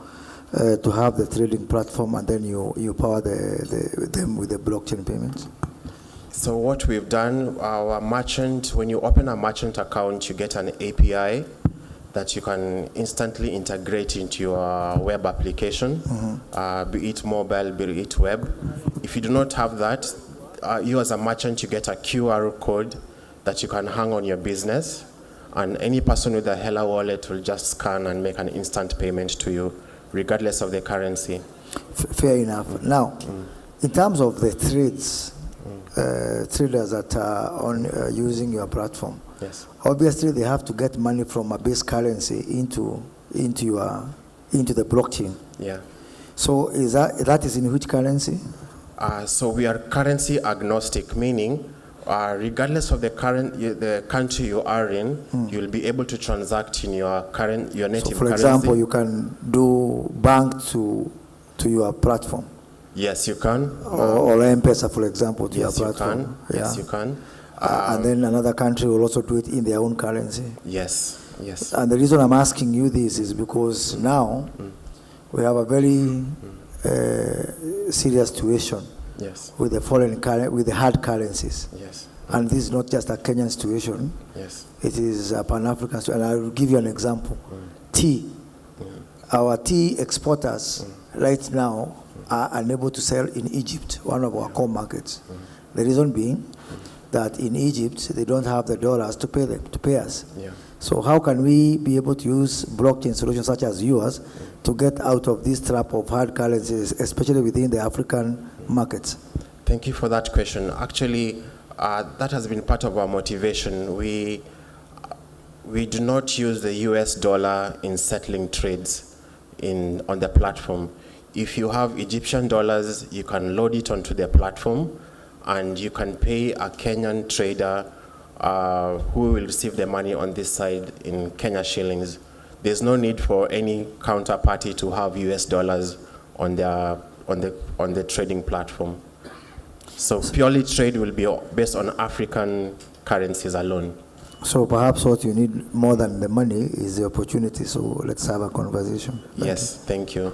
to have the trading platform and then you power them with the blockchain payments? So what we've done, our merchant, when you open a merchant account, you get an API that you can instantly integrate into your web application, be it mobile, be it web. If you do not have that, you as a merchant, you get a QR code that you can hang on your business, and any person with a Hela wallet will just scan and make an instant payment to you, regardless of the currency. Fair enough. Now, in terms of the trades, traders that are using your platform, yes, obviously they have to get money from a base currency into the blockchain. Yeah. So that is in which currency? So we are currency agnostic, meaning regardless of the country you are in, you'll be able to transact in your native currency. So for example, you can do bank to your platform. Yes, you can. Or M-Pesa, for example, to your platform. Yes, you can. And then another country will also do it in their own currency. Yes, yes. And the reason I'm asking you this is because now we have a very serious situation. Yes. With the hard currencies. Yes. And this is not just a Kenyan situation. Yes. It is a Pan-African situation. And I will give you an example. Tea. Our tea exporters right now are unable to sell in Egypt, one of our core markets. The reason being, that in Egypt they don't have the dollars to pay them, to pay us. Yeah. So how can we be able to use blockchain solutions such as yours to get out of this trap of hard currencies, especially within the African markets? Thank you for that question. Actually, that has been part of our motivation. We do not use the US dollar in settling trades on the platform. If you have Egyptian dollars, you can load it onto the platform and you can pay a Kenyan trader who will receive the money on this side in Kenya shillings. There's no need for any counterparty to have US dollars on the trading platform. So purely trade will be based on African currencies alone. So perhaps what you need more than the money is the opportunity. So let's have a conversation. Thank you.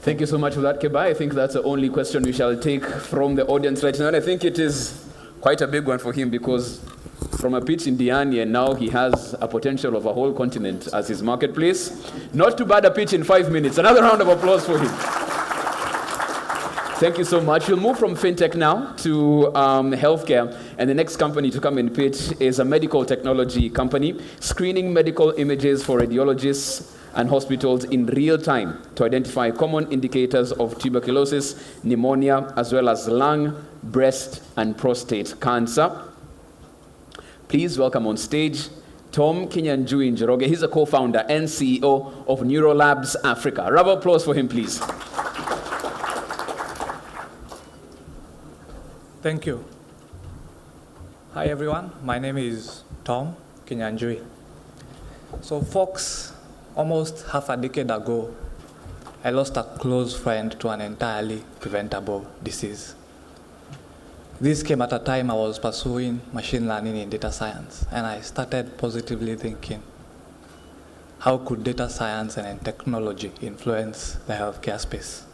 Thank you so much for that, Keba. I think that's the only question we shall take from the audience right now. And I think it is quite a big one for him because from a pitch in Diani and now he has a potential of a whole continent as his marketplace. Not too bad a pitch in 5 minutes. Another round of applause for him. Thank you so much. We'll move from fintech now to healthcare. And the next company to come and pitch is a medical technology company, screening medical images for radiologists and hospitals in real time to identify common indicators of tuberculosis, pneumonia, as well as lung, breast, and prostate cancer. Please welcome on stage Tom Kinyanjui Njoroge. He's a co-founder and CEO of Neurolabs Africa. A round of applause for him, please. Thank you. Hi, everyone. My name is Tom Kinyanjui. So, folks, almost half a decade ago, I lost a close friend to an entirely preventable disease. This came at a time I was pursuing machine learning in data science, and I started positively thinking, how could data science and technology influence the healthcare space?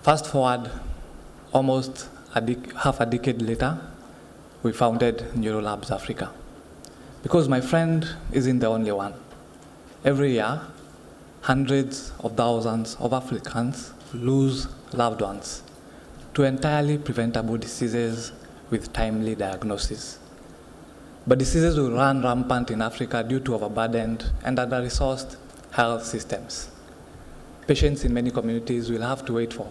Fast forward, almost half a decade later, we founded Neurolabs Africa. Because my friend isn't the only one. Every year, hundreds of thousands of Africans lose loved ones to entirely preventable diseases with timely diagnosis. But diseases will run rampant in Africa due to overburdened and under-resourced health systems. Patients in many communities will have to wait for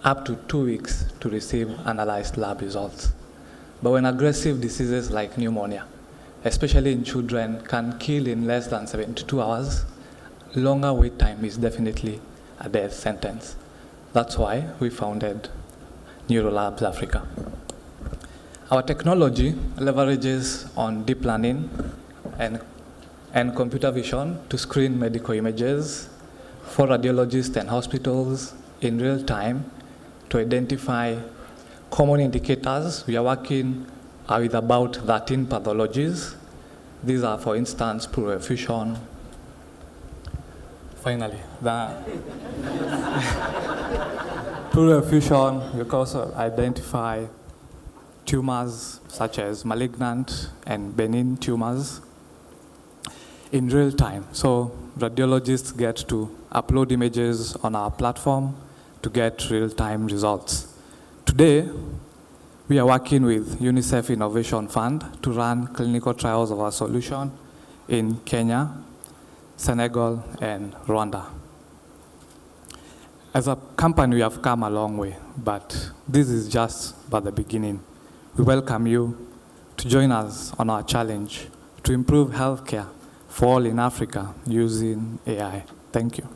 up to 2 weeks to receive analyzed lab results. But when aggressive diseases like pneumonia, especially in children, can kill in less than 72 hours, longer wait time is definitely a death sentence. That's why we founded Neurolabs Africa. Our technology leverages on deep learning and computer vision to screen medical images for radiologists and hospitals in real time to identify common indicators. We are working with about 13 pathologies. These are, for instance, pleural effusion. Finally, the pleural effusion, we can also identify tumors such as malignant and benign tumors in real time. So radiologists get to upload images on our platform to get real-time results. Today, we are working with UNICEF Innovation Fund to run clinical trials of our solution in Kenya, Senegal, and Rwanda. As a company, we have come a long way, but this is just but the beginning. We welcome you to join us on our challenge to improve healthcare for all in Africa using AI. Thank you.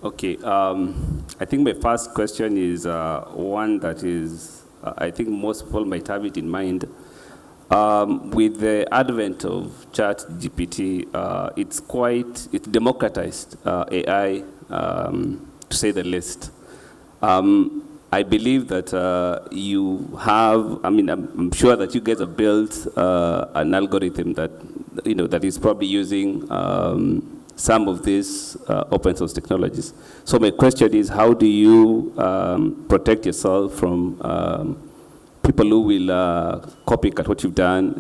Okay, I think my first question is one that is, I think most people might have it in mind. With the advent of ChatGPT, it's democratized AI, to say the least. I believe that you have, I'm sure that you guys have built an algorithm that, that is probably using some of these open source technologies. So my question is, how do you protect yourself from people who will copycat what you've done,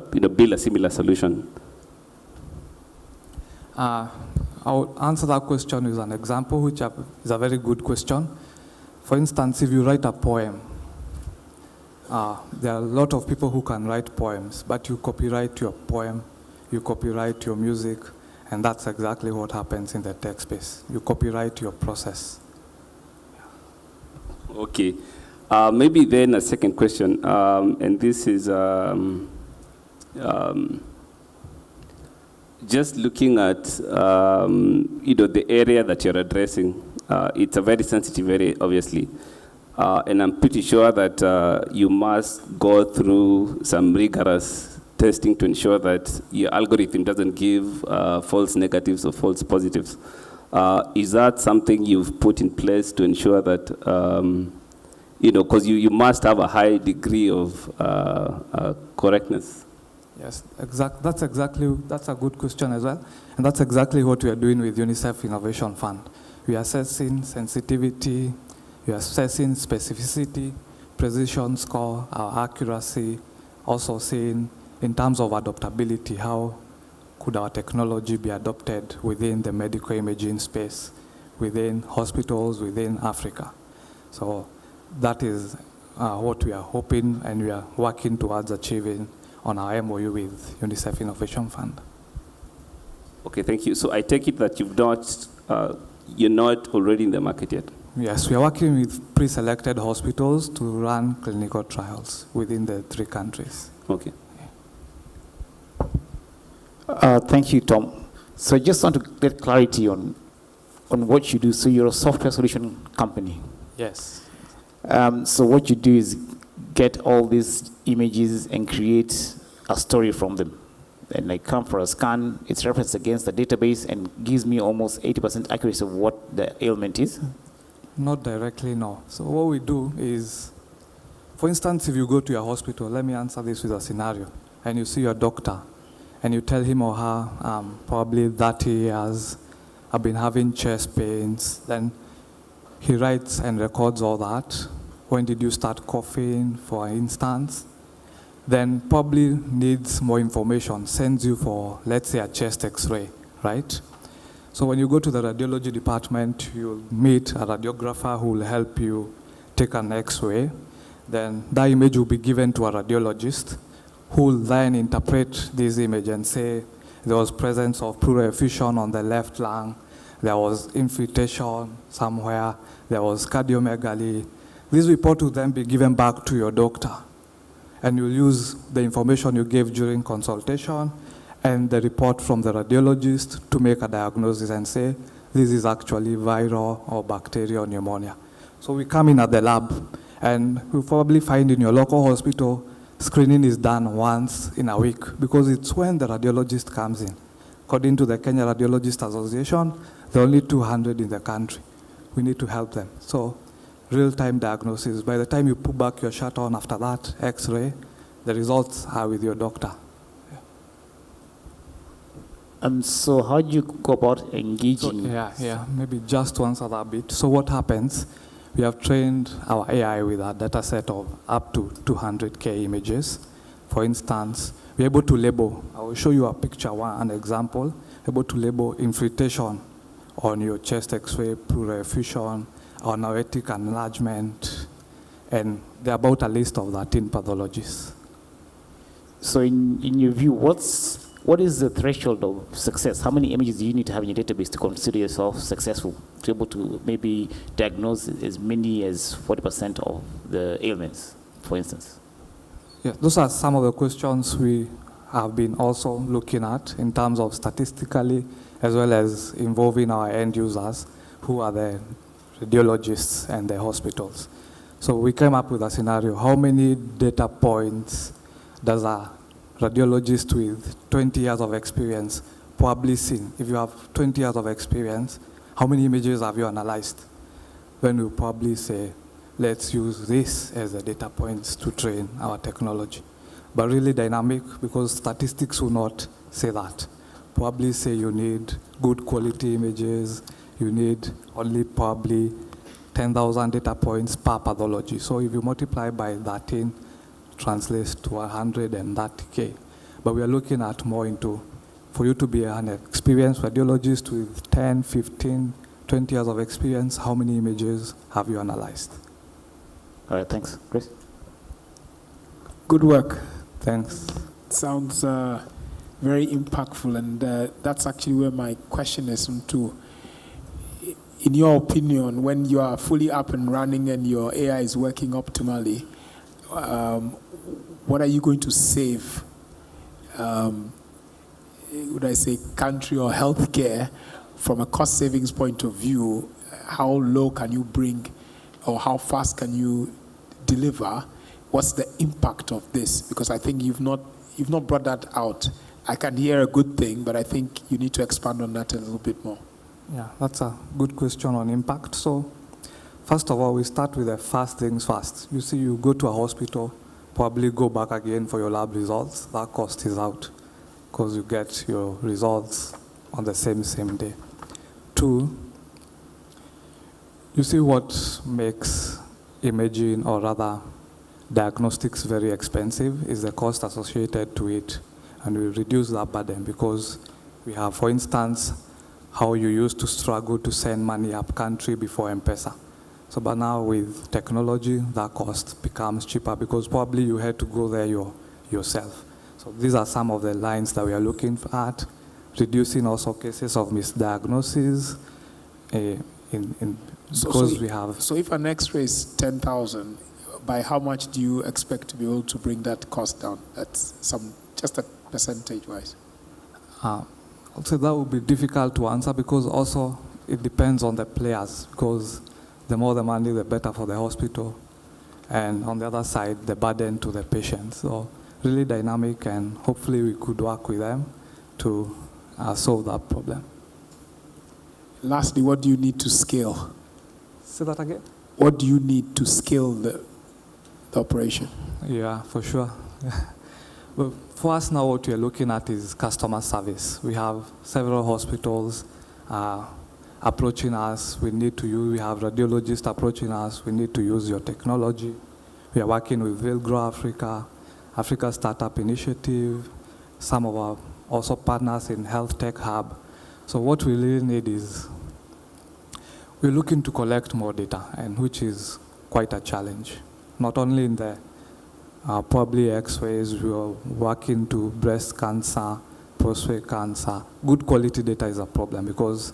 build a similar solution? I'll answer that question with an example, which is a very good question. For instance, if you write a poem, there are a lot of people who can write poems, but you copyright your poem, you copyright your music, and that's exactly what happens in the tech space. You copyright your process. Okay. Maybe then a second question, and this is just looking at the area that you're addressing. It's a very sensitive area, obviously, and I'm pretty sure that you must go through some rigorous testing to ensure that your algorithm doesn't give false negatives or false positives. Is that something you've put in place to ensure that, because you must have a high degree of correctness? Yes, that's a good question as well. And that's exactly what we are doing with UNICEF Innovation Fund. We are assessing sensitivity, we are assessing specificity, precision score, our accuracy, also seeing in terms of adoptability, how could our technology be adopted within the medical imaging space, within hospitals, within Africa. So that is what we are hoping and we are working towards achieving on our MOU with UNICEF Innovation Fund. Okay, thank you. So I take it that you're not already in the market yet? Yes, we are working with pre-selected hospitals to run clinical trials within the 3 countries. Okay. Thank you, Tom. So I just want to get clarity on what you do. So you're a software solution company. Yes. So what you do is get all these images and create a story from them. And I come for a scan, it's referenced against the database and gives me almost 80% accuracy of what the ailment is? Not directly, no. So what we do is, for instance, if you go to your hospital, let me answer this with a scenario, and you see your doctor, and you tell him or her, probably 30 years, I've been having chest pains, then he writes and records all that. When did you start coughing, for instance? Then probably needs more information, sends you for, let's say, a chest x-ray, right? So when you go to the radiology department, you'll meet a radiographer who will help you take an x-ray. Then that image will be given to a radiologist who will then interpret this image and say there was presence of pleural effusion on the left lung, there was infiltration somewhere, there was cardiomegaly. This report will then be given back to your doctor. And you'll use the information you gave during consultation and the report from the radiologist to make a diagnosis and say, this is actually viral or bacterial pneumonia. So we come in at the lab, and you'll probably find in your local hospital, screening is done once in a week, because it's when the radiologist comes in. According to the Kenya Radiologist Association, there are only 200 in the country. We need to help them. So real-time diagnosis. By the time you put back your shirt on after that x-ray, the results are with your doctor. So how do you go about engaging? So, maybe just to answer that bit. So what happens, we have trained our AI with a data set of up to 200K images. For instance, we're able to label, I will show you a picture, an example, able to label infiltration on your chest x-ray, pleural effusion, or aortic enlargement, and there are about a list of 13 pathologies. So in your view, what is the threshold of success? How many images do you need to have in your database to consider yourself successful, to be able to maybe diagnose as many as 40% of the ailments, for instance? Yeah, those are some of the questions we have been also looking at in terms of statistically, as well as involving our end users, who are the radiologists and the hospitals. So we came up with a scenario. How many data points does a radiologist with 20 years of experience probably seen? If you have 20 years of experience, how many images have you analyzed? Then we'll probably say, let's use this as the data points to train our technology. But really dynamic, because statistics will not say that. Probably say you need good quality images, you need only probably 10,000 data points per pathology. So if you multiply by 13, translates to 130K. But we are looking at more into, for you to be an experienced radiologist with 10, 15, 20 years of experience, how many images have you analyzed? All right, thanks. Chris? Good work. Thanks. Sounds very impactful, and that's actually where my question is too. In your opinion, when you are fully up and running and your AI is working optimally, what are you going to save? Would I say country or healthcare from a cost savings point of view? How low can you bring, or how fast can you deliver? What's the impact of this? Because I think you've not brought that out. I can hear a good thing, but I think you need to expand on that a little bit more. Yeah, that's a good question on impact. So, first of all, we start with the first things first. You see, you go to a hospital, probably go back again for your lab results. That cost is out because you get your results on the same day. 2, you see what makes imaging, or rather diagnostics, very expensive is the cost associated to it. And we reduce that burden because we have, for instance, how you used to struggle to send money up country before M-Pesa. So, but now with technology, that cost becomes cheaper because probably you had to go there yourself. So these are some of the lines that we are looking at, reducing also cases of misdiagnosis because we have. So if an X-ray is 10,000, by how much do you expect to be able to bring that cost down? That's just a percentage-wise. Also, that would be difficult to answer because also it depends on the players, because the more the money, the better for the hospital. And on the other side, the burden to the patient. So really dynamic, and hopefully we could work with them to solve that problem. Lastly, what do you need to scale? Say that again? What do you need to scale the operation? Yeah, for sure. Well, for us now, what we are looking at is customer service. We have several hospitals approaching us. We have radiologists approaching us. We need to use your technology. We are working with Vilgro Africa Startup Initiative, some of our also partners in Health Tech Hub. So what we really need is, we're looking to collect more data, and which is quite a challenge. Not only in the probably X-rays, we are working to breast cancer, prostate cancer. Good quality data is a problem because,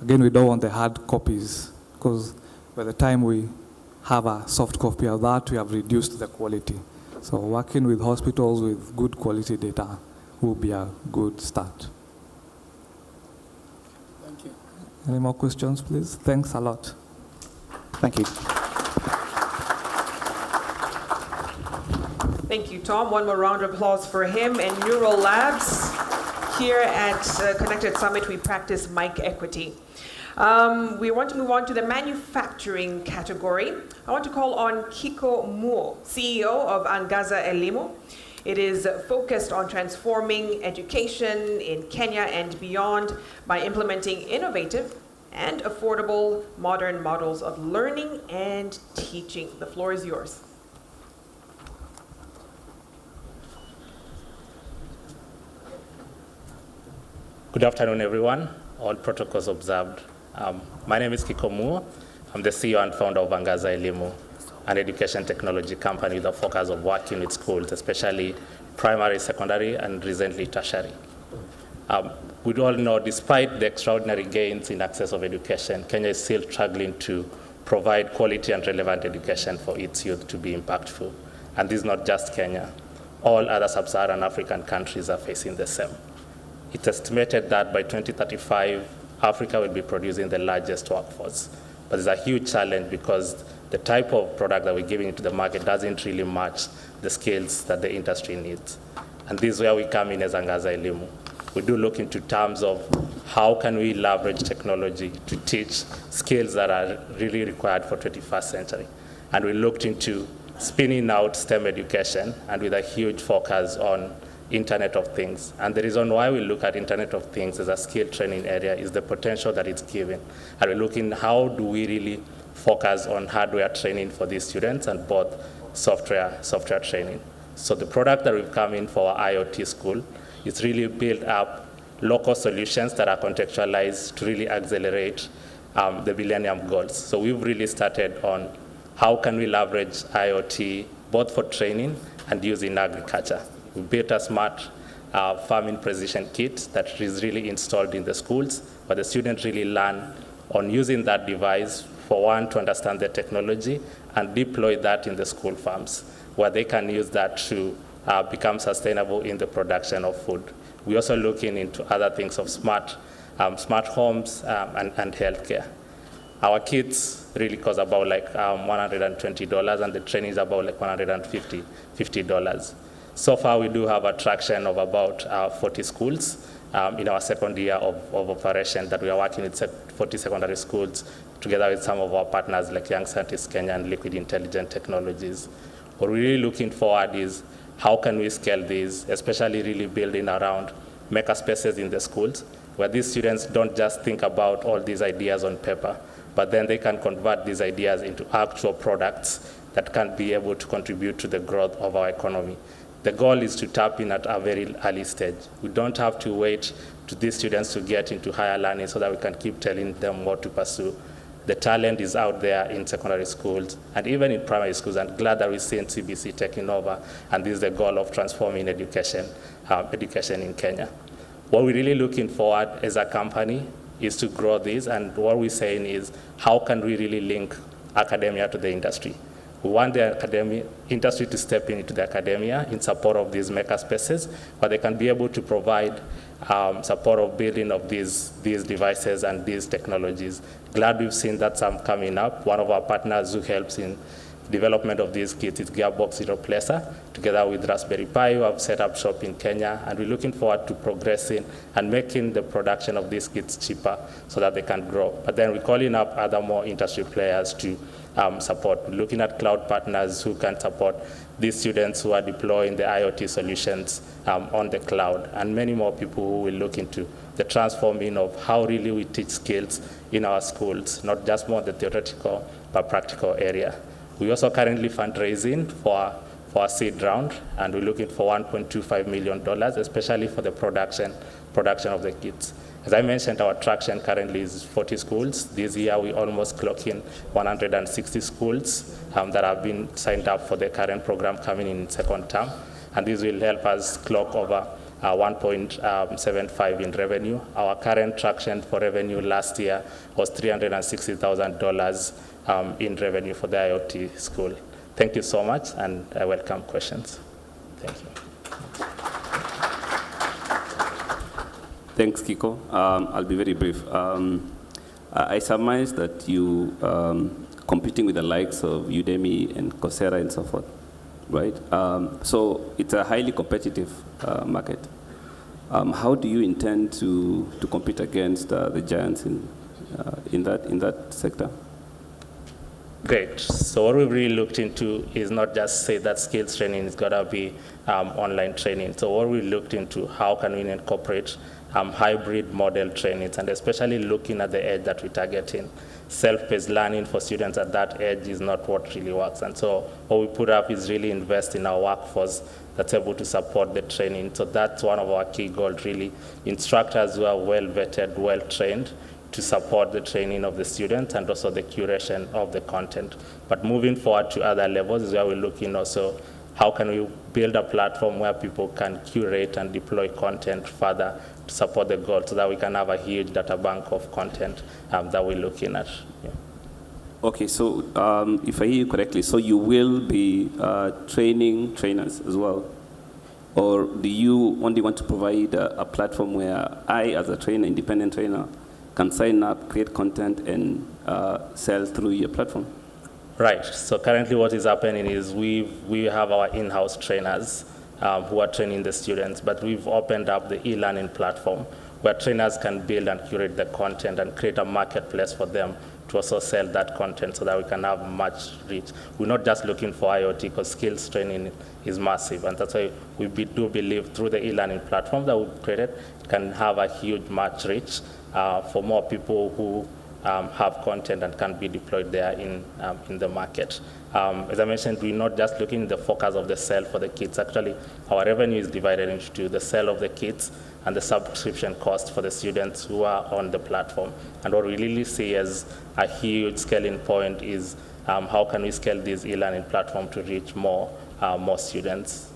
again, we don't want the hard copies, because by the time we have a soft copy of that, we have reduced the quality. So working with hospitals with good quality data will be a good start. Thank you. Any more questions, please? Thanks a lot. Thank you. Thank you, Tom. One more round of applause for him. And Neural Labs, here at Connected Summit, we practice mic equity. We want to move on to the manufacturing category. I want to call on Kiko Muo, CEO of Angaza Elimu. It is focused on transforming education in Kenya and beyond by implementing innovative and affordable modern models of learning and teaching. The floor is yours. Good afternoon, everyone. All protocols observed. My name is Kiko Muo. I'm the CEO and founder of Angaza Elimu, an education technology company with a focus of working with schools, especially primary, secondary, and recently tertiary. We all know, despite the extraordinary gains in access of education, Kenya is still struggling to provide quality and relevant education for its youth to be impactful. And this is not just Kenya. All other sub-Saharan African countries are facing the same. It's estimated that by 2035, Africa will be producing the largest workforce. But it's a huge challenge because the type of product that we're giving into the market doesn't really match the skills that the industry needs. And this is where we come in as Angaza Elimu. We do look into terms of how can we leverage technology to teach skills that are really required for 21st century. And we looked into spinning out STEM education, and with a huge focus on Internet of Things. And the reason why we look at Internet of Things as a skill training area is the potential that it's given. And we're looking how do we really focus on hardware training for these students and both software training. So the product that we've come in for our IoT school is really build up local solutions that are contextualized to really accelerate the Millennium Goals. So we've really started on how can we leverage IoT both for training and use in agriculture. We built a smart farming precision kit that is really installed in the schools, where the students really learn on using that device, for one, to understand the technology and deploy that in the school farms, where they can use that to become sustainable in the production of food. We're also looking into other things of smart homes and healthcare. Our kits really cost about like $120, and the training is about like $150. So far, we do have a traction of about 40 schools in our second year of operation that we are working with 40 secondary schools together with some of our partners like Young Scientists Kenya and Liquid Intelligent Technologies. What we're really looking forward is how can we scale these, especially really building around maker spaces in the schools, where these students don't just think about all these ideas on paper, but then they can convert these ideas into actual products that can be able to contribute to the growth of our economy. The goal is to tap in at a very early stage. We don't have to wait to these students to get into higher learning so that we can keep telling them what to pursue. The talent is out there in secondary schools and even in primary schools. I'm glad that we've seen CBC taking over, and this is the goal of transforming education in Kenya. What we're really looking forward as a company is to grow this, and what we're saying is how can we really link academia to the industry? We want the industry to step into the academia in support of these maker spaces, where they can be able to provide support of building of these devices and these technologies. Glad we've seen that some coming up. One of our partners who helps in development of these kits is Gearbox Zero Placer, together with Raspberry Pi, who have set up shop in Kenya, and we're looking forward to progressing and making the production of these kits cheaper so that they can grow. But then we're calling up other more industry players to support. We're looking at cloud partners who can support these students who are deploying the IoT solutions on the cloud, and many more people who will look into the transforming of how really we teach skills in our schools, not just more the theoretical but practical area. We're also currently fundraising for a seed round, and we're looking for $1.25 million, especially for the production of the kits. As I mentioned, our traction currently is 40 schools. This year, we almost clock in 160 schools that have been signed up for the current program coming in second term. And this will help us clock over 1.75 in revenue. Our current traction for revenue last year was $360,000 in revenue for the IoT school. Thank you so much, and I welcome questions. Thank you. Thanks, Kiko. I'll be very brief. I surmise that you competing with the likes of Udemy and Coursera and so forth, right? So it's a highly competitive market. How do you intend to compete against the giants in that sector? Great. So what we've really looked into is not just say that skills training is got to be online training. So what we looked into, how can we incorporate hybrid model trainings, and especially looking at the edge that we're targeting. Self-paced learning for students at that edge is not what really works. And so what we put up is really invest in our workforce that's able to support the training. So that's one of our key goals, really. Instructors who are well-vetted, well-trained to support the training of the students and also the curation of the content. But moving forward to other levels is where we're looking also how can we build a platform where people can curate and deploy content further to support the goal so that we can have a huge data bank of content that we're looking at. Yeah. Okay, so if I hear you correctly, so you will be training trainers as well? Or do you only want to provide a platform where I, as a trainer, independent trainer, can sign up, create content, and sell through your platform? Right. So currently what is happening is we have our in-house trainers who are training the students, but we've opened up the e-learning platform where trainers can build and curate the content and create a marketplace for them to also sell that content so that we can have much reach. We're not just looking for IoT because skills training is massive, and that's why we do believe through the e-learning platform that we've created can have a huge much reach for more people who have content and can be deployed there in the market. As I mentioned, we're not just looking at the focus of the sale for the kits. Actually, our revenue is divided into the sale of the kits and the subscription cost for the students who are on the platform. And what we really see as a huge scaling point is how can we scale this e-learning platform to reach more students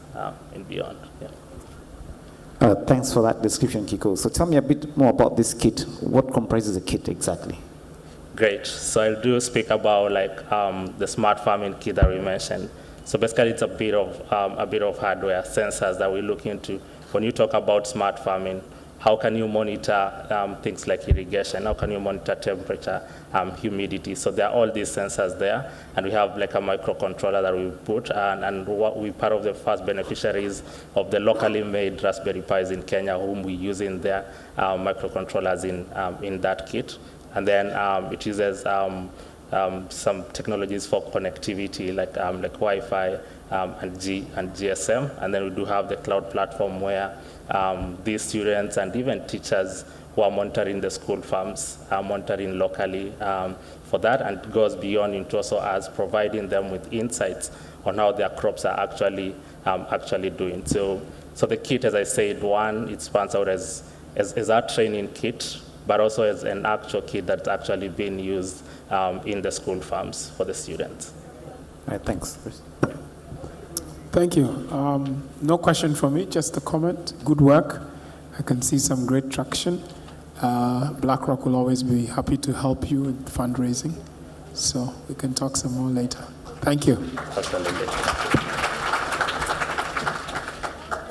and beyond. Yeah. Thanks for that description, Kiko. So tell me a bit more about this kit. What comprises a kit exactly? Great. So I do speak about the smart farming kit that we mentioned. So basically, it's a bit of hardware sensors that we look into. When you talk about smart farming, how can you monitor things like irrigation? How can you monitor temperature, humidity? So there are all these sensors there, and we have like a microcontroller that we put, and what we part of the first beneficiaries of the locally made Raspberry Pis in Kenya, whom we use in their microcontrollers in that kit. And then it uses some technologies for connectivity, like Wi-Fi and GSM. And then we do have the cloud platform where these students and even teachers who are monitoring the school farms are monitoring locally for that, and it goes beyond into also us providing them with insights on how their crops are actually doing. So the kit, as I said, one, it spans out as our training kit, but also as an actual kit that's actually being used in the school farms for the students. All right, thanks. Thank you. No question from me, just a comment. Good work. I can see some great traction. BlackRock will always be happy to help you with fundraising. So we can talk some more later. Thank you.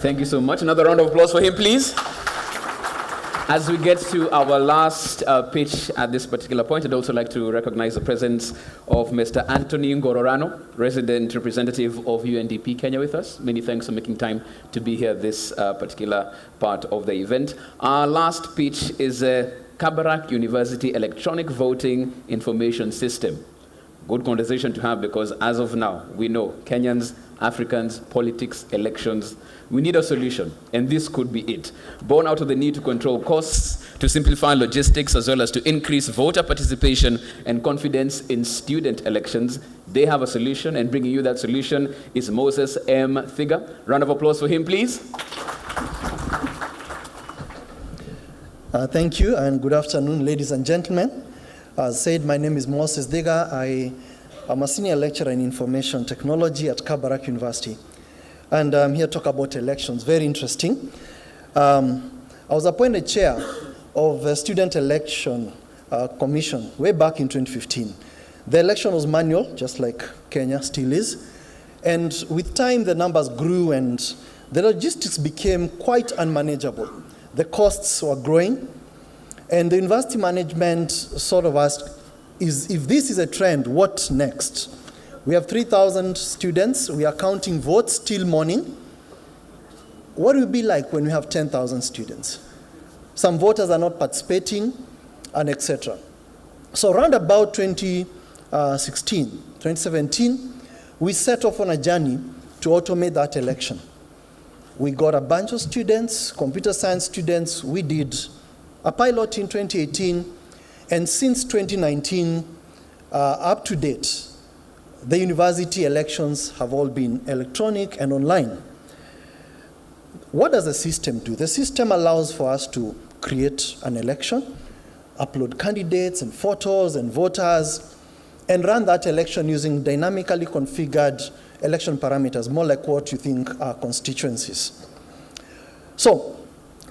Thank you so much. Another round of applause for him, please. As we get to our last pitch at this particular point, I'd also like to recognize the presence of Mr. Anthony Ngororano, resident representative of UNDP Kenya with us. Many thanks for making time to be here this particular part of the event. Our last pitch is Kabarak University Electronic Voting Information System. Good conversation to have, because as of now, we know Kenyans, Africans, politics, elections, we need a solution, and this could be it. Born out of the need to control costs, to simplify logistics, as well as to increase voter participation and confidence in student elections, they have a solution, and bringing you that solution is Moses M. Thiga. Round of applause for him, please. Thank you, and good afternoon, ladies and gentlemen. As said, my name is Moses Thiga. I am a senior lecturer in information technology at Kabarak University. And I'm here to talk about elections. Very interesting. I was appointed chair of the Student Election Commission way back in 2015. The election was manual, just like Kenya still is. And with time, the numbers grew and the logistics became quite unmanageable. The costs were growing. And the university management sort of asked, if this is a trend, what next? We have 3,000 students. We are counting votes till morning. What will it be like when we have 10,000 students? Some voters are not participating, and etc. So around about 2017, we set off on a journey to automate that election. We got a bunch of students, computer science students. We did a pilot in 2018, and since 2019, up to date, the university elections have all been electronic and online. What does the system do? The system allows for us to create an election, upload candidates and photos and voters, and run that election using dynamically configured election parameters, more like what you think are constituencies. So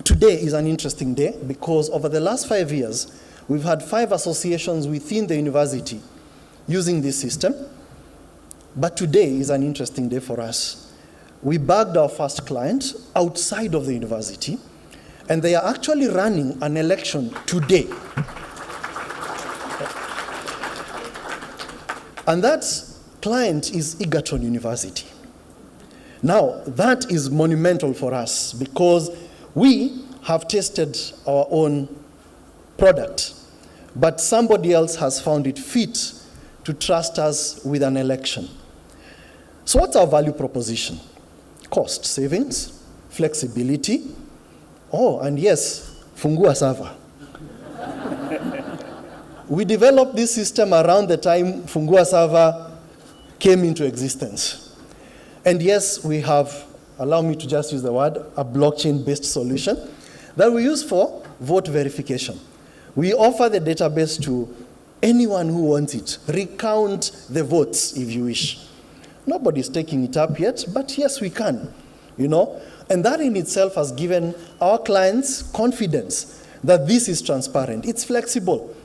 today is an interesting day because over the last 5 years, we've had 5 associations within the university using this system. But today is an interesting day for us. We bagged our first client outside of the university, and they are actually running an election today. And that client is Egerton University. Now, that is monumental for us because we have tested our own product, but somebody else has found it fit to trust us with an election. So what's our value proposition? Cost savings, flexibility, and yes, fungua server. We developed this system around the time Fungua Server came into existence. And yes, we have, allow me to just use the word, a blockchain-based solution that we use for vote verification. We offer the database to anyone who wants it. Recount the votes if you wish. Nobody's taking it up yet, but yes, we can, you know. And that in itself has given our clients confidence that this is transparent. It's flexible.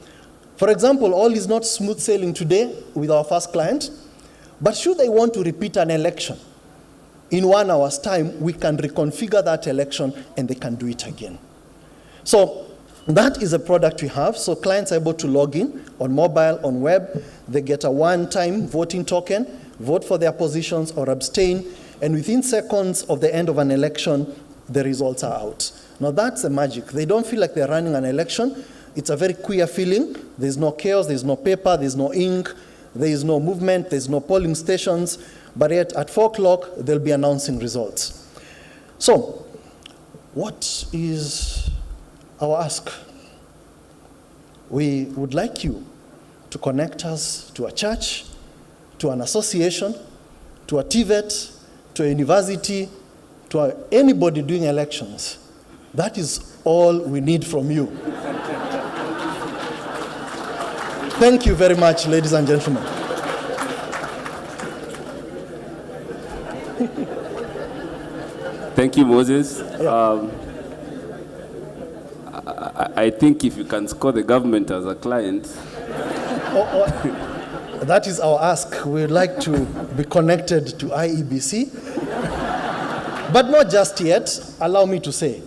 For example, all is not smooth sailing today with our first client, but should they want to repeat an election, in 1 hour's time, we can reconfigure that election and they can do it again. So that is a product we have. So clients are able to log in on mobile, on web. They get a one-time voting token, vote for their positions or abstain, and within seconds of the end of an election, the results are out. Now that's the magic. They don't feel like they're running an election. It's a very queer feeling. There's no chaos, there's no paper, there's no ink, there is no movement, there's no polling stations, but yet at 4 o'clock, they'll be announcing results. So, what is our ask? We would like you to connect us to a church, to an association, to a TVET, to a university, to anybody doing elections. That is all we need from you. Thank you very much, ladies and gentlemen. Thank you, Moses. I think if you can score the government as a client. That is our ask. We'd like to be connected to IEBC. But not just yet. Allow me to say,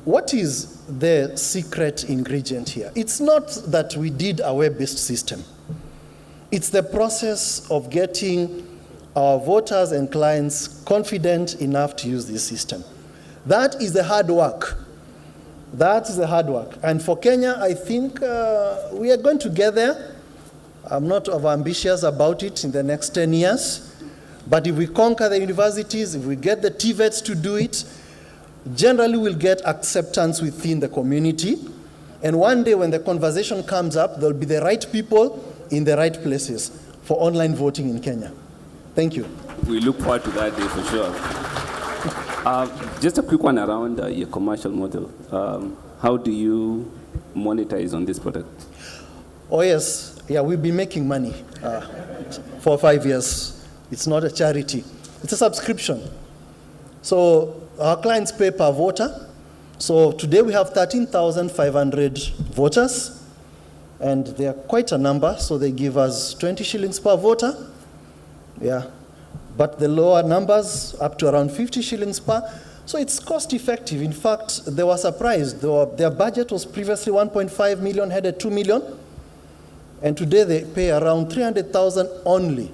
what is the secret ingredient here? It's not that we did a web-based system. It's the process of getting our voters and clients confident enough to use this system. That is the hard work. That is the hard work. And for Kenya, I think we are going to get there. I'm not ambitious about it in the next 10 years. But if we conquer the universities, if we get the TVETs to do it, generally we'll get acceptance within the community. And one day when the conversation comes up, there'll be the right people in the right places for online voting in Kenya. Thank you. We look forward to that day for sure. Just a quick one around your commercial model. How do you monetize on this product? Oh yes, yeah, we've been making money for 5 years. It's not a charity, it's a subscription. So our clients pay per voter. So today we have 13,500 voters, and they are quite a number, so they give us 20 shillings per voter. Yeah, but the lower numbers up to around 50 shillings per. So it's cost effective. In fact, they were surprised. Their budget was previously 1.5 million, headed 2 million. And today they pay around 300,000 only.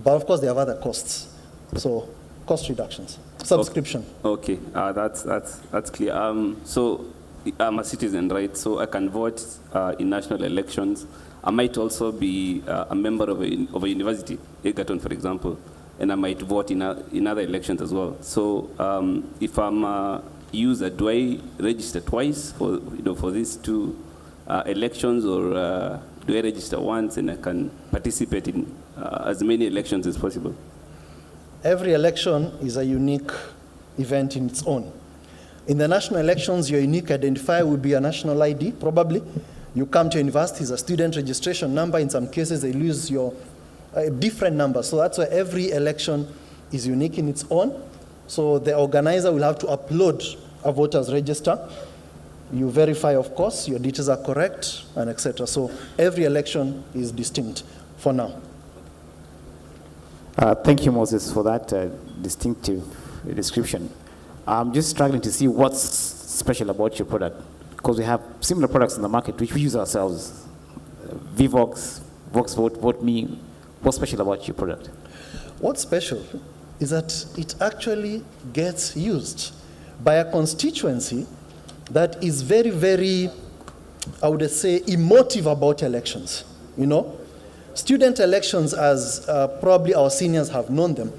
But of course they have other costs. So cost reductions, subscription. Okay, that's clear. So I'm a citizen, right? So I can vote in national elections. I might also be a member of a university, Egerton, for example, and I might vote in other elections as well. So if I'm a user, do I register twice for these two elections, or do I register once and I can participate in as many elections as possible? Every election is a unique event in its own. In the national elections, your unique identifier will be a national ID, probably. You come to university as a student registration number. In some cases, they lose your different number. So that's why every election is unique in its own. So the organizer will have to upload a voter's register. You verify, of course, your details are correct, and etc. So every election is distinct for now. Thank you, Moses, for that distinctive description. I'm just struggling to see what's special about your product, because we have similar products in the market which we use ourselves. Vvox, VoxVote, VoteMe. What's special about your product? What's special is that it actually gets used by a constituency that is very, very, I would say, emotive about elections. You know, student elections, as probably our seniors have known them,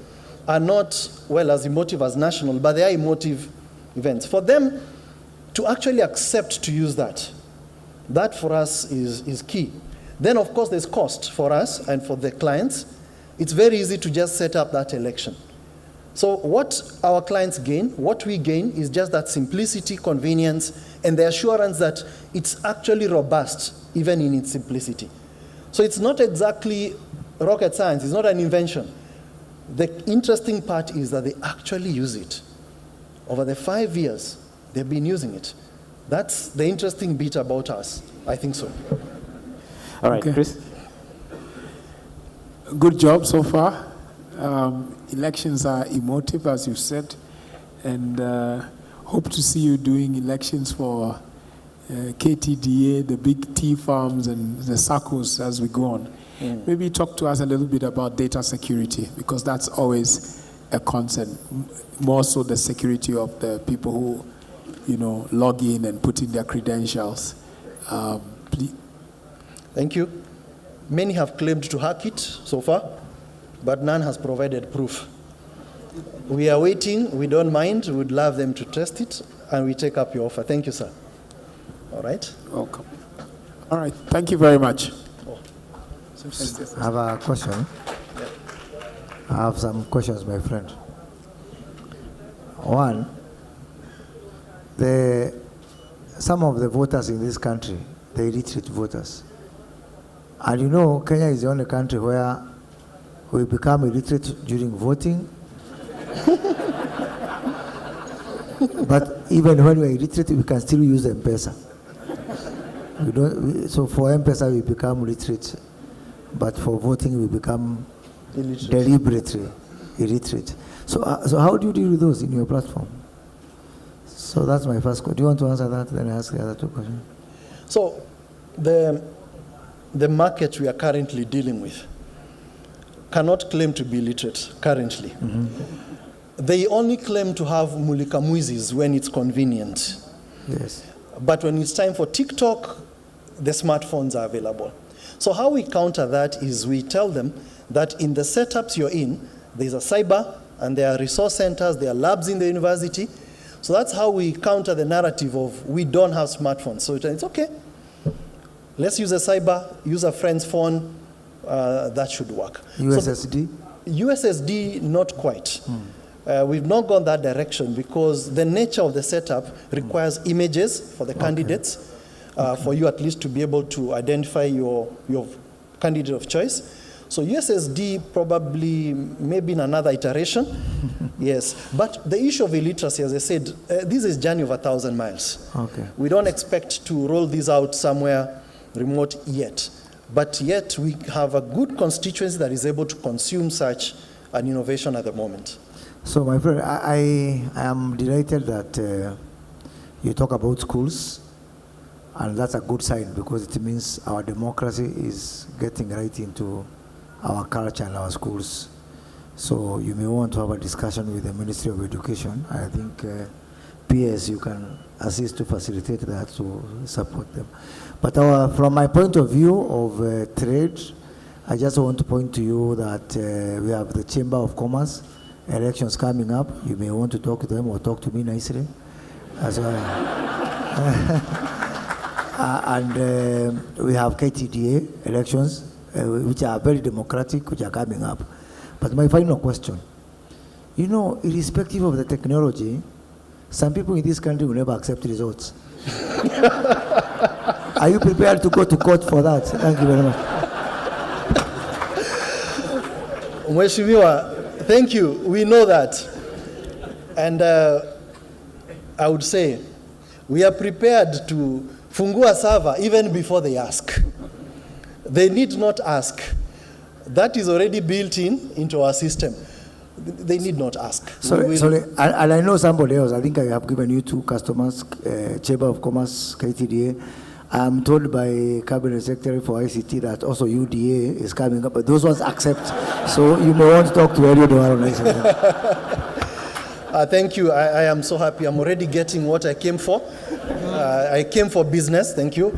are not, well, as emotive as national, but they are emotive events. For them to actually accept to use that, That for us is key. Then, of course, there's cost for us and for the clients. It's very easy to just set up that election. So what our clients gain, what we gain, is just that simplicity, convenience, and the assurance that it's actually robust, even in its simplicity. So it's not exactly rocket science. It's not an invention. The interesting part is that they actually use it. Over the 5 years, they've been using it. That's the interesting bit about us. I think so. All right, Okay. Chris. Good job so far. Elections are emotive, as you said, and hope to see you doing elections for KTDA, the big tea farms, and the SACCOs as we go on. Maybe talk to us a little bit about data security, because that's always a concern, more so the security of the people who, log in and put in their credentials. Please. Thank you. Many have claimed to hack it so far, but none has provided proof. We are waiting. We don't mind. We would love them to test it, and we take up your offer. Thank you, sir. All right? Welcome. All right. Thank you very much. I have a question. I have some questions, my friend. One, some of the voters in this country, they're illiterate voters. And you know, Kenya is the only country where we become illiterate during voting. But even when we're illiterate, we can still use M-Pesa. So for M-Pesa, we become literate. But for voting, we become deliberately illiterate. So how do you deal with those in your platform? So that's my first question. Do you want to answer that? Then I ask the other two questions. So the market we are currently dealing with cannot claim to be literate currently. Mm-hmm. They only claim to have mulika-muizis when it's convenient. Yes. But when it's time for TikTok, the smartphones are available. So how we counter that is we tell them that in the setups you're in, there's a cyber, and there are resource centers, there are labs in the university. So that's how we counter the narrative of we don't have smartphones. So it's okay. Let's use a cyber, use a friend's phone, that should work. USSD? USSD, not quite. We've not gone that direction because the nature of the setup requires images for the candidates, for you at least to be able to identify your candidate of choice. So USSD probably maybe in another iteration, yes. But the issue of illiteracy, as I said, this is a journey of 1,000 miles. Okay. We don't expect to roll this out somewhere remote yet. But yet we have a good constituency that is able to consume such an innovation at the moment. So my friend, I am delighted that you talk about schools, and that's a good sign because it means our democracy is getting right into our culture and our schools. So you may want to have a discussion with the Ministry of Education. I think PS, you can assist to facilitate that, to support them. But from my point of view of trade, I just want to point to you that we have the Chamber of Commerce elections coming up. You may want to talk to them or talk to me nicely as well. And we have KTDA elections, which are very democratic, which are coming up. But my final question, irrespective of the technology, some people in this country will never accept results. Are you prepared to go to court for that? Thank you very much. Mheshimiwa, thank you. We know that. And I would say we are prepared to fungua server even before they ask. They need not ask. That is already built into our system. They need not ask. Sorry, and I know somebody else. I think I have given you two customers, Chamber of Commerce, KTDA. I'm told by Cabinet Secretary for ICT that also UDA is coming up, but those ones accept. So you may want to talk to Elio Duaro. Thank you. I am so happy. I'm already getting what I came for. I came for business. Thank you.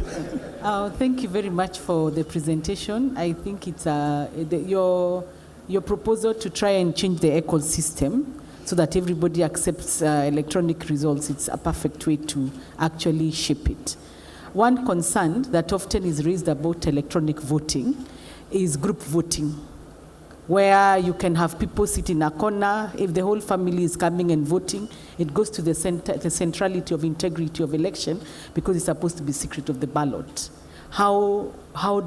Thank you very much for the presentation. I think it's your proposal to try and change the ecosystem so that everybody accepts electronic results. It's a perfect way to actually shape it. one concern that often is raised about electronic voting is group voting, where you can have people sit in a corner. If the whole family is coming and voting, it goes to the centrality of integrity of election, because it's supposed to be secret of the ballot. How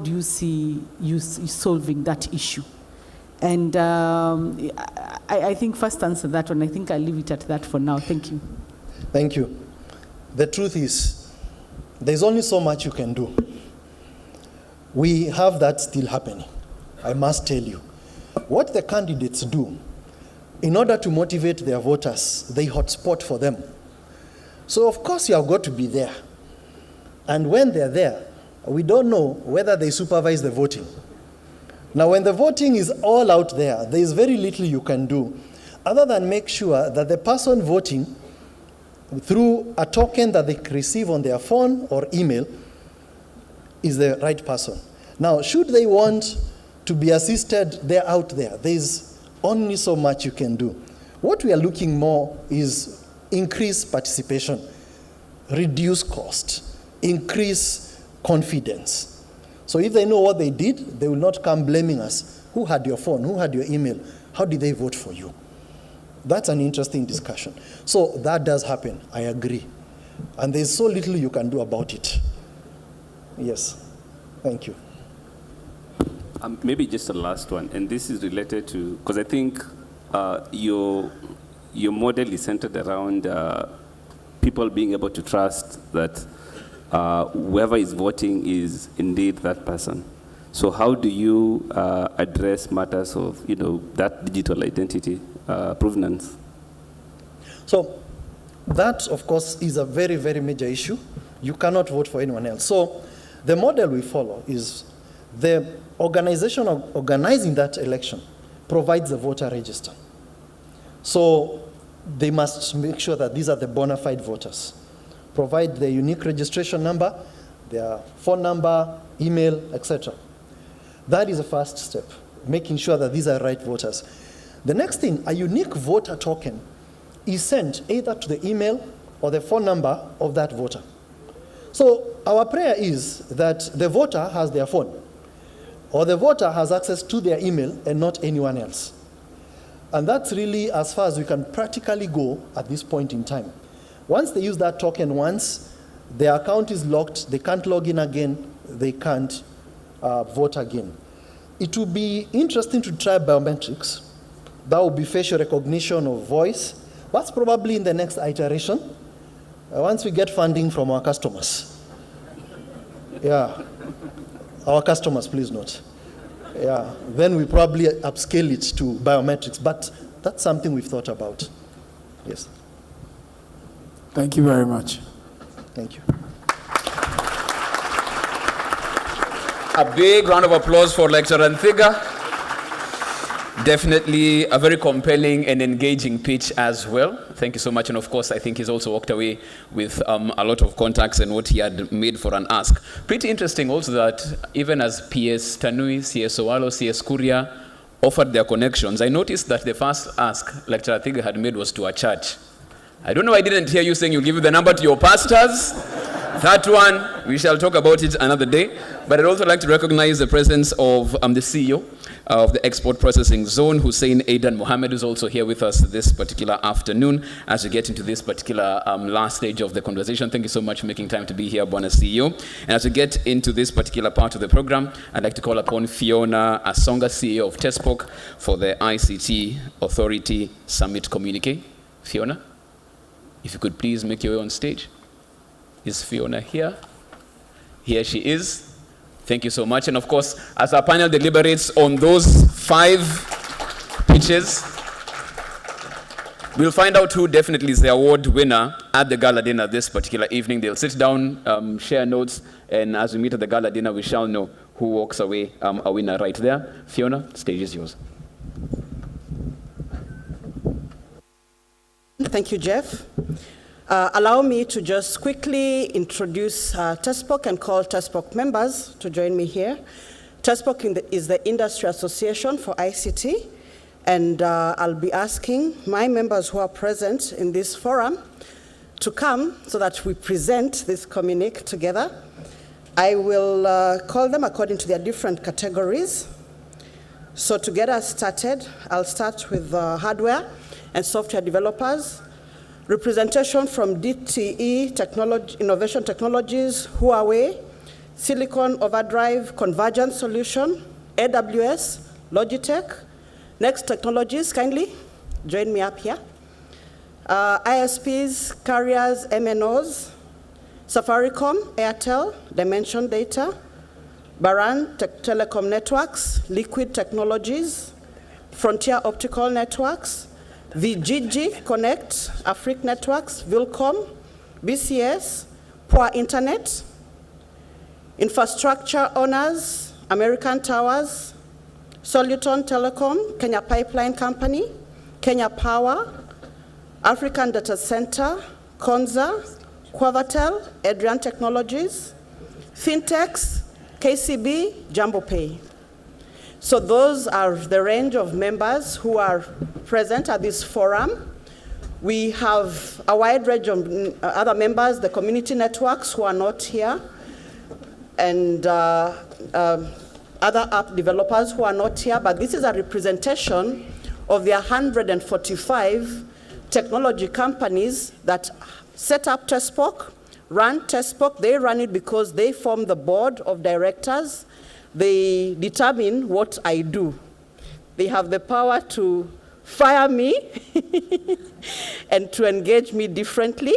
do you see you solving that issue? And I think first answer that one. I think I'll leave it at that for now. Thank you. Thank you. The truth is, there's only so much you can do. We have that still happening, I must tell you. What the candidates do, in order to motivate their voters, they hotspot for them. So of course you have got to be there. And when they're there, we don't know whether they supervise the voting. Now when the voting is all out there, there is very little you can do other than make sure that the person voting through a token that they receive on their phone or email is the right person. Now, should they want to be assisted, they're out there. There's only so much you can do. What we are looking more is increased participation, reduce cost, increase confidence. So if they know what they did, they will not come blaming us. Who had your phone? Who had your email? How did they vote for you? That's an interesting discussion. So that does happen, I agree. And there's so little you can do about it. Yes, thank you. Maybe just a last one, and this is related to, because I think your model is centered around people being able to trust that whoever is voting is indeed that person. So how do you address matters of that digital identity provenance? So that, of course, is a very, very major issue. You cannot vote for anyone else. So the model we follow is the organization of organizing that election provides the voter register. So they must make sure that these are the bona fide voters. Provide their unique registration number, their phone number, email, etc. That is the first step, making sure that these are right voters. The next thing, a unique voter token is sent either to the email or the phone number of that voter. So our prayer is that the voter has their phone, or the voter has access to their email and not anyone else. And that's really as far as we can practically go at this point in time. Once they use that token once, their account is locked, they can't log in again, they can't vote again. It will be interesting to try biometrics. That will be facial recognition of voice. That's probably in the next iteration, once we get funding from our customers. Yeah, our customers, please note. Yeah, then we probably upscale it to biometrics, but that's something we've thought about. Yes. Thank you very much. Thank you. A big round of applause for Lecturer Nthiga. Definitely a very compelling and engaging pitch as well. Thank you so much. And of course, I think he's also walked away with a lot of contacts and what he had made for an ask. Pretty interesting also that even as PS Tanui, CS Owalo, CS Kuria offered their connections, I noticed that the first ask Lecturer Nthiga had made was to a church. I don't know, I didn't hear you saying you'll give the number to your pastors. That one, we shall talk about it another day. But I'd also like to recognize the presence of the CEO of the Export Processing Zone, Hussein Aidan Mohammed, who's also here with us this particular afternoon as we get into this particular last stage of the conversation. Thank you so much for making time to be here, Bwana CEO. And as we get into this particular part of the program, I'd like to call upon Fiona Asonga, CEO of TESPOC, for the ICT Authority Summit Communique. Fiona, if you could please make your way on stage. Is Fiona here? Here she is. Thank you so much. And of course, as our panel deliberates on those 5 pitches, we'll find out who definitely is the award winner at the gala dinner this particular evening. They'll sit down, share notes, and as we meet at the gala dinner, we shall know who walks away a winner right there. Fiona, stage is yours. Thank you, Jeff. Allow me to just quickly introduce TESPOC and call TESPOC members to join me here. TESPOC is the Industry Association for ICT, and I'll be asking my members who are present in this forum to come so that we present this communique together. I will call them according to their different categories. So to get us started, I'll start with hardware and software developers. Representation from DTE Innovation Technologies, Huawei, Silicon Overdrive Convergence Solution, AWS, Logitech. Next technologies, kindly join me up here. ISPs, carriers, MNOs, Safaricom, Airtel, Dimension Data, Baran Telecom Networks, Liquid Technologies, Frontier Optical Networks, VGG Connect, Afrique Networks, Vilcom, BCS, Poor Internet, Infrastructure Owners, American Towers, Soluton Telecom, Kenya Pipeline Company, Kenya Power, African Data Center, Konza, Quavatel, Adrian Technologies, Fintechs, KCB, JumboPay. So those are the range of members who are present at this forum. We have a wide range of other members, the community networks who are not here, and other app developers who are not here, but this is a representation of the 145 technology companies that set up TESPOC, run TESPOC. They run it because they form the board of directors. They determine what I do. They have the power to fire me and to engage me differently.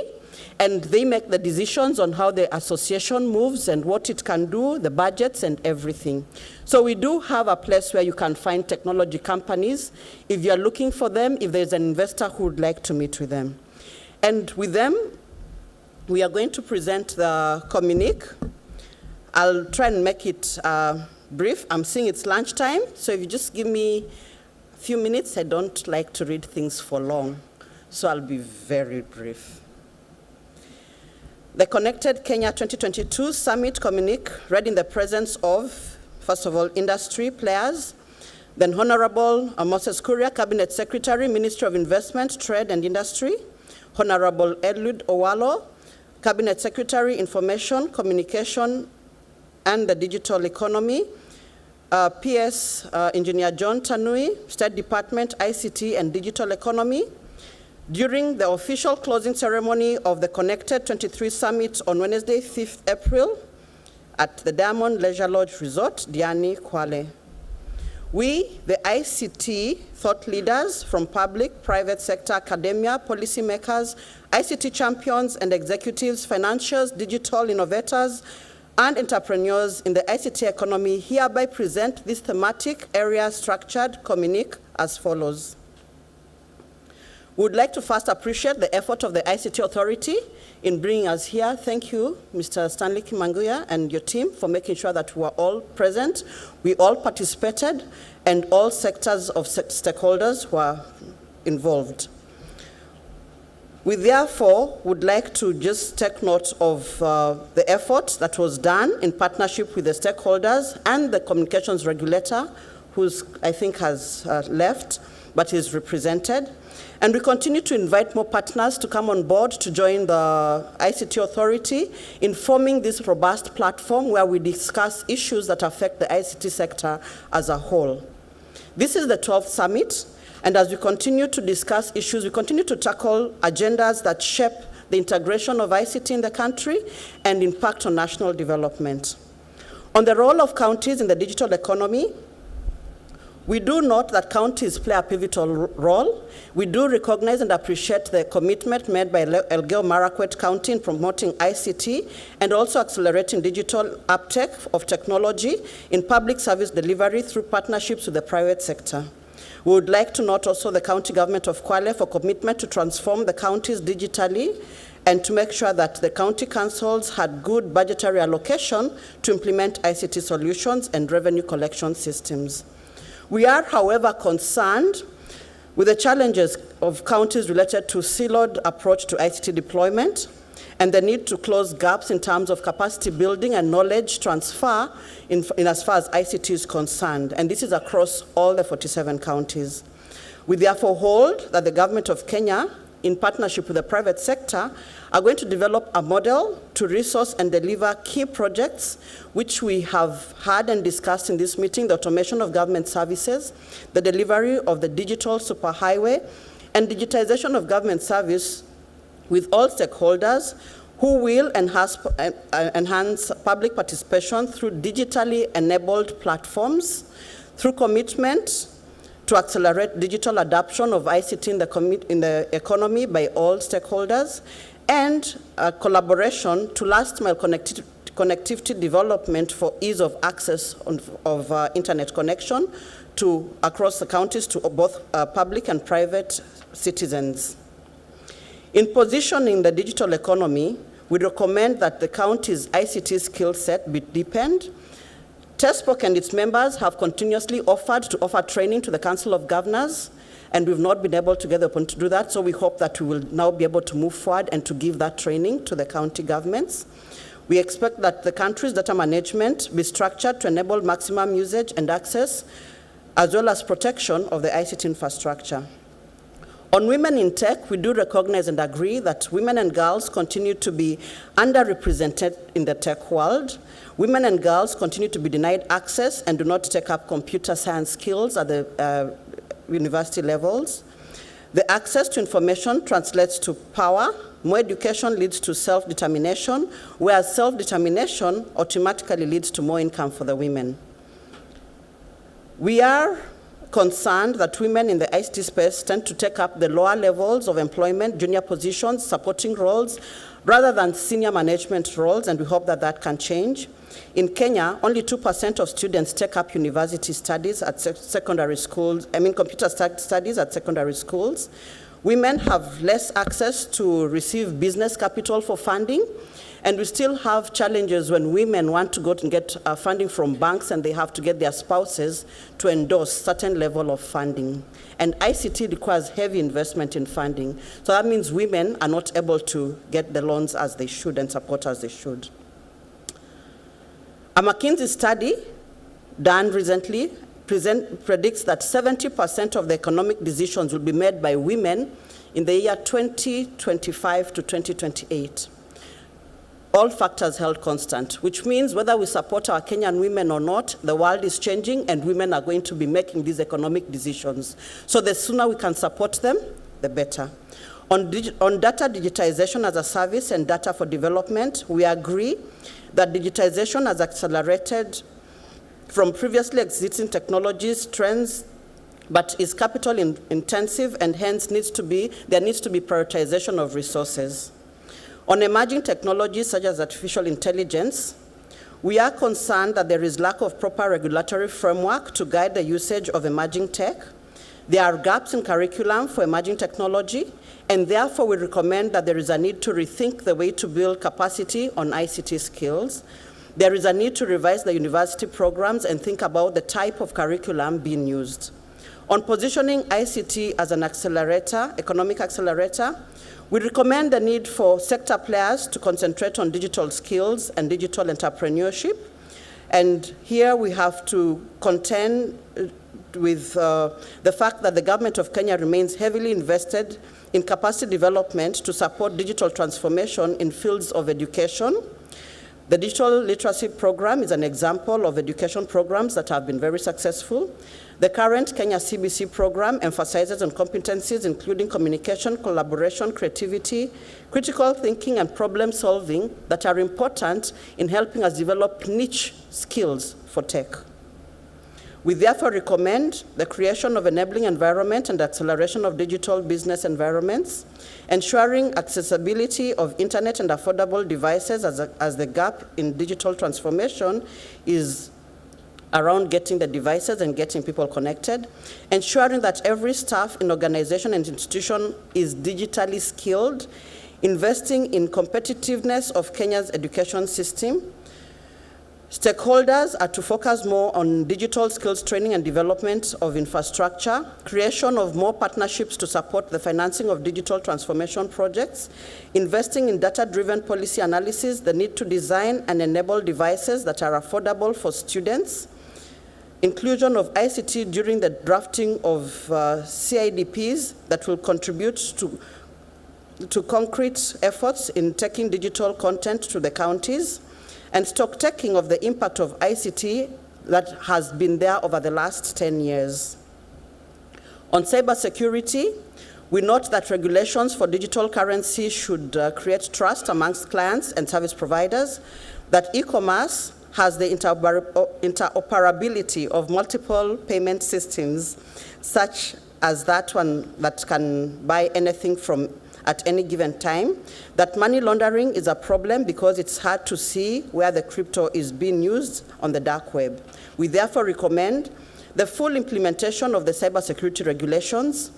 And they make the decisions on how the association moves and what it can do, the budgets and everything. So we do have a place where you can find technology companies. If you're looking for them, if there's an investor who would like to meet with them. And with them, we are going to present the communique. I'll try and make it brief. I'm seeing it's lunchtime, so if you just give me a few minutes, I don't like to read things for long, so I'll be very brief. The Connected Kenya 2022 Summit communique read in the presence of, first of all, industry players, then Honorable Moses Kuria, Cabinet Secretary, Ministry of Investment, Trade and Industry, Honorable Eliud Owalo, Cabinet Secretary, Information, Communication, and the Digital Economy, PS Engineer John Tanui, State Department, ICT and Digital Economy. During the official closing ceremony of the Connected 23 Summit on Wednesday, 5th April, at the Diamond Leisure Lodge Resort, Diani, Kwale. We, the ICT thought leaders from public, private sector, academia, policymakers, ICT champions and executives, financiers, digital innovators, and entrepreneurs in the ICT economy hereby present this thematic area structured communique as follows. We would like to first appreciate the effort of the ICT Authority in bringing us here. Thank you, Mr. Stanley Kimanguya and your team for making sure that we are all present. We all participated and all sectors of stakeholders were involved. We therefore would like to just take note of the effort that was done in partnership with the stakeholders and the communications regulator, who's I think has left, but is represented. And we continue to invite more partners to come on board to join the ICT Authority in forming this robust platform where we discuss issues that affect the ICT sector as a whole. This is the 12th summit, and as we continue to discuss issues, we continue to tackle agendas that shape the integration of ICT in the country and impact on national development. On the role of counties in the digital economy, we do note that counties play a pivotal role. We do recognize and appreciate the commitment made by Elgeyo Marakwet County in promoting ICT and also accelerating digital uptake of technology in public service delivery through partnerships with the private sector. We would like to note also the county government of Kwale for commitment to transform the counties digitally and to make sure that the county councils had good budgetary allocation to implement ICT solutions and revenue collection systems. We are, however, concerned with the challenges of counties related to siloed approach to ICT deployment and the need to close gaps in terms of capacity building and knowledge transfer in as far as ICT is concerned. And this is across all the 47 counties. We therefore hold that the government of Kenya in partnership with the private sector, are going to develop a model to resource and deliver key projects, which we have had and discussed in this meeting: the automation of government services, the delivery of the digital superhighway, and digitization of government service with all stakeholders, who will enhance public participation through digitally enabled platforms, through commitment to accelerate digital adoption of ICT in the economy by all stakeholders, and collaboration to last-mile connectivity development for ease of access of internet connection across the counties to both public and private citizens. In positioning the digital economy, we recommend that the county's ICT skill set be deepened. TESPOC and its members have continuously offered to offer training to the Council of Governors, and we've not been able to get the opportunity to do that, so we hope that we will now be able to move forward and to give that training to the county governments. We expect that the country's data management be structured to enable maximum usage and access, as well as protection of the ICT infrastructure. On women in tech, we do recognize and agree that women and girls continue to be underrepresented in the tech world. Women and girls continue to be denied access and do not take up computer science skills at the university levels. The access to information translates to power. More education leads to self-determination, whereas self-determination automatically leads to more income for the women. We are concerned that women in the ICT space tend to take up the lower levels of employment, junior positions, supporting roles, rather than senior management roles, and we hope that that can change. In Kenya, only 2% of students take up university studies at secondary schools, computer studies at secondary schools. Women have less access to receive business capital for funding, and we still have challenges when women want to go and get funding from banks, and they have to get their spouses to endorse certain level of funding. And ICT requires heavy investment in funding. So that means women are not able to get the loans as they should and support as they should. A McKinsey study done recently predicts that 70% of the economic decisions will be made by women in the year 2025 to 2028. All factors held constant, which means whether we support our Kenyan women or not, the world is changing and women are going to be making these economic decisions. So the sooner we can support them, the better. On data digitization as a service and data for development, we agree that digitization has accelerated from previously existing technologies, trends, but is capital intensive, and hence there needs to be prioritization of resources. On emerging technologies such as artificial intelligence, we are concerned that there is lack of proper regulatory framework to guide the usage of emerging tech. There are gaps in curriculum for emerging technology, and therefore we recommend that there is a need to rethink the way to build capacity on ICT skills. There is a need to revise the university programs and think about the type of curriculum being used. On positioning ICT as an accelerator, economic accelerator, we recommend the need for sector players to concentrate on digital skills and digital entrepreneurship. And here we have to contend with the fact that the government of Kenya remains heavily invested in capacity development to support digital transformation in fields of education. The digital literacy program is an example of education programs that have been very successful. The current Kenya CBC program emphasizes on competencies including communication, collaboration, creativity, critical thinking, and problem solving that are important in helping us develop niche skills for tech. We therefore recommend the creation of enabling environment and acceleration of digital business environments, ensuring accessibility of internet and affordable devices as the gap in digital transformation is around getting the devices and getting people connected, ensuring that every staff in organization and institution is digitally skilled, investing in competitiveness of Kenya's education system. Stakeholders are to focus more on digital skills training and development of infrastructure, creation of more partnerships to support the financing of digital transformation projects, investing in data-driven policy analysis, the need to design and enable devices that are affordable for students, inclusion of ICT during the drafting of CIDPs that will contribute to to concrete efforts in taking digital content to the counties, and stock taking of the impact of ICT that has been there over the last 10 years. On cybersecurity, we note that regulations for digital currency should create trust amongst clients and service providers, that e-commerce has the interoperability of multiple payment systems, such as that one that can buy anything from at any given time, that money laundering is a problem because it's hard to see where the crypto is being used on the dark web. We therefore recommend the full implementation of the cybersecurity regulations,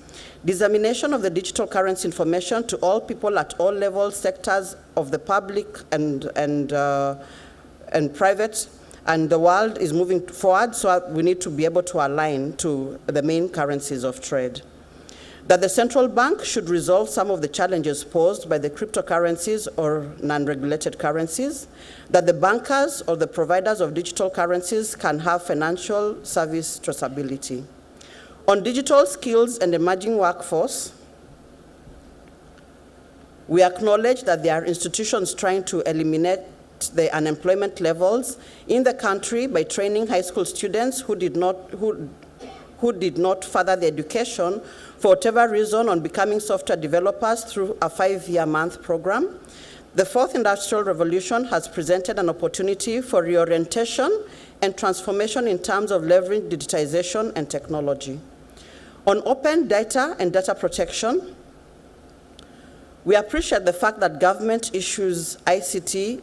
dissemination of the digital currency information to all people at all levels, sectors of the public and private, and the world is moving forward, so we need to be able to align to the main currencies of trade. That the central bank should resolve some of the challenges posed by the cryptocurrencies or non-regulated currencies, that the bankers or the providers of digital currencies can have financial service traceability. On digital skills and emerging workforce, we acknowledge that there are institutions trying to eliminate the unemployment levels in the country by training high school students who did not further their education for whatever reason on becoming software developers through a 5-year-month program. The fourth industrial revolution has presented an opportunity for reorientation and transformation in terms of leveraging digitization and technology. On open data and data protection, we appreciate the fact that government ensures ICT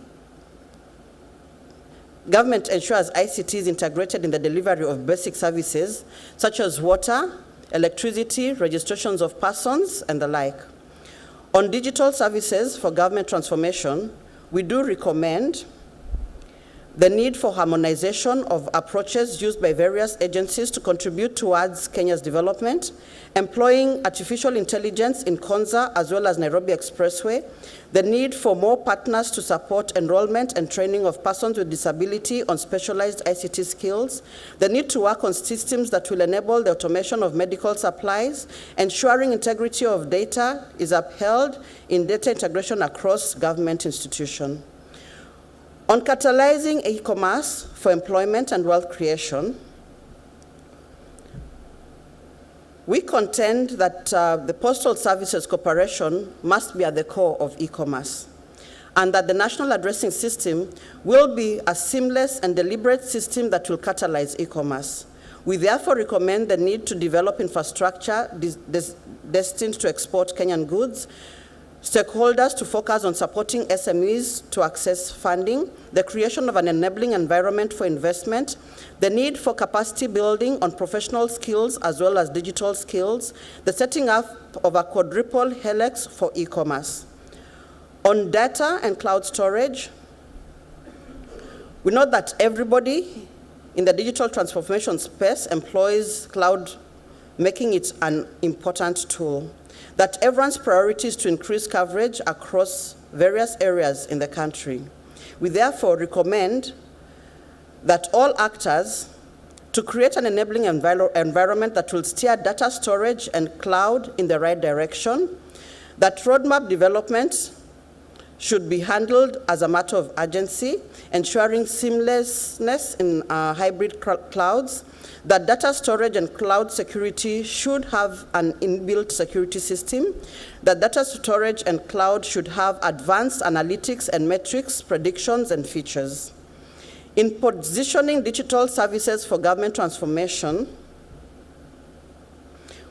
is integrated in the delivery of basic services such as water, electricity, registrations of persons, and the like. On digital services for government transformation, we do recommend the need for harmonization of approaches used by various agencies to contribute towards Kenya's development, employing artificial intelligence in Konza as well as Nairobi Expressway, the need for more partners to support enrollment and training of persons with disability on specialized ICT skills, the need to work on systems that will enable the automation of medical supplies, ensuring integrity of data is upheld in data integration across government institutions. On catalyzing e-commerce for employment and wealth creation, we contend that the Postal Services Corporation must be at the core of e-commerce, and that the National Addressing System will be a seamless and deliberate system that will catalyze e-commerce. We therefore recommend the need to develop infrastructure destined to export Kenyan goods, stakeholders to focus on supporting SMEs to access funding, the creation of an enabling environment for investment, the need for capacity building on professional skills as well as digital skills, the setting up of a quadruple helix for e-commerce. On data and cloud storage, we know that everybody in the digital transformation space employs cloud, making it an important tool. That everyone's priority is to increase coverage across various areas in the country. We therefore recommend that all actors to create an enabling environment that will steer data storage and cloud in the right direction, that roadmap development should be handled as a matter of urgency, ensuring seamlessness in hybrid clouds, that data storage and cloud security should have an inbuilt security system, that data storage and cloud should have advanced analytics and metrics, predictions, and features. In positioning digital services for government transformation,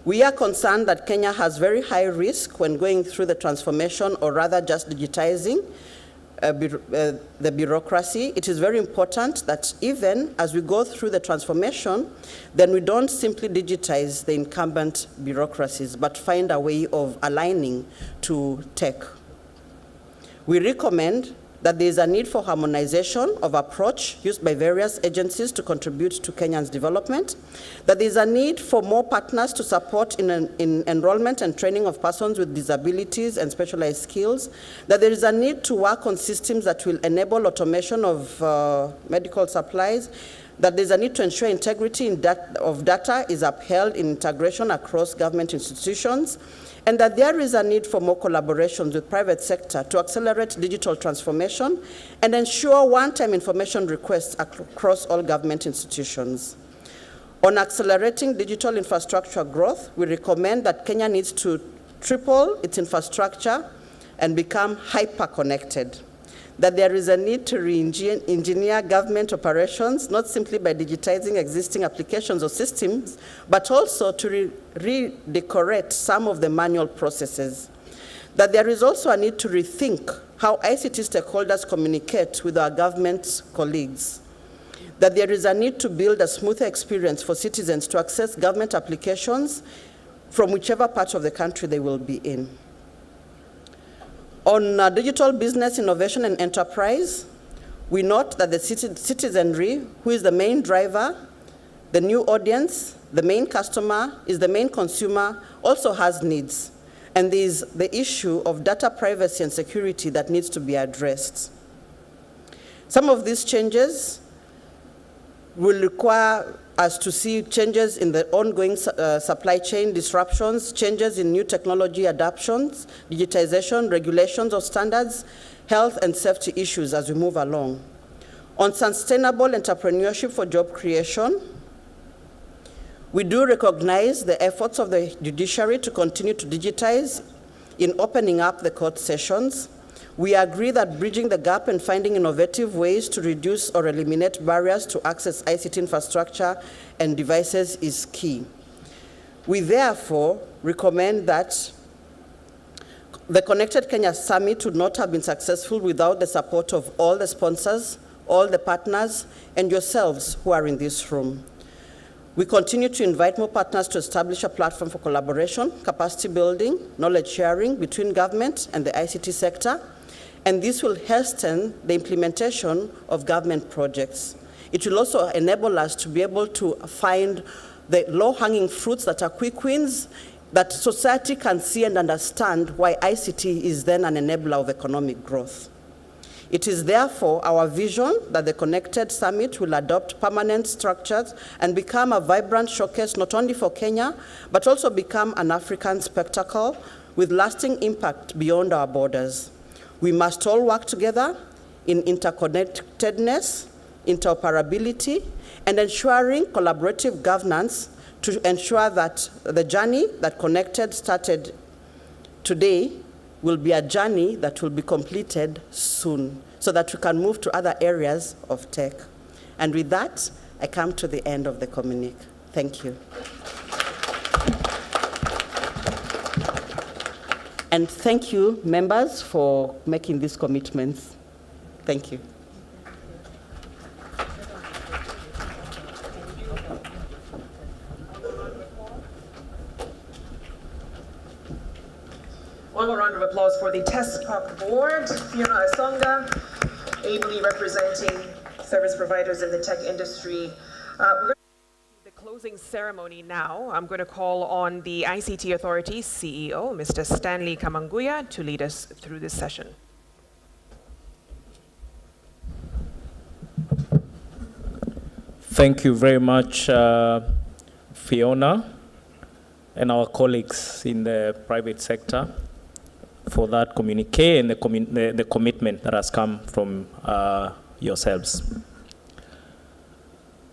we are concerned that Kenya has very high risk when going through the transformation, or rather just digitizing the bureaucracy. It is very important that even as we go through the transformation, then we don't simply digitize the incumbent bureaucracies, but find a way of aligning to tech. We recommend that there is a need for harmonization of approach used by various agencies to contribute to Kenya's development, that there is a need for more partners to support in enrollment and training of persons with disabilities and specialized skills, that there is a need to work on systems that will enable automation of medical supplies, that there's a need to ensure integrity of data is upheld in integration across government institutions, and that there is a need for more collaborations with private sector to accelerate digital transformation and ensure one-time information requests across all government institutions. On accelerating digital infrastructure growth, we recommend that Kenya needs to triple its infrastructure and become hyper-connected. That there is a need to re-engineer government operations, not simply by digitizing existing applications or systems, but also to redecorate some of the manual processes. That there is also a need to rethink how ICT stakeholders communicate with our government colleagues. That there is a need to build a smoother experience for citizens to access government applications from whichever part of the country they will be in. On digital business innovation and enterprise, we note that the citizenry, who is the main driver, the new audience, the main customer, is the main consumer, also has needs. And there is the issue of data privacy and security that needs to be addressed. Some of these changes will require us to see changes in the ongoing supply chain disruptions, changes in new technology adoptions, digitization, regulations of standards, health and safety issues as we move along. On sustainable entrepreneurship for job creation, we do recognize the efforts of the judiciary to continue to digitize in opening up the court sessions. We agree that bridging the gap and finding innovative ways to reduce or eliminate barriers to access ICT infrastructure and devices is key. We therefore recommend that the Connected Kenya Summit would not have been successful without the support of all the sponsors, all the partners, and yourselves who are in this room. We continue to invite more partners to establish a platform for collaboration, capacity building, knowledge sharing between government and the ICT sector, and this will hasten the implementation of government projects. It will also enable us to be able to find the low-hanging fruits that are quick wins that society can see and understand why ICT is then an enabler of economic growth. It is therefore our vision that the Connected Summit will adopt permanent structures and become a vibrant showcase not only for Kenya, but also become an African spectacle with lasting impact beyond our borders. We must all work together in interconnectedness, interoperability, and ensuring collaborative governance to ensure that the journey that Connected started today will be a journey that will be completed soon, so that we can move to other areas of tech. And with that, I come to the end of the communique. Thank you. And thank you, members, for making these commitments. Thank you. One more round of applause for the TESPOC board. Fiona Asonga, ably representing service providers in the tech industry. We're going to do the closing ceremony now. I'm going to call on the ICT Authority CEO, Mr. Stanley Kamanguya, to lead us through this session. Thank you very much, Fiona, and our colleagues in the private sector for that communique and the commitment that has come from yourselves.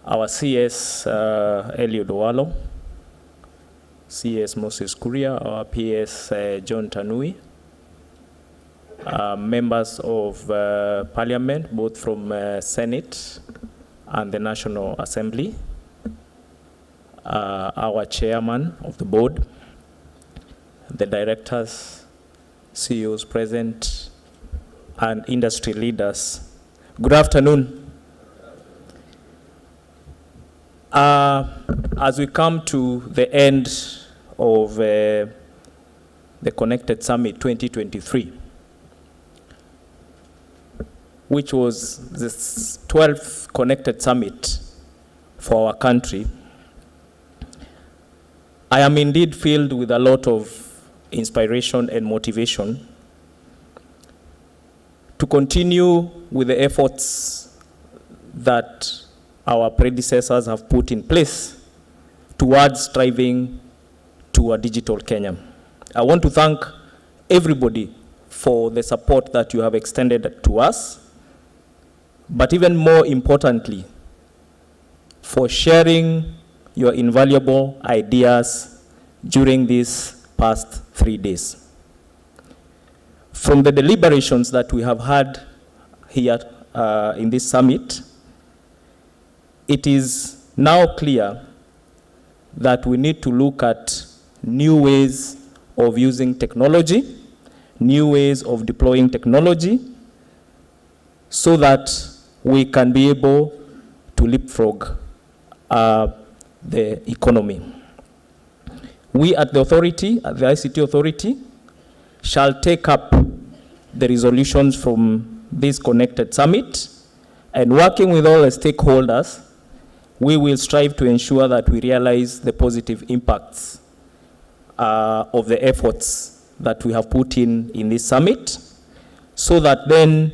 Our CS, Eliud Owalo, CS Moses Kuria, our PS, John Tanui, members of Parliament, both from Senate and the National Assembly, our chairman of the board, the directors, CEOs present, and industry leaders. Good afternoon. As we come to the end of the Connected Summit 2023, which was the 12th Connected Summit for our country, I am indeed filled with a lot of inspiration and motivation to continue with the efforts that our predecessors have put in place towards striving to a digital Kenya. I want to thank everybody for the support that you have extended to us, but even more importantly, for sharing your invaluable ideas during these past 3 days. From the deliberations that we have had here in this summit, it is now clear that we need to look at new ways of using technology, new ways of deploying technology, so that we can be able to leapfrog the economy. We at the authority, at the ICT authority, shall take up the resolutions from this connected summit, and working with all the stakeholders, we will strive to ensure that we realize the positive impacts of the efforts that we have put in this summit, so that then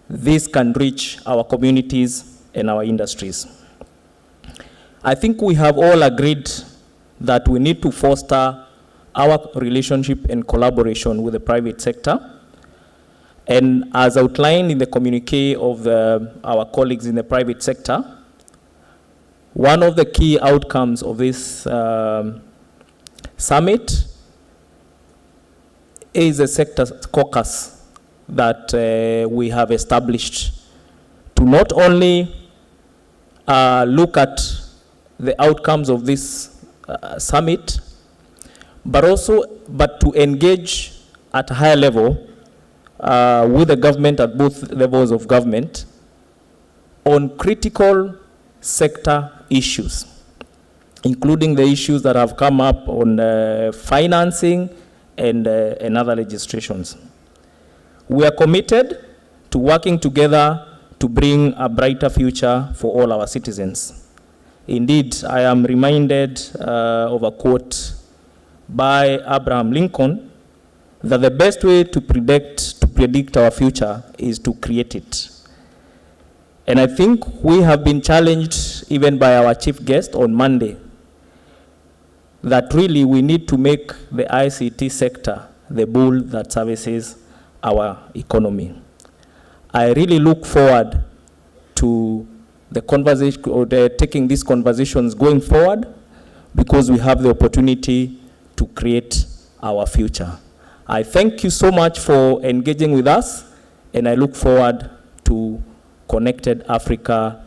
this can reach our communities and our industries. I think we have all agreed that we need to foster our relationship and collaboration with the private sector. And as outlined in the communique of our colleagues in the private sector, one of the key outcomes of this summit is a sector caucus that we have established to not only look at the outcomes of this summit, but to engage at a higher level with the government at both levels of government on critical sector issues, including the issues that have come up on financing and other legislations. We are committed to working together to bring a brighter future for all our citizens. Indeed, I am reminded of a quote by Abraham Lincoln that the best way to predict our future is to create it. And I think we have been challenged even by our chief guest on Monday that really we need to make the ICT sector the bull that services our economy. I really look forward to the conversation, or taking these conversations going forward, because we have the opportunity to create our future. I thank you so much for engaging with us, and I look forward to Connected Africa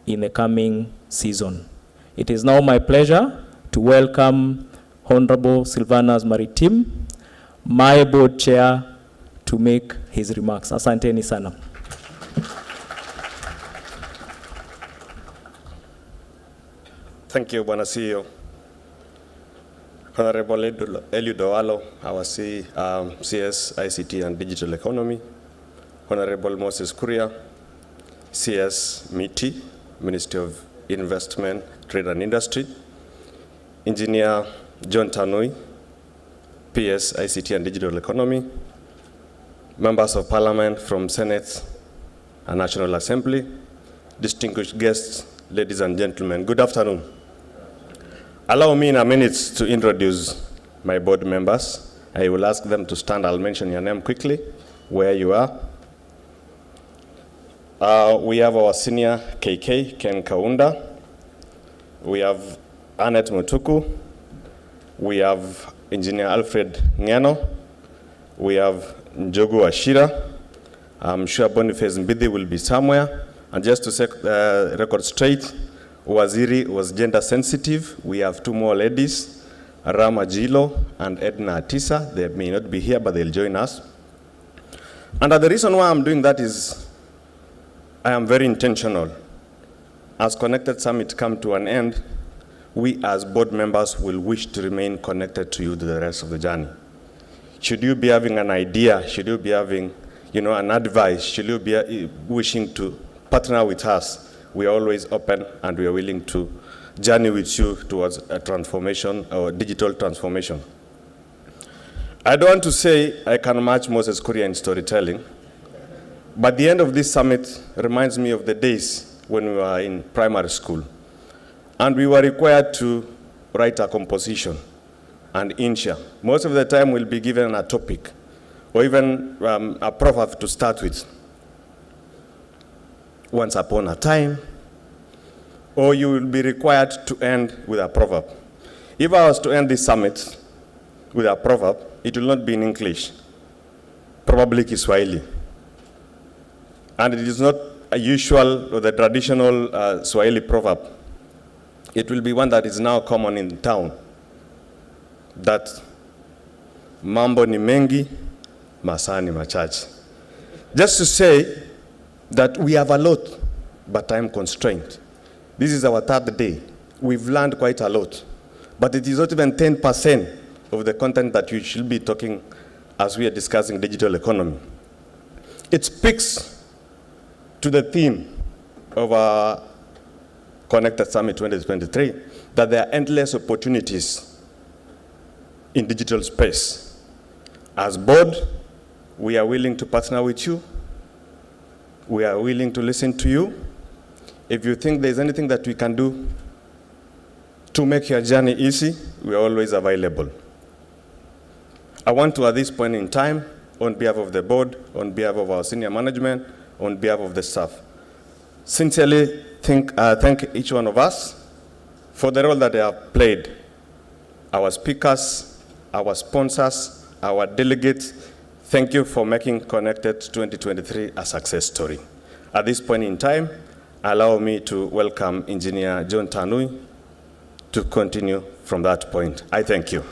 in the coming season. It is now my pleasure to welcome Honorable Sylvanus Maritim, my board chair, to make his remarks. Asanteni sana. Thank you, Bwana CEO. Honorable Eliud Owalo, our CS, ICT and Digital Economy. Honorable Moses Kuria, CS, MITI, Ministry of Investment, Trade and Industry. Engineer John Tanui, PS, ICT and Digital Economy. Members of Parliament from Senate and National Assembly. Distinguished guests, ladies and gentlemen, good afternoon. Allow me in a minute to introduce my board members. I will ask them to stand. I'll mention your name quickly, where you are. We have our senior KK, Ken Kaunda. We have Annette Mutuku. We have Engineer Alfred Ngeno. We have Njogu Ashira. I'm sure Boniface Mbidi will be somewhere. And just to set the record straight, Waziri was gender sensitive. We have two more ladies, Rama Jilo and Edna Atisa. They may not be here, but they'll join us. And the reason why I'm doing that is I am very intentional. As Connected Summit come to an end, we as board members will wish to remain connected to you to the rest of the journey. Should you be having an idea, should you be having, an advice, should you be wishing to partner with us, we are always open and we are willing to journey with you towards a transformation or digital transformation. I don't want to say I can match Moses Kuria in storytelling, but the end of this summit reminds me of the days when we were in primary school. And we were required to write a composition and insha. Most of the time we'll be given a topic or even a proverb to start with. Once upon a time, or you will be required to end with a proverb. If I was to end this summit with a proverb, it will not be in English, probably Kiswahili. And it is not a usual or the traditional Swahili proverb. It will be one that is now common in town, that mambo ni mengi, masaa ni machache. Just to say that we have a lot, but time constraint. This is our third day. We've learned quite a lot, but it is not even 10% of the content that we should be talking as we are discussing digital economy. It speaks to the theme of our Connected Summit 2023, that there are endless opportunities in digital space. As board, we are willing to partner with you. We are willing to listen to you. If you think there's anything that we can do to make your journey easy, we are always available. I want to, at this point in time, on behalf of the board, on behalf of our senior management, on behalf of the staff, sincerely thank each one of us for the role that they have played. Our speakers, our sponsors, our delegates, thank you for making Connected 2023 a success story. At this point in time, allow me to welcome Engineer John Tanui to continue from that point. I thank you.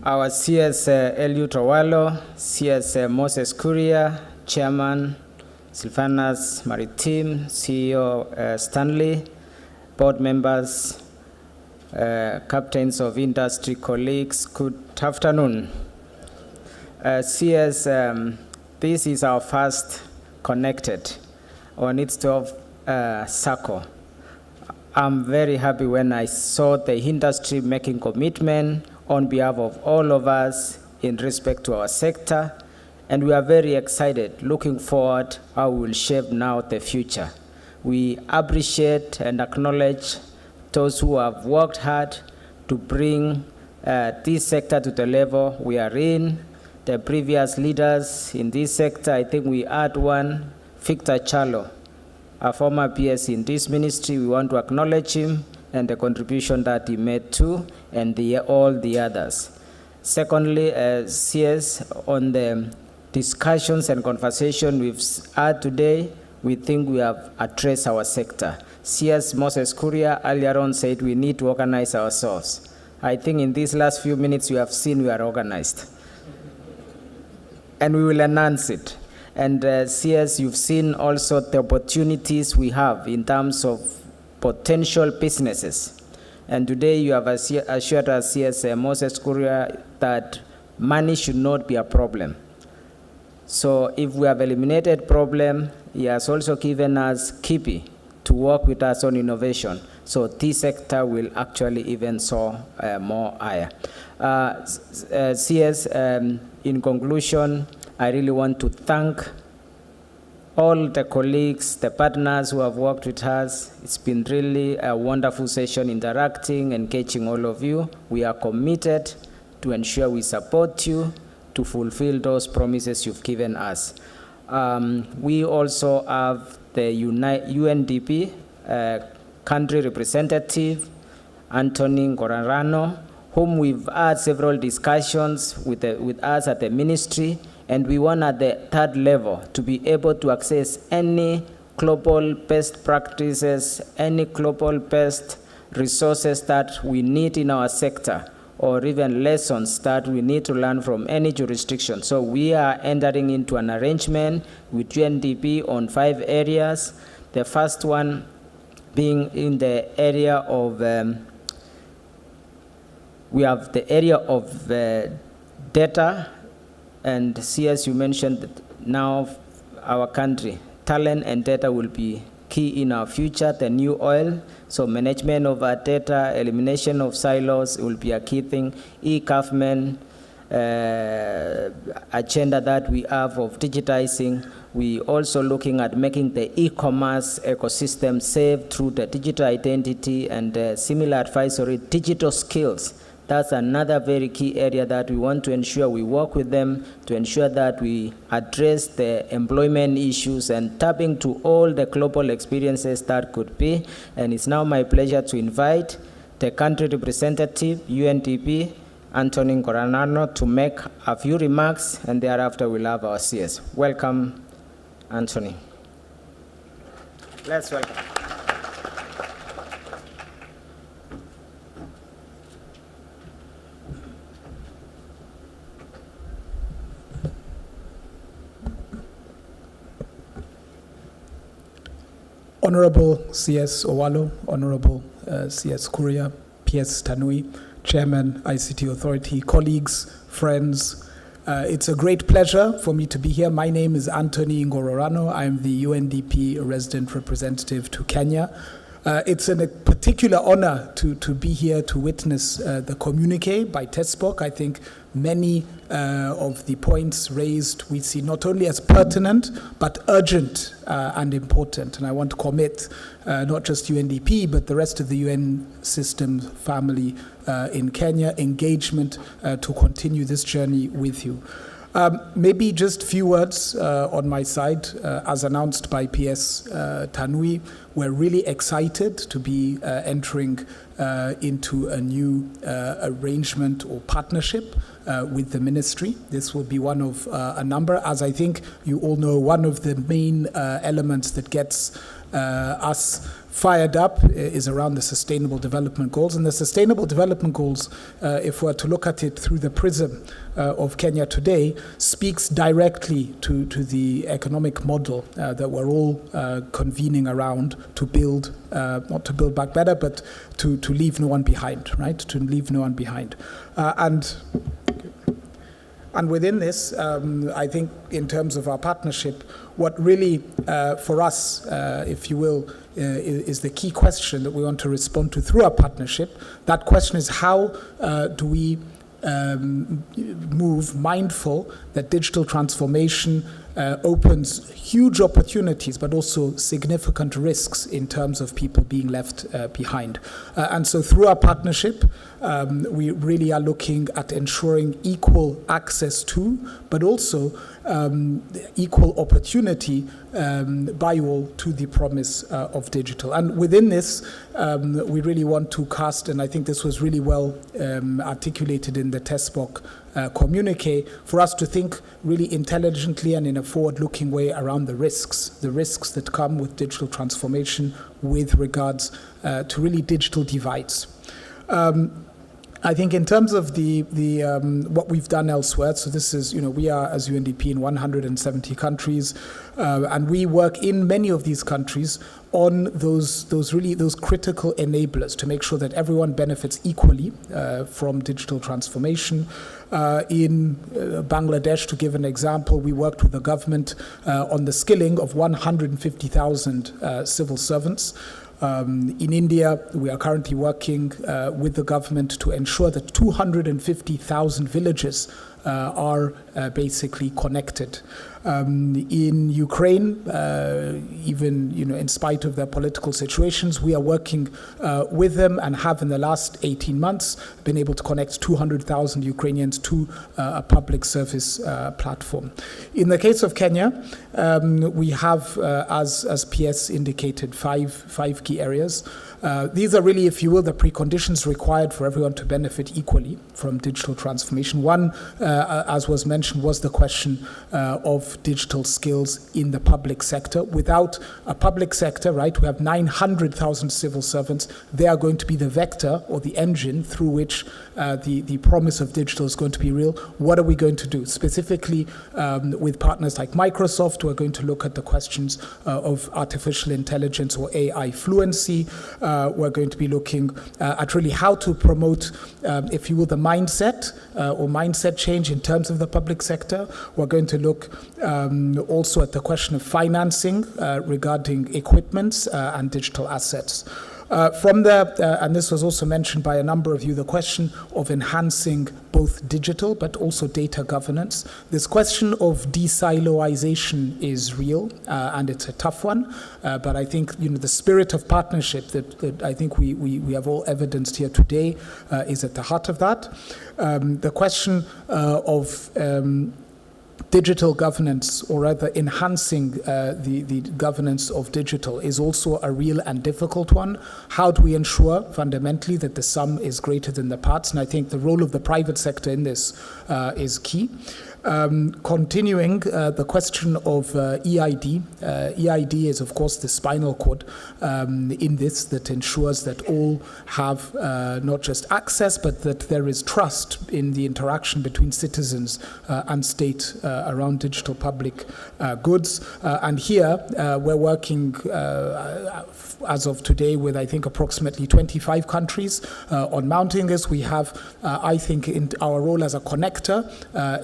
Our CS Eliud Owalo, CS Moses Kuria, Chairman Sylvanas Maritime, CEO Stanley, board members, captains of industry, colleagues, good afternoon. CS, this is our first Connected on its 12th circle. I'm very happy when I saw the industry making commitment on behalf of all of us in respect to our sector, and we are very excited, looking forward how we will shape now the future. We appreciate and acknowledge those who have worked hard to bring this sector to the level we are in. The previous leaders in this sector, I think we had one, Victor Chalo, a former PS in this ministry. We want to acknowledge him and the contribution that he made too, and all the others. Secondly, CS, on the discussions and conversation we've had today, we think we have addressed our sector. CS Moses Kuria earlier on said we need to organize ourselves. I think in these last few minutes you have seen we are organized. And we will enhance it. And CS, you've seen also the opportunities we have in terms of potential businesses. And today you have assured us, CS Moses Kuria, that money should not be a problem. So if we have eliminated problem, he has also given us KIPI to work with us on innovation. So this sector will actually even soar more higher. CS, in conclusion, I really want to thank all the colleagues, the partners who have worked with us. It's been really a wonderful session, interacting, engaging all of you. We are committed to ensure we support you to fulfill those promises you've given us. We also have the UNDP country representative, Anthony Ngorarano, whom we've had several discussions with us at the ministry, and we want at the third level to be able to access any global best practices, any global best resources that we need in our sector, or even lessons that we need to learn from any jurisdiction. So we are entering into an arrangement with UNDP on 5 areas. The first one being in the area of, we have the area of data, and CS, you mentioned that now our country, talent and data will be key in our future, the new oil. So management of our data, elimination of silos will be a key thing. E-government agenda that we have of digitizing. We also looking at making the e-commerce ecosystem safe through the digital identity and similar advisory digital skills. That's another very key area that we want to ensure we work with them to ensure that we address the employment issues and tap into all the global experiences that could be. And it's now my pleasure to invite the country representative, UNDP, Anthony Ngoranano, to make a few remarks, and thereafter we'll have our CS. Welcome, Anthony. Let's welcome. Honorable CS Owalo, Honorable CS Kuria, PS Tanui, Chairman, ICT Authority, colleagues, friends, it's a great pleasure for me to be here. My name is Anthony Ngoranano. I'm the UNDP resident representative to Kenya. It's a particular honor to be here to witness the communique by TESPOC. I think many of the points raised we see not only as pertinent, but urgent and important. And I want to commit not just UNDP, but the rest of the UN system family in Kenya, engagement to continue this journey with you. Maybe just a few words on my side. As announced by PS Tanui, we're really excited to be entering into a new arrangement or partnership with the ministry. This will be one of a number. As I think you all know, one of the main elements that gets us fired up is around the Sustainable Development Goals. And the Sustainable Development Goals, if we're to look at it through the prism of Kenya today, speaks directly to the economic model that we're all convening around to build, not to build back better, but to leave no one behind, right? To leave no one behind. And within this, I think in terms of our partnership, what really, for us, if you will, is the key question that we want to respond to through our partnership. That question is how do we move mindful that digital transformation opens huge opportunities, but also significant risks in terms of people being left behind. And so through our partnership, we really are looking at ensuring equal access to, but also equal opportunity by all to the promise of digital. And within this, we really want to cast, and I think this was really well articulated in the TESPOC communique, for us to think really intelligently and in a forward-looking way around the risks that come with digital transformation with regards to really digital divides. I think in terms of the what we've done elsewhere, so this is, we are as UNDP in 170 countries, and we work in many of these countries on those critical enablers to make sure that everyone benefits equally from digital transformation. In Bangladesh, to give an example, we worked with the government on the skilling of 150,000 civil servants. In India, we are currently working with the government to ensure that 250,000 villages are basically connected. In Ukraine, even in spite of their political situations, we are working with them and have in the last 18 months been able to connect 200,000 Ukrainians to a public service platform. In the case of Kenya, we have, as PS indicated, five key areas. These are really, if you will, the preconditions required for everyone to benefit equally from digital transformation. One, as was mentioned, was the question of digital skills in the public sector. Without a public sector, right, we have 900,000 civil servants. They are going to be the vector or the engine through which the promise of digital is going to be real. What are we going to do? Specifically, with partners like Microsoft, we're going to look at the questions of artificial intelligence or AI fluency. We're going to be looking at really how to promote, if you will, the mindset or mindset change in terms of the public sector. We're going to look also at the question of financing regarding equipments and digital assets. From there, and this was also mentioned by a number of you, the question of enhancing both digital but also data governance. This question of de-siloization is real, and it's a tough one. But I think the spirit of partnership that I think we have all evidenced here today is at the heart of that. The question of digital governance, or rather enhancing the governance of digital, is also a real and difficult one. How do we ensure fundamentally that the sum is greater than the parts? And I think the role of the private sector in this is key. Continuing the question of EID. EID is, of course, the spinal cord in this that ensures that all have not just access, but that there is trust in the interaction between citizens and state around digital public goods. And here we're working as of today with, I think, approximately 25 countries on mounting this. We have, I think, in our role as a connector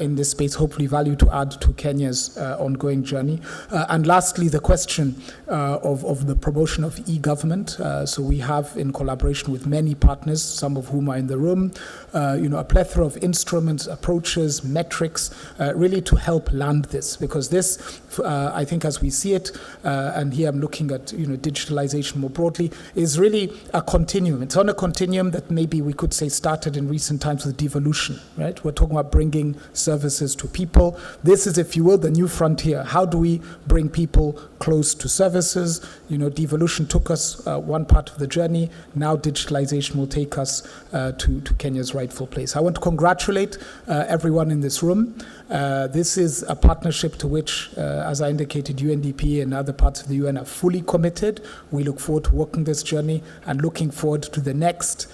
in this space, hopefully value to add to Kenya's ongoing journey. And lastly, the question of the promotion of e-government. So we have, in collaboration with many partners, some of whom are in the room, a plethora of instruments, approaches, metrics, really to help land this. Because this, I think, as we see it, and here I'm looking at digitalization more broadly, is really a continuum. It's on a continuum that maybe we could say started in recent times with devolution, right? We're talking about bringing services to people. This is, if you will, the new frontier. How do we bring people close to services? Devolution took us one part of the journey. Now digitalization will take us to Kenya's rightful place. I want to congratulate everyone in this room. This is a partnership to which, as I indicated, UNDP and other parts of the UN are fully committed. We look forward to working this journey and looking forward to the next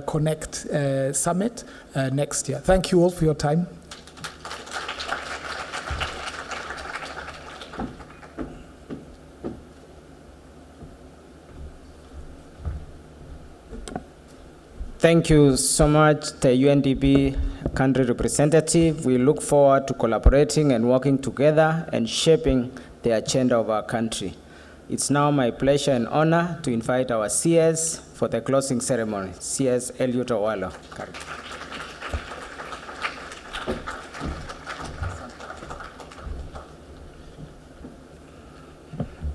Connect Summit next year. Thank you all for your time. Thank you so much, the UNDP country representative. We look forward to collaborating and working together and shaping the agenda of our country. It's now my pleasure and honor to invite our CS for the closing ceremony. CS Eliud Owalo.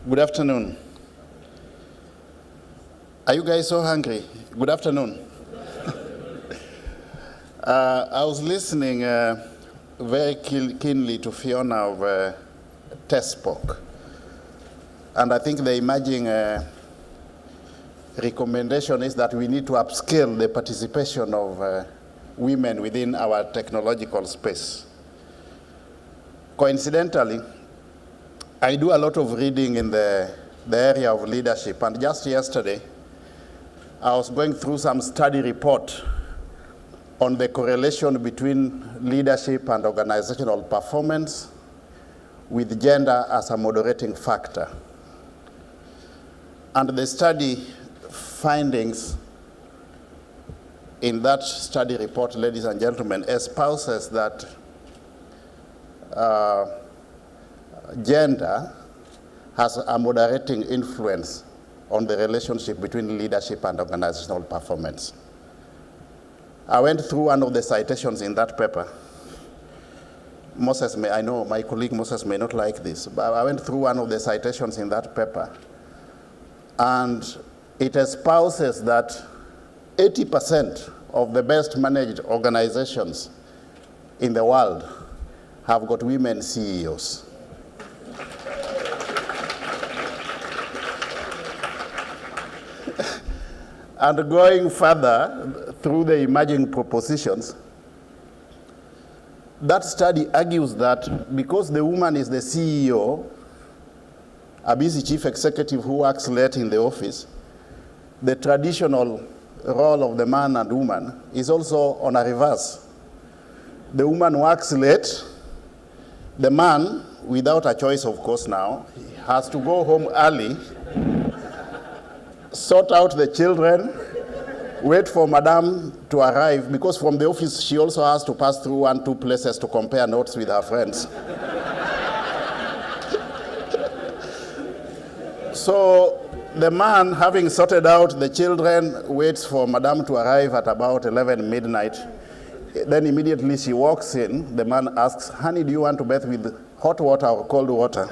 Good afternoon. Are you guys so hungry? Good afternoon. I was listening very keenly to Fiona of TESPOC, and I think the emerging recommendation is that we need to upscale the participation of women within our technological space. Coincidentally, I do a lot of reading in the area of leadership, and just yesterday, I was going through some study report on the correlation between leadership and organizational performance with gender as a moderating factor. And the study findings in that study report, ladies and gentlemen, espouses that gender has a moderating influence on the relationship between leadership and organizational performance. I went through one of the citations in that paper. I know my colleague Moses may not like this, but I went through one of the citations in that paper, and it espouses that 80% of the best managed organizations in the world have got women CEOs. And going further through the emerging propositions, that study argues that because the woman is the CEO, a busy chief executive who works late in the office, the traditional role of the man and woman is also on a reverse. The woman works late, the man, without a choice of course now, has to go home early, sort out the children, wait for Madame to arrive, because from the office she also has to pass through 1-2 places to compare notes with her friends. So the man, having sorted out the children, waits for Madame to arrive at about 11 midnight. Then immediately she walks in. The man asks, "Honey, do you want to bathe with hot water or cold water?"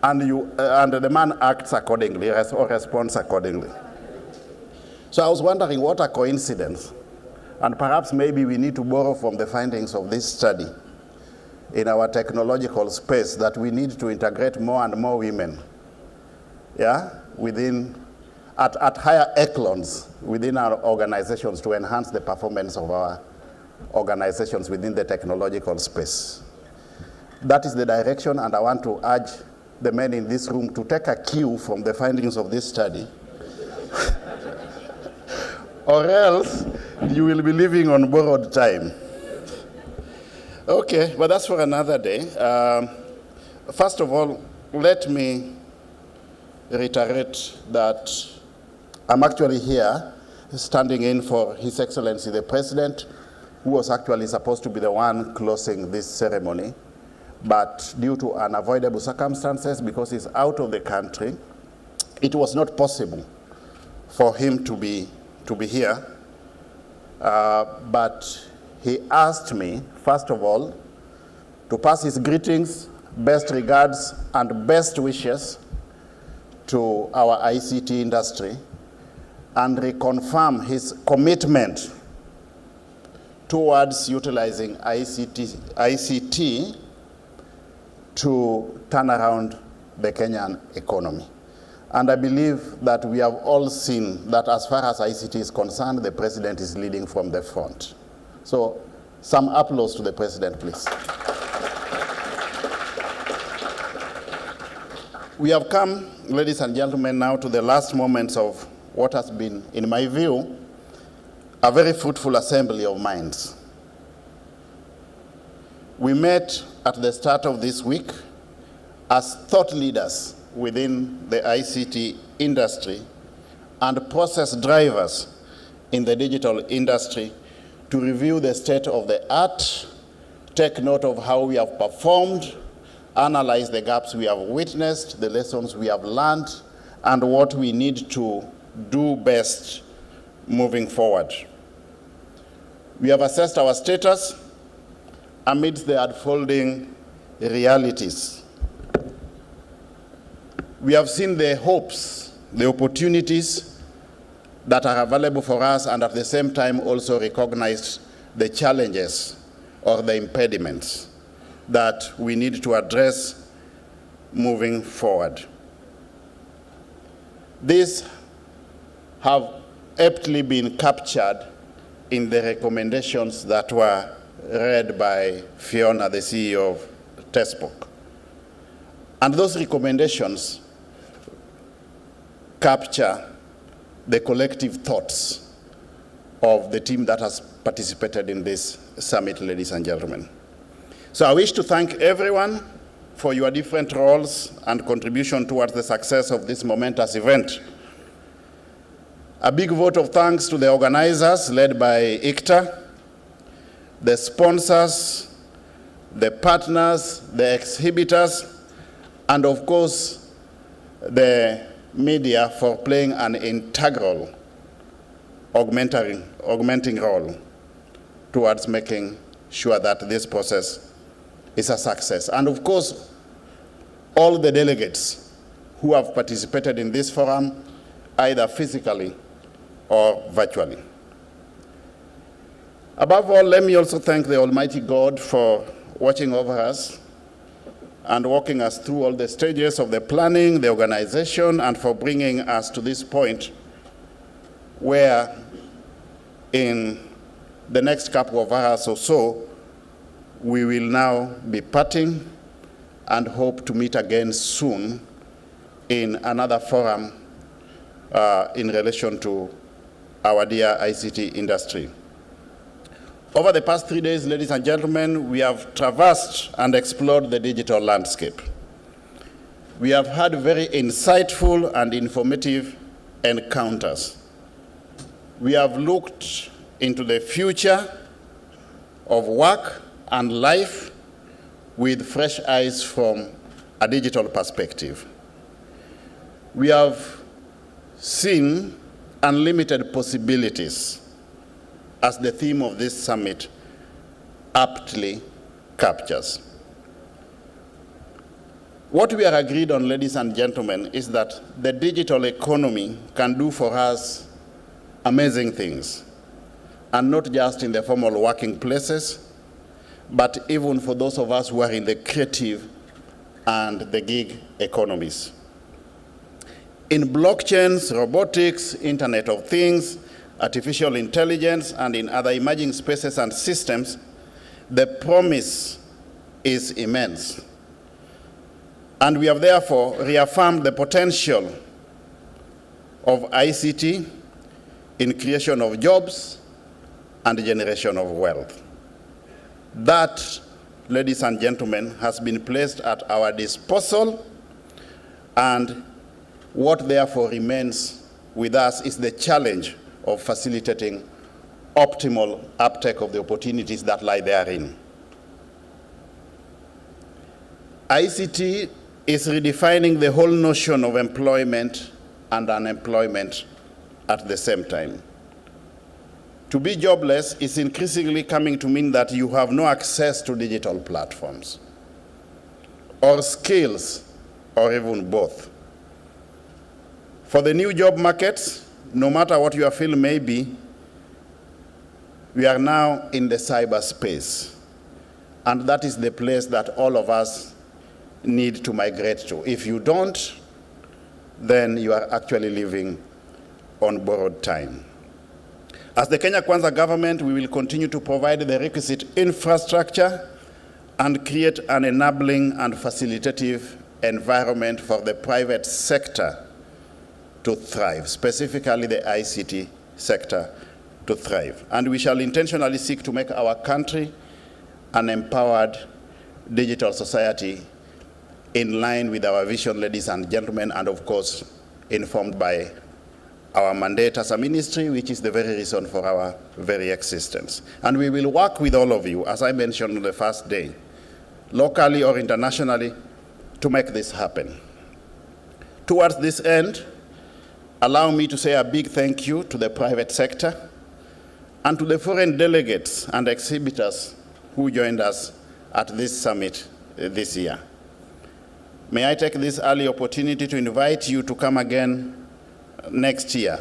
and the man acts accordingly, or responds accordingly. So I was wondering, what a coincidence. And perhaps maybe we need to borrow from the findings of this study in our technological space, that we need to integrate more and more women, at higher echelons within our organizations, to enhance the performance of our organizations within the technological space. That is the direction, and I want to urge the men in this room to take a cue from the findings of this study. Or else you will be living on borrowed time. Okay, but that's for another day. First of all, let me reiterate that I'm actually here standing in for His Excellency the President, who was actually supposed to be the one closing this ceremony. But due to unavoidable circumstances, because he's out of the country, it was not possible for him to be here. But he asked me, first of all, to pass his greetings, best regards, and best wishes to our ICT industry, and reconfirm his commitment towards utilizing ICT to turn around the Kenyan economy. And I believe that we have all seen that as far as ICT is concerned, the President is leading from the front. So some applause to the President, please. We have come, ladies and gentlemen, now to the last moments of what has been, in my view, a very fruitful assembly of minds. We met at the start of this week as thought leaders within the ICT industry and process drivers in the digital industry to review the state of the art, take note of how we have performed, analyze the gaps we have witnessed, the lessons we have learned, and what we need to do best moving forward. We have assessed our status amidst the unfolding realities. We have seen the hopes, the opportunities that are available for us, and at the same time also recognized the challenges or the impediments that we need to address moving forward. These have aptly been captured in the recommendations that were read by Fiona, the CEO of TESPOC. And those recommendations capture the collective thoughts of the team that has participated in this summit, ladies and gentlemen. So I wish to thank everyone for your different roles and contribution towards the success of this momentous event. A big vote of thanks to the organizers led by ICTA, the sponsors, the partners, the exhibitors, and of course, the media for playing an integral augmenting role towards making sure that this process is a success. And of course, all the delegates who have participated in this forum, either physically or virtually. Above all, let me also thank the Almighty God for watching over us and walking us through all the stages of the planning, the organization, and for bringing us to this point where in the next couple of hours or so, we will now be parting and hope to meet again soon in another forum in relation to our dear ICT industry. Over the past 3 days, ladies and gentlemen, we have traversed and explored the digital landscape. We have had very insightful and informative encounters. We have looked into the future of work and life with fresh eyes from a digital perspective. We have seen unlimited possibilities, as the theme of this summit aptly captures. What we are agreed on, ladies and gentlemen, is that the digital economy can do for us amazing things, and not just in the formal working places, but even for those of us who are in the creative and the gig economies. In blockchains, robotics, Internet of Things, artificial intelligence, and in other emerging spaces and systems, the promise is immense. And we have therefore reaffirmed the potential of ICT in creation of jobs and generation of wealth. That, ladies and gentlemen, has been placed at our disposal, and what therefore remains with us is the challenge of facilitating optimal uptake of the opportunities that lie therein. ICT is redefining the whole notion of employment and unemployment at the same time. To be jobless is increasingly coming to mean that you have no access to digital platforms, or skills, or even both. For the new job markets, no matter what your field may be, we are now in the cyberspace, and that is the place that all of us need to migrate to. If you don't, then you are actually living on borrowed time. As the Kenya Kwanza government, we will continue to provide the requisite infrastructure and create an enabling and facilitative environment for the private sector to thrive, specifically the ICT sector to thrive. And we shall intentionally seek to make our country an empowered digital society in line with our vision, ladies and gentlemen, and of course, informed by our mandate as a ministry, which is the very reason for our very existence. And we will work with all of you, as I mentioned on the first day, locally or internationally, to make this happen. Towards this end, allow me to say a big thank you to the private sector and to the foreign delegates and exhibitors who joined us at this summit this year. May I take this early opportunity to invite you to come again next year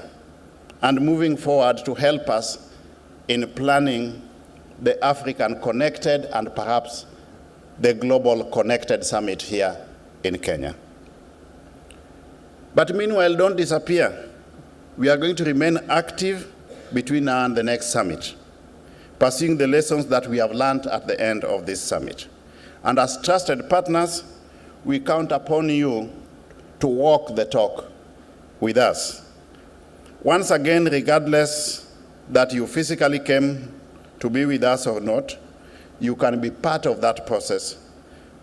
and moving forward to help us in planning the African Connected and perhaps the Global Connected Summit here in Kenya. But meanwhile, don't disappear. We are going to remain active between now and the next summit, pursuing the lessons that we have learned at the end of this summit. And as trusted partners, we count upon you to walk the talk with us. Once again, regardless that you physically came to be with us or not, you can be part of that process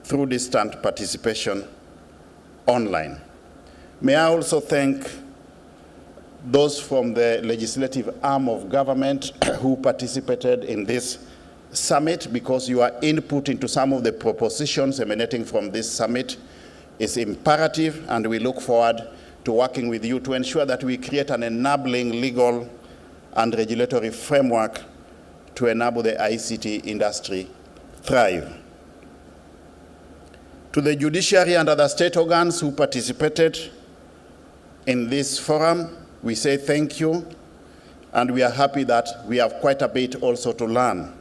through distant participation online. May I also thank those from the legislative arm of government who participated in this summit, because your input into some of the propositions emanating from this summit is imperative, and we look forward to working with you to ensure that we create an enabling legal and regulatory framework to enable the ICT industry thrive. To the judiciary and other state organs who participated in this forum, we say thank you, and we are happy that we have quite a bit also to learn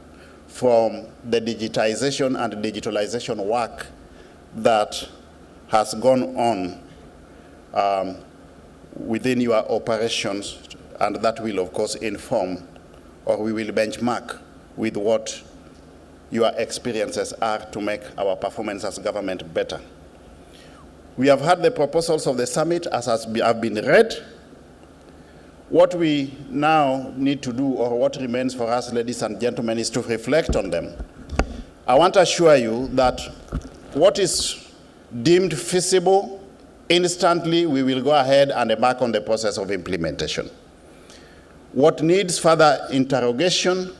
from the digitization and digitalization work that has gone on within your operations, and that will, of course, inform, or we will benchmark with what your experiences are to make our performance as government better. We have had the proposals of the summit as have been read. What we now need to do, or what remains for us, ladies and gentlemen, is to reflect on them. I want to assure you that what is deemed feasible instantly we will go ahead and embark on the process of implementation. What needs further interrogation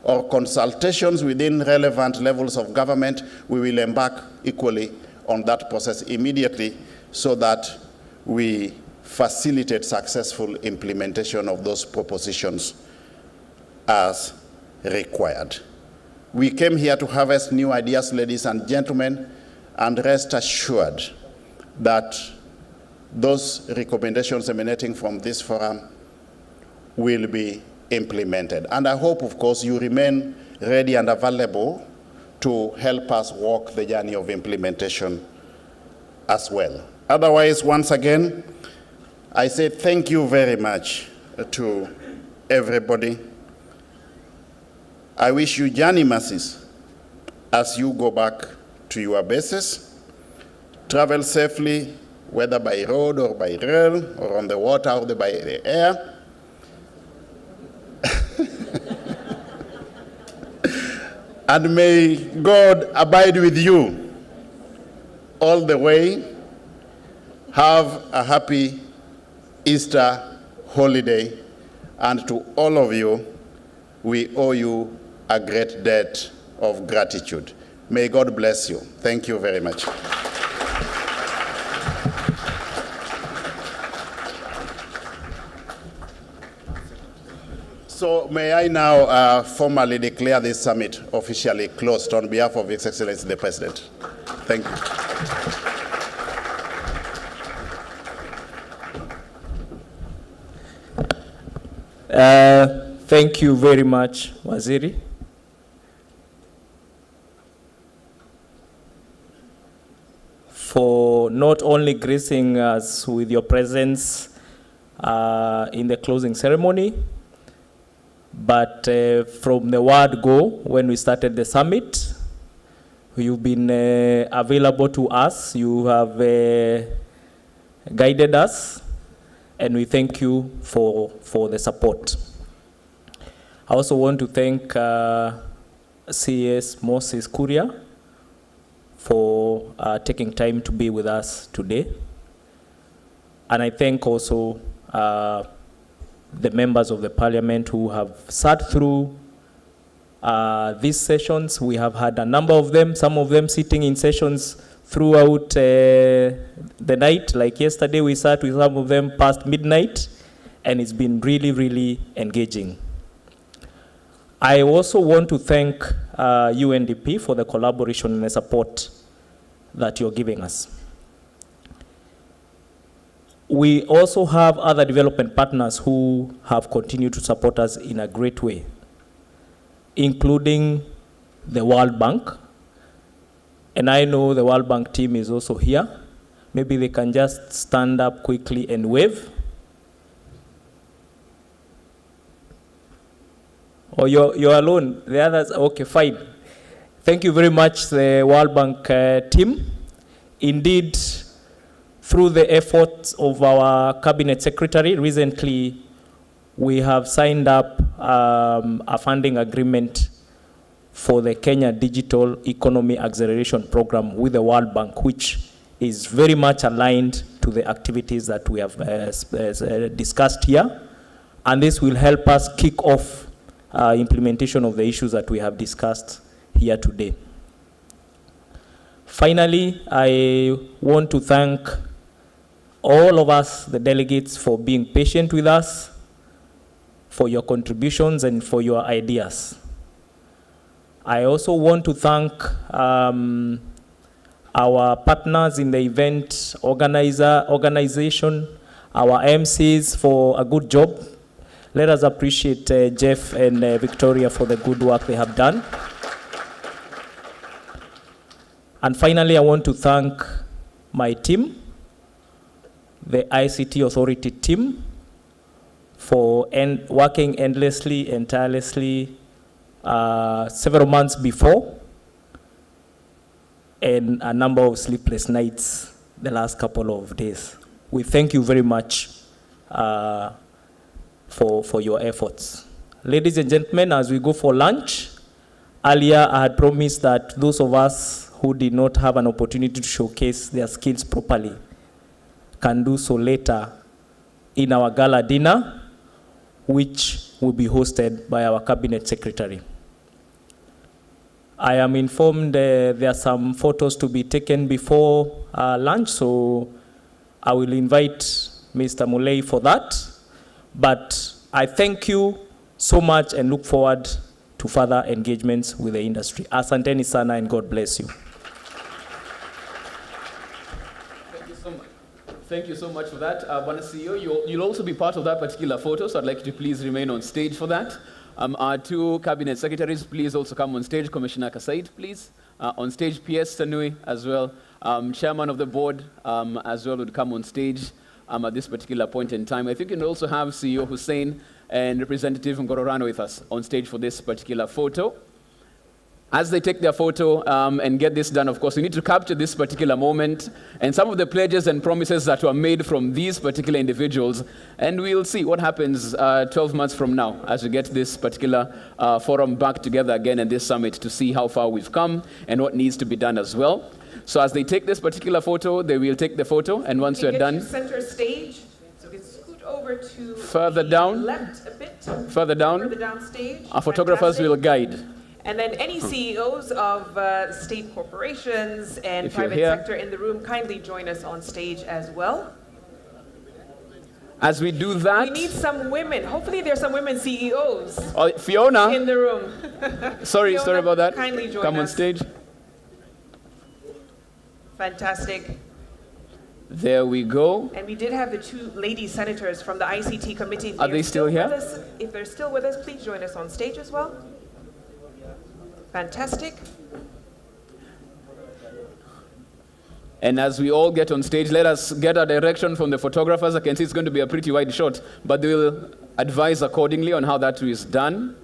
or consultations within relevant levels of government, we will embark equally on that process immediately so that we facilitate successful implementation of those propositions as required. We came here to harvest new ideas, ladies and gentlemen, and rest assured that those recommendations emanating from this forum will be implemented. And I hope, of course, you remain ready and available to help us walk the journey of implementation as well. Otherwise, once again, I say thank you very much to everybody. I wish you journey mercies as you go back to your bases. Travel safely, whether by road or by rail, or on the water or by the air. And may God abide with you all the way. Have a happy Easter holiday. And to all of you, we owe you a great debt of gratitude. May God bless you. Thank you very much. So may I now formally declare this summit officially closed on behalf of His Excellency the President. Thank you. Thank you very much, Waziri. For not only gracing us with your presence in the closing ceremony, but from the word go, when we started the summit, you've been available to us. You have guided us, and we thank you for the support. I also want to thank CS Moses Kuria for taking time to be with us today. And I thank also the members of the parliament who have sat through these sessions. We have had a number of them, some of them sitting in sessions throughout the night. Like yesterday, we sat with some of them past midnight, and it's been really, really engaging. I also want to thank UNDP for the collaboration and the support that you're giving us. We also have other development partners who have continued to support us in a great way, including the World Bank. And I know the World Bank team is also here. Maybe they can just stand up quickly and wave. Or you're alone, the others, okay, fine. Thank you very much, the World Bank team. Indeed, through the efforts of our cabinet secretary, recently we have signed up a funding agreement for the Kenya Digital Economy Acceleration Program with the World Bank, which is very much aligned to the activities that we have discussed here. And this will help us kick off implementation of the issues that we have discussed here today. Finally, I want to thank all of us, the delegates, for being patient with us, for your contributions and for your ideas. I also want to thank our partners in the event organization, our MCs for a good job. Let us appreciate Jeff and Victoria for the good work they have done. And finally, I want to thank my team, the ICT Authority team, for working endlessly and tirelessly several months before, and a number of sleepless nights the last couple of days. We thank you very much for your efforts. Ladies and gentlemen, as we go for lunch, earlier I had promised that those of us who did not have an opportunity to showcase their skills properly, can do so later in our gala dinner, which will be hosted by our cabinet secretary. I am informed there are some photos to be taken before lunch, so I will invite Mr. Mulei for that. But I thank you so much and look forward to further engagements with the industry. Asanteni sana and God bless you. Thank you so much. Thank you so much for that. Bwana CEO, you'll also be part of that particular photo, so I'd like you to please remain on stage for that. Our two cabinet secretaries, please also come on stage. Commissioner Kasaid, please. On stage, PS Tanui as well. Chairman of the board as well would come on stage at this particular point in time. I think you can also have CEO Hussein and Representative Ngororano with us on stage for this particular photo. As they take their photo and get this done, of course, we need to capture this particular moment and some of the pledges and promises that were made from these particular individuals. And we'll see what happens 12 months from now as we get this particular forum back together again at this summit to see how far we've come and what needs to be done as well. So as they take this particular photo, they will take the photo, and once we're done, center stage, so we can scoot over to further down, left a bit, further down stage. Our photographers will guide. And then any CEOs of state corporations and If you're private here. sector in the room, kindly join us on stage as well. As we do that, We need some women. Hopefully there's some women CEOs Fiona, in the room. sorry Fiona, about that. Kindly join Come on us. stage. Fantastic. There we go. And we did have the two lady senators from the ICT committee. If Are they're they still here? with us- If they're still with us, please join us on stage as well. Fantastic. And as we all get on stage, let us get a direction from the photographers. I can see it's going to be a pretty wide shot, but they will advise accordingly on how that is done.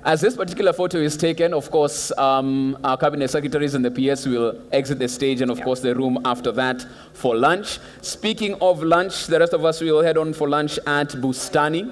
As this particular photo is taken, of course, our cabinet secretaries and the PS will exit the stage and, of course, the room after that for lunch. Speaking of lunch, the rest of us will head on for lunch at Bustani.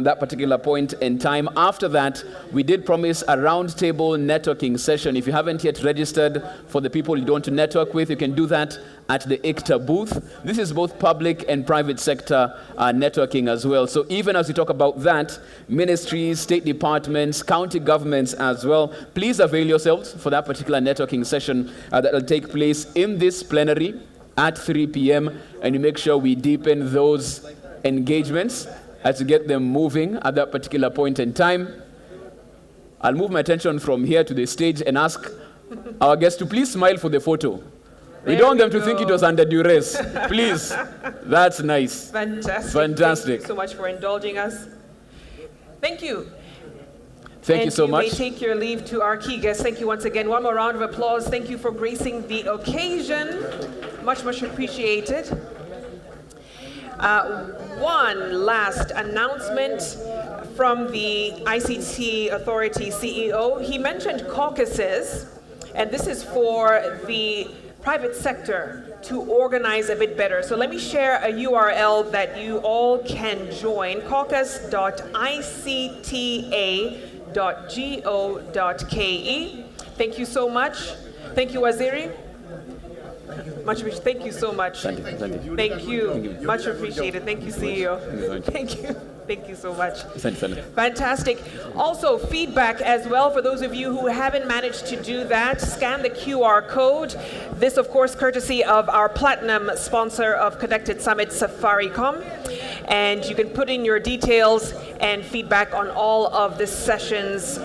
That particular point in time. After that, we did promise a roundtable networking session. If you haven't yet registered for the people you want to network with, you can do that at the ICTA booth. This is both public and private sector networking as well. So even as we talk about that, ministries, state departments, county governments as well, please avail yourselves for that particular networking session that will take place in this plenary at 3 p.m. And you make sure we deepen those engagements as to get them moving at that particular point in time. I'll move my attention from here to the stage and ask our guests to please smile for the photo. We don't want them to think it was under duress. Please. That's nice. Fantastic. Fantastic. Thank you so much for indulging us. Thank you. Thank you so much. And you may take your leave to our key guests. Thank you once again. One more round of applause. Thank you for gracing the occasion. Much, much appreciated. One last announcement from the ICT Authority CEO. He mentioned caucuses, and this is for the private sector to organize a bit better. So let me share a URL that you all can join, caucus.icta.go.ke. Thank you so much. Thank you, Waziri. Thank you so much. Thank you. Much appreciated. Thank you, CEO. Thank you. Thank you so much. Fantastic. Also, feedback as well for those of you who haven't managed to do that. Scan the QR code. This, of course, courtesy of our platinum sponsor of Connected Summit, Safaricom. And you can put in your details and feedback on all of the sessions.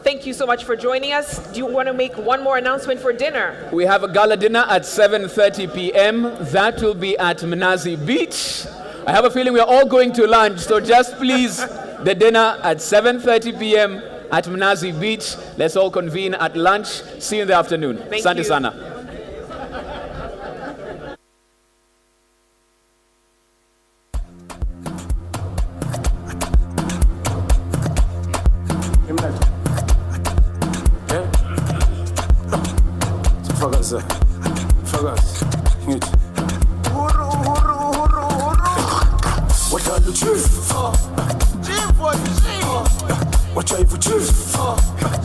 Thank you so much for joining us. Do you want to make one more announcement for dinner? We have a gala dinner at 7:30 p.m. That will be at Mnazi Beach. I have a feeling we're all going to lunch, so just please, the dinner at 7:30 p.m. at Mnazi Beach. Let's all convene at lunch. See you in the afternoon. Asante sana. Watch out for